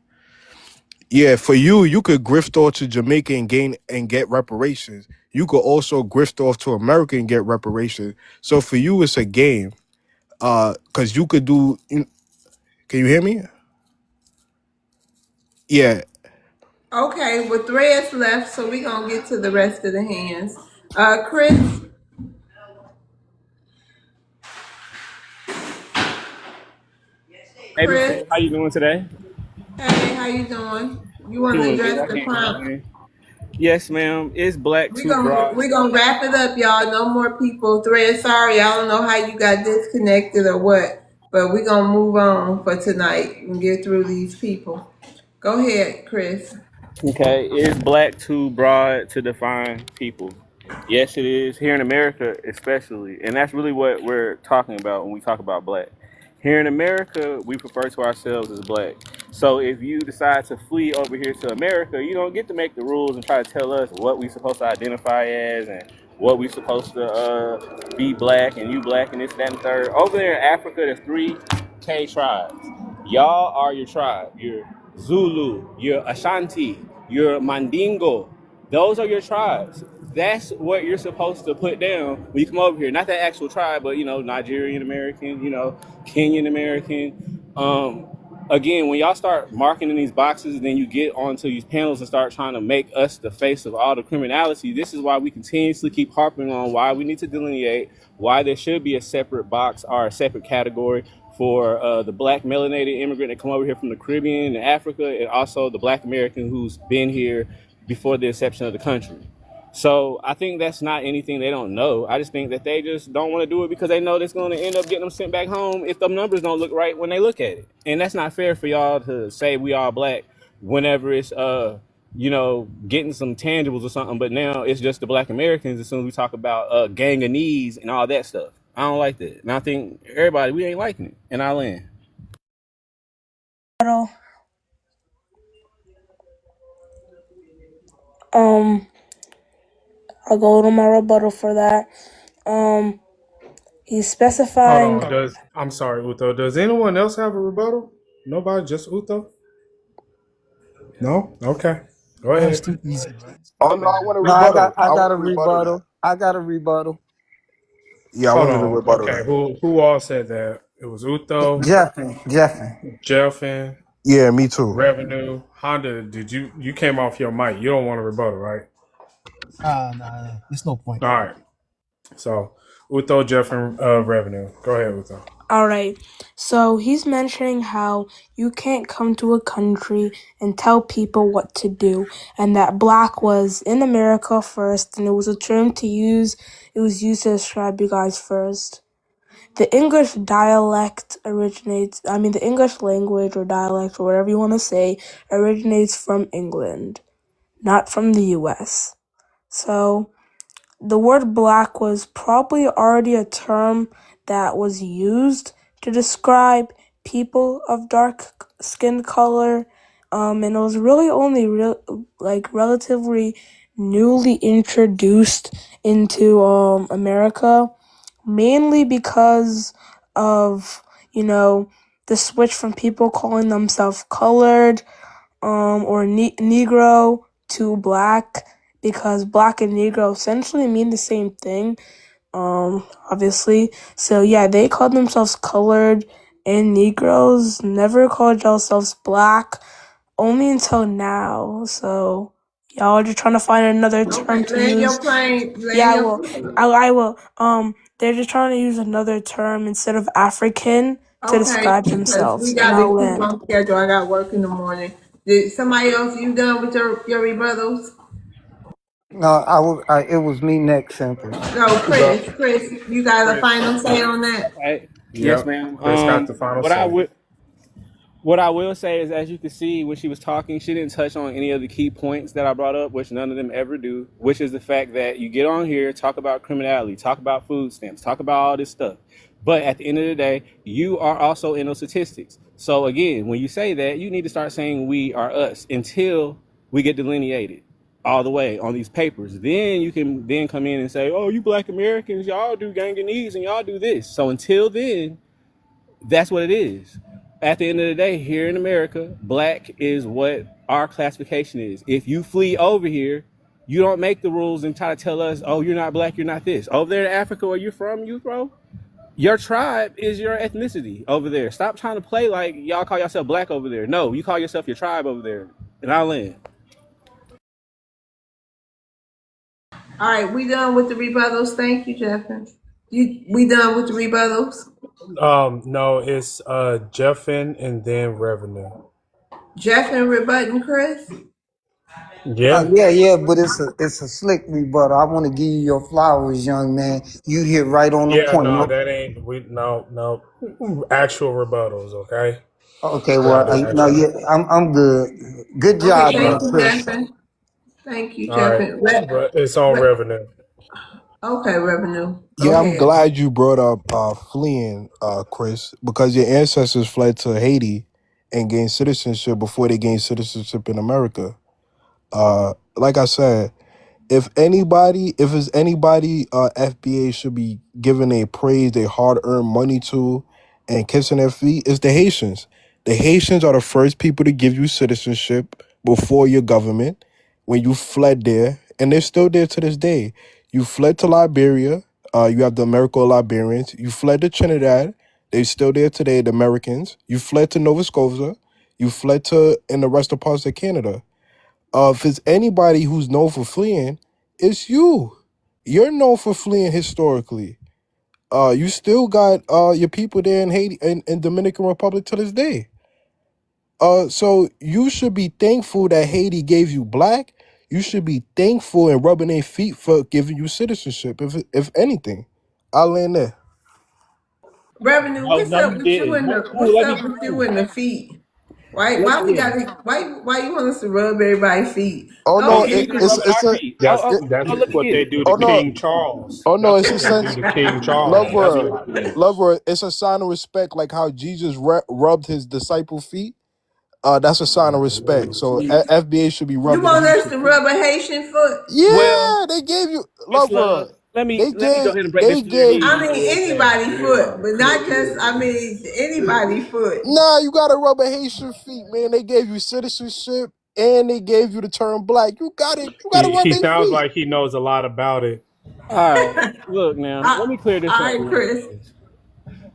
Yeah, for you, you could grift off to Jamaica and get reparations. You could also grift off to America and get reparations. So for you, it's a game. Because you could do. Can you hear me? Yeah. Okay, with threads left, so we're gonna get to the rest of the hands. Chris, Hey, Miss Chris, Ted, how you doing today? hey, how you doing? You wanna Doing good. address I the can't prompt? complain. Yes, ma'am. It's black We're too gonna broad. we're gonna wrap it up, y'all. No more people. Thread, sorry, I don't know how you got disconnected or what, but we're gonna move on for tonight and get through these people. Go ahead, Chris. Okay, is black too broad to define people? Yes, it is. Here in America, especially. And that's really what we're talking about when we talk about black. Here in America, we refer to ourselves as black. So if you decide to flee over here to America, you don't get to make the rules and try to tell us what we're supposed to identify as and what we're supposed to be black and you black and this, that, and the third. Over there in Africa, there's 3K tribes. Y'all are your tribe. You're Zulu, you're Ashanti, you're Mandingo. Those are your tribes. That's what you're supposed to put down when you come over here. Not that actual tribe, but Nigerian American, Kenyan American. Again, when y'all start marking in these boxes, then you get onto these panels and start trying to make us the face of all the criminality. This is why we continuously keep harping on why we need to delineate, why there should be a separate box or a separate category for the black melanated immigrant that come over here from the Caribbean and Africa, and also the black American who's been here before the inception of the country. So I think that's not anything they don't know. I just think that they just don't want to do it because they know that's going to end up getting them sent back home if the numbers don't look right when they look at it. And that's not fair for y'all to say we all black whenever it's getting some tangibles or something. But now it's just the black Americans as soon as we talk about ganganese and all that stuff. I don't like that. And I think everybody, we ain't liking it. And I land. Um, I'll go to my rebuttal for that. He's Hold specifying. on. I'm sorry, Uto. Does anyone else have a rebuttal? Nobody, just Uto? No? Okay. Go That's ahead. too easy, right? Oh no, I want a No, I got rebuttal. I I got want a a rebuttal now. rebuttal. I got a rebuttal. Yeah, I Hold wanted a on. rebuttal Okay. now. Who all said that? It was Uto, Jeffin. Jelfin, Yeah, me too. Revenue. Honda, did you came off your mic. You don't want a rebuttal, right? Nah. There's no point. All right. So Uto, Jeff, and Revenue. Go ahead, Uto. All right. So he's mentioning how you can't come to a country and tell people what to do, and that black was in America first, and it was a term to use. It was used to describe you guys first. The English the English language or dialect or whatever you want to say originates from England, not from the US. So the word black was probably already a term that was used to describe people of dark skin color, and it was really only relatively newly introduced into America, mainly because of the switch from people calling themselves colored or Negro to black, because black and Negro essentially mean the same thing, obviously. So yeah, they called themselves colored, and Negroes never called themselves black, only until now. So y'all are just trying to find another term Okay, to land use. your plane. Yeah, Land I your will. plane. I will. They're just trying to use another term instead of African to Okay, describe because we themselves, and got I'll to keep land. on schedule. I got work in the morning. Did somebody else? You done with your rebuttals? No, it was me next, Empress. No, Go, Chris. Chris, you got a Chris. final say on that? Right? Yes, Yep. ma'am. Chris got the final What I say. would What I will say is, as you can see, when she was talking, she didn't touch on any of the key points that I brought up, which none of them ever do, which is the fact that you get on here, talk about criminality, talk about food stamps, talk about all this stuff. But at the end of the day, you are also in those statistics. So again, when you say that, you need to start saying we are us until we get delineated all the way on these papers. Then you can then come in and say, oh, you black Americans, y'all do ganganese and y'all do this. So until then, that's what it is. At the end of the day, here in America, black is what our classification is. If you flee over here, you don't make the rules and try to tell us, oh, you're not black, you're not this. Over there in Africa where you're from, you bro, your tribe is your ethnicity over there. Stop trying to play like y'all call yourself black over there. No, you call yourself your tribe over there. And I'll land. All right, we done with the rebuttals. Thank you, Jeffin. We done with the rebuttals. No, it's Jeffin and then revenue. Jeffin rebutting Chris. Yeah. Yeah, but it's a slick rebuttal. I want to give you your flowers, young man. You hit right on the Yeah, point. no, No, that ain't we no actual rebuttals, okay? okay, We're gonna well, do no, actual. yeah, I'm good. Good Okay, job, thank you, Chris. Jeffin. Thank you, All right. Jeffin. It's on revenue. Okay, revenue. Go Yeah, I'm ahead. glad you brought up fleeing, Chris, because your ancestors fled to Haiti and gained citizenship before they gained citizenship in America. Like I said, if it's anybody, FBA should be giving a praise they hard earned money to and kissing their feet, it's the Haitians. The Haitians are the first people to give you citizenship before your government when you fled there, and they're still there to this day. You fled to Liberia, you have the American Liberians. You fled to Trinidad, they're still there today, the Americans. You fled to Nova Scotia, you fled to in the rest of parts of Canada. If it's anybody who's known for fleeing, it's you. You're known for fleeing historically. You still got your people there in Haiti and Dominican Republic to this day. So you should be thankful that Haiti gave you black. You should be thankful and rubbing their feet for giving you citizenship. If anything, I'll land there. Revenue. No, What's no, up you with you didn't. and No, the ooh, What's let me up with you cool. and the feet? Why? Let Why we me got to? Why you want us to rub everybody's feet? Oh Go no, because ahead, you're Chris. rubbing it's our a feet. That's it, that's Let me what get they it. do to oh no, King Charles. oh no, That's it's a what they do sense. to King Charles. That's Lover, why. lover, it's a sign of respect, like how Jesus rubbed his disciple feet. That's a sign of respect. So FBA should be You rubbing the want us Haitian to feet. rub a Haitian foot? Well, Yeah, they gave you Miss Love, lover. let me go ahead and break They this to your gave I you. knees mean, real fast. anybody foot, but not just. I mean, anybody foot. Nah, you gotta rub a Haitian feet, man. They gave you citizenship and they gave you the term black. You got it. You gotta rub He their sounds feet. like he knows a lot about it. All right, look now, let me clear All this up right, real Chris. fast.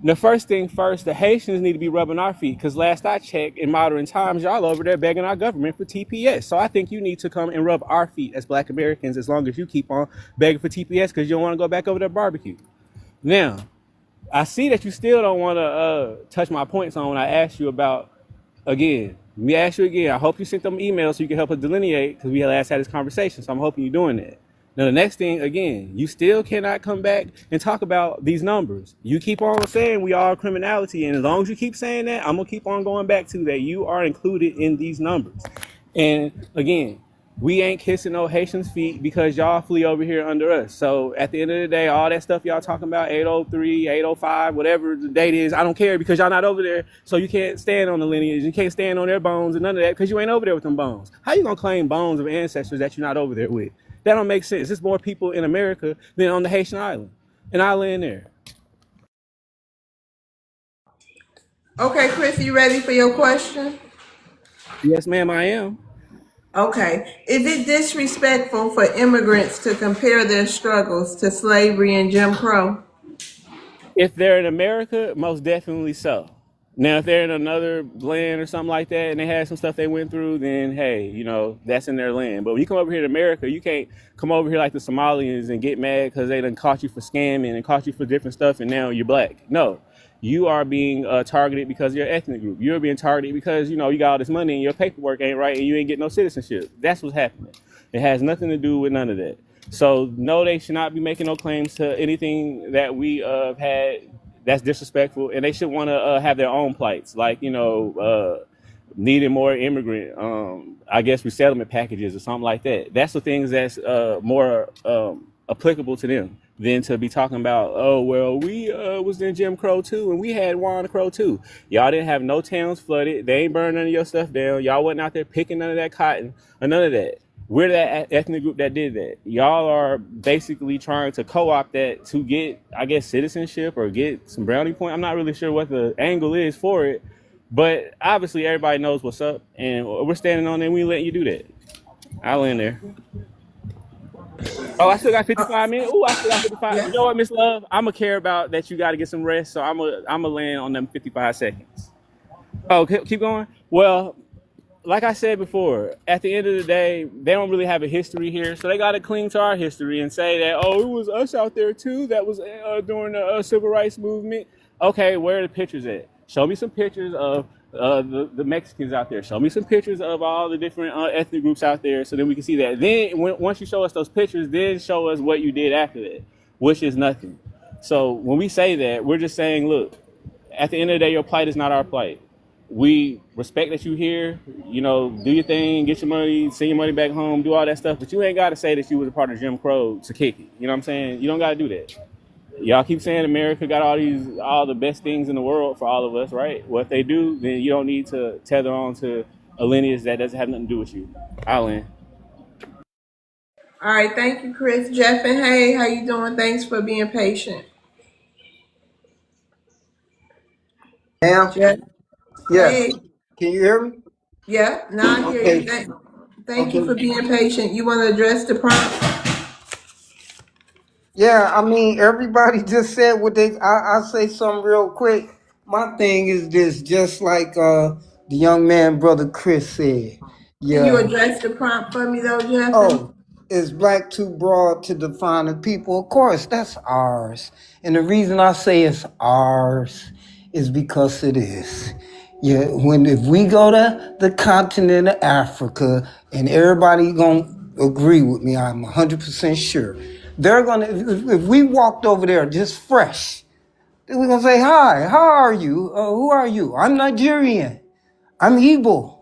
The first thing first, the Haitians need to be rubbing our feet because last I checked, in modern times, y'all over there begging our government for TPS. So I think you need to come and rub our feet as Black Americans as long as you keep on begging for TPS because you don't want to go back over there barbecue. Now, I see that you still don't want to touch my points on when I asked you about, again, let me ask you again. I hope you sent them emails so you can help us delineate because we last had this conversation. So I'm hoping you're doing that. Now, the next thing, again, you still cannot come back and talk about these numbers. You keep on saying we are criminality. And as long as you keep saying that, I'm going to keep on going back to that. You are included in these numbers. And again, we ain't kissing no Haitians' feet because y'all flee over here under us. So at the end of the day, all that stuff y'all talking about, 803, 805, whatever the date is, I don't care because y'all not over there. So you can't stand on the lineage. You can't stand on their bones and none of that because you ain't over there with them bones. How you gonna claim bones of ancestors that you're not over there with? That don't make sense. There's more people in America than on the Haitian island. And I land there. Okay, Chris, you ready for your question? Yes, ma'am, I am. Okay. Is it disrespectful for immigrants to compare their struggles to slavery and Jim Crow? If they're in America, most definitely so. Now, if they're in another land or something like that and they had some stuff they went through, then hey, that's in their land. But when you come over here to America, you can't come over here like the Somalians and get mad because they done caught you for scamming and caught you for different stuff and now you're black. No. You are being targeted because of your ethnic group. You're being targeted because, you know, you got all this money and your paperwork ain't right and you ain't get no citizenship. That's what's happening. It has nothing to do with none of that. So no, they should not be making no claims to anything that we had that's disrespectful, and they should want to have their own plights, like, you know, needing more immigrant, I guess, resettlement packages or something like that. That's the things that's more applicable to them than to be talking about, oh, well, we was in Jim Crow too, and we had War on the Crow too. Y'all didn't have no towns flooded. They ain't burned none of your stuff down. Y'all wasn't out there picking none of that cotton or none of that. We're that ethnic group that did that. Y'all are basically trying to co-opt that to get, I guess, citizenship or get some brownie point. I'm not really sure what the angle is for it, but obviously everybody knows what's up, and we're standing on it, and we letting you do that. I'll end there. Oh, I still got 55 minutes. Oh, I still got 55. You Yes. know what, Miss Love? I'm gonna care about that. You got to get some rest, so I'm gonna land on them 55 seconds. Oh, keep going. Well, like I said before, at the end of the day, they don't really have a history here, so they got to cling to our history and say that, oh, it was us out there too that was during the civil rights movement. Okay, where are the pictures at? Show me some pictures of the Mexicans out there. Show me some pictures of all the different ethnic groups out there, so then we can see that. Then once you show us those pictures, then show us what you did after that, which is nothing. So when we say that, we're just saying, look, at the end of the day, your plight is not our plight. We respect that you here, you know, do your thing, get your money, send your money back home, do all that stuff, but you ain't got to say that you was a part of Jim Crow to kick it. You know what I'm saying? You don't got to do that. Y'all keep saying America got all the best things in the world for all of us, right? Well, if they do, then you don't need to tether on to a lineage that doesn't have nothing to do with you. I'll end. All right, thank you, Chris. Jeff and hey, how you doing? Thanks for being patient. Now, Jeff, yes. hey, Can you hear me? yeah, now I hear you. Okay. Thank you Okay. for being patient. You want to address the prompt? Yeah, I mean, everybody just said what I'll say something real quick. My thing is this, just like the young man, brother Chris said. Can you Yeah. address the prompt for me though, Jeff? Oh, is black too broad to define the people? Of course, that's ours. And the reason I say it's ours is because it is. Yeah, if we go to the continent of Africa, and everybody gonna agree with me, I'm 100% sure. They're gonna, if we walked over there just fresh, then we're gonna say, hi, how are you? Who are you? I'm Nigerian. I'm Igbo.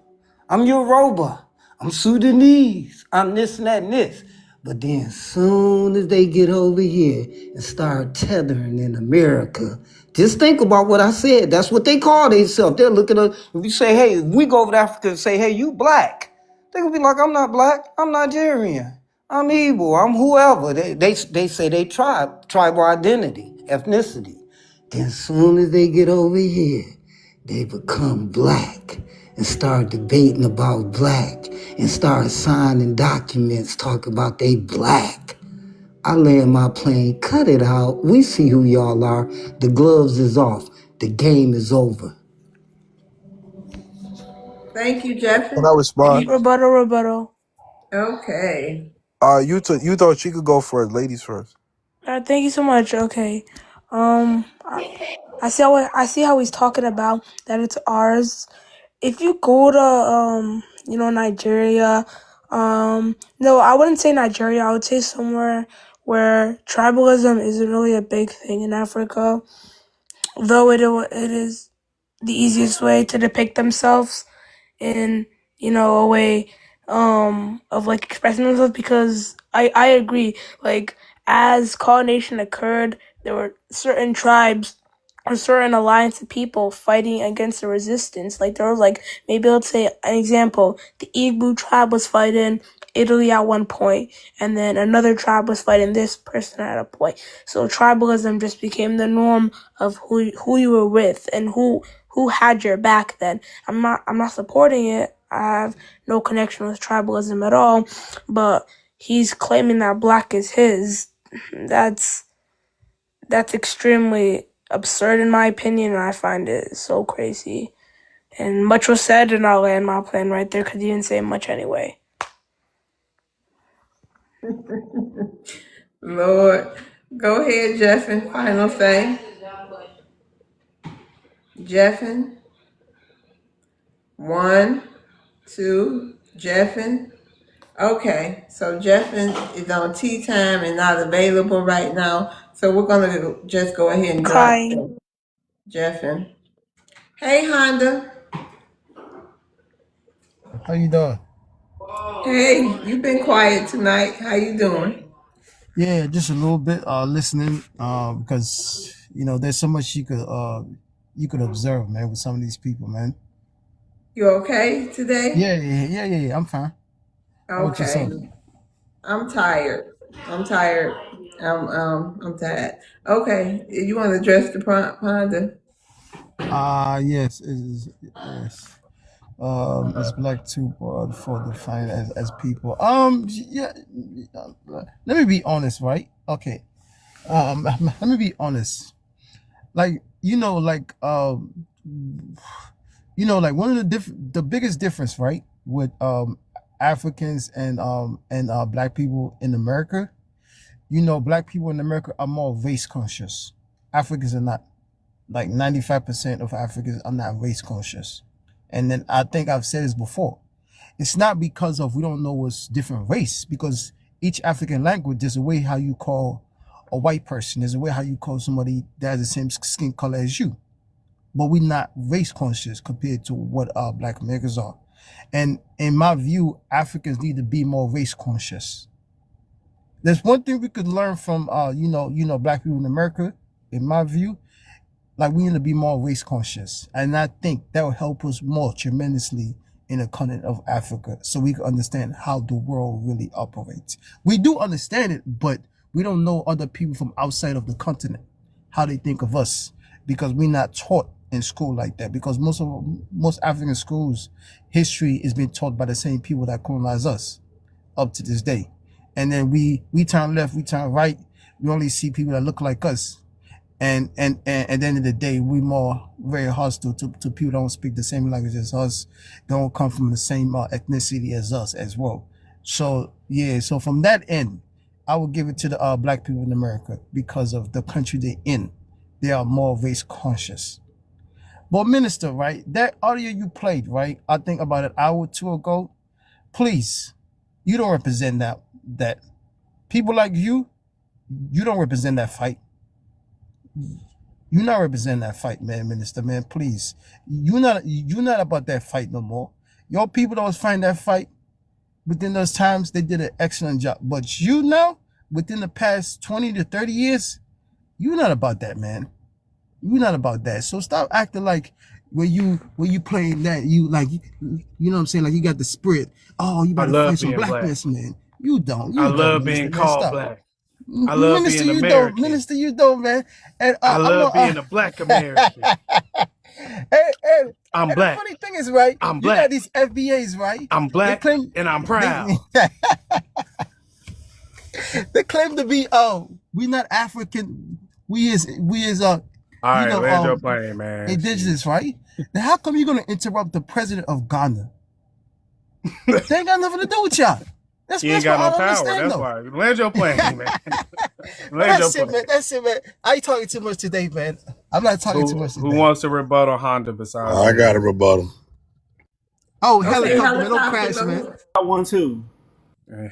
I'm Yoruba. I'm Sudanese. I'm this and that and this. But then soon as they get over here and start tethering in America, just think about what I said. That's what they call themselves. They're looking at, if we say, hey, if we go over to Africa and say, hey, you black, they're gonna be like, I'm not black, I'm Nigerian. I'm Igbo, I'm whoever. They say they tribal identity, ethnicity. Then soon as they get over here, they become black and start debating about black and start signing documents talking about they black. I land my plane, cut it out. We see who y'all are. The gloves is off. The game is over. Thank you, Jeff. Can I respond? Rebuttal. Okay. You thought she could go for it, ladies first. Thank you so much. Okay. I see how he's talking about that it's ours. If you go to Nigeria, no, I wouldn't say Nigeria. I would say somewhere where tribalism isn't really a big thing in Africa, though it is the easiest way to depict themselves in a way of like expressing themselves, because I agree, like, as colonization occurred, there were certain tribes or certain alliance of people fighting against the resistance. Like, there was, like, maybe let's say an example, the Igbo tribe was fighting Italy at one point, and then another tribe was fighting this person at a point. So tribalism just became the norm of who you were with and who had your back then. I'm not supporting it. I have no connection with tribalism at all, but he's claiming that black is his. That's extremely absurd in my opinion, and I find it so crazy. And much was said, and I'll land my plane right there because he didn't say much anyway. Lord. Go ahead, Jeff, and final say. Jeffin. 1, 2, Jeffin. Okay, so Jeffin is on tea time and not available right now. So we're gonna just go ahead and drop Crying. Jeffin. Hey Honda. How you doing? Hey, you've been quiet tonight. How you doing? Yeah, just a little bit listening because there's so much you could observe, man, with some of these people, man. You okay today? Yeah. I'm fine. How about Okay. yourself? I'm tired. I'm tired. I'm tired. Okay. You want to address the Honda? Yes, yes. It's black too broad for defined as people. Yeah. Let me be honest, right? Okay. Let me be honest. Like like one of the biggest difference, right, with Africans and black people in America. Black people in America are more race conscious. Africans are not. Like 95% of Africans are not race conscious. And then I think I've said this before. It's not because of we don't know what's different race, because each African language, there's a way how you call a white person, there's a way how you call somebody that has the same skin color as you. But we're not race conscious compared to what black Americans are. And in my view, Africans need to be more race conscious. There's one thing we could learn from black people in America, in my view. Like, we need to be more race conscious, and I think that will help us more tremendously in the continent of Africa, so we can understand how the world really operates. We do understand it, but we don't know other people from outside of the continent, how they think of us, because we're not taught in school like that. Because most African schools, history is being taught by the same people that colonized us up to this day, and then we turn left, we turn right, we only see people that look like us. And at the end of the day, we more very hostile to people that don't speak the same language as us, don't come from the same ethnicity as us as well. So yeah, so from that end, I would give it to the black people in America because of the country they're in. They are more race conscious. But minister, right? That audio you played, right? I think about an hour or two ago. Please, you don't represent that. People like you don't represent that fight. You not represent that fight, man, minister, man. Please. You not about that fight no more. Your people that was fighting that fight within those times, they did an excellent job. But you now, within the past 20 to 30 years, you're not about that, man. You're not about that. So stop acting like when you playing that, you like, you know what I'm saying? Like, you got the spirit. Oh, you I about to fight love some being black. blackness, man. You don't, I minister, love being man. called Stop. black. I love Minister, being you don't. American. Minister, you don't, man. And I I'm love being a black American. and I'm the black. funny thing is, right? I'm You got black. these FBAs, right? I'm They black claim and I'm proud. they claim to be we not African. We is All right, land your plane, man. indigenous, right? Now how come you're gonna interrupt the president of Ghana? They ain't got nothing to do with y'all. He ain't got no power. That's why. Land your plane, man. Land your plane. Man. That's it, man. I ain't talking too much today, man. I'm not talking too much today. Who wants to rebuttal Honda besides I me? got a rebuttal. Oh, helicopter, man. Don't crash, man. I want to.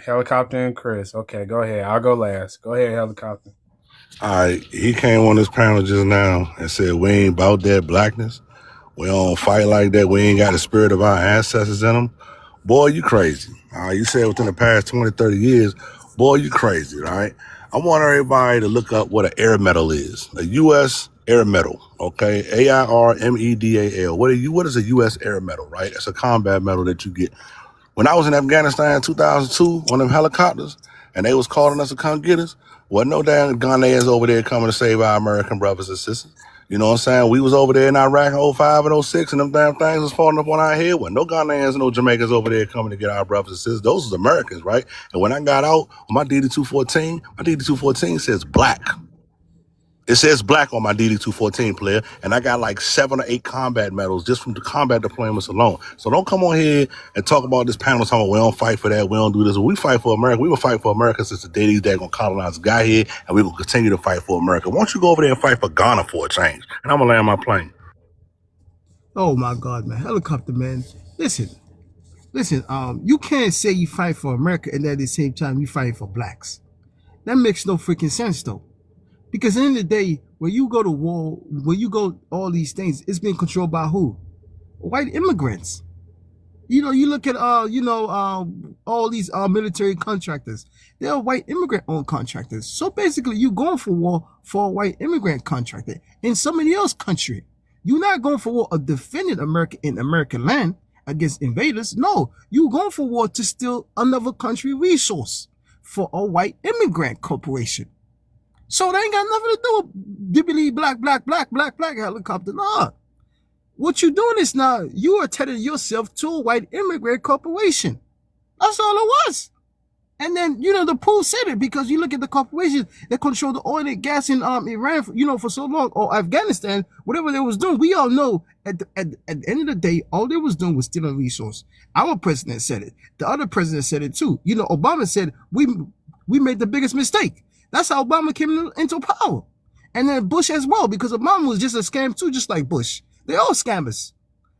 Helicopter and Chris. Okay, go ahead. I'll go last. Go ahead, helicopter. All right, he came on this panel just now and said we ain't about that blackness. We don't fight like that. We ain't got the spirit of our ancestors in them. Boy, you crazy. You said within the past 20, 30 years, boy, you crazy, right? I want everybody to look up what an air medal is. A U.S. air medal, okay? AIRMEDAL. What is a U.S. air medal, right? It's a combat medal that you get. When I was in Afghanistan in 2002 on them helicopters, and they was calling us to come get us, wasn't no damn Ghanaians over there coming to save our American brothers and sisters. You know what I'm saying? We was over there in Iraq in 05 and 06, and them damn things was falling up on our head. Wasn't no Ghanaians and no Jamaicans over there coming to get our brothers and sisters. Those was Americans, right? And when I got out, my DD-214 says black. It says black on my DD-214 player, and I got like 7 or 8 combat medals just from the combat deployments alone. So don't come on here and talk about this panel talking about we don't fight for that, we don't do this. We fight for America. We will fight for America since the day these days gonna colonize got here, and we will continue to fight for America. Why don't you go over there and fight for Ghana for a change? And I'm gonna land my plane. Oh my God, man. Helicopter, man. Listen, listen. You can't say you fight for America and at the same time you fight for blacks. That makes no freaking sense, though. Because at the end of the day, when you go to war, when you go all these things, it's being controlled by who? White immigrants. You know, you look at all these military contractors. They're white immigrant owned contractors. So basically, you going for war for a white immigrant contractor in somebody else's country. You're not going for war of defending America in American land against invaders. No, you going for war to steal another country resource for a white immigrant corporation. So they ain't got nothing to do with dibbly black helicopter. Nah. What you doing is now you are attaching yourself to a white immigrant corporation. That's all it was. And then, the pool said it because you look at the corporations that control the oil and gas in Iran, for so long, or Afghanistan, whatever they was doing. We all know at the end of the day, all they was doing was stealing a resource. Our president said it. The other president said it too. Obama said we made the biggest mistake. That's how Obama came into power. And then Bush as well, because Obama was just a scam too, just like Bush. They're all scammers.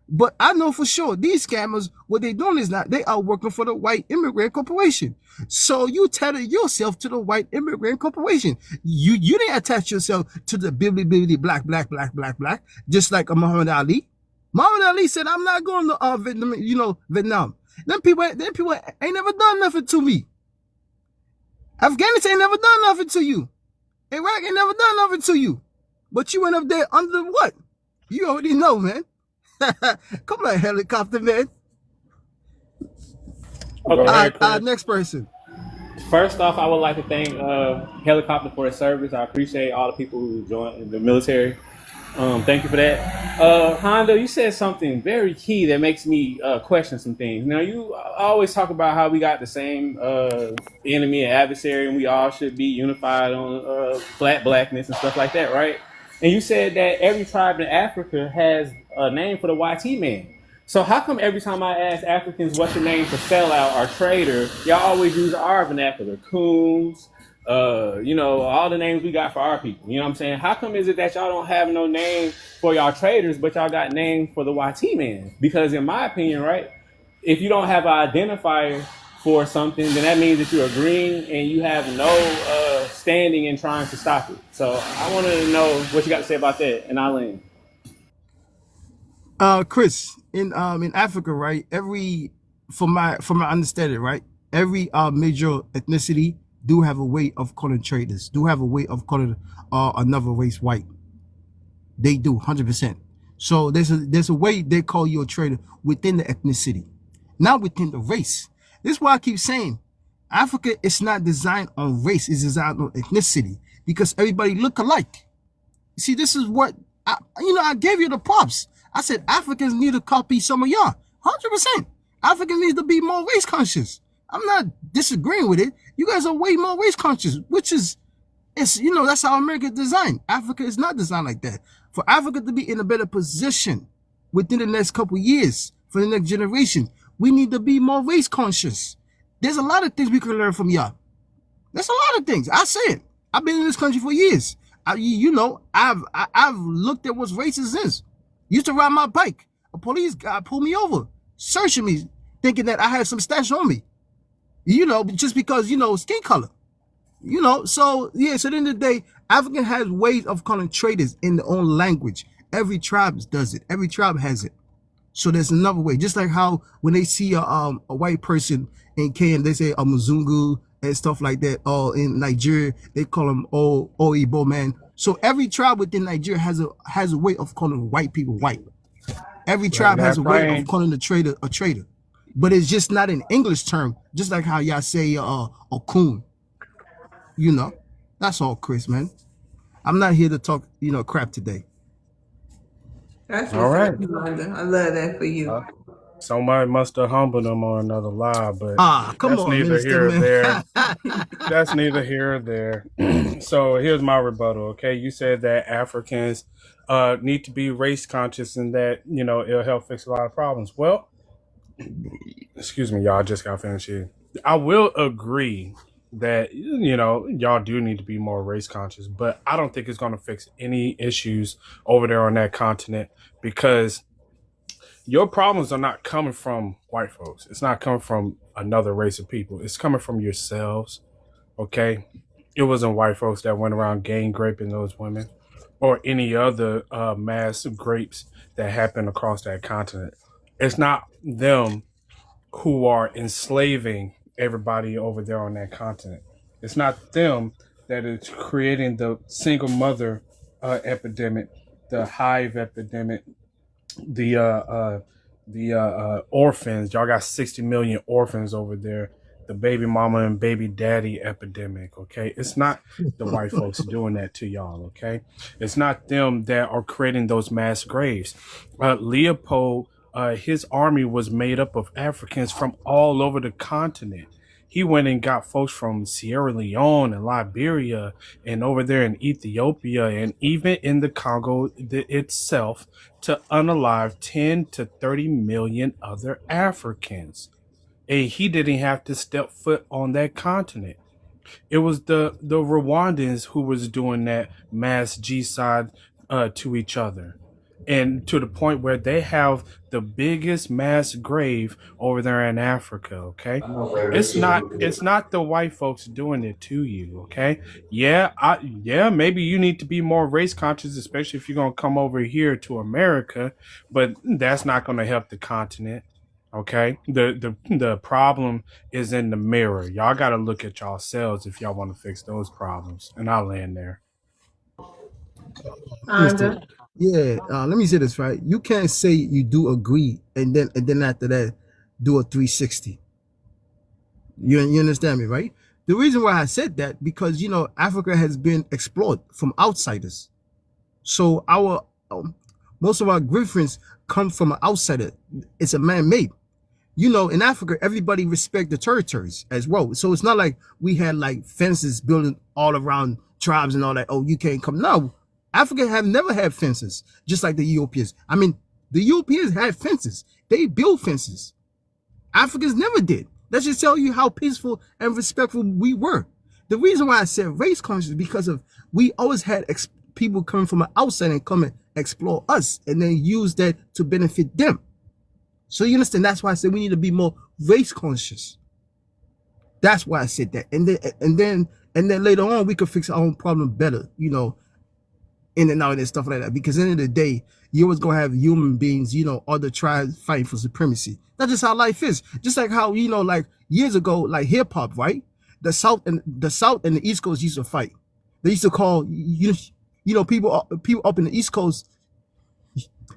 But I know for sure these scammers, what they're doing is not, they are working for the white immigrant corporation. So you tether yourself to the white immigrant corporation. You didn't attach yourself to the bibbly black, just like a Muhammad Ali. Muhammad Ali said, I'm not going to Vietnam. Them people ain't never done nothing to me. Afghanistan ain't never done nothing to you. Iraq ain't never done nothing to you. But you went up there under what? You already know, man. Come on, helicopter, man. Okay. Next person. First off, I would like to thank Helicopter for his service. I appreciate all the people who joined the military. Thank you for that. Hondo, you said something very key that makes me question some things. Now, you always talk about how we got the same enemy and adversary, and we all should be unified on flat blackness and stuff like that, right? And you said that every tribe in Africa has a name for the YT man. So how come every time I ask Africans what's your name for sellout or trader, y'all always use our vernacular, coons, all the names we got for our people. You know what I'm saying? How come is it that y'all don't have no name for y'all traders, but y'all got name for the YT man? Because in my opinion, right, if you don't have an identifier for something, then that means that you're agreeing and you have no standing in trying to stop it. So I wanted to know what you got to say about that, and I'll end. Chris, in Africa, right? From my understanding, right? Every major ethnicity do have a way of calling traders. Do have a way of calling another race white. They do 100%. So there's a way they call you a trader within the ethnicity, not within the race. This is why I keep saying Africa is not designed on race; it's designed on ethnicity because everybody look alike. See, this is what I gave you the props. I said Africans need to copy some of y'all. 100%. Africans need to be more race conscious. I'm not disagreeing with it. You guys are way more race conscious, which is, that's how America is designed. Africa is not designed like that. For Africa to be in a better position within the next couple of years, for the next generation, we need to be more race conscious. There's a lot of things we can learn from y'all. There's a lot of things. I say it. I've been in this country for years. I've looked at what racist is. Used to ride my bike. A police guy pulled me over, searching me, thinking that I had some stash on me. Just because, skin color. So at the end of the day, African has ways of calling traders in their own language. Every tribe does it. Every tribe has it. So there's another way. Just like how when they see a white person in Kenya, they say a Mzungu and stuff like that. Or in Nigeria, they call them Oyibo man. So every tribe within Nigeria has a way of calling white people white. Every tribe has a way of calling a trader a trader. But it's just not an English term, just like how y'all say a coon. That's all, Chris, man. I'm not here to talk, crap today. That's All what's right. up, Yolanda. I love that for you. Somebody must have humbled him on another live, but come that's on, neither Minister, here or man. there. That's neither here or there. So here's my rebuttal. Okay, you said that Africans need to be race conscious and that it'll help fix a lot of problems. Well, excuse me, y'all. I just got finished here. I will agree that y'all do need to be more race conscious, but I don't think it's going to fix any issues over there on that continent because Your problems are not coming from white folks. It's not coming from another race of people. It's coming from yourselves. Okay, it wasn't white folks that went around gang raping those women, or any other mass grapes that happened across that continent. It's not them who are enslaving everybody over there on that continent. It's not them that is creating the single mother epidemic, the hive epidemic, the orphans. Y'all got 60 million orphans over there. The baby mama and baby daddy epidemic. Okay, it's not the white folks doing that to y'all. Okay, it's not them that are creating those mass graves. Leopold, his army was made up of Africans from all over the continent. He went and got folks from Sierra Leone and Liberia and over there in Ethiopia and even in the Congo itself to unalive 10 to 30 million other Africans. And he didn't have to step foot on that continent. It was the Rwandans who was doing that mass genocide to each other, and to the point where they have the biggest mass grave over there in Africa. Okay, it's not the white folks doing it to you. Okay, yeah, maybe you need to be more race conscious, especially if you're gonna come over here to America, but that's not gonna help the continent. Okay, the problem is in the mirror. Y'all got to look at yourselves if y'all want to fix those problems. And I'll land there. Honda. Yeah, let me say this right. You can't say you do agree and then after that do a 360. You understand me, right? The reason why I said that because Africa has been explored from outsiders. So our most of our grievances come from an outsider. It's a man-made. In Africa, everybody respect the territories as well. So it's not like we had like fences building all around tribes and all that. Oh, you can't come. No, Africa have never had fences, just like the Europeans. I mean, the Europeans had fences. They built fences. Africans never did. That should tell you how peaceful and respectful we were. The reason why I said race conscious is because of we always had people coming from outside and come and explore us and then use that to benefit them. So you understand? That's why I said we need to be more race conscious. That's why I said that. And then later on we could fix our own problem better, in and out and stuff like that. Because at the end of the day, you always gonna have human beings, other tribes fighting for supremacy. That's just how life is. Just like how, like years ago, like hip hop, right? The South and the East Coast used to fight. They used to call people up in the East Coast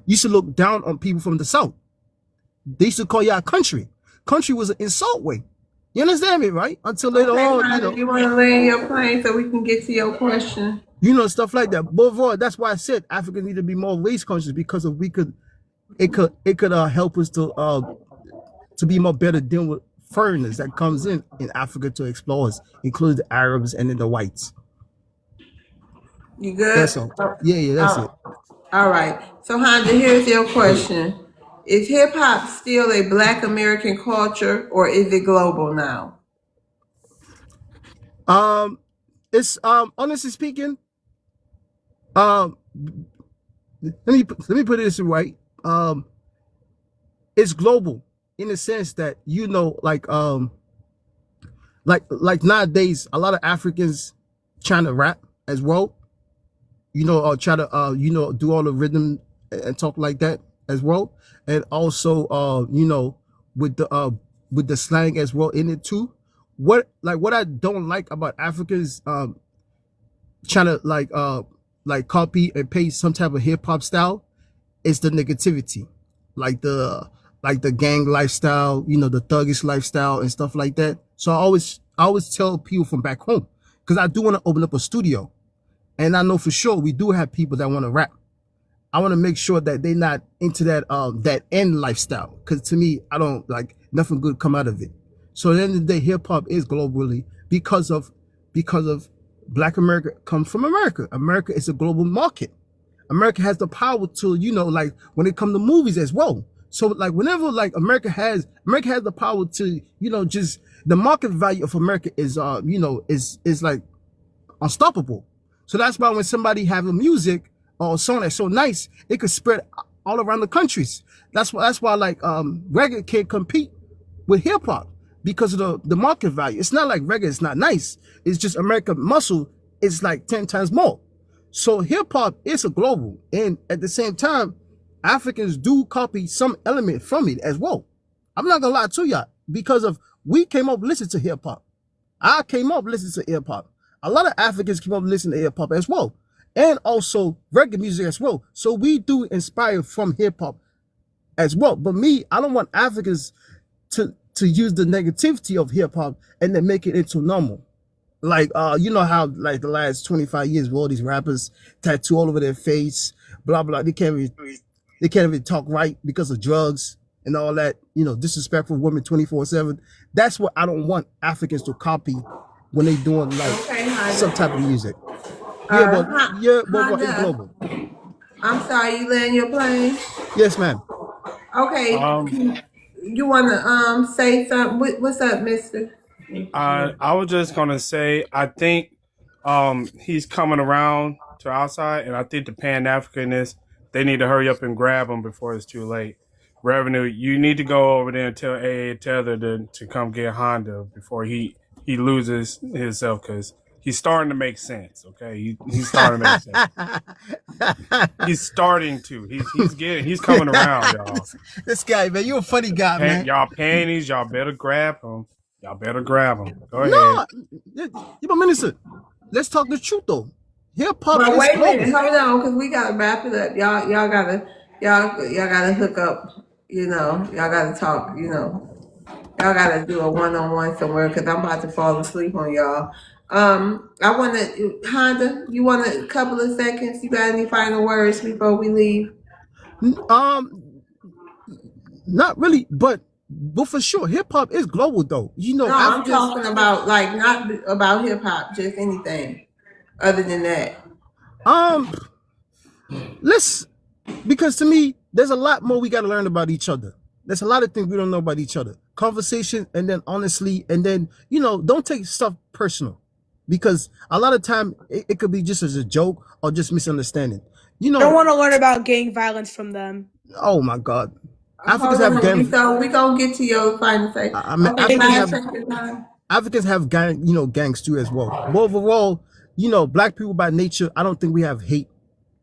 used to look down on people from the South. They used to call y'all country. Country was an insult way. You understand me, right? Until later on, you want to land your plane so we can get to your question. Stuff like that. But overall, that's why I said Africans need to be more race conscious because of it could help us to be more better dealing with foreigners that comes in Africa to explore us, including the Arabs and then the whites. You good? That's all. Yeah, that's it. All right. So Honda, here's your question. Is hip hop still a Black American culture or is it global now? It's honestly speaking, let me put it this way. It's global in the sense that like nowadays a lot of Africans trying to rap as well, or try to do all the rhythm and talk like that as well, and also with the slang as well in it too. What I don't like about Africans trying to like copy and paste some type of hip hop style is the negativity, like the gang lifestyle, the thuggish lifestyle and stuff like that. So I always tell people from back home, because I do want to open up a studio, and I know for sure we do have people that want to rap. I want to make sure that they're not into that end lifestyle, because to me, I don't like nothing good come out of it. So at the end of the day, hip hop is globally because of Black America comes from America. America is a global market. America has the power to, like when it comes to movies as well. So like whenever like America has the power to, just the market value of America is is like unstoppable. So that's why when somebody have a music or a song that's so nice, it could spread all around the countries. That's why like reggae can't compete with hip hop because of the market value. It's not like reggae is not nice. It's just American muscle is like 10 times more. So hip hop is a global, and at the same time, Africans do copy some element from it as well. I'm not gonna lie to y'all because of we came up listening to hip hop. I came up listening to hip hop. A lot of Africans came up listening to hip hop as well, and also reggae music as well. So we do inspire from hip hop as well. But me, I don't want Africans to use the negativity of hip hop and then make it into normal. Like you know how like the last 25 years with all these rappers tattoo all over their face, blah blah. They can't even talk right because of drugs and all that, you know, disrespectful women 24/7. That's what I don't want Africans to copy when they doing like some type of music. But it's Honda, global. I'm sorry, you land your plane? Yes, ma'am. Okay, you want to say something? What's up, mister? I was just gonna say I think he's coming around to outside, and I think the Pan Africanists they need to hurry up and grab him before it's too late. Revenue, you need to go over there and tell AA Tether to come get Honda before he loses himself because he's starting to make sense. Okay, he's starting to make sense. He's starting to. He's coming around, y'all. This guy, man, you a funny guy, man. Y'all panties, y'all better grab him. Y'all better grab him. Go ahead. No, you minister. Let's talk the truth though. Hip hop But is wait a global. minute, hold on, because we gotta wrap it up. Y'all gotta hook up. You know, y'all gotta talk. You know, y'all gotta do a one-on-one somewhere because I'm about to fall asleep on y'all. I want to Honda. You want a couple of seconds? You got any final words before we leave? Not really, but for sure, hip hop is global though. You know, No, I'm talking about like not about hip hop, just anything other than that. Let's because to me, there's a lot more we got to learn about each other. There's a lot of things we don't know about each other. Conversation, and then honestly, and then you know, don't take stuff personal, because a lot of time it could be just as a joke or just misunderstanding. You know, I don't want to learn about gang violence from them. Oh my God, Africans have gang. We gonna get to your final say. Africans have gangs too as well. But overall, you know, black people by nature, I don't think we have hate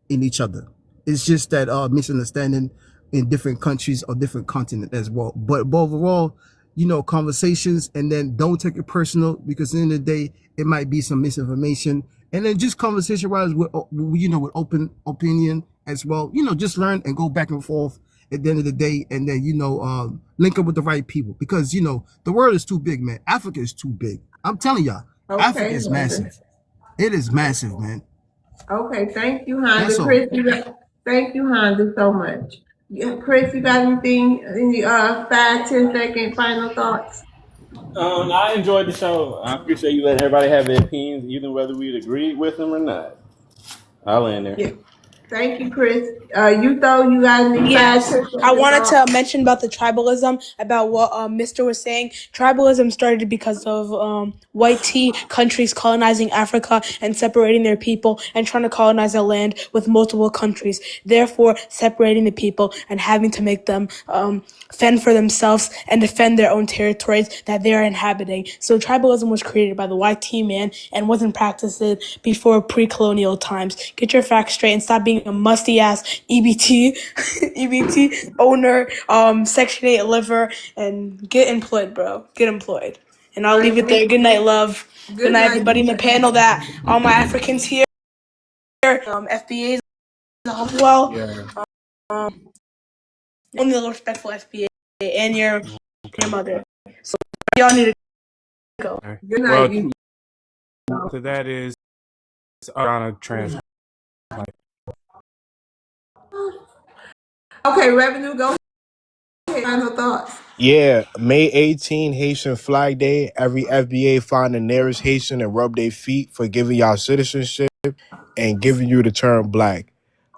in each other. It's just that misunderstanding in different countries or different continents as well. But overall, you know, conversations, and then don't take it personal, because at the end of the day, it might be some misinformation. And then just conversation wise with open opinion as well. You know, just learn and go back and forth at the end of the day, and then, you know, link up with the right people, because, you know, the world is too big, man. Africa is too big. I'm telling y'all, Africa is massive. It is massive, man. Okay, thank you, Honda. Chris, thank you, Honda, so much. Yeah, Chris, you got anything? Any 5-10 second final thoughts? I enjoyed the show. I appreciate you letting everybody have their opinions, even whether we'd agree with them or not. I'll end there. Yeah. Thank you, Chris. You got any? Yes, I wanted to mention about the tribalism, about what Mr. was saying. Tribalism started because of white tea countries colonizing Africa and separating their people and trying to colonize a land with multiple countries, therefore separating the people and having to make them fend for themselves and defend their own territories that they are inhabiting. So tribalism was created by the white tea man and wasn't practiced before pre-colonial times. Get your facts straight and stop being a musty ass EBT owner, Section 8 liver, and get employed, bro. Get employed. And I'll leave it there. Good night, love. Good night, everybody in the panel. That all my Africans here, FBAs, well, only the respectful FBA and your mother. So y'all need to go. Good night. So that is on a trans. Okay, Revenue, go ahead. Final thoughts. Yeah, May 18, Haitian Flag Day. Every FBA find the nearest Haitian and rub their feet for giving y'all citizenship and giving you the term black.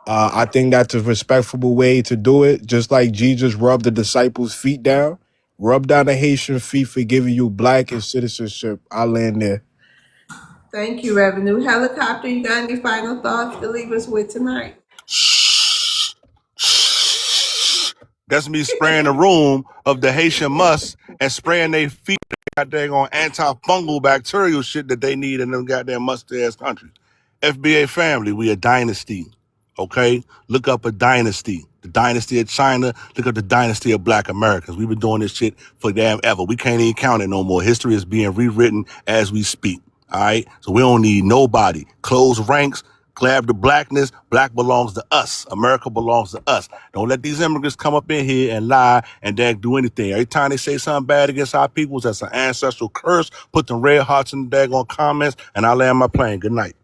I think that's a respectful way to do it. Just like Jesus rubbed the disciples' feet down, rub down the Haitian feet for giving you black and citizenship. I'll land there. Thank you, Revenue. Helicopter, you got any final thoughts to leave us with tonight? That's me spraying the room of the Haitian must and spraying their feet with that on antifungal bacterial shit that they need in them goddamn musty ass countries. FBA family, we a dynasty. Okay? Look up a dynasty. The dynasty of China, look up the dynasty of black Americans. We've been doing this shit for damn ever. We can't even count it no more. History is being rewritten as we speak. All right? So we don't need nobody. Close ranks, grab the blackness. Black belongs to us. America belongs to us. Don't let these immigrants come up in here and lie and then do anything. Every time they say something bad against our peoples, that's an ancestral curse. Put them red hearts in the daggone comments, and I land my plane. Good night.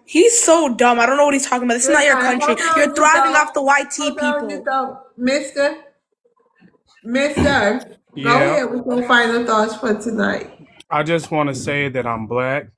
He's so dumb. I don't know what he's talking about. This is not your country. Hold on, You're thriving Nico. off the YT Hold on, people. Nico. Mister, go Yeah, ahead with your final thoughts for tonight. I just want to say that I'm black.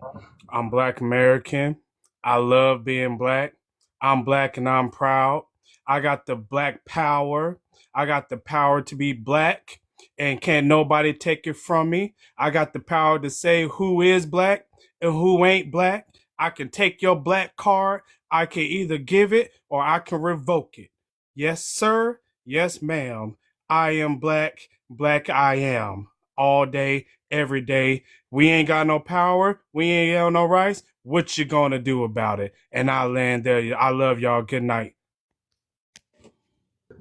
I'm Black American. I love being black. I'm black and I'm proud. I got the black power. I got the power to be black and can't nobody take it from me. I got the power to say who is black and who ain't black. I can take your black card. I can either give it or I can revoke it. Yes, sir. Yes, ma'am. I am black. Black I am. All day, every day. We ain't got no power. We ain't got no rights. What you gonna do about it? And I land there. I love y'all. Good night.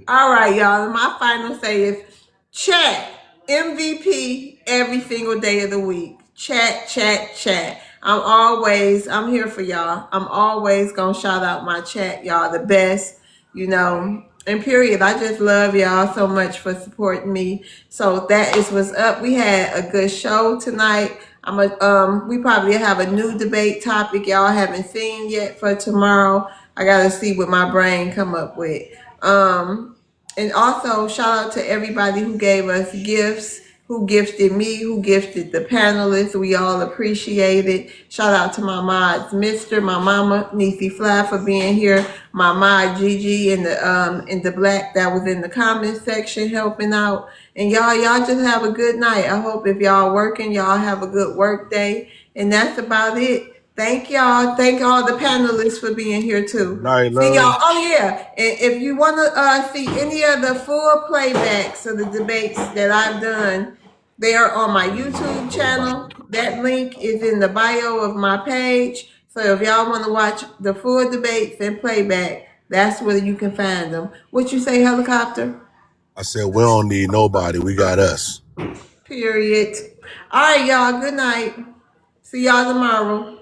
All right, y'all. My final say is chat MVP every single day of the week. Chat, chat, chat. I'm here for y'all. I'm always gonna shout out my chat, y'all, the best, and period. I just love y'all so much for supporting me. So that is what's up. We had a good show tonight. We probably have a new debate topic y'all haven't seen yet for tomorrow. I gotta see what my brain come up with. And also shout out to everybody who gave us gifts, who gifted me, who gifted the panelists. We all appreciate it. Shout out to my mods, my mama, Nisi Fly, for being here. My mod Gigi in the black that was in the comment section helping out. And y'all just have a good night. I hope if y'all working, y'all have a good work day. And that's about it. Thank y'all. Thank all the panelists for being here too. Night, See love. y'all. Oh yeah. And if you want to see any of the full playbacks of the debates that I've done, they are on my YouTube channel. That link is in the bio of my page. So if y'all want to watch the full debates and playback, that's where you can find them. What you say, helicopter? I said, we don't need nobody. We got us. Period. All right, y'all. Good night. See y'all tomorrow.